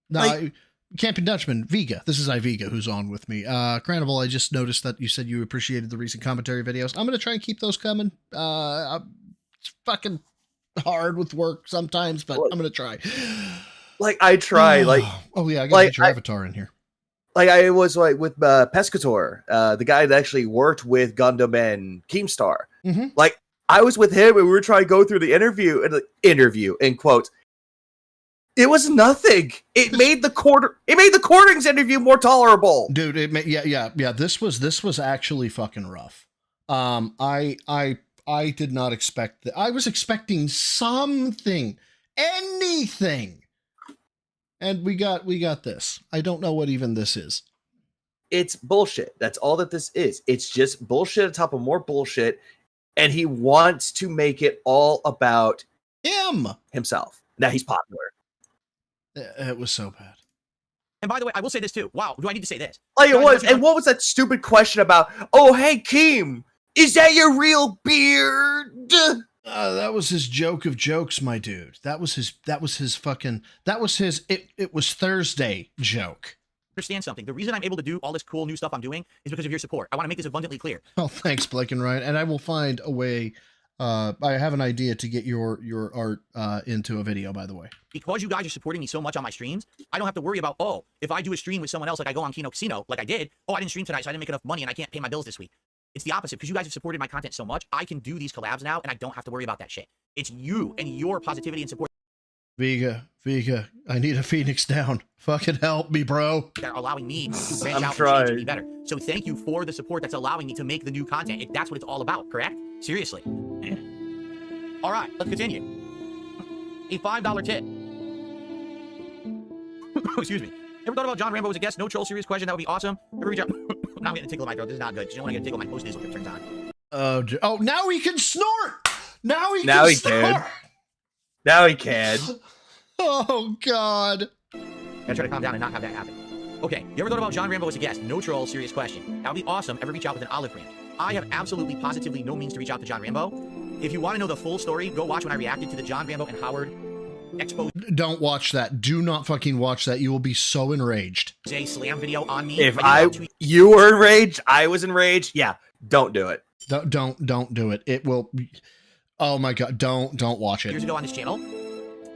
No, Camping Dutchman, Vega. This is Ivega who's on with me. Cranival, I just noticed that you said you appreciated the recent commentary videos. I'm going to try and keep those coming. It's fucking hard with work sometimes, but I'm going to try. Like, I try, oh yeah, I got to get your avatar in here. Like, I was like with Pescator, the guy that actually worked with Gundam and Keemstar. Mm-hmm. Like, I was with him and we were trying to go through the interview in quotes. It was nothing. It made the quarterings interview more tolerable. Dude, yeah. This was actually fucking rough. I did not expect that. I was expecting something, anything. And we got this. I don't know what even this is. It's bullshit. That's all that this is. It's just bullshit on top of more bullshit. And he wants to make it all about himself. Now he's popular. It was so bad. And by the way, I will say this too. Wow, do I need to say this? Like it was. And what was that stupid question about? Oh, hey, Keem, is that your real beard? That was his joke of jokes, my dude. That was his it was Thursday joke. Understand something. The reason I'm able to do all this cool new stuff I'm doing is because of your support. I want to make this abundantly clear. Oh, thanks, Blake and Ryan. And I will find a way. I have an idea to get your art into a video, by the way. Because you guys are supporting me so much on my streams, I don't have to worry about, if I do a stream with someone else, like I go on Kino Casino, like I did, I didn't stream tonight, so I didn't make enough money and I can't pay my bills this week. It's the opposite, because you guys have supported my content so much. I can do these collabs now, and I don't have to worry about that shit. It's you and your positivity and support. Vega, I need a Phoenix down. Fucking help me, bro. That are allowing me to branch out and change and be better. So thank you for the support that's allowing me to make the new content. That's what it's all about, correct? Seriously. All right, let's continue. A $5 tip. Excuse me. Ever thought about John Rambo as a guest? No troll, serious question. That would be awesome. Ever reach out? Now I'm getting a tickle in my throat. This is not good. You don't want to get a tickle in my post nasal turns on. Oh, now he can snort. Now he can. Now he can. Oh God. Gotta try to calm down and not have that happen. Okay, you ever thought about John Rambo as a guest? No troll, serious question. That would be awesome. Ever reach out with an olive branch? I have absolutely, positively no means to reach out to John Rambo. If you want to know the full story, go watch when I reacted to the John Rambo and Howard expo. Don't watch that. Do not fucking watch that. You will be so enraged. Slam video on me. If you were enraged, I was enraged. Yeah, don't do it. Don't do it. It will. Oh my God! Don't watch it. Years ago on this channel.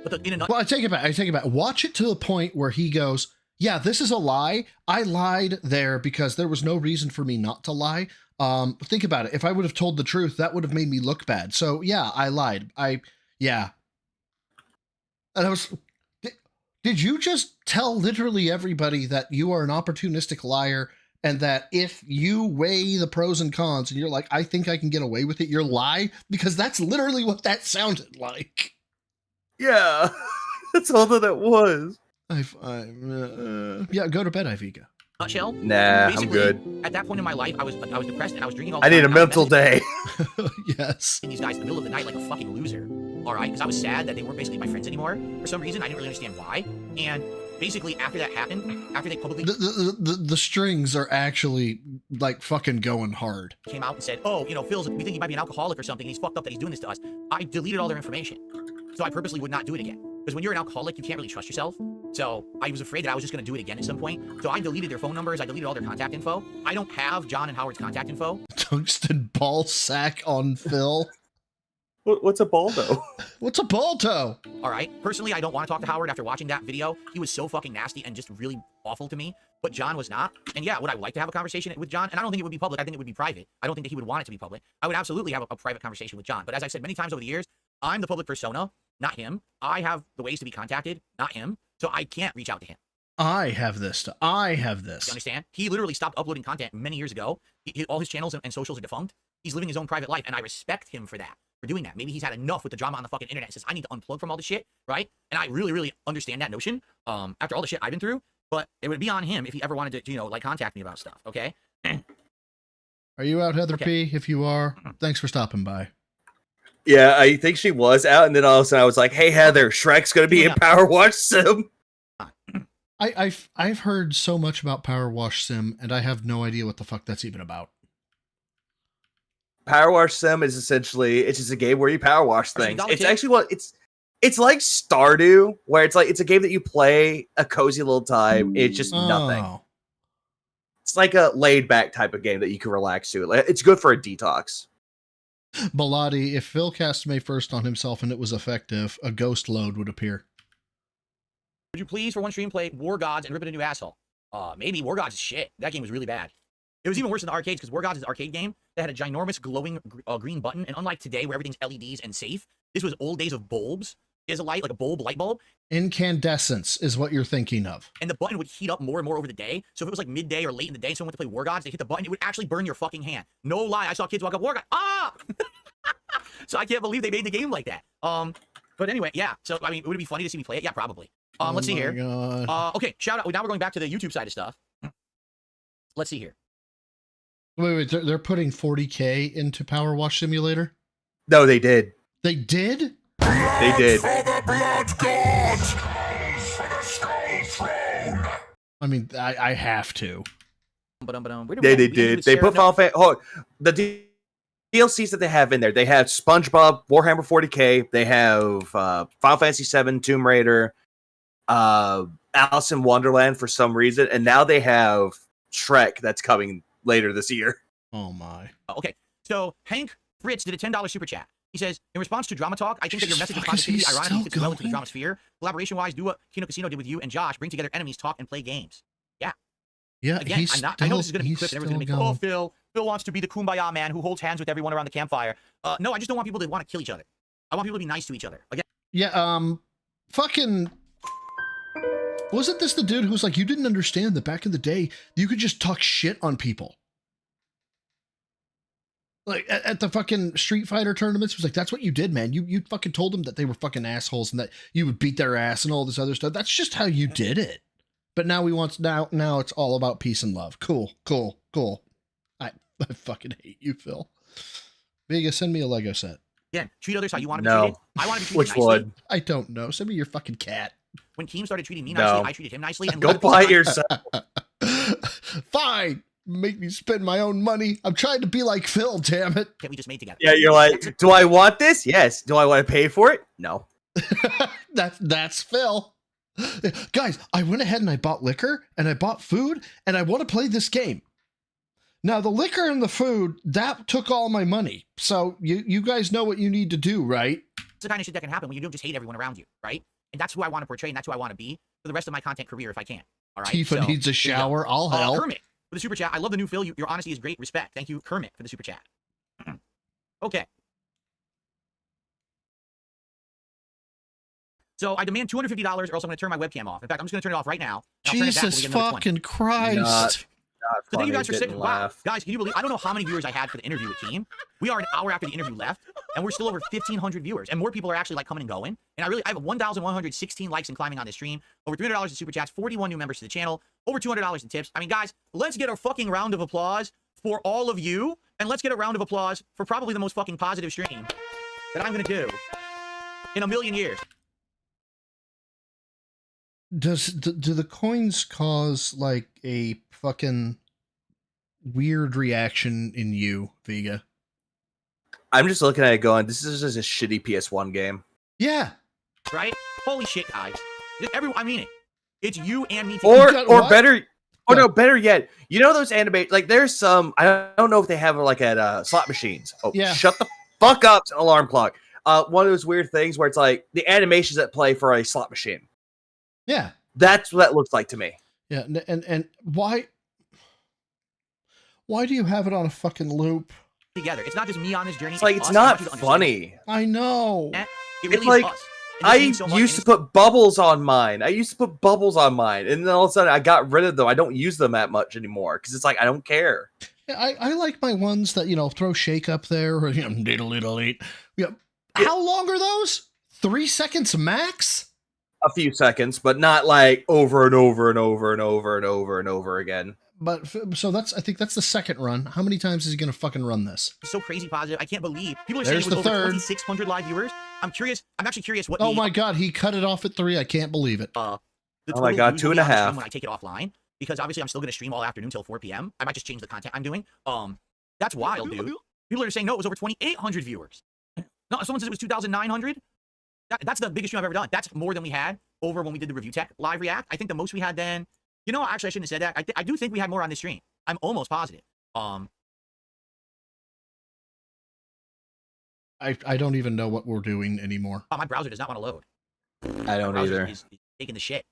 But well, I take it back. Watch it to the point where he goes, "Yeah, this is a lie. I lied there because there was no reason for me not to lie." Think about it. If I would have told the truth, that would have made me look bad. So yeah, I lied. Yeah. And I was. Did you just tell literally everybody that you are an opportunistic liar? And that if you weigh the pros and cons and you're like, I think I can get away with it, you're lie? Because that's literally what that sounded like. Yeah, that's all that it was. Yeah, go to bed, Ivica. Nutshell. Nah, I'm good. At that point in my life, I was depressed and I was drinking all the time. I need a mental day. Yes. These guys in the middle of the night like a fucking loser. All right, because I was sad that they weren't basically my friends anymore. For some reason, I didn't really understand why. And basically, after that happened, after they publicly the strings are actually like fucking going hard. Came out and said, "Oh, you know, Phil's, we think he might be an alcoholic or something, and he's fucked up that he's doing this to us." I deleted all their information, so I purposely would not do it again. Because when you're an alcoholic, you can't really trust yourself. So I was afraid that I was just going to do it again at some point. So I deleted their phone numbers. I deleted all their contact info. I don't have John and Howard's contact info. Tungsten ball sack on Phil. What's a baldo? What's a baldo? All right. Personally, I don't want to talk to Howard after watching that video. He was so fucking nasty and just really awful to me. But John was not. And yeah, would I like to have a conversation with John? And I don't think it would be public. I think it would be private. I don't think that he would want it to be public. I would absolutely have a private conversation with John. But as I've said many times over the years, I'm the public persona, not him. I have the ways to be contacted, not him. So I can't reach out to him. I have this. You understand? He literally stopped uploading content many years ago. All his channels and socials are defunct. He's living his own private life, and I respect him for that. For doing that. Maybe he's had enough with the drama on the fucking internet and says, I need to unplug from all the shit, right? And I really, really understand that notion, after all the shit I've been through, but it would be on him if he ever wanted to, you know, like, contact me about stuff, okay? Are you out, Heather P? If you are, thanks for stopping by. Yeah, I think she was out, and then all of a sudden I was like, hey, Heather, Shrek's gonna be in Power Wash Sim. I've heard so much about Power Wash Sim, and I have no idea what the fuck that's even about. Power Wash Sim is essentially, it's just a game where you power wash things. It's actually it's like Stardew, where it's a game that you play a cozy little time. It's just nothing. It's like a laid back type of game that you can relax to. It's good for a detox. Baladi, if Phil cast May 1st on himself and it was effective, a ghost load would appear. Would you please, for one stream, play War Gods and rip it a new asshole? Maybe War Gods is shit. That game was really bad. It was even worse in the arcades because War Gods is an arcade game that had a ginormous glowing green button. And unlike today where everything's LEDs and safe, this was old days of bulbs. Is a light, like a bulb, light bulb. Incandescence is what you're thinking of. And the button would heat up more and more over the day. So if it was like midday or late in the day, someone went to play War Gods, they hit the button, it would actually burn your fucking hand. No lie, I saw kids walk up, War God, ah! So I can't believe they made the game like that. But anyway, yeah. So, I mean, would it be funny to see me play it? Yeah, probably. Let's see here. Okay, shout out. Now we're going back to the YouTube side of stuff. Let's see here. Wait, they're putting 40K into Power Wash Simulator? No, they did. They did? They did. I mean, I have to. They did. They put Final Fantasy. The DLCs that they have in there. They have SpongeBob, Warhammer 40K. They have Final Fantasy 7, Tomb Raider, Alice in Wonderland for some reason, and now they have Shrek that's coming later this year. Oh my. Okay, so Hank Fritz did a $10 super chat. He says, in response to Drama Talk, I think that your message of positivity ironically fits well into the drama sphere. Collaboration-wise, do what Kino Casino did with you and Josh, bring together enemies, talk, and play games. Yeah. Yeah, again, I know this is going to be clipped and everyone's going to make, oh, Phil Phil wants to be the kumbaya man who holds hands with everyone around the campfire. No, I just don't want people to want to kill each other. I want people to be nice to each other. Again. Yeah, fucking... Wasn't this the dude who was like, you didn't understand that back in the day, you could just talk shit on people? Like, at the fucking Street Fighter tournaments, it was like, that's what you did, man. You fucking told them that they were fucking assholes and that you would beat their ass and all this other stuff. That's just how you did it. But now now it's all about peace and love. Cool. I fucking hate you, Phil. Vega, send me a Lego set. Yeah, treat others how you want to be treated. I want to be treated nicely. One? I don't know. Send me your fucking cat. When Keem started treating me nicely, I treated him nicely. And go buy it yourself. Fine. Make me spend my own money. I'm trying to be like Phil, damn it. That we just made together. Yeah, you're like, do I want this? Yes. Do I want to pay for it? No. That's Phil. Guys, I went ahead and I bought liquor and I bought food and I want to play this game. Now, the liquor and the food, that took all my money. So you guys know what you need to do, right? It's the kind of shit that can happen when you don't just hate everyone around you, right? And that's who I want to portray and that's who I want to be for the rest of my content career if I can. All right. Tifa needs a shower. I'll help. Kermit for the super chat. I love the new Phil. Your honesty is great. Respect. Thank you, Kermit, for the super chat. Okay. So I demand $250 or else I'm going to turn my webcam off. In fact, I'm just going to turn it off right now. Jesus fucking Christ. So thank you guys for sitting. Wow. Guys, can you believe, I don't know how many viewers I had for the interview with Keem. We are an hour after the interview left, and we're still over 1,500 viewers. And more people are actually like coming and going. And I have 1,116 likes and climbing on this stream. Over $300 in super chats, 41 new members to the channel, over $200 in tips. I mean, guys, let's get a fucking round of applause for all of you. And let's get a round of applause for probably the most fucking positive stream that I'm going to do in a million years. Do the coins cause like a fucking weird reaction in you, Vega? I'm just looking at it going, this is just a shitty PS1 game. Yeah. Right? Holy shit, guys. I mean it. It's you and me. Or better, no, better yet, you know those anime, like there's some, I don't know if they have it like at slot machines. Oh, yeah. Shut the fuck up, alarm clock. One of those weird things where it's like the animations that play for a slot machine. Yeah. That's what that looks like to me. Yeah, and why do you have it on a fucking loop? Together. It's not just me on this journey. It's like, it's not funny. I know. It It's really like, is us. I used to put bubbles on mine. And then all of a sudden I got rid of them. I don't use them that much anymore because it's like, I don't care. Yeah, I like my ones that, throw shake up there. Or, diddle-diddle-eat. Yeah. How long are those? 3 seconds max? A few seconds, but not like over and over and over and over and over and over again. But so I think that's the second run. How many times is he going to fucking run this? So crazy positive. I can't believe people are There's saying it was the over third. 2,600 live viewers. I'm actually curious what. Oh my god, he cut it off at 3. I can't believe it. Oh my god, 2.5. When I take it offline, because obviously I'm still going to stream all afternoon till 4 p.m. I might just change the content I'm doing. That's wild, dude. People are saying no, it was over 2,800 viewers. No, someone said it was 2,900. That's the biggest stream I've ever done. That's more than we had over when we did the Review Tech live react. I think the most we had then, actually I shouldn't have said that. I do think we had more on this stream. I'm almost positive. I don't even know what we're doing anymore. My browser does not want to load. I don't either. Is taking the shit.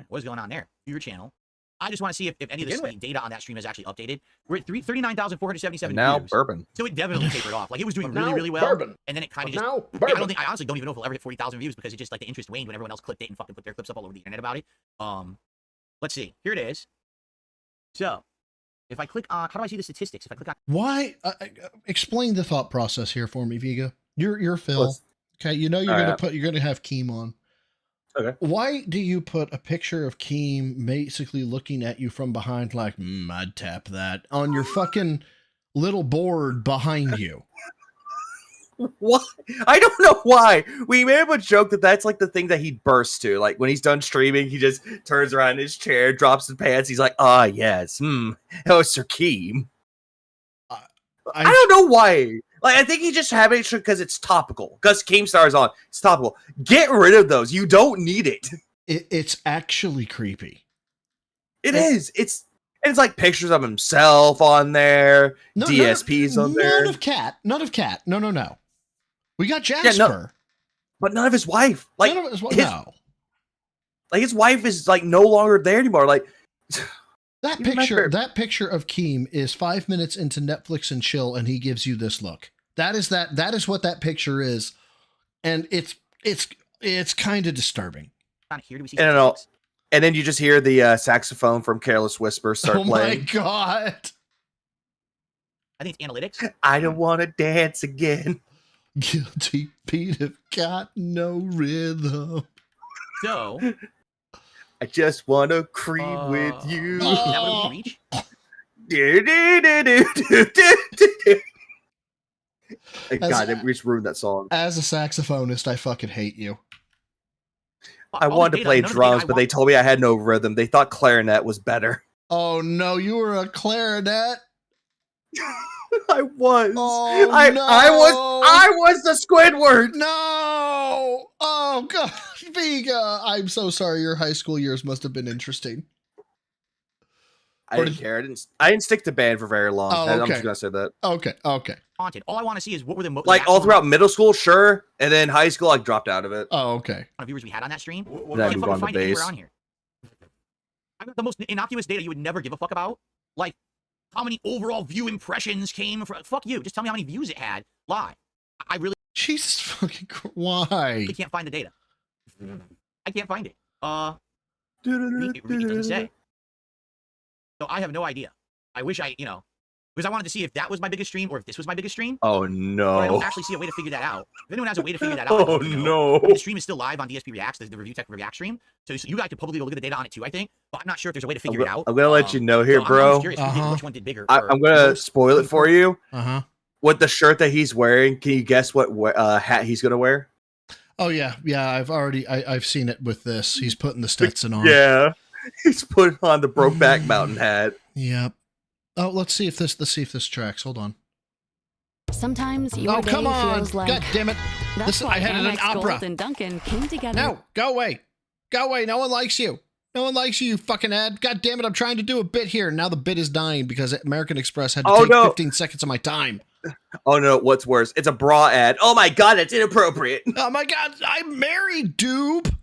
What is going on there? Your channel. I just want to see if any of the data on that stream is actually updated. We're at 39,477 now views. bourbon. So it definitely tapered off. Like it was doing really well. Bourbon. And then it kind of just. I honestly don't even know if we'll ever hit 40,000 views because it just like the interest waned when everyone else clipped it and fucking put their clips up all over the internet about it. Let's see. Here it is. So if I click on, how do I see the statistics? If I click on. Why? Explain the thought process here for me, Vega. You're Phil. Okay, you're gonna have Keem on. Okay. Why do you put a picture of Keem basically looking at you from behind like, I'd tap that on your fucking little board behind you? What? I don't know why. We made a joke that that's like the thing that he bursts to. Like when he's done streaming, he just turns around in his chair, drops his pants. He's like, yes. Oh, Sir Keem. I don't know why. Like, I think he just have it because it's topical. Because Keemstar is on. It's topical. Get rid of those. You don't need it. It's actually creepy. It is. It's like pictures of himself on there. DSPs on there. None of Cat. No. We got Jasper. But none of his wife. Like, none of his wife. No. Like, his wife is, like, no longer there anymore. Like, That picture of Keem is 5 minutes into Netflix and chill, and he gives you this look. That is what that picture is, and it's kind of disturbing. Here, do we see and then you just hear the saxophone from Careless Whisper start playing. Oh my god! I think it's analytics. I don't want to dance again. Guilty Pete have got no rhythm. So, I just want to cream with you. Is that what we reach? God, we just ruined that song. As a saxophonist, I fucking hate you. I wanted to play drums, but they told me I had no rhythm. They thought clarinet was better. Oh no, you were a clarinet. I was. Oh, I was the Squidward. No. Oh god, Vega. I'm so sorry. Your high school years must have been interesting. I didn't care. I didn't stick to band for very long. Oh, okay. I'm just gonna say that. Okay. Haunted. All I want to see is what were the like all throughout middle school, sure, and then high school, I dropped out of it. Oh, okay. Of viewers we had on that stream. Then I moved on to bass. On here. I got the most innocuous data you would never give a fuck about, like how many overall view impressions came from. Fuck you. Just tell me how many views it had. Lie. I really. Jesus fucking. Why? I can't find the data. I can't find it. It doesn't say. So I have no idea. I wish because I wanted to see if that was my biggest stream or if this was my biggest stream. Oh no! But I don't actually see a way to figure that out. If anyone has a way to figure that out, oh no! The stream is still live on DSP Reacts, the Review Tech React stream. So you guys could probably go look at the data on it too, I think. But I'm not sure if there's a way to figure it out. I'm gonna let you know here, bro. I'm curious which one did bigger. I'm gonna spoil it for you. With the shirt that he's wearing, can you guess what hat he's gonna wear? Oh yeah. I've seen it with this. He's putting the Stetson on. Yeah, he's putting on the Brokeback Mountain hat. Yep. Oh, let's see if this tracks. Hold on. Sometimes your day come on! feels like. God damn it! That's why I had an Amex opera. Gold and Duncan came together. No, go away. Go away. No one likes you. No one likes you, you fucking ad. God damn it! I'm trying to do a bit here. Now the bit is dying because American Express had to take 15 seconds of my time. Oh no! What's worse? It's a bra ad. Oh my god! That's inappropriate. Oh my god! I'm married, dude.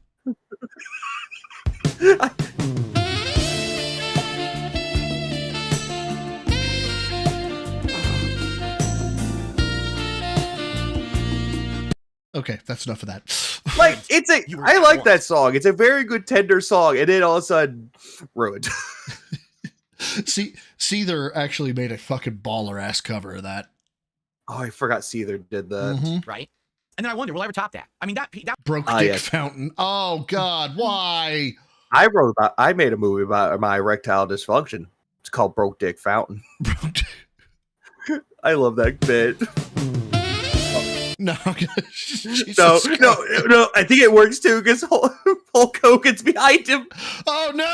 Okay, that's enough of that. Like I like that song. It's a very good tender song, and then all of a sudden, ruined. See, Seether actually made a fucking baller ass cover of that. Oh, I forgot Seether did that. Right, and then I wonder, will I ever top that? I mean, that Broke Dick Fountain. Oh God, why? I made a movie about my erectile dysfunction. It's called Broke Dick Fountain. I love that bit. No, no. I think it works too because Hulk Hogan's behind him. Oh no!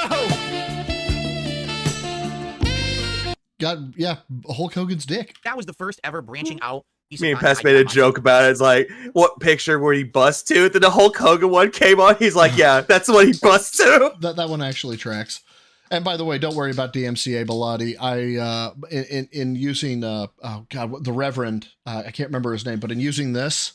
God, yeah, Hulk Hogan's dick. That was the first ever branching out. Me and Pest made a joke about it. It's like, what picture where he busts to? Then the Hulk Hogan one came on. He's like, yeah, that's what he busts to. That one actually tracks. And by the way, don't worry about DMCA Bilotti. I in using oh god, the Reverend, I can't remember his name, but in using this,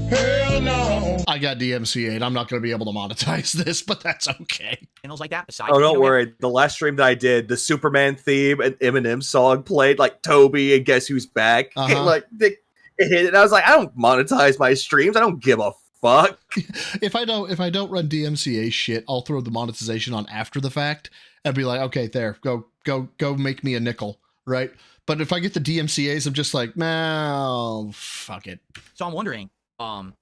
hell no, I got DMCA'd. I'm not going to be able to monetize this, but that's okay. Channels like that. Oh, don't worry. The last stream that I did, the Superman theme and Eminem song played, like Toby and Guess Who's Back. Like it hit, and I was like, I don't monetize my streams. I don't give a fuck. If I don't run DMCA shit, I'll throw the monetization on after the fact. And be like, okay, there, go make me a nickel, right? But if I get the DMCA's, I'm just like, no, fuck it. So I'm wondering, will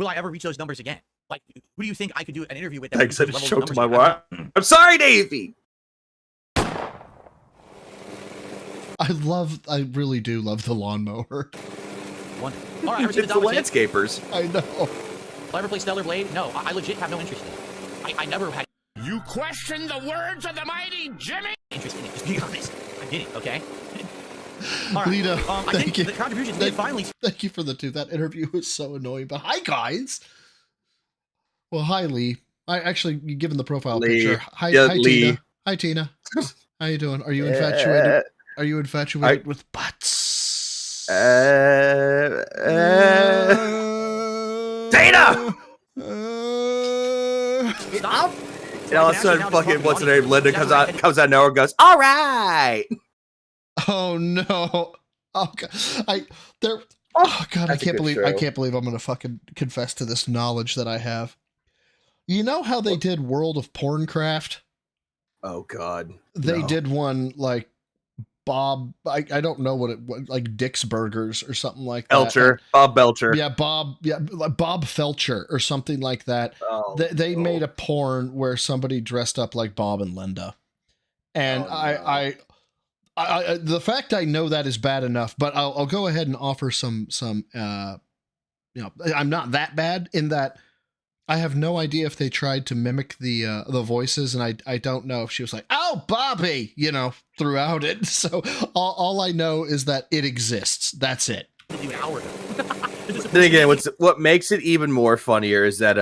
I ever reach those numbers again? Like, who do you think I could do an interview with? I said a joke to my wife. I'm sorry, Davey. I really do love the lawnmower. All right, ever seen the landscapers. I know. Will I ever play Stellar Blade? No, I legit have no interest in it. I never had. You question the words of the mighty Jimmy? Interest in it, just be honest. I didn't, okay? All right. Lita, thank you. The contributions did finally. Thank you for the 2. That interview was so annoying. But hi, guys. Well, hi, Lee. Given the profile picture. Hi, Lee. Tina. Hi, Tina. How you doing? Are you infatuated? Are you infatuated with butts? Tina! Stop! And all of a sudden, fucking what's her name? Linda comes out nowhere and goes, "All right." Oh no! Oh god! Oh god! I can't believe I'm gonna fucking confess to this knowledge that I have. You know how they did World of Porncraft? Oh god! They did one like Bob. I don't know what it was, like Dick's Burgers or something like that. Belcher, Bob Belcher. Yeah, Bob Felcher or something like that. Oh, they made a porn where somebody dressed up like Bob and Linda, and I the fact I know that is bad enough, but I'll go ahead and offer some I'm not that bad in that I have no idea if they tried to mimic the voices, and I don't know if she was like, "Oh, Bobby," throughout it. So all I know is that it exists. That's it. Then again, what makes it even more funnier is that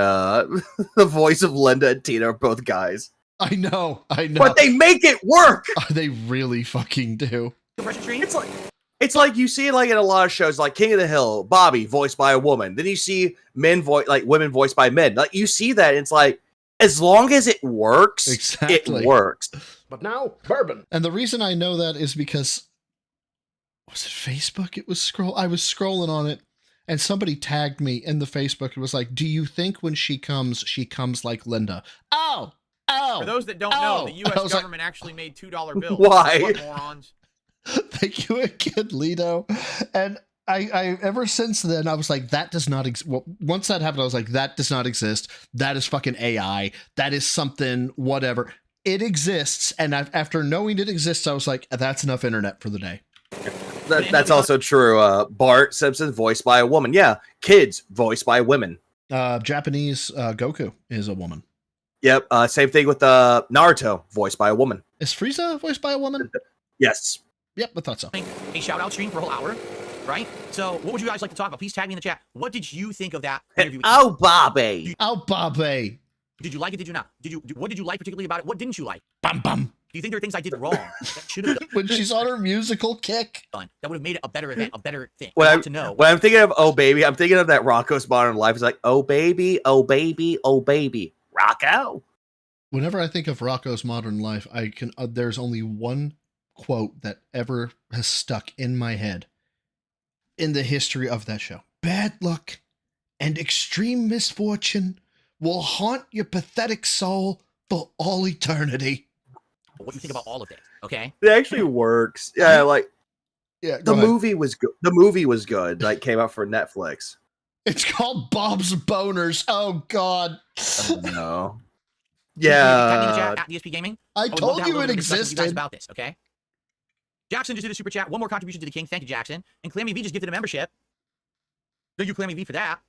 the voice of Linda and Tina are both guys. I know. But they make it work. They really fucking do. It's like you see like in a lot of shows like King of the Hill, Bobby voiced by a woman. Then you see women voiced by men. Like you see that, it's like as long as it works, exactly. It works. But now bourbon. And the reason I know that is because was it Facebook? I was scrolling on it, and somebody tagged me in the Facebook. It was like, "Do you think when she comes like Linda?" Oh. For those that don't know, the U.S. government actually made $2 bills. Why? What morons? Thank you again, Lido. And I ever since then, I was like, that does not exist. Well, once that happened, I was like, that does not exist. That is fucking AI. That is something, whatever. It exists. And after knowing it exists, I was like, that's enough internet for the day. That's also true. Bart Simpson voiced by a woman. Yeah. Kids voiced by women. Japanese Goku is a woman. Yep. Same thing with Naruto, voiced by a woman. Is Frieza voiced by a woman? Yes. Yep, I thought so. A shout-out stream for a whole hour, right? So what would you guys like to talk about? Please tag me in the chat. What did you think of that interview? Oh, Bobby. Did you like it? Did you not? What did you like particularly about it? What didn't you like? Bum. Do you think there are things I did wrong that should have done? When she's on her musical kick? That would have made it a better event, a better thing. When I'm thinking of Oh Baby, I'm thinking of that Rocco's Modern Life. It's like, oh baby, oh baby, oh baby. Rocco. Whenever I think of Rocco's Modern Life, I can there's only one quote that ever has stuck in my head in the history of that show. Bad luck and extreme misfortune will haunt your pathetic soul for all eternity. What do you think about all of this? Okay, it actually works. Yeah, the ahead. movie was good. The movie was good. Like came out for Netflix. It's called Bob's Boners. Oh God. No. Yeah. At DSP Gaming. I told you it existed. About this, okay? Jackson just did a super chat. One more contribution to the king. Thank you, Jackson. And Clammy V just gifted a membership. Thank you, Clammy V, for that.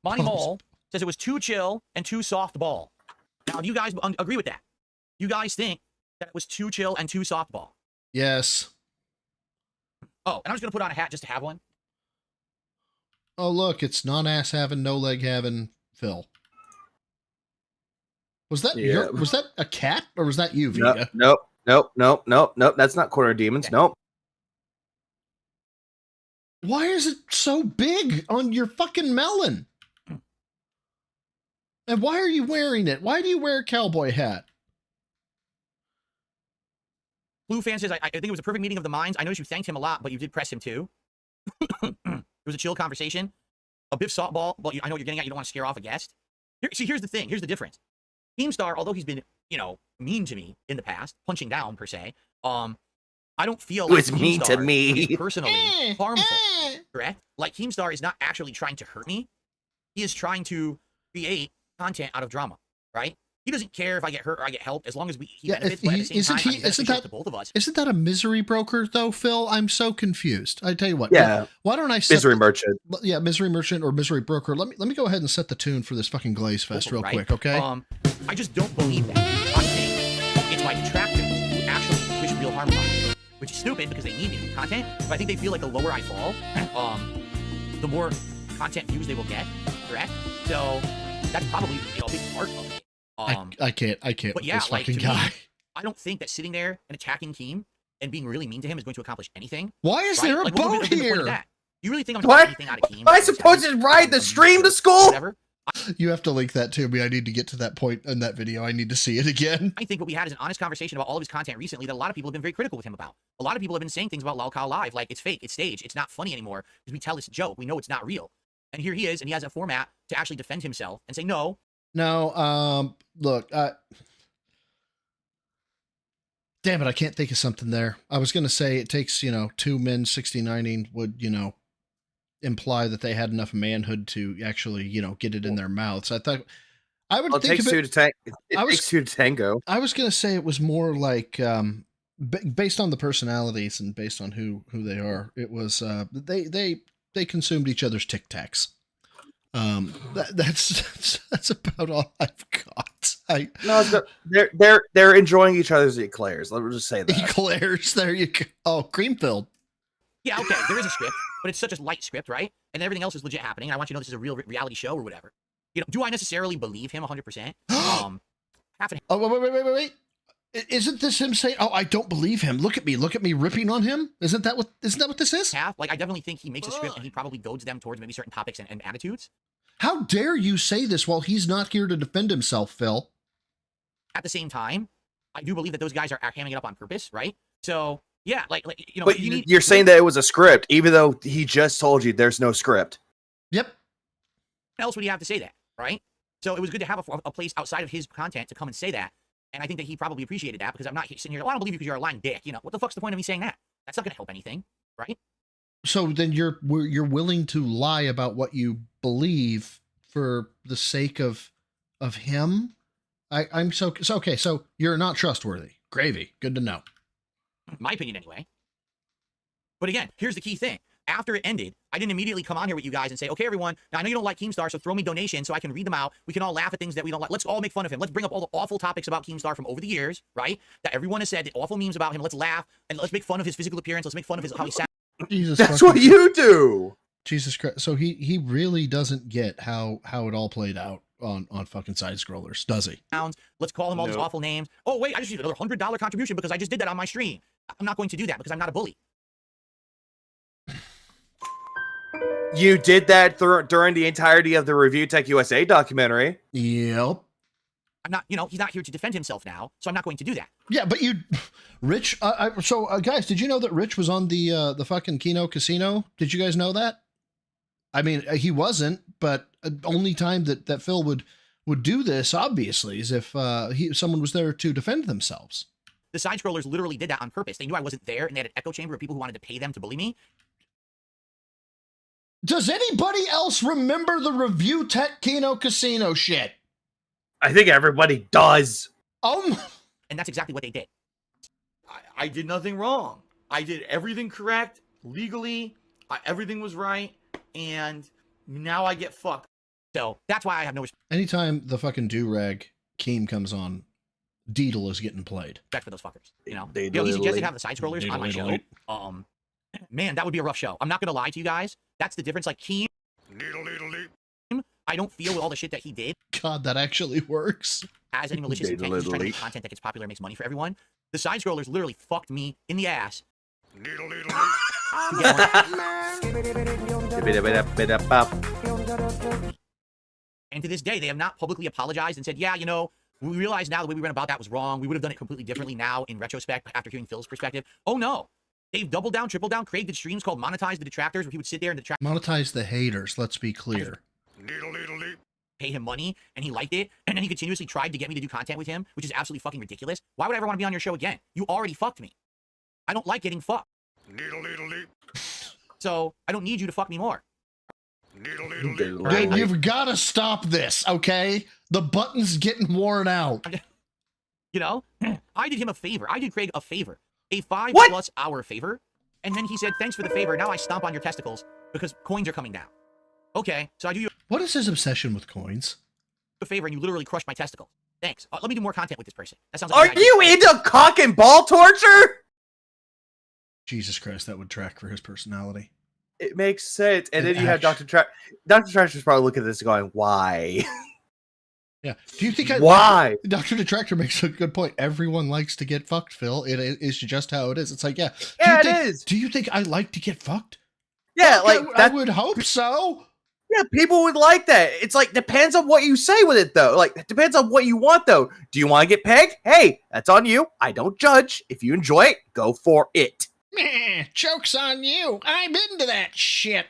Monty Mole says it was too chill and too soft ball. Now, do you guys agree with that? You guys think that it was too chill and too soft ball? Yes. Oh, and I'm just going to put on a hat just to have one. Oh, look, it's non-ass having, no leg having Phil. Was that was that a cat or was that you, Vega? Nope. That's not Corner Demons. Okay. Nope. Why is it so big on your fucking melon? And why are you wearing it? Why do you wear a cowboy hat? Blue Fan says, I think it was a perfect meeting of the minds. I noticed you thanked him a lot, but you did press him too. It was a chill conversation. A Biff softball. Well, I know what you're getting at. You don't want to scare off a guest. Here's the thing. Here's the difference. Keemstar, although he's been, mean to me in the past, punching down per se, I don't feel like it's mean to me is personally harmful. Correct? Like Keemstar is not actually trying to hurt me. He is trying to create content out of drama, right? He doesn't care if I get hurt or I get help as long as he benefits. But at the same time, isn't that to both of us? Isn't that a misery broker though, Phil? I'm so confused. I tell you what. Yeah. Why don't I set misery merchant? Yeah, misery merchant or misery broker. Let me go ahead and set the tune for this fucking Glaze Fest real quick, okay? I just don't believe that. I think it's my detractors who actually wish real harm upon me, which is stupid because they need me for content. But I think they feel like the lower I fall, the more content views they will get. Correct? So that's probably a big part of it. I can't. But yeah, this fucking to guy. Me, I don't think that sitting there and attacking Keem and being really mean to him is going to accomplish anything. Why is there a boat here? You really think I'm going to get anything out of Keem? Am I supposed to ride the stream to school? Whatever. You have to link that to me. I need to get to that point in that video. I need to see it again. I think what we had is an honest conversation about all of his content recently that a lot of people have been very critical with him about. A lot of people have been saying things about Lolcow Live, like it's fake, it's staged, it's not funny anymore, because we tell it's a joke, we know it's not real. And here he is, and he has a format to actually defend himself and say, no. No, look, damn it, I can't think of something there. I was going to say it takes, 2 men 69ing would, imply that they had enough manhood to actually, get it in their mouths. I thought I would think takes of two to takes two to tango. I was going to say it was more like, based on the personalities and based on who they are, it was, they consumed each other's Tic Tacs. That's about all I've got. They're enjoying each other's eclairs. Let me just say that. Eclairs, there you go. Oh, cream filled. Yeah, okay, there is a script, but it's such a light script, right? And everything else is legit happening. And I want you to know this is a real reality show or whatever. Do I necessarily believe him 100%? Half and Oh, wait. Isn't this him saying, "Oh, I don't believe him. Look at me ripping on him"? Isn't that what this is? half. Like, I definitely think he makes a script and he probably goads them towards maybe certain topics and attitudes. How dare you say this while he's not here to defend himself, Phil? At the same time, I do believe that those guys are hamming it up on purpose, right? So, yeah, like But you're saying that it was a script, even though he just told you there's no script. Yep. What else would he have to say that, right? So it was good to have a place outside of his content to come and say that. And I think that he probably appreciated that because I'm not sitting here, I don't believe you because you're a lying dick. What the fuck's the point of me saying that? That's not going to help anything, right? So then you're willing to lie about what you believe for the sake of him? I'm so okay. So you're not trustworthy. Gravy. Good to know. My opinion, anyway. But again, here's the key thing. After it ended, I didn't immediately come on here with you guys and say, okay, everyone, now I know you don't like Keemstar, so throw me donations so I can read them out. We can all laugh at things that we don't like. Let's all make fun of him. Let's bring up all the awful topics about Keemstar from over the years, right? That everyone has said, the awful memes about him. Let's laugh, and let's make fun of his physical appearance. Let's make fun of how he sounds. Jesus, that's what you do. Jesus Christ. So he really doesn't get how it all played out on fucking side scrollers, does he? Let's call him all these awful names. Oh, wait, I just used another $100 contribution because I just did that on my stream. I'm not going to do that because I'm not a bully. You did that during the entirety of the Review Tech USA documentary. Yep. I'm not, he's not here to defend himself now, so I'm not going to do that. Yeah, but Rich, guys, did you know that Rich was on the fucking Kino casino? Did you guys know that? I mean, he wasn't, but only time that Phil would do this, obviously, is if someone was there to defend themselves. The side scrollers literally did that on purpose. They knew I wasn't there, and they had an echo chamber of people who wanted to pay them to bully me. Does anybody else remember the Review Tech Kino casino shit? I think everybody does. And that's exactly what they did. I did nothing wrong. I did everything correct, legally. Everything was right, and now I get fucked. So that's why I have no respect. Anytime the fucking do-rag Keem comes on, Deedle is getting played. For those fuckers, He suggested have the side scrollers on my show. Man, that would be a rough show. I'm not gonna lie to you guys. That's the difference. Like Keem, I don't feel with all the shit that he did. God, that actually works. As any malicious intent, he's trying to make content that gets popular and makes money for everyone. The side scrollers literally fucked me in the ass. And to this day, they have not publicly apologized and said, yeah, we realize now the way we went about that was wrong. We would have done it completely differently now in retrospect after hearing Phil's perspective. Oh, no. They've doubled down, tripled down, created streams called Monetize the Detractors where he would sit there and detract. Monetize the haters, let's be clear. Pay him money, and he liked it, and then he continuously tried to get me to do content with him, which is absolutely fucking ridiculous. Why would I ever want to be on your show again? You already fucked me. I don't like getting fucked. So, I don't need you to fuck me more. You've got to stop this, okay? The button's getting worn out. I did him a favor. I did Craig a favor. A 5+ hour favor. And then he said, thanks for the favor. Now I stomp on your testicles because coins are coming down. Okay, so I do you What is his obsession with coins? a favor and you literally crushed my testicles. Thanks. Let me do more content with this person. That sounds like Are you into cock and ball torture? Jesus Christ, that would track for his personality. It makes sense. And then you have Dr. Detractors probably look at this going, why? Yeah. Do you think why? Dr. Detractor makes a good point. Everyone likes to get fucked, Phil. It is just how it is. It's like, yeah. Yeah, it is. Do you think I like to get fucked? Yeah, I would hope so. Yeah, people would like that. It's like, depends on what you say with it, though. Like, it depends on what you want, though. Do you want to get pegged? Hey, that's on you. I don't judge. If you enjoy it, go for it. Meh, joke's on you. I'm into that shit.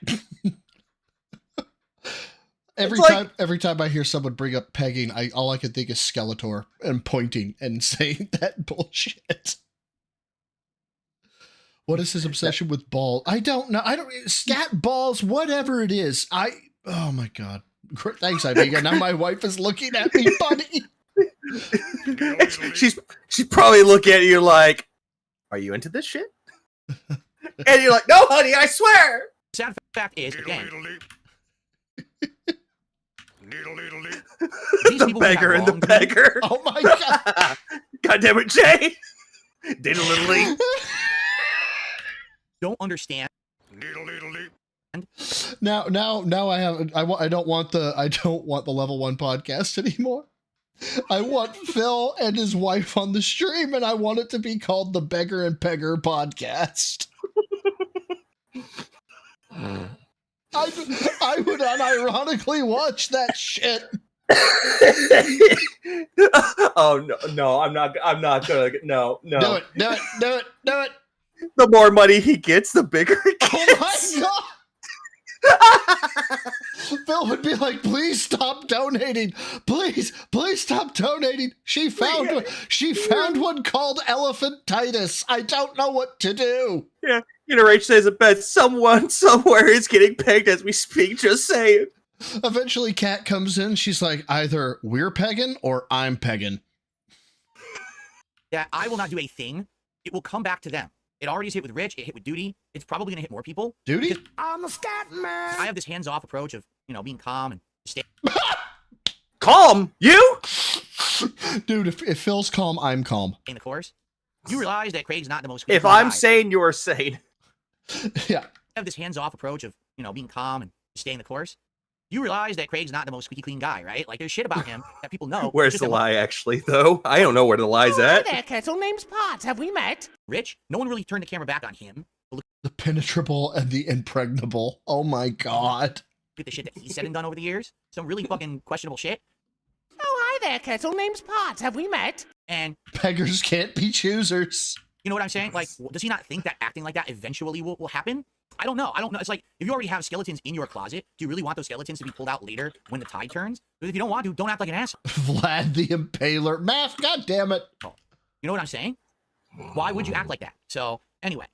Every time I hear someone bring up pegging, all I can think is Skeletor and pointing and saying that bullshit. What is his obsession with balls? I don't know. Scat balls, whatever it is. Oh my god. Thanks, Ivega. Now my wife is looking at me funny. she's probably looking at you like, are you into this shit? And you're like, no, honey, I swear. Sad fact is, again, the beggar and the beggar. Oh my god. God damn it, Jay. Diddle-diddle-dee. Don't understand. Now I don't want the level 1 podcast anymore. I want Phil and his wife on the stream, and I want it to be called the Beggar and Pegger podcast. I would unironically watch that shit. Oh no, I'm not gonna no. Do it. The more money he gets, the bigger it gets. Oh my god! Phil would be like, please stop donating. Please stop donating. She found one called Elephantitis. I don't know what to do. Yeah. Rach says it best. Someone somewhere is getting pegged as we speak. Just saying. Eventually, Kat comes in. She's like, either we're pegging or I'm pegging. Yeah, I will not do a thing. It will come back to them. It already hit with Rich. It hit with Duty. It's probably going to hit more people. Duty? I'm a scat man. I have this hands-off approach of, being calm and stay. Calm? You? Dude, if Phil's calm, I'm calm. In the course, you realize that Craig's not the most. If I'm sane, you're sane. Yeah. I have this hands-off approach of, being calm and staying the course. You realize that Craig's not the most squeaky clean guy, right? Like, there's shit about him that people know. Where's the lie, actually, though? I don't know where the lie's at. Hi there, Kettle. Name's Potts. Have we met? Rich, no one really turned the camera back on him. The penetrable and the impregnable. Oh my god. Look at the shit that he's said and done over the years. Some really fucking questionable shit. Oh, hi there, Kettle. Name's Potts. Have we met? And beggars can't be choosers. You know what I'm saying? Like, does he not think that acting like that eventually will happen? I don't know. It's like, if you already have skeletons in your closet, do you really want those skeletons to be pulled out later when the tide turns? Because if you don't want to, don't act like an asshole. Vlad the Impaler. Math, god damn it. Oh, you know what I'm saying? Why would you act like that? So, anyway,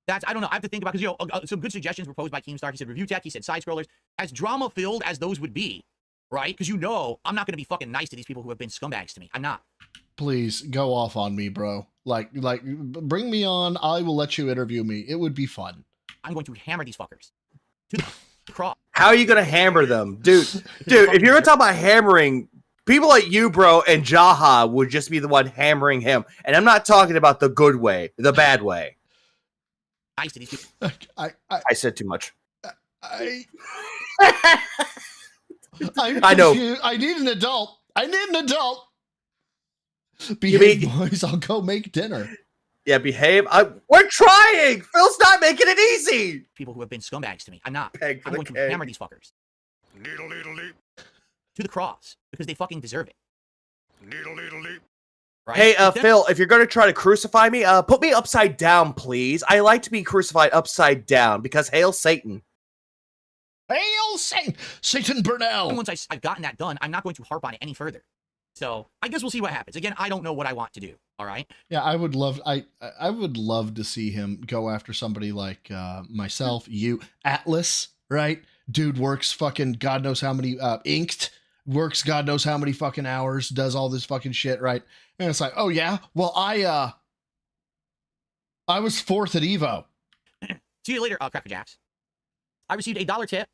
that's, I don't know. I have to think about, because, some good suggestions were posed by Keemstar. He said review tech. He said side scrollers. As drama-filled as those would be, right? Because I'm not going to be fucking nice to these people who have been scumbags to me. I'm not. Please go off on me, bro. Like, bring me on. I will let you interview me. It would be fun. I'm going to hammer these fuckers to the cross. How are you going to hammer them? Dude, if you're going to talk about hammering, people like you, bro, and Jaha would just be the one hammering him. And I'm not talking about the good way, the bad way. Nice to these people. I said too much. I know. I need an adult. Behave, boys. I'll go make dinner. Yeah, behave. We're trying. Phil's not making it easy. People who have been scumbags to me. I'm not. Peg I'm going to hammer these fuckers. To the cross. Because they fucking deserve it. Right? Hey, Phil, if you're going to try to crucify me, put me upside down, please. I like to be crucified upside down because hail Satan. Hail Satan! Satan Burnell! And once I've gotten that done, I'm not going to harp on it any further. So I guess we'll see what happens. Again, I don't know what I want to do. All right. Yeah, I would love to see him go after somebody like myself, you, Atlas, right? Dude works fucking God knows how many inked, works God knows how many fucking hours, does all this fucking shit, right? And it's like, oh yeah, well I was fourth at Evo. See you later, Cracker Jacks. I received a $1 tip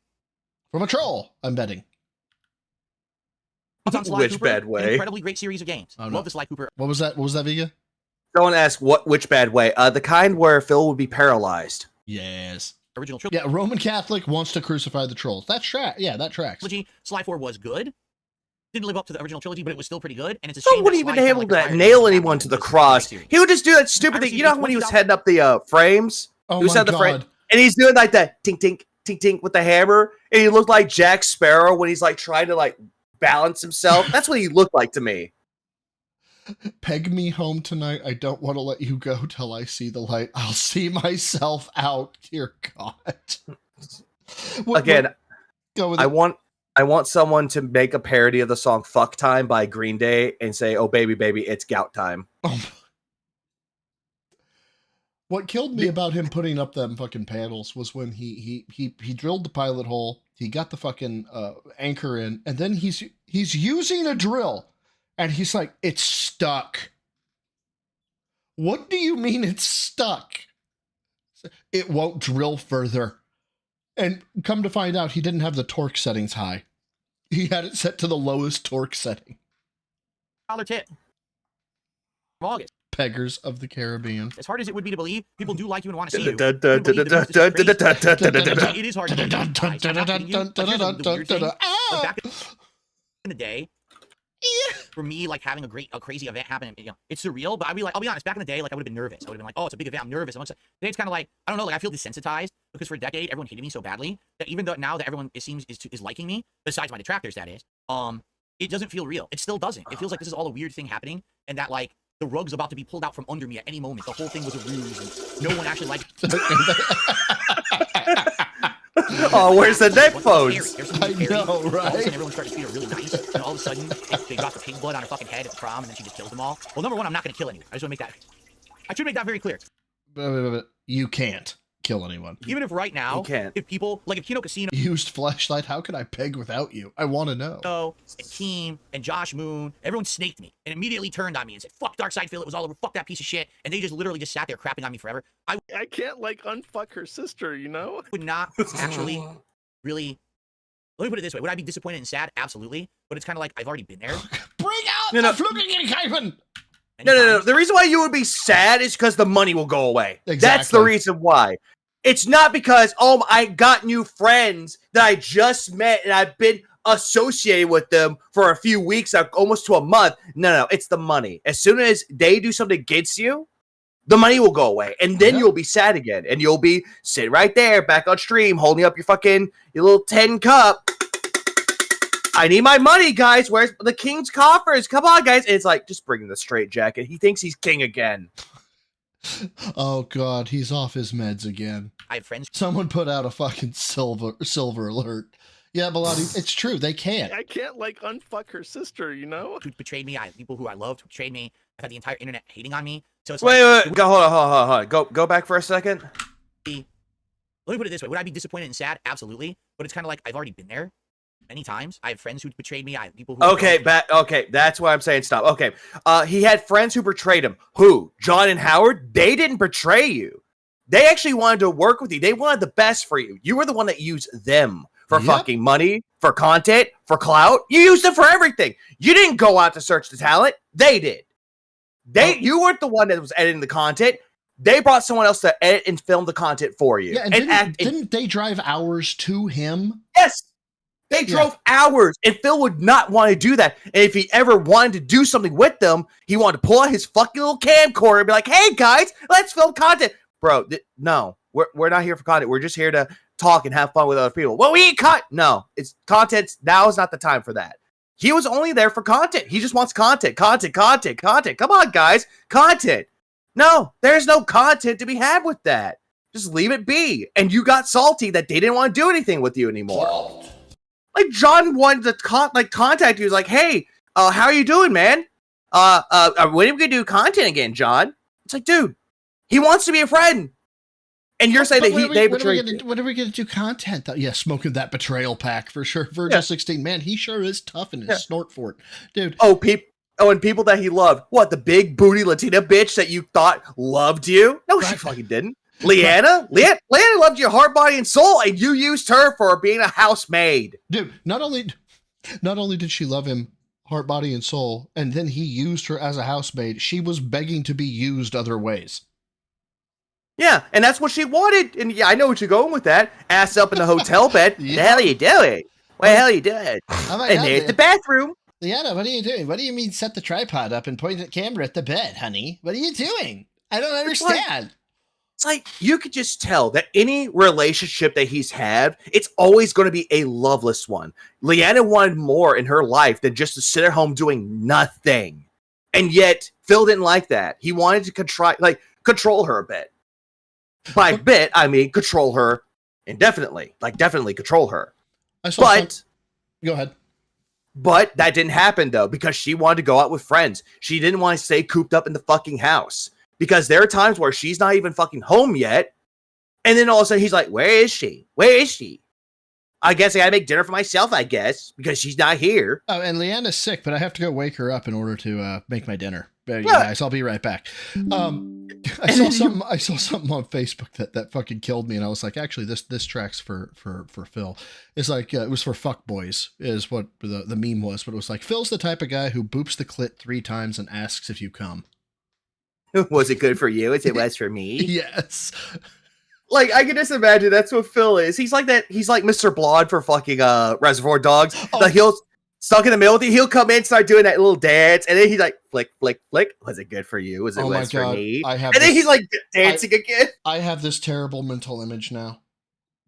from a troll. I'm betting. Which Cooper, bad way? An incredibly great series of games. Oh, no. Love this Sly Cooper. What was that, Vega? Someone asked which bad way? The kind where Phil would be paralyzed. Yes. Original trilogy. Yeah, Roman Catholic wants to crucify the trolls. That tracks. Sly 4 was good. Didn't live up to the original trilogy, but it was still pretty good. And it's a Phil shame wouldn't even able to nail anyone to the cross. He would just do that stupid thing. You know when he was heading up the frames? Oh he was my heading God. the frame, and he's doing like that tink tink tink tink with the hammer, and he looked like Jack Sparrow when he's like trying to like balance himself. That's what he looked like to me. Peg me home tonight. I don't want to let you go till I see the light. I'll see myself out. Dear God. Again, go with I want someone to make a parody of the song "Fuck Time" by Green Day and say, "Oh baby, baby, it's gout time." What killed me about him putting up them fucking panels was when he drilled the pilot hole, he got the fucking anchor in, and then he's using a drill, and he's like, "It's stuck." What do you mean it's stuck? It won't drill further. And come to find out, he didn't have the torque settings high. He had it set to the lowest torque setting. $1 tip. From August. Peggers of the Caribbean. As hard as it would be to believe, people do like you and want to see you. It is hard to believe. I'm not kidding you. But here's the weird thing. Like back in the day, for me, like having a crazy event happen, you know, it's surreal. But I'll be honest. Back in the day, like I would have been nervous. I would have been like, oh, it's a big event. I'm nervous. Today it's kind of like, I don't know. Like I feel desensitized because for a decade everyone hated me so badly that even though now that everyone it seems is liking me, besides my detractors, that is, it doesn't feel real. It still doesn't. It feels like this is all a weird thing happening, and that like the rug's about to be pulled out from under me at any moment. The whole thing was a ruse, and no one actually liked. Oh, where's the neck phones? I know, right? All of a sudden, everyone started to treat her really nice, and all of a sudden, they got the pig blood on her fucking head at the prom, and then she just kills them all. Well, number one, I'm not going to kill anyone. I just want to make that. I should make that very clear. You can't kill anyone. Even if right now, if people like if Kino Casino used flashlight, how could I peg without you? I want to know. And Keem and Josh Moon, everyone snaked me and immediately turned on me and said, "Fuck Darkside Phil, it was all over. Fuck that piece of shit." And they just literally just sat there crapping on me forever. I can't like unfuck her sister, you know? Would not actually really. Let me put it this way: would I be disappointed and sad? Absolutely. But it's kind of like I've already been there. Bring out the Flugengreifen! No. The reason why you would be sad is because the money will go away. Exactly. That's the reason why. It's not because, oh, I got new friends that I just met and I've been associated with them for a few weeks, almost to a month. No, it's the money. As soon as they do something against you, the money will go away. And then you'll be sad again. And you'll be sitting right there, back on stream, holding up your little 10 cup. I need my money, guys. Where's the king's coffers? Come on, guys. And it's like, just bring the straight jacket. He thinks he's king again. Oh God, he's off his meds again. I have friends. Someone put out a fucking silver alert. Yeah, Bilotti, it's true. They can't. I can't like unfuck her sister, you know? Who betrayed me? I have people who I loved who betrayed me. I've had the entire internet hating on me. So it's wait. Go, hold on. Go back for a second. Let me put it this way: would I be disappointed and sad? Absolutely. But it's kind of like I've already been there many times. I have friends who betrayed me. I have people who. Okay, that's why I'm saying stop. Okay, he had friends who betrayed him. Who? John and Howard? They didn't betray you. They actually wanted to work with you. They wanted the best for you. You were the one that used them for fucking money, for content, for clout. You used them for everything. You didn't go out to search the talent. They did. You weren't the one that was editing the content. They brought someone else to edit and film the content for you. Yeah, and didn't they drive hours to him? Yes. They drove hours, and Phil would not want to do that. And if he ever wanted to do something with them, he wanted to pull out his fucking little camcorder and be like, "Hey guys, let's film content." Bro, no, we're not here for content. We're just here to talk and have fun with other people. Well, we ain't no, it's content. Now is not the time for that. He was only there for content. He just wants content. Come on, guys, content. No, there's no content to be had with that. Just leave it be. And you got salty that they didn't want to do anything with you anymore. Like John wanted to contact you. He was like, "Hey, how are you doing, man? When are we gonna do content again, John?" It's like, dude, he wants to be a friend, and you're saying that they betrayed you. When are we gonna do content? Yeah, smoking that betrayal pack for sure. Virgil 16, man, he sure is tough in his snort fort, dude. And people that he loved. What, the big booty Latina bitch that you thought loved you? No, she fucking didn't. Leanna loved your heart, body, and soul, and you used her for being a housemaid. Dude, not only did she love him heart, body, and soul, and then he used her as a housemaid, she was begging to be used other ways. Yeah, and that's what she wanted. And yeah, I know what you're going with that. Ass up in the hotel bed. The hell are you doing? What the hell are you doing? And there's the bathroom. Leanna, what are you doing? What do you mean set the tripod up and point the camera at the bed, honey? What are you doing? I don't understand. It's like you could just tell that any relationship that he's had, it's always going to be a loveless one. Leanna wanted more in her life than just to sit at home doing nothing. And yet, Phil didn't like that. He wanted to control her a bit. By bit, I mean control her indefinitely. Like, definitely control her. Go ahead. But that didn't happen, though, because she wanted to go out with friends. She didn't want to stay cooped up in the fucking house. Because there are times where she's not even fucking home yet. And then all of a sudden, he's like, where is she? Where is she? I guess I gotta make dinner for myself, I guess, because she's not here. Oh, and Leanna's sick, but I have to go wake her up in order to make my dinner. You guys, I'll be right back. I saw something on Facebook that fucking killed me, and I was like, actually, this tracks for Phil. It's like it was for fuck boys, is what the meme was, but it was like Phil's the type of guy who boops the clit 3 times and asks if you come. Was it good for you as it was for me? Yes. Like, I can just imagine that's what Phil is. He's like that. He's like Mr. Blonde for fucking Reservoir Dogs. Oh. Like, he'll stuck in the middle. He'll come in, start doing that little dance, and then he's like, flick, flick, flick. Was it good for you? Was it was for me? Then he's like dancing again. I have this terrible mental image now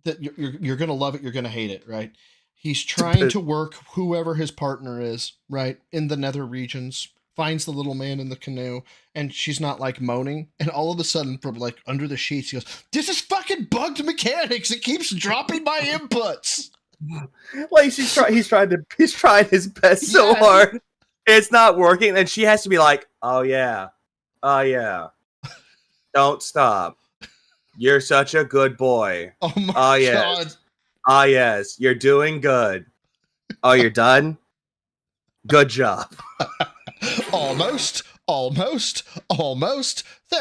that you're gonna love it. You're gonna hate it, right? He's trying to work whoever his partner is, right, in the nether regions. Finds the little man in the canoe, and she's not like moaning, and all of a sudden from like under the sheets he goes, this is fucking bugged mechanics, it keeps dropping my inputs. Like he's trying his best so hard, it's not working, and she has to be like, oh yeah, don't stop, you're such a good boy. Oh my god. Yes, you're doing good. Oh, you're done. Good job. Almost. There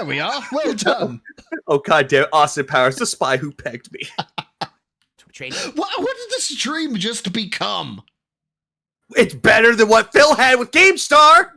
we are. Well done. Oh god damn, Austin Powers, the spy who pegged me. What did this dream just become? It's better than what Phil had with Keemstar.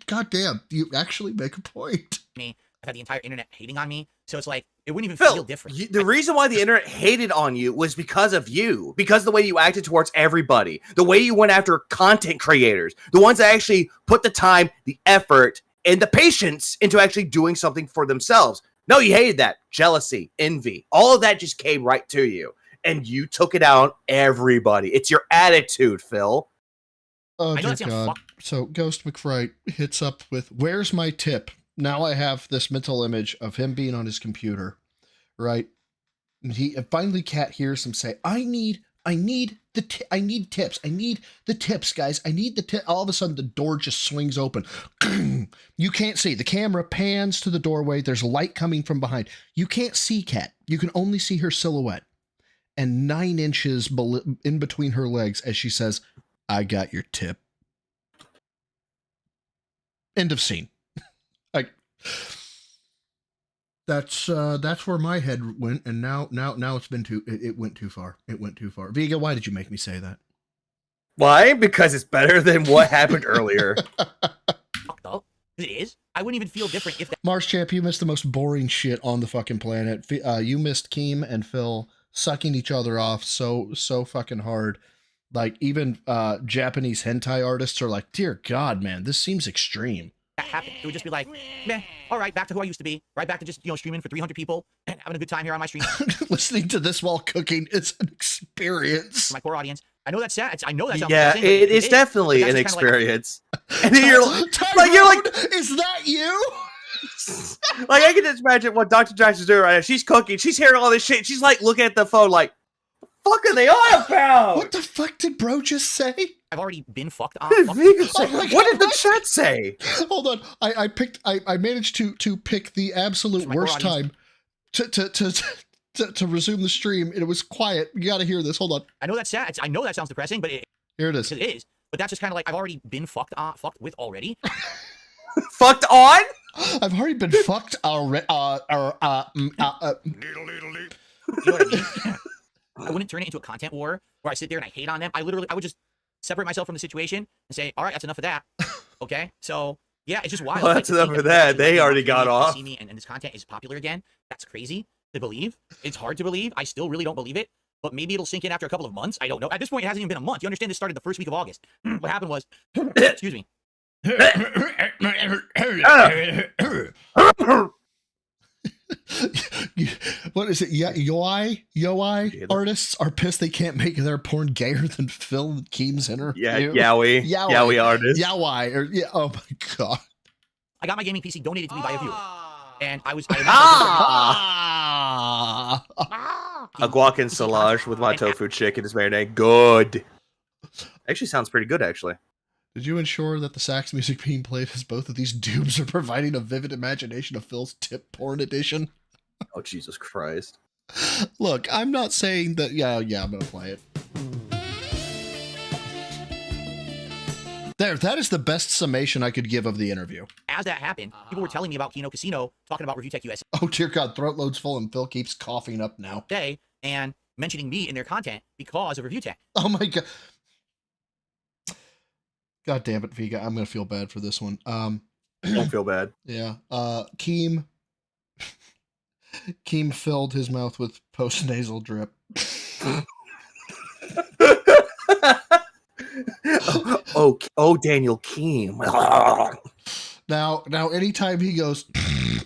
God damn, you actually make a point. Me, I've had the entire internet hating on me, so it's like it wouldn't even Phil, feel different. The reason why the internet hated on you was because of you, because of the way you acted towards everybody, the way you went after content creators, the ones that actually put the time, the effort, and the patience into actually doing something for themselves. No, you hated that. Jealousy, envy, all of that just came right to you, and you took it out on everybody. It's your attitude, Phil. Oh dear God. So Ghost McFright hits up with, where's my tip? Now I have this mental image of him being on his computer, right? And finally Cat hears him say, I need tips. I need the tips, guys. I need the tip. All of a sudden the door just swings open. You can't see. The camera pans to the doorway. There's light coming from behind. You can't see Cat. You can only see her silhouette. And 9 inches in between her legs as she says, I got your tip. End of scene. Like, that's where my head went, and now it went too far. It went too far. Vega, why did you make me say that? Why? Because it's better than what happened earlier. It is. I wouldn't even feel different if that. Mars Champ, you missed the most boring shit on the fucking planet. You missed Keem and Phil sucking each other off so fucking hard. Like, even Japanese hentai artists are like, dear God, man, this seems extreme. That happened, it would just be like, meh, all right, back to who I used to be. Right back to just, streaming for 300 people and having a good time here on my stream. Listening to this while cooking is an experience. For my core audience. I know that's sad. I know that sounds it is definitely an experience. And then you're like, is that you? Like, I can just imagine what Dr. Jackson's doing right now. She's cooking. She's hearing all this shit. She's like looking at the phone like, what the fuck are they on about? What the fuck did bro just say? I've already been fucked on. What did the chat say? Hold on. I managed to pick the absolute worst time to resume the stream. It was quiet. You got to hear this. Hold on. I know that's sad. I know that sounds depressing, but here it is. It is. But that's just kind of like I've already been fucked with already. Fucked on? I've already been fucked already. You know what I mean? I wouldn't turn it into a content war where I sit there and I hate on them. I would just separate myself from the situation and say, all right, that's enough of that. Okay? So, yeah, it's just wild. Well, that's enough of that. They already got off. See me and this content is popular again. That's crazy to believe. It's hard to believe. I still really don't believe it. But maybe it'll sink in after a couple of months. I don't know. At this point, it hasn't even been a month. You understand this started the first week of August. What happened was, excuse me. What is it? Yeah, Yoi artists are pissed they can't make their porn gayer than Phil and Keem's interview. Yeah, Yowie artists. Yowai, or yeah. Oh my god. I got my gaming PC donated to me by a viewer, and I was. A guac and salage with my tofu chicken is marinade. Good. Actually, sounds pretty good. Actually. Did you ensure that the sax music being played as both of these dupes are providing a vivid imagination of Phil's tip porn edition? Oh, Jesus Christ. Look, I'm not saying that. Yeah, I'm going to play it. There, that is the best summation I could give of the interview. As that happened, people were telling me about Kino Casino, talking about Review Tech USA. Oh, dear God, throat loads full and Phil keeps coughing up now. And mentioning me in their content because of Review Tech. Oh, my God. God damn it, Vega. I'm going to feel bad for this one. Don't feel bad. Yeah. Keem filled his mouth with post-nasal drip. oh, Daniel Keem. Now, anytime he goes,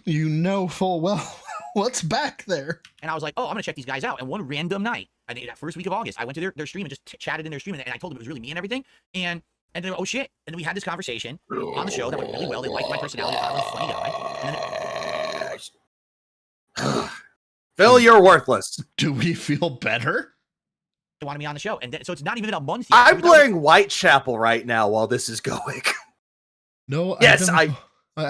you know full well what's back there. And I was like, oh, I'm going to check these guys out. And one random night, I think that first week of August, I went to their stream and just chatted in their stream. And I told them it was really me and everything. And then, oh shit. And then we had this conversation on the show that went really well. They liked my personality. I was a funny guy. And Phil, you're worthless. Do we feel better? They wanted me on the show. And then, so it's not even a month yet. I'm playing Whitechapel right now while this is going. No, yes, I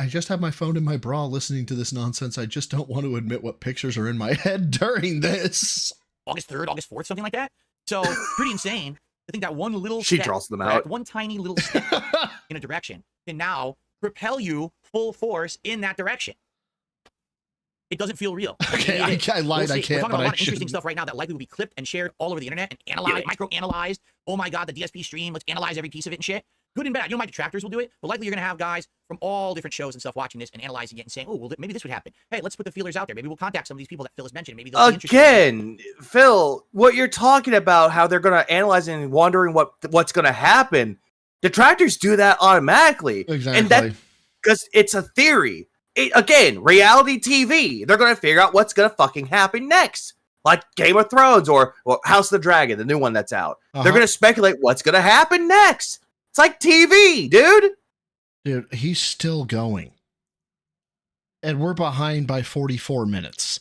just have my phone in my bra listening to this nonsense. I just don't want to admit what pictures are in my head during this. August 3rd, August 4th, something like that. So pretty insane. I think that one little she step, draws them out. One tiny little step in a direction can now propel you full force in that direction. It doesn't feel real. Okay, I lied. I can't. We're talking about a lot of interesting shouldn't. stuff right now that likely will be clipped and shared all over the internet and analyzed, micro-analyzed. Oh my God, the DSP stream. Let's analyze every piece of it and shit. Good and bad. You know, my detractors will do it, but likely you're gonna have guys from all different shows and stuff watching this and analyzing it and saying, oh, well, maybe this would happen. Hey, let's put the feelers out there. Maybe we'll contact some of these people that Phil has mentioned. Maybe they'll be interested. Again, Phil, what you're talking about, how they're gonna analyze it and wondering what's gonna happen. Detractors do that automatically, exactly, and that because it's a theory. Again, reality TV. They're gonna figure out what's gonna fucking happen next. Like Game of Thrones or House of the Dragon, the new one that's out. They're going to speculate what's going to happen next. It's like TV, dude. Dude, he's still going. And we're behind by 44 minutes.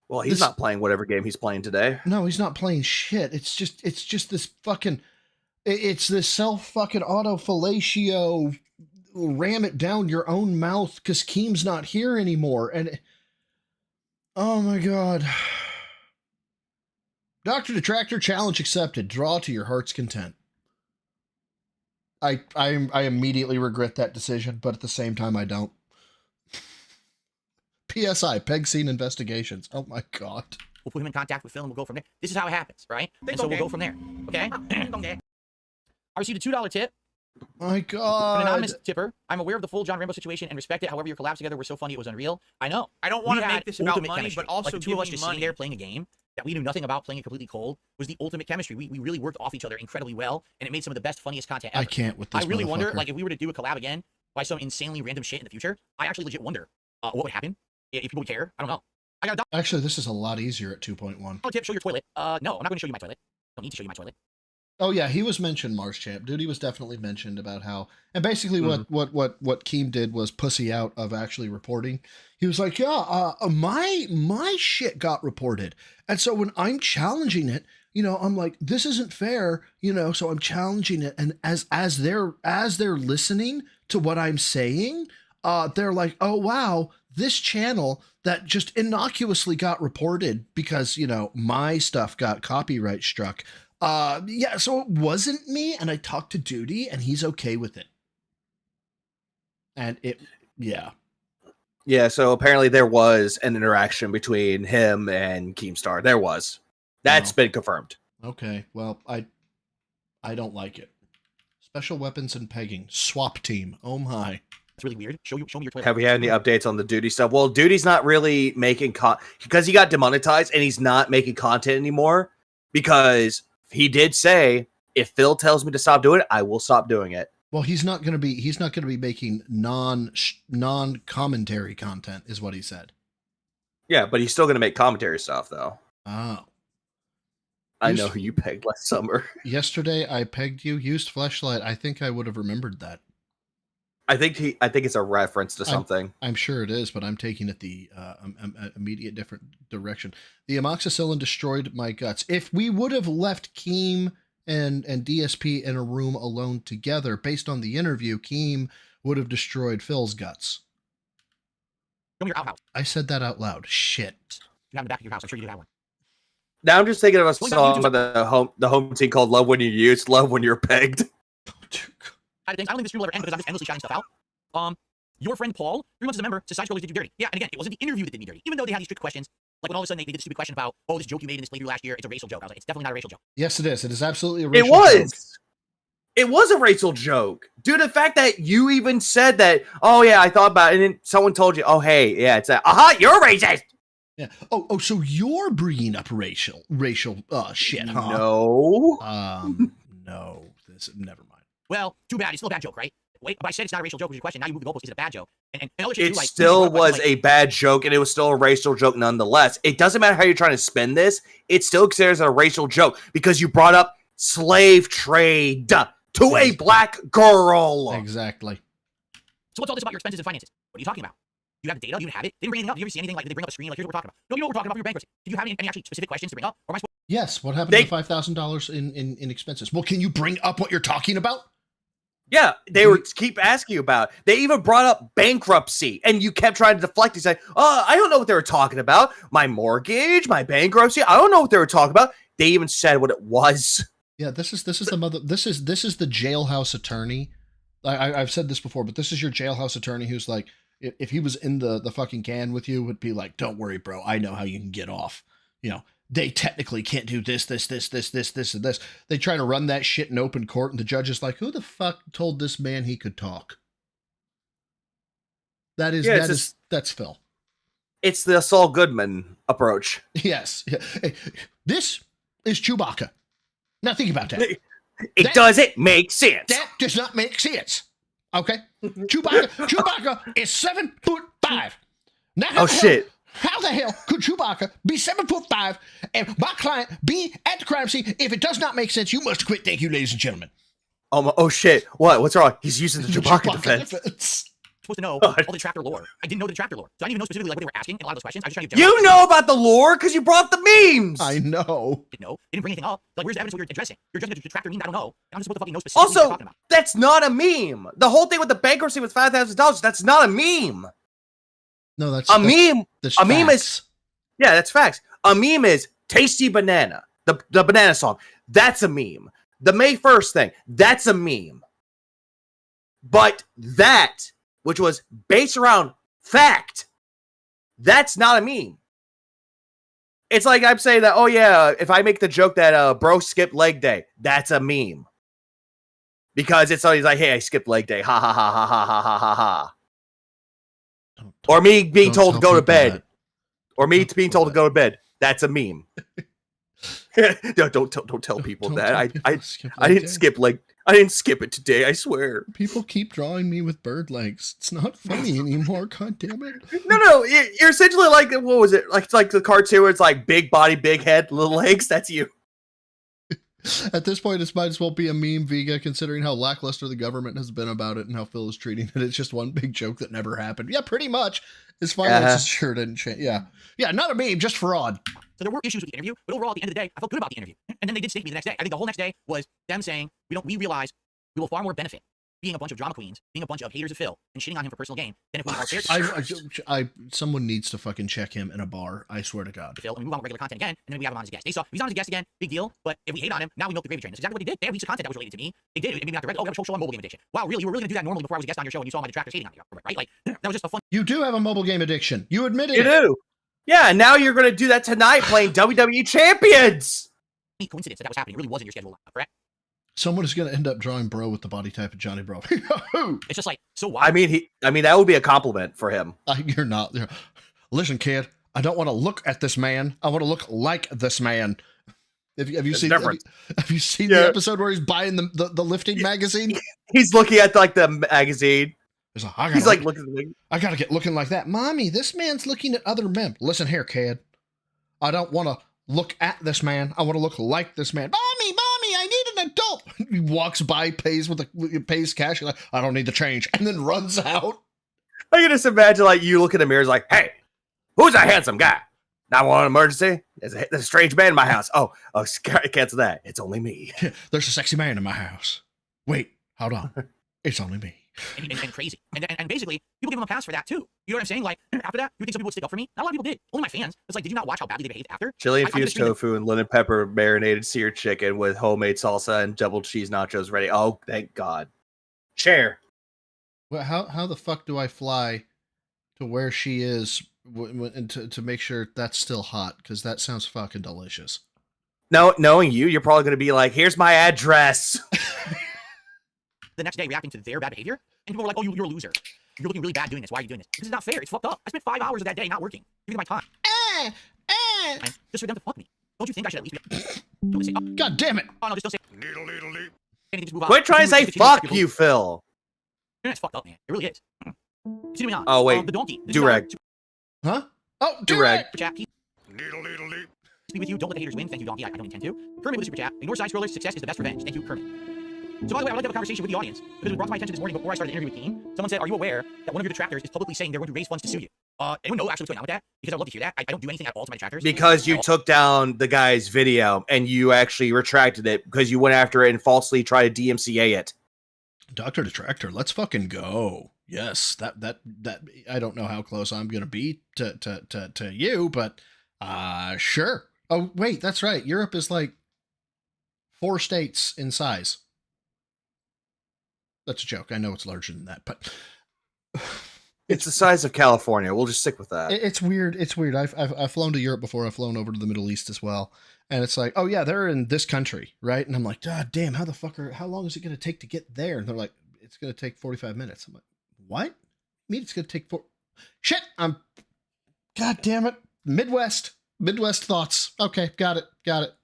Well, he's not playing whatever game he's playing today. No, he's not playing shit. It's just this fucking... It's this self-fucking auto-fellatio, ram it down your own mouth because Keem's not here anymore. And... Oh my God. Dr. Detractor, challenge accepted. Draw to your heart's content. I immediately regret that decision, but at the same time, I don't. PSI, Peg Scene Investigations. Oh my God. We'll put him in contact with Phil and we'll go from there. This is how it happens, right? And so we'll go from there. Okay? I received a $2 tip. My God. An anonymous tipper. I'm aware of the full John Rambo situation and respect it. However, your collabs together were so funny it was unreal. I know. I don't want to make this about money, chemistry. but also like the two give of us me just money. sitting there playing a game that we knew nothing about, playing it completely cold, was the ultimate chemistry. We really worked off each other incredibly well, and it made some of the best, funniest content ever. I can't with this I really wonder, like, if we were to do a collab again by some insanely random shit in the future, I actually legit wonder what would happen if people would care. I don't know. I got a Actually, this is a lot easier at 2.1. tip. Show your toilet. No, I'm not going to show you my toilet. Don't need to show you my toilet. Oh yeah, he was mentioned, Mars Champ. Dude, he was definitely mentioned about how, and basically what Keem did was pussy out of actually reporting. He was like, yeah, my shit got reported. And so when I'm challenging it, you know, I'm like, this isn't fair, you know, so I'm challenging it. And as they're listening to what I'm saying, they're like, oh wow, this channel that just innocuously got reported because, you know, my stuff got copyright struck. Yeah, so it wasn't me, and I talked to Duty, and he's okay with it. And yeah. Yeah, so apparently there was an interaction between him and Keemstar. There was. That's been confirmed. Okay, well, I don't like it. Special weapons and pegging. Swap team. Oh my. It's really weird. Show me your toilet. Have we had any updates on the Duty stuff? Well, Duty's not really making because he got demonetized, and he's not making content anymore because he did say, if Phil tells me to stop doing it, I will stop doing it. Well, he's not going to be making non-commentary content is what he said. Yeah, but he's still going to make commentary stuff, though. Oh. I know who you pegged last summer. Yesterday, I pegged you, used flashlight. I think I would have remembered that. I think it's a reference to something. I'm sure it is, but I'm taking it the immediate different direction. The amoxicillin destroyed my guts. If we would have left Keem and DSP in a room alone together, based on the interview, Keem would have destroyed Phil's guts. Show me your outhouse. I said that out loud. Shit. You have in the back of your house. I'm sure you do have one. Now I'm just thinking of a song by the home team called "Love When You're Used, Love When You're Pegged." I don't think this stream will ever end because I'm just endlessly shouting stuff out. Your friend Paul, 3 months as a member, says side scrollers did you dirty. Yeah, and again, it wasn't the interview that did me dirty. Even though they had these strict questions, like when all of a sudden they did a stupid question about, oh, this joke you made in this playthrough last year, it's a racial joke. I was like, it's definitely not a racial joke. Yes, it is. It is absolutely a racial joke. Joke. It was a racial joke. Dude, the fact that you even said that, oh yeah, I thought about it, and then someone told you, oh hey, yeah, it's aha, you're racist. Yeah. Oh, so you're bringing up racial shit, huh? No. No. Never mind. Well, too bad. It's still a bad joke, right? Wait, but I said it's not a racial joke, was your question. Now you move the goalpost. Is it a bad joke? And other shit It too, like, still was a bad joke, and it was still a racial joke nonetheless. It doesn't matter how you're trying to spin this. It still considers it a racial joke because you brought up slave trade to a black girl. Exactly. So what's all this about your expenses and finances? What are you talking about? Do you have the data? Do you have it? They didn't bring anything up. Did you ever see anything like, did they bring up a screen? Like, here's what we're talking about. No, you know what we're talking about for your bankruptcy. Did you have any actually specific questions to bring up? Or am I supposed Yes. What happened to the $5,000 in expenses? Well, can you bring up what you're talking about? Yeah, they were keep asking you about it. They even brought up bankruptcy, and you kept trying to deflect and say, I don't know what they were talking about. My mortgage, my bankruptcy, I don't know what they were talking about. They even said what it was. Yeah, this is the jailhouse attorney. I've said this before, but this is your jailhouse attorney who's like, if he was in the fucking can with you, would be like, don't worry, bro. I know how you can get off. You know, they technically can't do this, and this. They try to run that shit in open court, and the judge is like, who the fuck told this man he could talk? That's Phil. It's the Saul Goodman approach. Yes. Hey, this is Chewbacca. Now think about that. It doesn't make sense. That does not make sense. Okay? Chewbacca is 7'5". Now, shit. How the hell could Chewbacca be 7'5" and my client be at the crime scene? If it does not make sense, you must quit. Thank you, ladies and gentlemen. Oh shit. What's wrong? He's using the Chewbacca defense. supposed to know all the Detractor lore. I didn't know the Detractor lore. So I didn't even know specifically like what they were asking in a lot of those questions. I was just trying to give You know about the lore because you brought up the memes. I know. Didn't know. They didn't bring anything up. Like, where's the evidence of what you're addressing? You're addressing the Detractor meme I don't know. And I'm just supposed to fucking know specifically what you're Also, talking about. that's not a meme. The whole thing with the bankruptcy with $5,000, that's not a meme. No, that's a meme. That's a meme is, yeah, that's facts. A meme is Tasty Banana, the banana song. That's a meme. The May 1st thing, that's a meme. But that, which was based around fact, that's not a meme. It's like I'm saying that, oh yeah, if I make the joke that bro skipped leg day, that's a meme. Because it's always like, hey, I skipped leg day. Ha ha ha ha ha ha ha ha ha. Or me being told to go to bed. Or me being told to go to bed. That's a meme. Don't tell people that. I didn't skip I didn't skip it today, I swear. People keep drawing me with bird legs. It's not funny anymore, god damn it. No, you're essentially like, what was it? Like the cartoon where it's like big body, big head, little legs. That's you. At this point, it might as well be a meme, Vega, considering how lackluster the government has been about it and how Phil is treating it. It's just one big joke that never happened. Yeah, pretty much. His finances sure didn't change. Yeah, not a meme, just fraud. So there were issues with the interview, but overall, at the end of the day, I felt good about the interview. And then they did stake me the next day. I think the whole next day was them saying, we realize we will far more benefit being a bunch of drama queens, being a bunch of haters of Phil, and shitting on him for personal gain than if we are fair. Someone needs to fucking check him in a bar. I swear to God. Phil, and we move on with regular content again, and then we have him on as a guest. He was on as a guest again, big deal. But if we hate on him, now we milk the gravy train. That's exactly what they did. They had weeks of content that was related to me. They did it. Maybe not direct. Oh, we have a show on mobile game addiction. Wow, really? You were really gonna do that normally before I was a guest on your show and you saw my detractors hating on you, right? Like that was just a fun. You do have a mobile game addiction. You admitted it. You do. Yeah, now you're gonna do that tonight playing WWE Champions. Coincidence that was happening. It really wasn't your schedule, correct? Someone is going to end up drawing bro with the body type of Johnny Bro. It's just like, so why? I mean, that would be a compliment for him. You're not. Listen, kid, I don't want to look at this man. I want to look like this man. Have you seen the episode where he's buying the lifting magazine? He's looking at like the magazine. He's like looking at me. I gotta get looking like that. Mommy, this man's looking at other men. Listen here, kid. I don't want to look at this man. I want to look like this man. Mommy, I need an adult. He walks by, pays cash. Like, I don't need the change, and then runs out. I can just imagine like you look in the mirror, like, hey, who's that handsome guy? 911 emergency? There's a strange man in my house. Oh, cancel that. It's only me. There's a sexy man in my house. Wait, hold on. It's only me. And crazy. And basically, people give him a pass for that too. You know what I'm saying? Like, after that, you think some people would stick up for me? Not a lot of people did. Only my fans. It's like, did you not watch how badly they behaved after? Chili infused tofu and lemon pepper marinated seared chicken with homemade salsa and double cheese nachos ready. Oh, thank God. Share. Well, how the fuck do I fly to where she is to make sure that's still hot? Because that sounds fucking delicious. No, knowing you're probably going to be like, here's my address. The next day reacting to their bad behavior, and people were like, oh, you're a loser. You're looking really bad doing this. Why are you doing this? This is not fair. It's fucked up. I spent 5 hours of that day not working. Giving my time. Just for them to fuck me. Don't you think I should at least be... Don't say, oh, God damn it. Oh, no, just don't say... Quit trying to say fuck you, Phil. Internet's fucked up, man. It really is. Continuing on. Oh, wait. The donkey. Durag. Huh? Oh, Durag. Super chat. Peace be with you. Don't let the haters win. Thank you, donkey. I don't intend to. Kermit with a super chat. Ignore side scrollers. Success is the best revenge. Thank you, Kermit. So by the way, I would like to have a conversation with the audience, because it was brought to my attention this morning before I started the interview with Keem. Someone said, are you aware that one of your detractors is publicly saying they're going to raise funds to sue you? Anyone know actually what's going on with that? Because I'd love to hear that. I don't do anything at all to my detractors. Because you took down the guy's video and you actually retracted it because you went after it and falsely tried to DMCA it. Dr. Detractor, let's fucking go. Yes, that I don't know how close I'm gonna be to you, but sure. Oh wait, that's right. Europe is like 4 states in size. That's a joke. I know it's larger than that, but it's the size of California. We'll just stick with that. It's weird. It's weird. I've flown to Europe before. I've flown over to the Middle East as well. And it's like, oh yeah, they're in this country, right? And I'm like, God damn, how long is it going to take to get there? And they're like, it's going to take 45 minutes. I'm like, what? I mean, it's going to take shit. God damn it. Midwest thoughts. Okay, got it.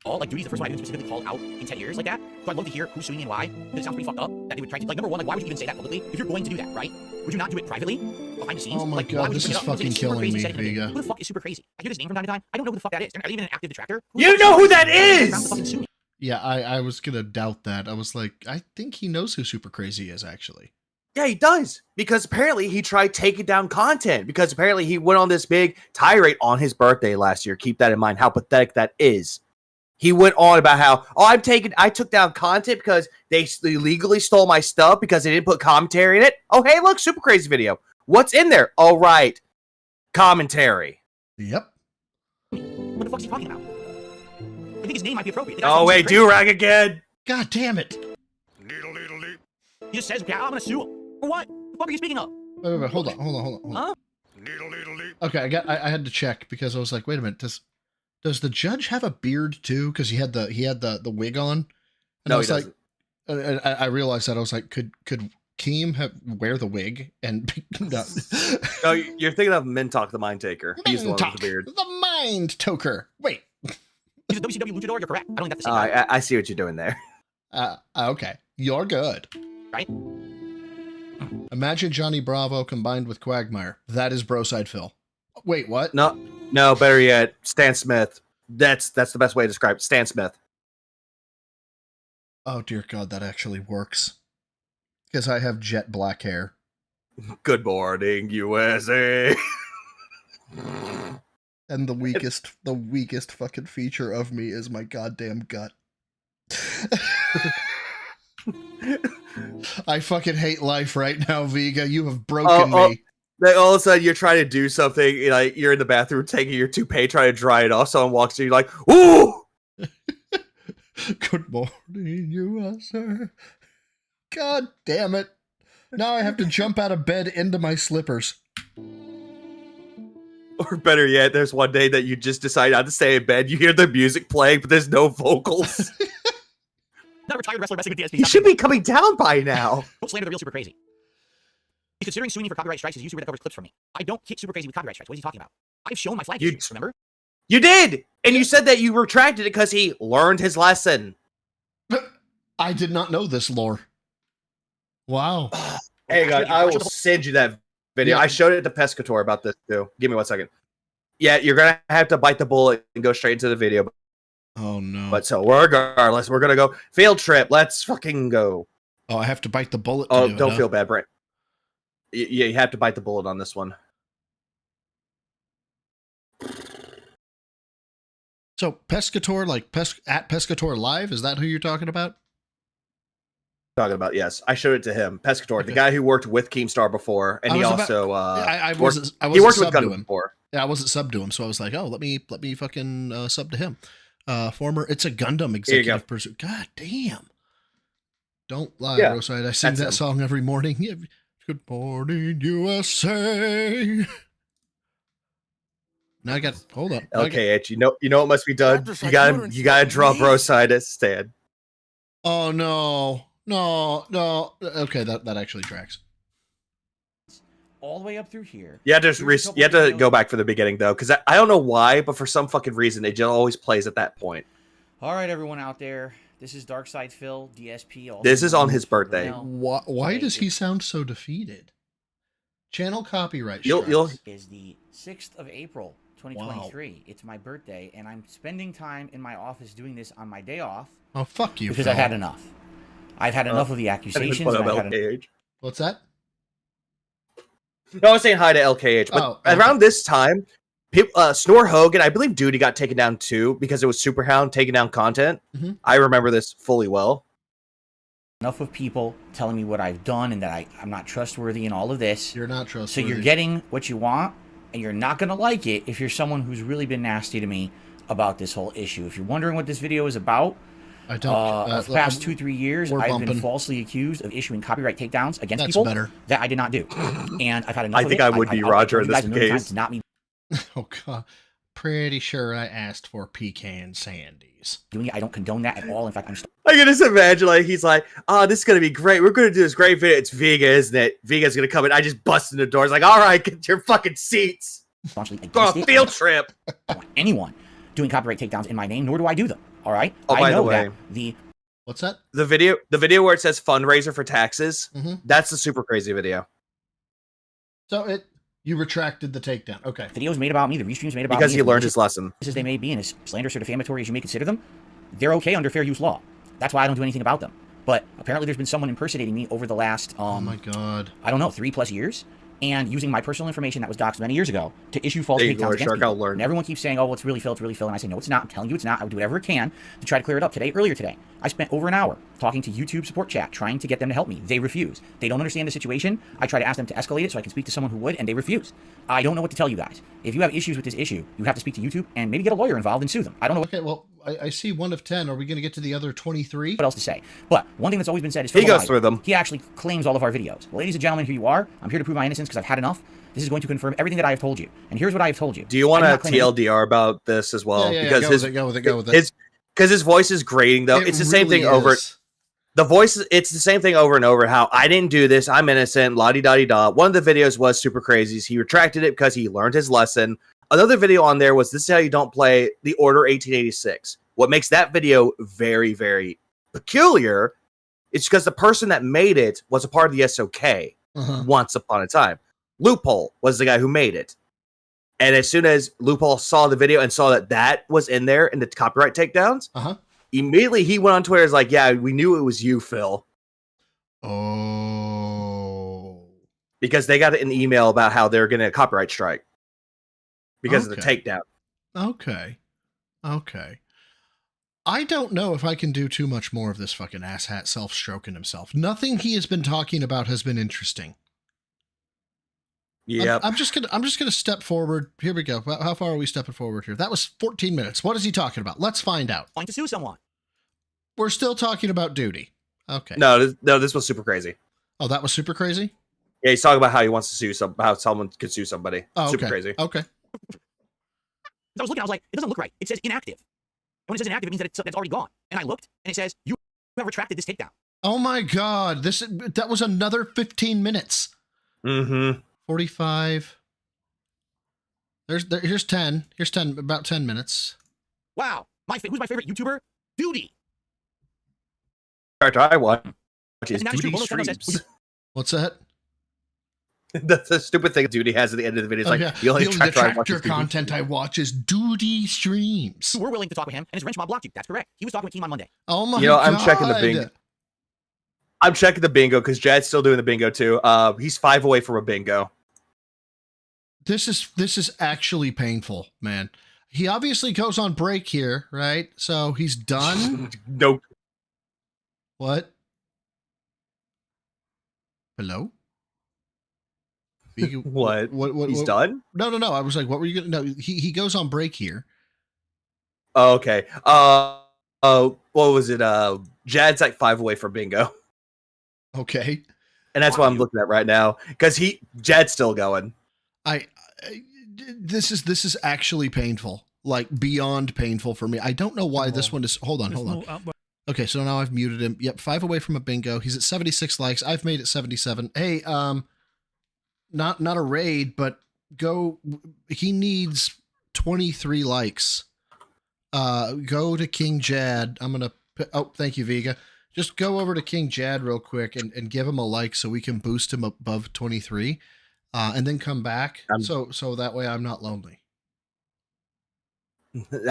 Like, Dewey's the first one I've been specifically called out in 10 years like that. So I'd love to hear who's suing and why. Because it sounds pretty fucked up that they would try to, like, number one, like, why would you even say that publicly? If you're going to do that, right? Would you not do it privately, behind the scenes? Oh my like, God, this is fucking killing me, Vega. Who the fuck is super crazy? I hear this name from time to time. I don't know who the fuck that is. Are they even an active detractor? You know who that is! Yeah, I was gonna doubt that. I was like, I think he knows who Super Crazy is, actually. Yeah, he does. Because apparently he tried taking down content. Because apparently he went on this big tirade on his birthday last year. Keep that in mind, how pathetic that is. He went on about how, I took down content because they illegally stole my stuff because they didn't put commentary in it. Oh, hey, look, Super Crazy video. What's in there? Oh, right. Commentary. Yep. What the fuck's he talking about? I think his name might be appropriate. Oh, wait, Durag again. God damn it. He just says, okay, I'm gonna sue him. For what? The fuck are you speaking of? Wait, hold on. Huh? Okay, I had to check because I was like, wait a minute, does the judge have a beard too? Because he had the wig on. And no, I was he like, doesn't. I realized that I was like, could Keem wear the wig and no. No, you're thinking of Mintok the Mind Taker. He's the one with the beard. The Mind Toker. Wait. He's a WCW luchador. You're correct. I don't think that's the same guy. I see what you're doing there. Okay, you're good. Right? Imagine Johnny Bravo combined with Quagmire. That is Broside Phil. Wait, what? No, better yet, Stan Smith. That's the best way to describe it. Stan Smith. Oh dear God, that actually works. Because I have jet black hair. Good morning, USA. And the weakest fucking feature of me is my goddamn gut. I fucking hate life right now, Vega. You have broken me. Like all of a sudden you're trying to do something, like you're in the bathroom taking your toupee, trying to dry it off. Someone walks in, you're like, ooh! Good morning, USA. God damn it. Now I have to jump out of bed into my slippers. Or better yet, there's one day that you just decide not to stay in bed. You hear the music playing, but there's no vocals. Not a retired wrestler messing with DSP. He should be coming down by now. Don't slander the real Super Crazy. He's considering suing me for copyright strikes as a YouTuber that covers clips from me. I don't hit Super Crazy with copyright strikes. What is he talking about? I've shown my flag issues, remember? You did! And you said that you retracted it because he learned his lesson. I did not know this lore. Wow. Hang on, I will send you that video. Yeah. I showed it to Pescator about this too. Give me 1 second. Yeah, you're gonna have to bite the bullet and go straight into the video. Oh no! But so regardless, we're gonna go field trip. Let's fucking go. Oh, I have to bite the bullet. Oh, don't feel bad, Brent. Yeah, you have to bite the bullet on this one. So Pescator, like at Pescator Live, is that who you're talking about? Talking about, yes, I showed it to him. Pescator, the guy who worked with Keemstar before, and he also I worked wasn't with sub to Gundam him before. Yeah, I wasn't sub to him, so I was like, oh, let me fucking sub to him. Former, it's a Gundam executive person. God damn! Don't lie, Yeah, Rosite. I sing that's that him. song every morning. Good morning, USA. Now I got hold up. LKH, you know what must be done. You gotta draw Broside as Stan. Oh no. Okay, that actually tracks. All the way up through here. You have to go back for the beginning though, because I don't know why, but for some fucking reason it just always plays at that point. All right, everyone out there. This is Darkside Phil, DSP. Also This is on his birthday. Why does he sound so defeated? Channel copyright. Is the 6th of April, 2023. Wow. It's my birthday, and I'm spending time in my office doing this on my day off. Oh, fuck you. Because Phil. I've had enough. I've had enough of the accusations. What's that? No, I was saying hi to LKH, but around this time, Snore Hogan, I believe Duty got taken down too because it was Superhound taking down content. Mm-hmm. I remember this fully well. Enough of people telling me what I've done and that I'm not trustworthy and all of this. You're not trustworthy. So you're getting what you want, and you're not going to like it if you're someone who's really been nasty to me about this whole issue. If you're wondering what this video is about, I don't. the past 2-3 years, I've been falsely accused of issuing copyright takedowns against people that I did not do, and I've had enough. I think I would be Roger in this case. Not me. Oh god, pretty sure I asked for pecan sandies. Doing it, I don't condone that at all. In fact, I can just imagine like he's like, "Oh, this is gonna be great. We're gonna do this great video. It's Vega, isn't it? Vega's gonna come in. I just bust in the doors like, all right, get your fucking seats. Go on a field trip. I don't want anyone doing copyright takedowns in my name, nor do I do them. All right. Oh, I by know the way, that the what's that? The video where it says fundraiser for taxes. Mm-hmm. That's the super crazy video. So you retracted the takedown. Okay. Videos made about me, the restreams made about because me. he learned his lesson. As they may be, and as slanderous or defamatory as you may consider them, they're okay under fair use law. That's why I don't do anything about them. But apparently, there's been someone impersonating me over the last oh my god, I don't know, 3+ years. And using my personal information that was doxed many years ago to issue false takedowns against people. And everyone keeps saying, oh, well, it's really Phil, And I say, no, it's not. I'm telling you it's not. I would do whatever I can to try to clear it up. Earlier today, I spent over an hour talking to YouTube support chat, trying to get them to help me. They refuse. They don't understand the situation. I try to ask them to escalate it so I can speak to someone who would, and they refuse. I don't know what to tell you guys. If you have issues with this issue, you have to speak to YouTube and maybe get a lawyer involved and sue them. I don't know what... Okay, well, I see 1 of 10. Are we going to get to the other 23? What else to say? But one thing that's always been said is... He goes through them. He actually claims all of our videos. Well, ladies and gentlemen, here you are. I'm here to prove my innocence because I've had enough. This is going to confirm everything that I have told you. And here's what I have told you. Do you want to TLDR about this as well? Yeah, because go with it. Because his voice is grating, though. It's the same thing over. The voice, it's the same thing over and over. How I didn't do this. I'm innocent. La-di-da-di-da. One of the videos was super crazy. He retracted it because he learned his lesson. Another video on there was this is how you don't play the Order 1886. What makes that video very, very peculiar is because the person that made it was a part of the SOK once upon a time. Loophole was the guy who made it. And as soon as Loophole saw the video and saw that that was in there in the copyright takedowns, immediately he went on Twitter and was like, yeah, we knew it was you, Phil. Oh. Because they got an email about how they're going to copyright strike because of the takedown. Okay. I don't know if I can do too much more of this fucking asshat self-stroking himself. Nothing he has been talking about has been interesting. Yeah, I'm just gonna step forward. Here we go. How far are we stepping forward here? That was 14 minutes. What is he talking about? Let's find out. Going to sue someone. We're still talking about duty. Okay. No, this was super crazy. Oh, that was super crazy? Yeah, he's talking about how he wants to sue how someone could sue somebody. Oh, super okay. crazy. Okay. I was looking, I was like, it doesn't look right. It says inactive. And when it says inactive, it means that it's already gone. And I looked, and it says, you have retracted this takedown. Oh my god. That was another 15 minutes. 45. Here's 10. Here's 10, about 10 minutes. Wow. Who's my favorite YouTuber? Duty. Character I watch is Duty Streams. What's that? That's the stupid thing Duty has at the end of the video. It's like, the only Detractor content I watch is Duty streams. We're willing to talk with him, and his wrench mob blocked you. That's correct. He was talking with Keem on Monday. Oh my god. I'm checking the bingo. I'm checking the bingo because Jad's still doing the bingo too. He's 5 away from a bingo. This is actually painful, man. He obviously goes on break here, right? So he's done. Nope. What? Hello? What? He's done? No. I was like, what were you gonna? No, he goes on break here. Oh, okay. What was it? Jad's like 5 away from bingo. Okay. And that's what I'm looking at right now because Jad's still going. This is actually painful, like beyond painful for me. I don't know why this one is. Hold on. Okay, so now I've muted him. Yep, 5 away from a bingo. He's at 76 likes. I've made it 77. Hey, not a raid, but go. He needs 23 likes. Go to King Jad. I'm gonna. Oh, thank you, Vega. Just go over to King Jad real quick and give him a like so we can boost him above 23, and then come back. So that way I'm not lonely.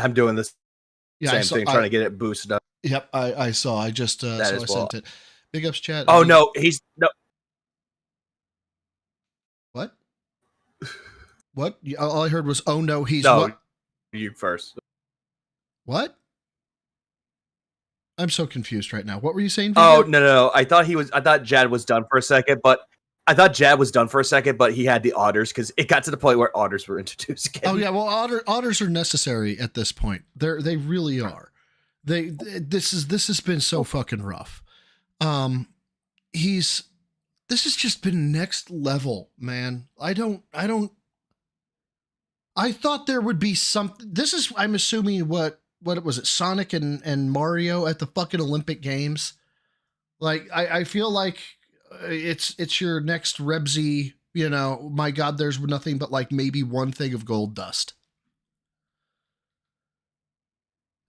I'm doing this same thing, trying to get it boosted up. Yep, I saw. I just I sent it. Big ups, chat. Oh no, he's no. What? What? All I heard was, "Oh no, he's no." What? You first. What? I'm so confused right now. What were you saying? Oh no! I thought Jad was done for a second, but he had the otters because it got to the point where otters were introduced again. Oh yeah, well, otters are necessary at this point. They really are. This has been so fucking rough. This has just been next level, man. I thought there would be something. I'm assuming what was it, Sonic and Mario at the fucking Olympic Games? Like, I feel like it's your next Rebsy, my God, there's nothing but like maybe one thing of gold dust.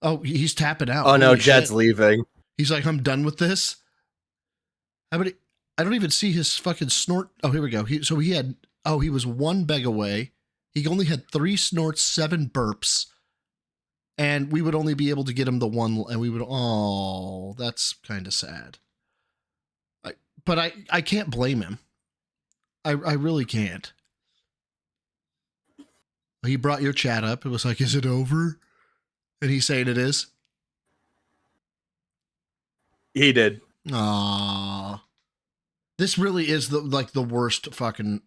Oh, he's tapping out. Oh no, Holy Jed's shit. leaving. He's like, I'm done with this. How many? I don't even see his fucking snort. Oh, here we go. He was 1 beg away. He only had 3 snorts, 7 burps. And we would only be able to get him the one, and we would, oh, that's kind of sad. But I can't blame him. I really can't. He brought your chat up. It was like, is it over? And he's saying it is. He did. Aww. This really is the worst fucking.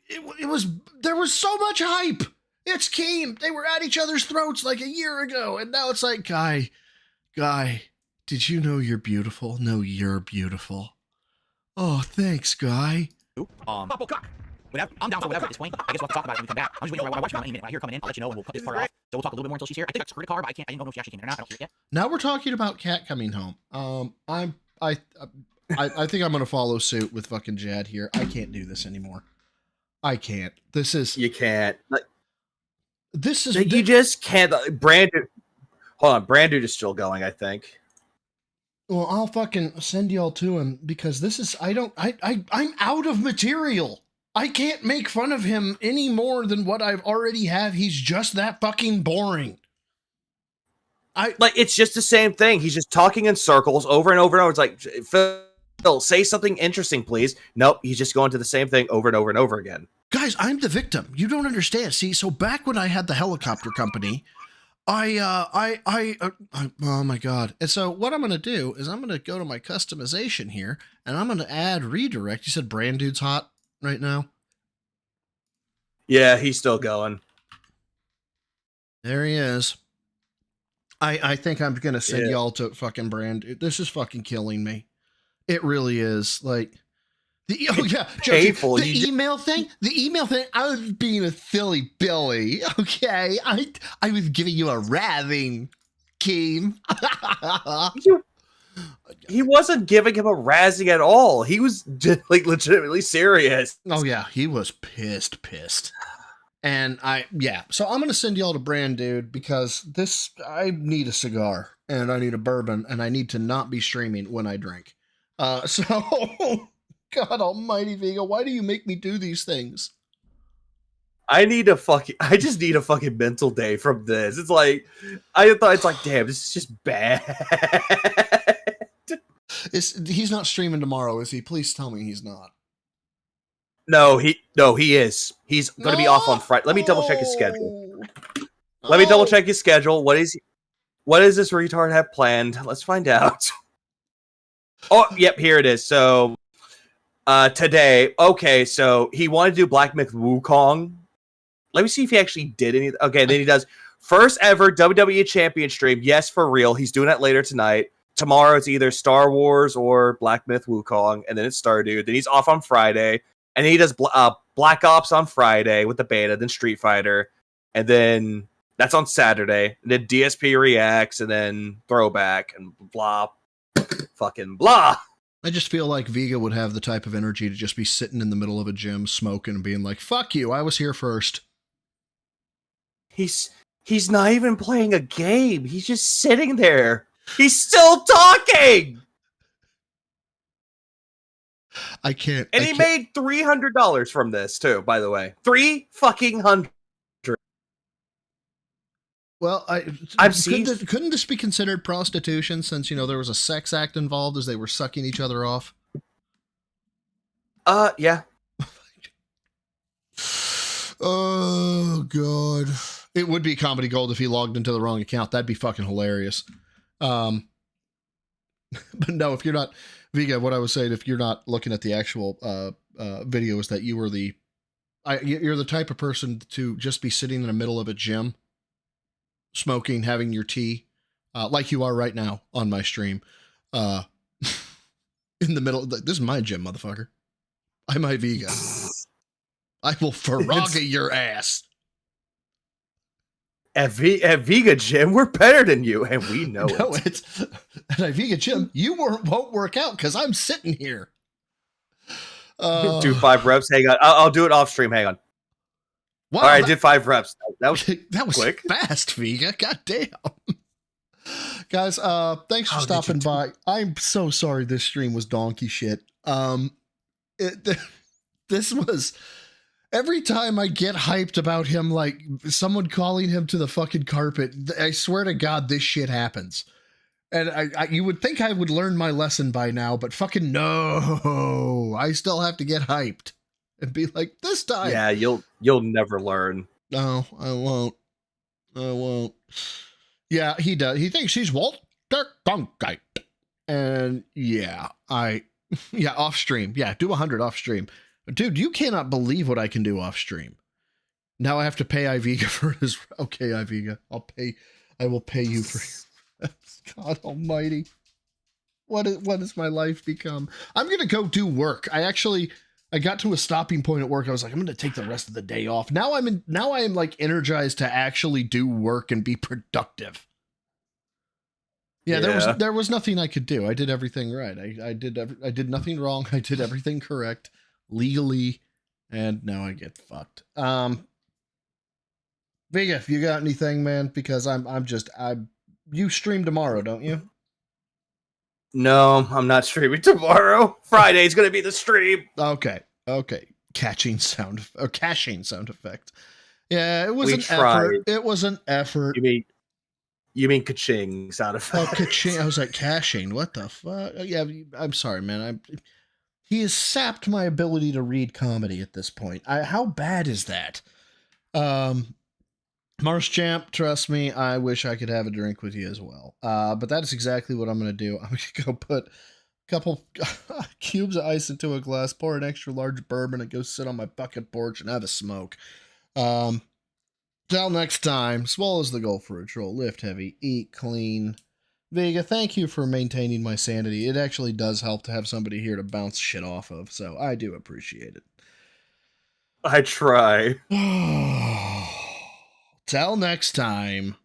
There was so much hype. It's Keem. They were at each other's throats like a year ago, and now it's like, guy, did you know you're beautiful? No, you're beautiful. Oh, thanks, guy. I'm down for whatever at this point. I guess we'll have to talk about it when we come back. I'm just waiting for my wife to come in a minute. When I hear her coming in, I'll let you know, and we'll cut this part off. So we'll talk a little bit more until she's here. I think I just heard a car, but I didn't know if she actually came in or not. I don't see it yet. Now we're talking about Cat coming home. I think I'm gonna follow suit with fucking Jad here. I can't do this anymore. I can't. You can't. You just can't. Brandon, hold on. Brandon is still going, I think. Well, I'll fucking send y'all to him because I'm out of material. I can't make fun of him any more than what I've already have. He's just that fucking boring. It's just the same thing. He's just talking in circles over and over and over. It's like, Phil, say something interesting, please. Nope, he's just going to the same thing over and over and over again. Guys, I'm the victim. You don't understand. See, so back when I had the helicopter company, oh my God. And so what I'm going to do is I'm going to go to my customization here and I'm going to add redirect. You said Brand Dude's hot right now? Yeah, he's still going. There he is. I think I'm going to send y'all to fucking Brand Dude. This is fucking killing me. It really is. Like, painful. The email thing, I was being a silly Billy. Okay. I was giving you a razzing, Keem. He wasn't giving him a razzing at all. He was just, like, legitimately serious. Oh yeah, he was pissed. And so I'm gonna send y'all to Brand Dude because I need a cigar and I need a bourbon and I need to not be streaming when I drink. So God almighty, Vega, why do you make me do these things? I just need a fucking mental day from this. It's like, I thought it's like, damn, this is just bad. He's not streaming tomorrow, is he? Please tell me he's not. No, he is. He's going to be off on Friday. Let me double check his schedule. Let me double check his schedule. What is this retard have planned? Let's find out. Oh, yep, here it is. So, today, okay, so he wanted to do Black Myth Wukong. Let me see if he actually did any. Okay, then he does first ever WWE Champion stream. Yes, for real. He's doing it later tonight. Tomorrow it's either Star Wars or Black Myth Wukong, and then it's Stardew. Then he's off on Friday, and then he does Black Ops on Friday with the beta, then Street Fighter, and then that's on Saturday. And then DSP reacts, and then Throwback, and blah, fucking blah. I just feel like Vega would have the type of energy to just be sitting in the middle of a gym smoking and being like, fuck you, I was here first. He's not even playing a game. He's just sitting there. He's still talking. I can't. And he made $300 from this too, by the way. $300. Well, couldn't this be considered prostitution since, there was a sex act involved as they were sucking each other off? Yeah. Oh, God. It would be comedy gold if he logged into the wrong account. That'd be fucking hilarious. But no, if you're not, Vega, what I was saying, if you're not looking at the actual video, is that you were you're the type of person to just be sitting in the middle of a gym, smoking, having your tea, like you are right now on my stream, in the middle. This is my gym, motherfucker. I'm my Vega. I will Faraga your ass. At Vega Gym, we're better than you, and we know it. No, it's at Vega Gym. You won't work out because I'm sitting here. Do 5 reps. Hang on, I'll do it off stream. Hang on. Wow, all right, I did 5 reps. That was quick. Fast, Vega. God damn. Guys, thanks for stopping by. I'm so sorry this stream was donkey shit. This was. Every time I get hyped about him, like someone calling him to the fucking carpet, I swear to God, this shit happens. And you would think I would learn my lesson by now, but fucking no, I still have to get hyped and be like, this time. Yeah, you'll never learn. No, I won't. Yeah, he does. He thinks he's Walter Cronkite. And yeah, off stream. Yeah, do 100 off stream. Dude, you cannot believe what I can do off stream. Now I have to pay Iviga for his. Okay, Iviga, I will pay you for. God Almighty, what has my life become? I'm gonna go do work. I got to a stopping point at work. I was like, I'm gonna take the rest of the day off. Now I am like energized to actually do work and be productive. Yeah, there was nothing I could do. I did everything right. I did nothing wrong. I did everything correct. Legally, and now I get fucked. Vega, if you got anything, man, because you stream tomorrow, don't you? No, I'm not streaming tomorrow. Friday's gonna be the stream. Okay. Caching sound effect. Yeah, it was an effort. It was an effort. You mean ka-ching sound effect? Oh, ka-ching. I was like, caching. What the fuck? Yeah, I'm sorry, man. He has sapped my ability to read comedy at this point. How bad is that? Mars Champ, trust me, I wish I could have a drink with you as well. But that is exactly what I'm going to do. I'm going to go put a couple cubes of ice into a glass, pour an extra large bourbon, and go sit on my bucket porch and have a smoke. Till next time, swallows the goal for a troll, lift heavy, eat clean. Vega, thank you for maintaining my sanity. It actually does help to have somebody here to bounce shit off of, so I do appreciate it. I try. Till next time.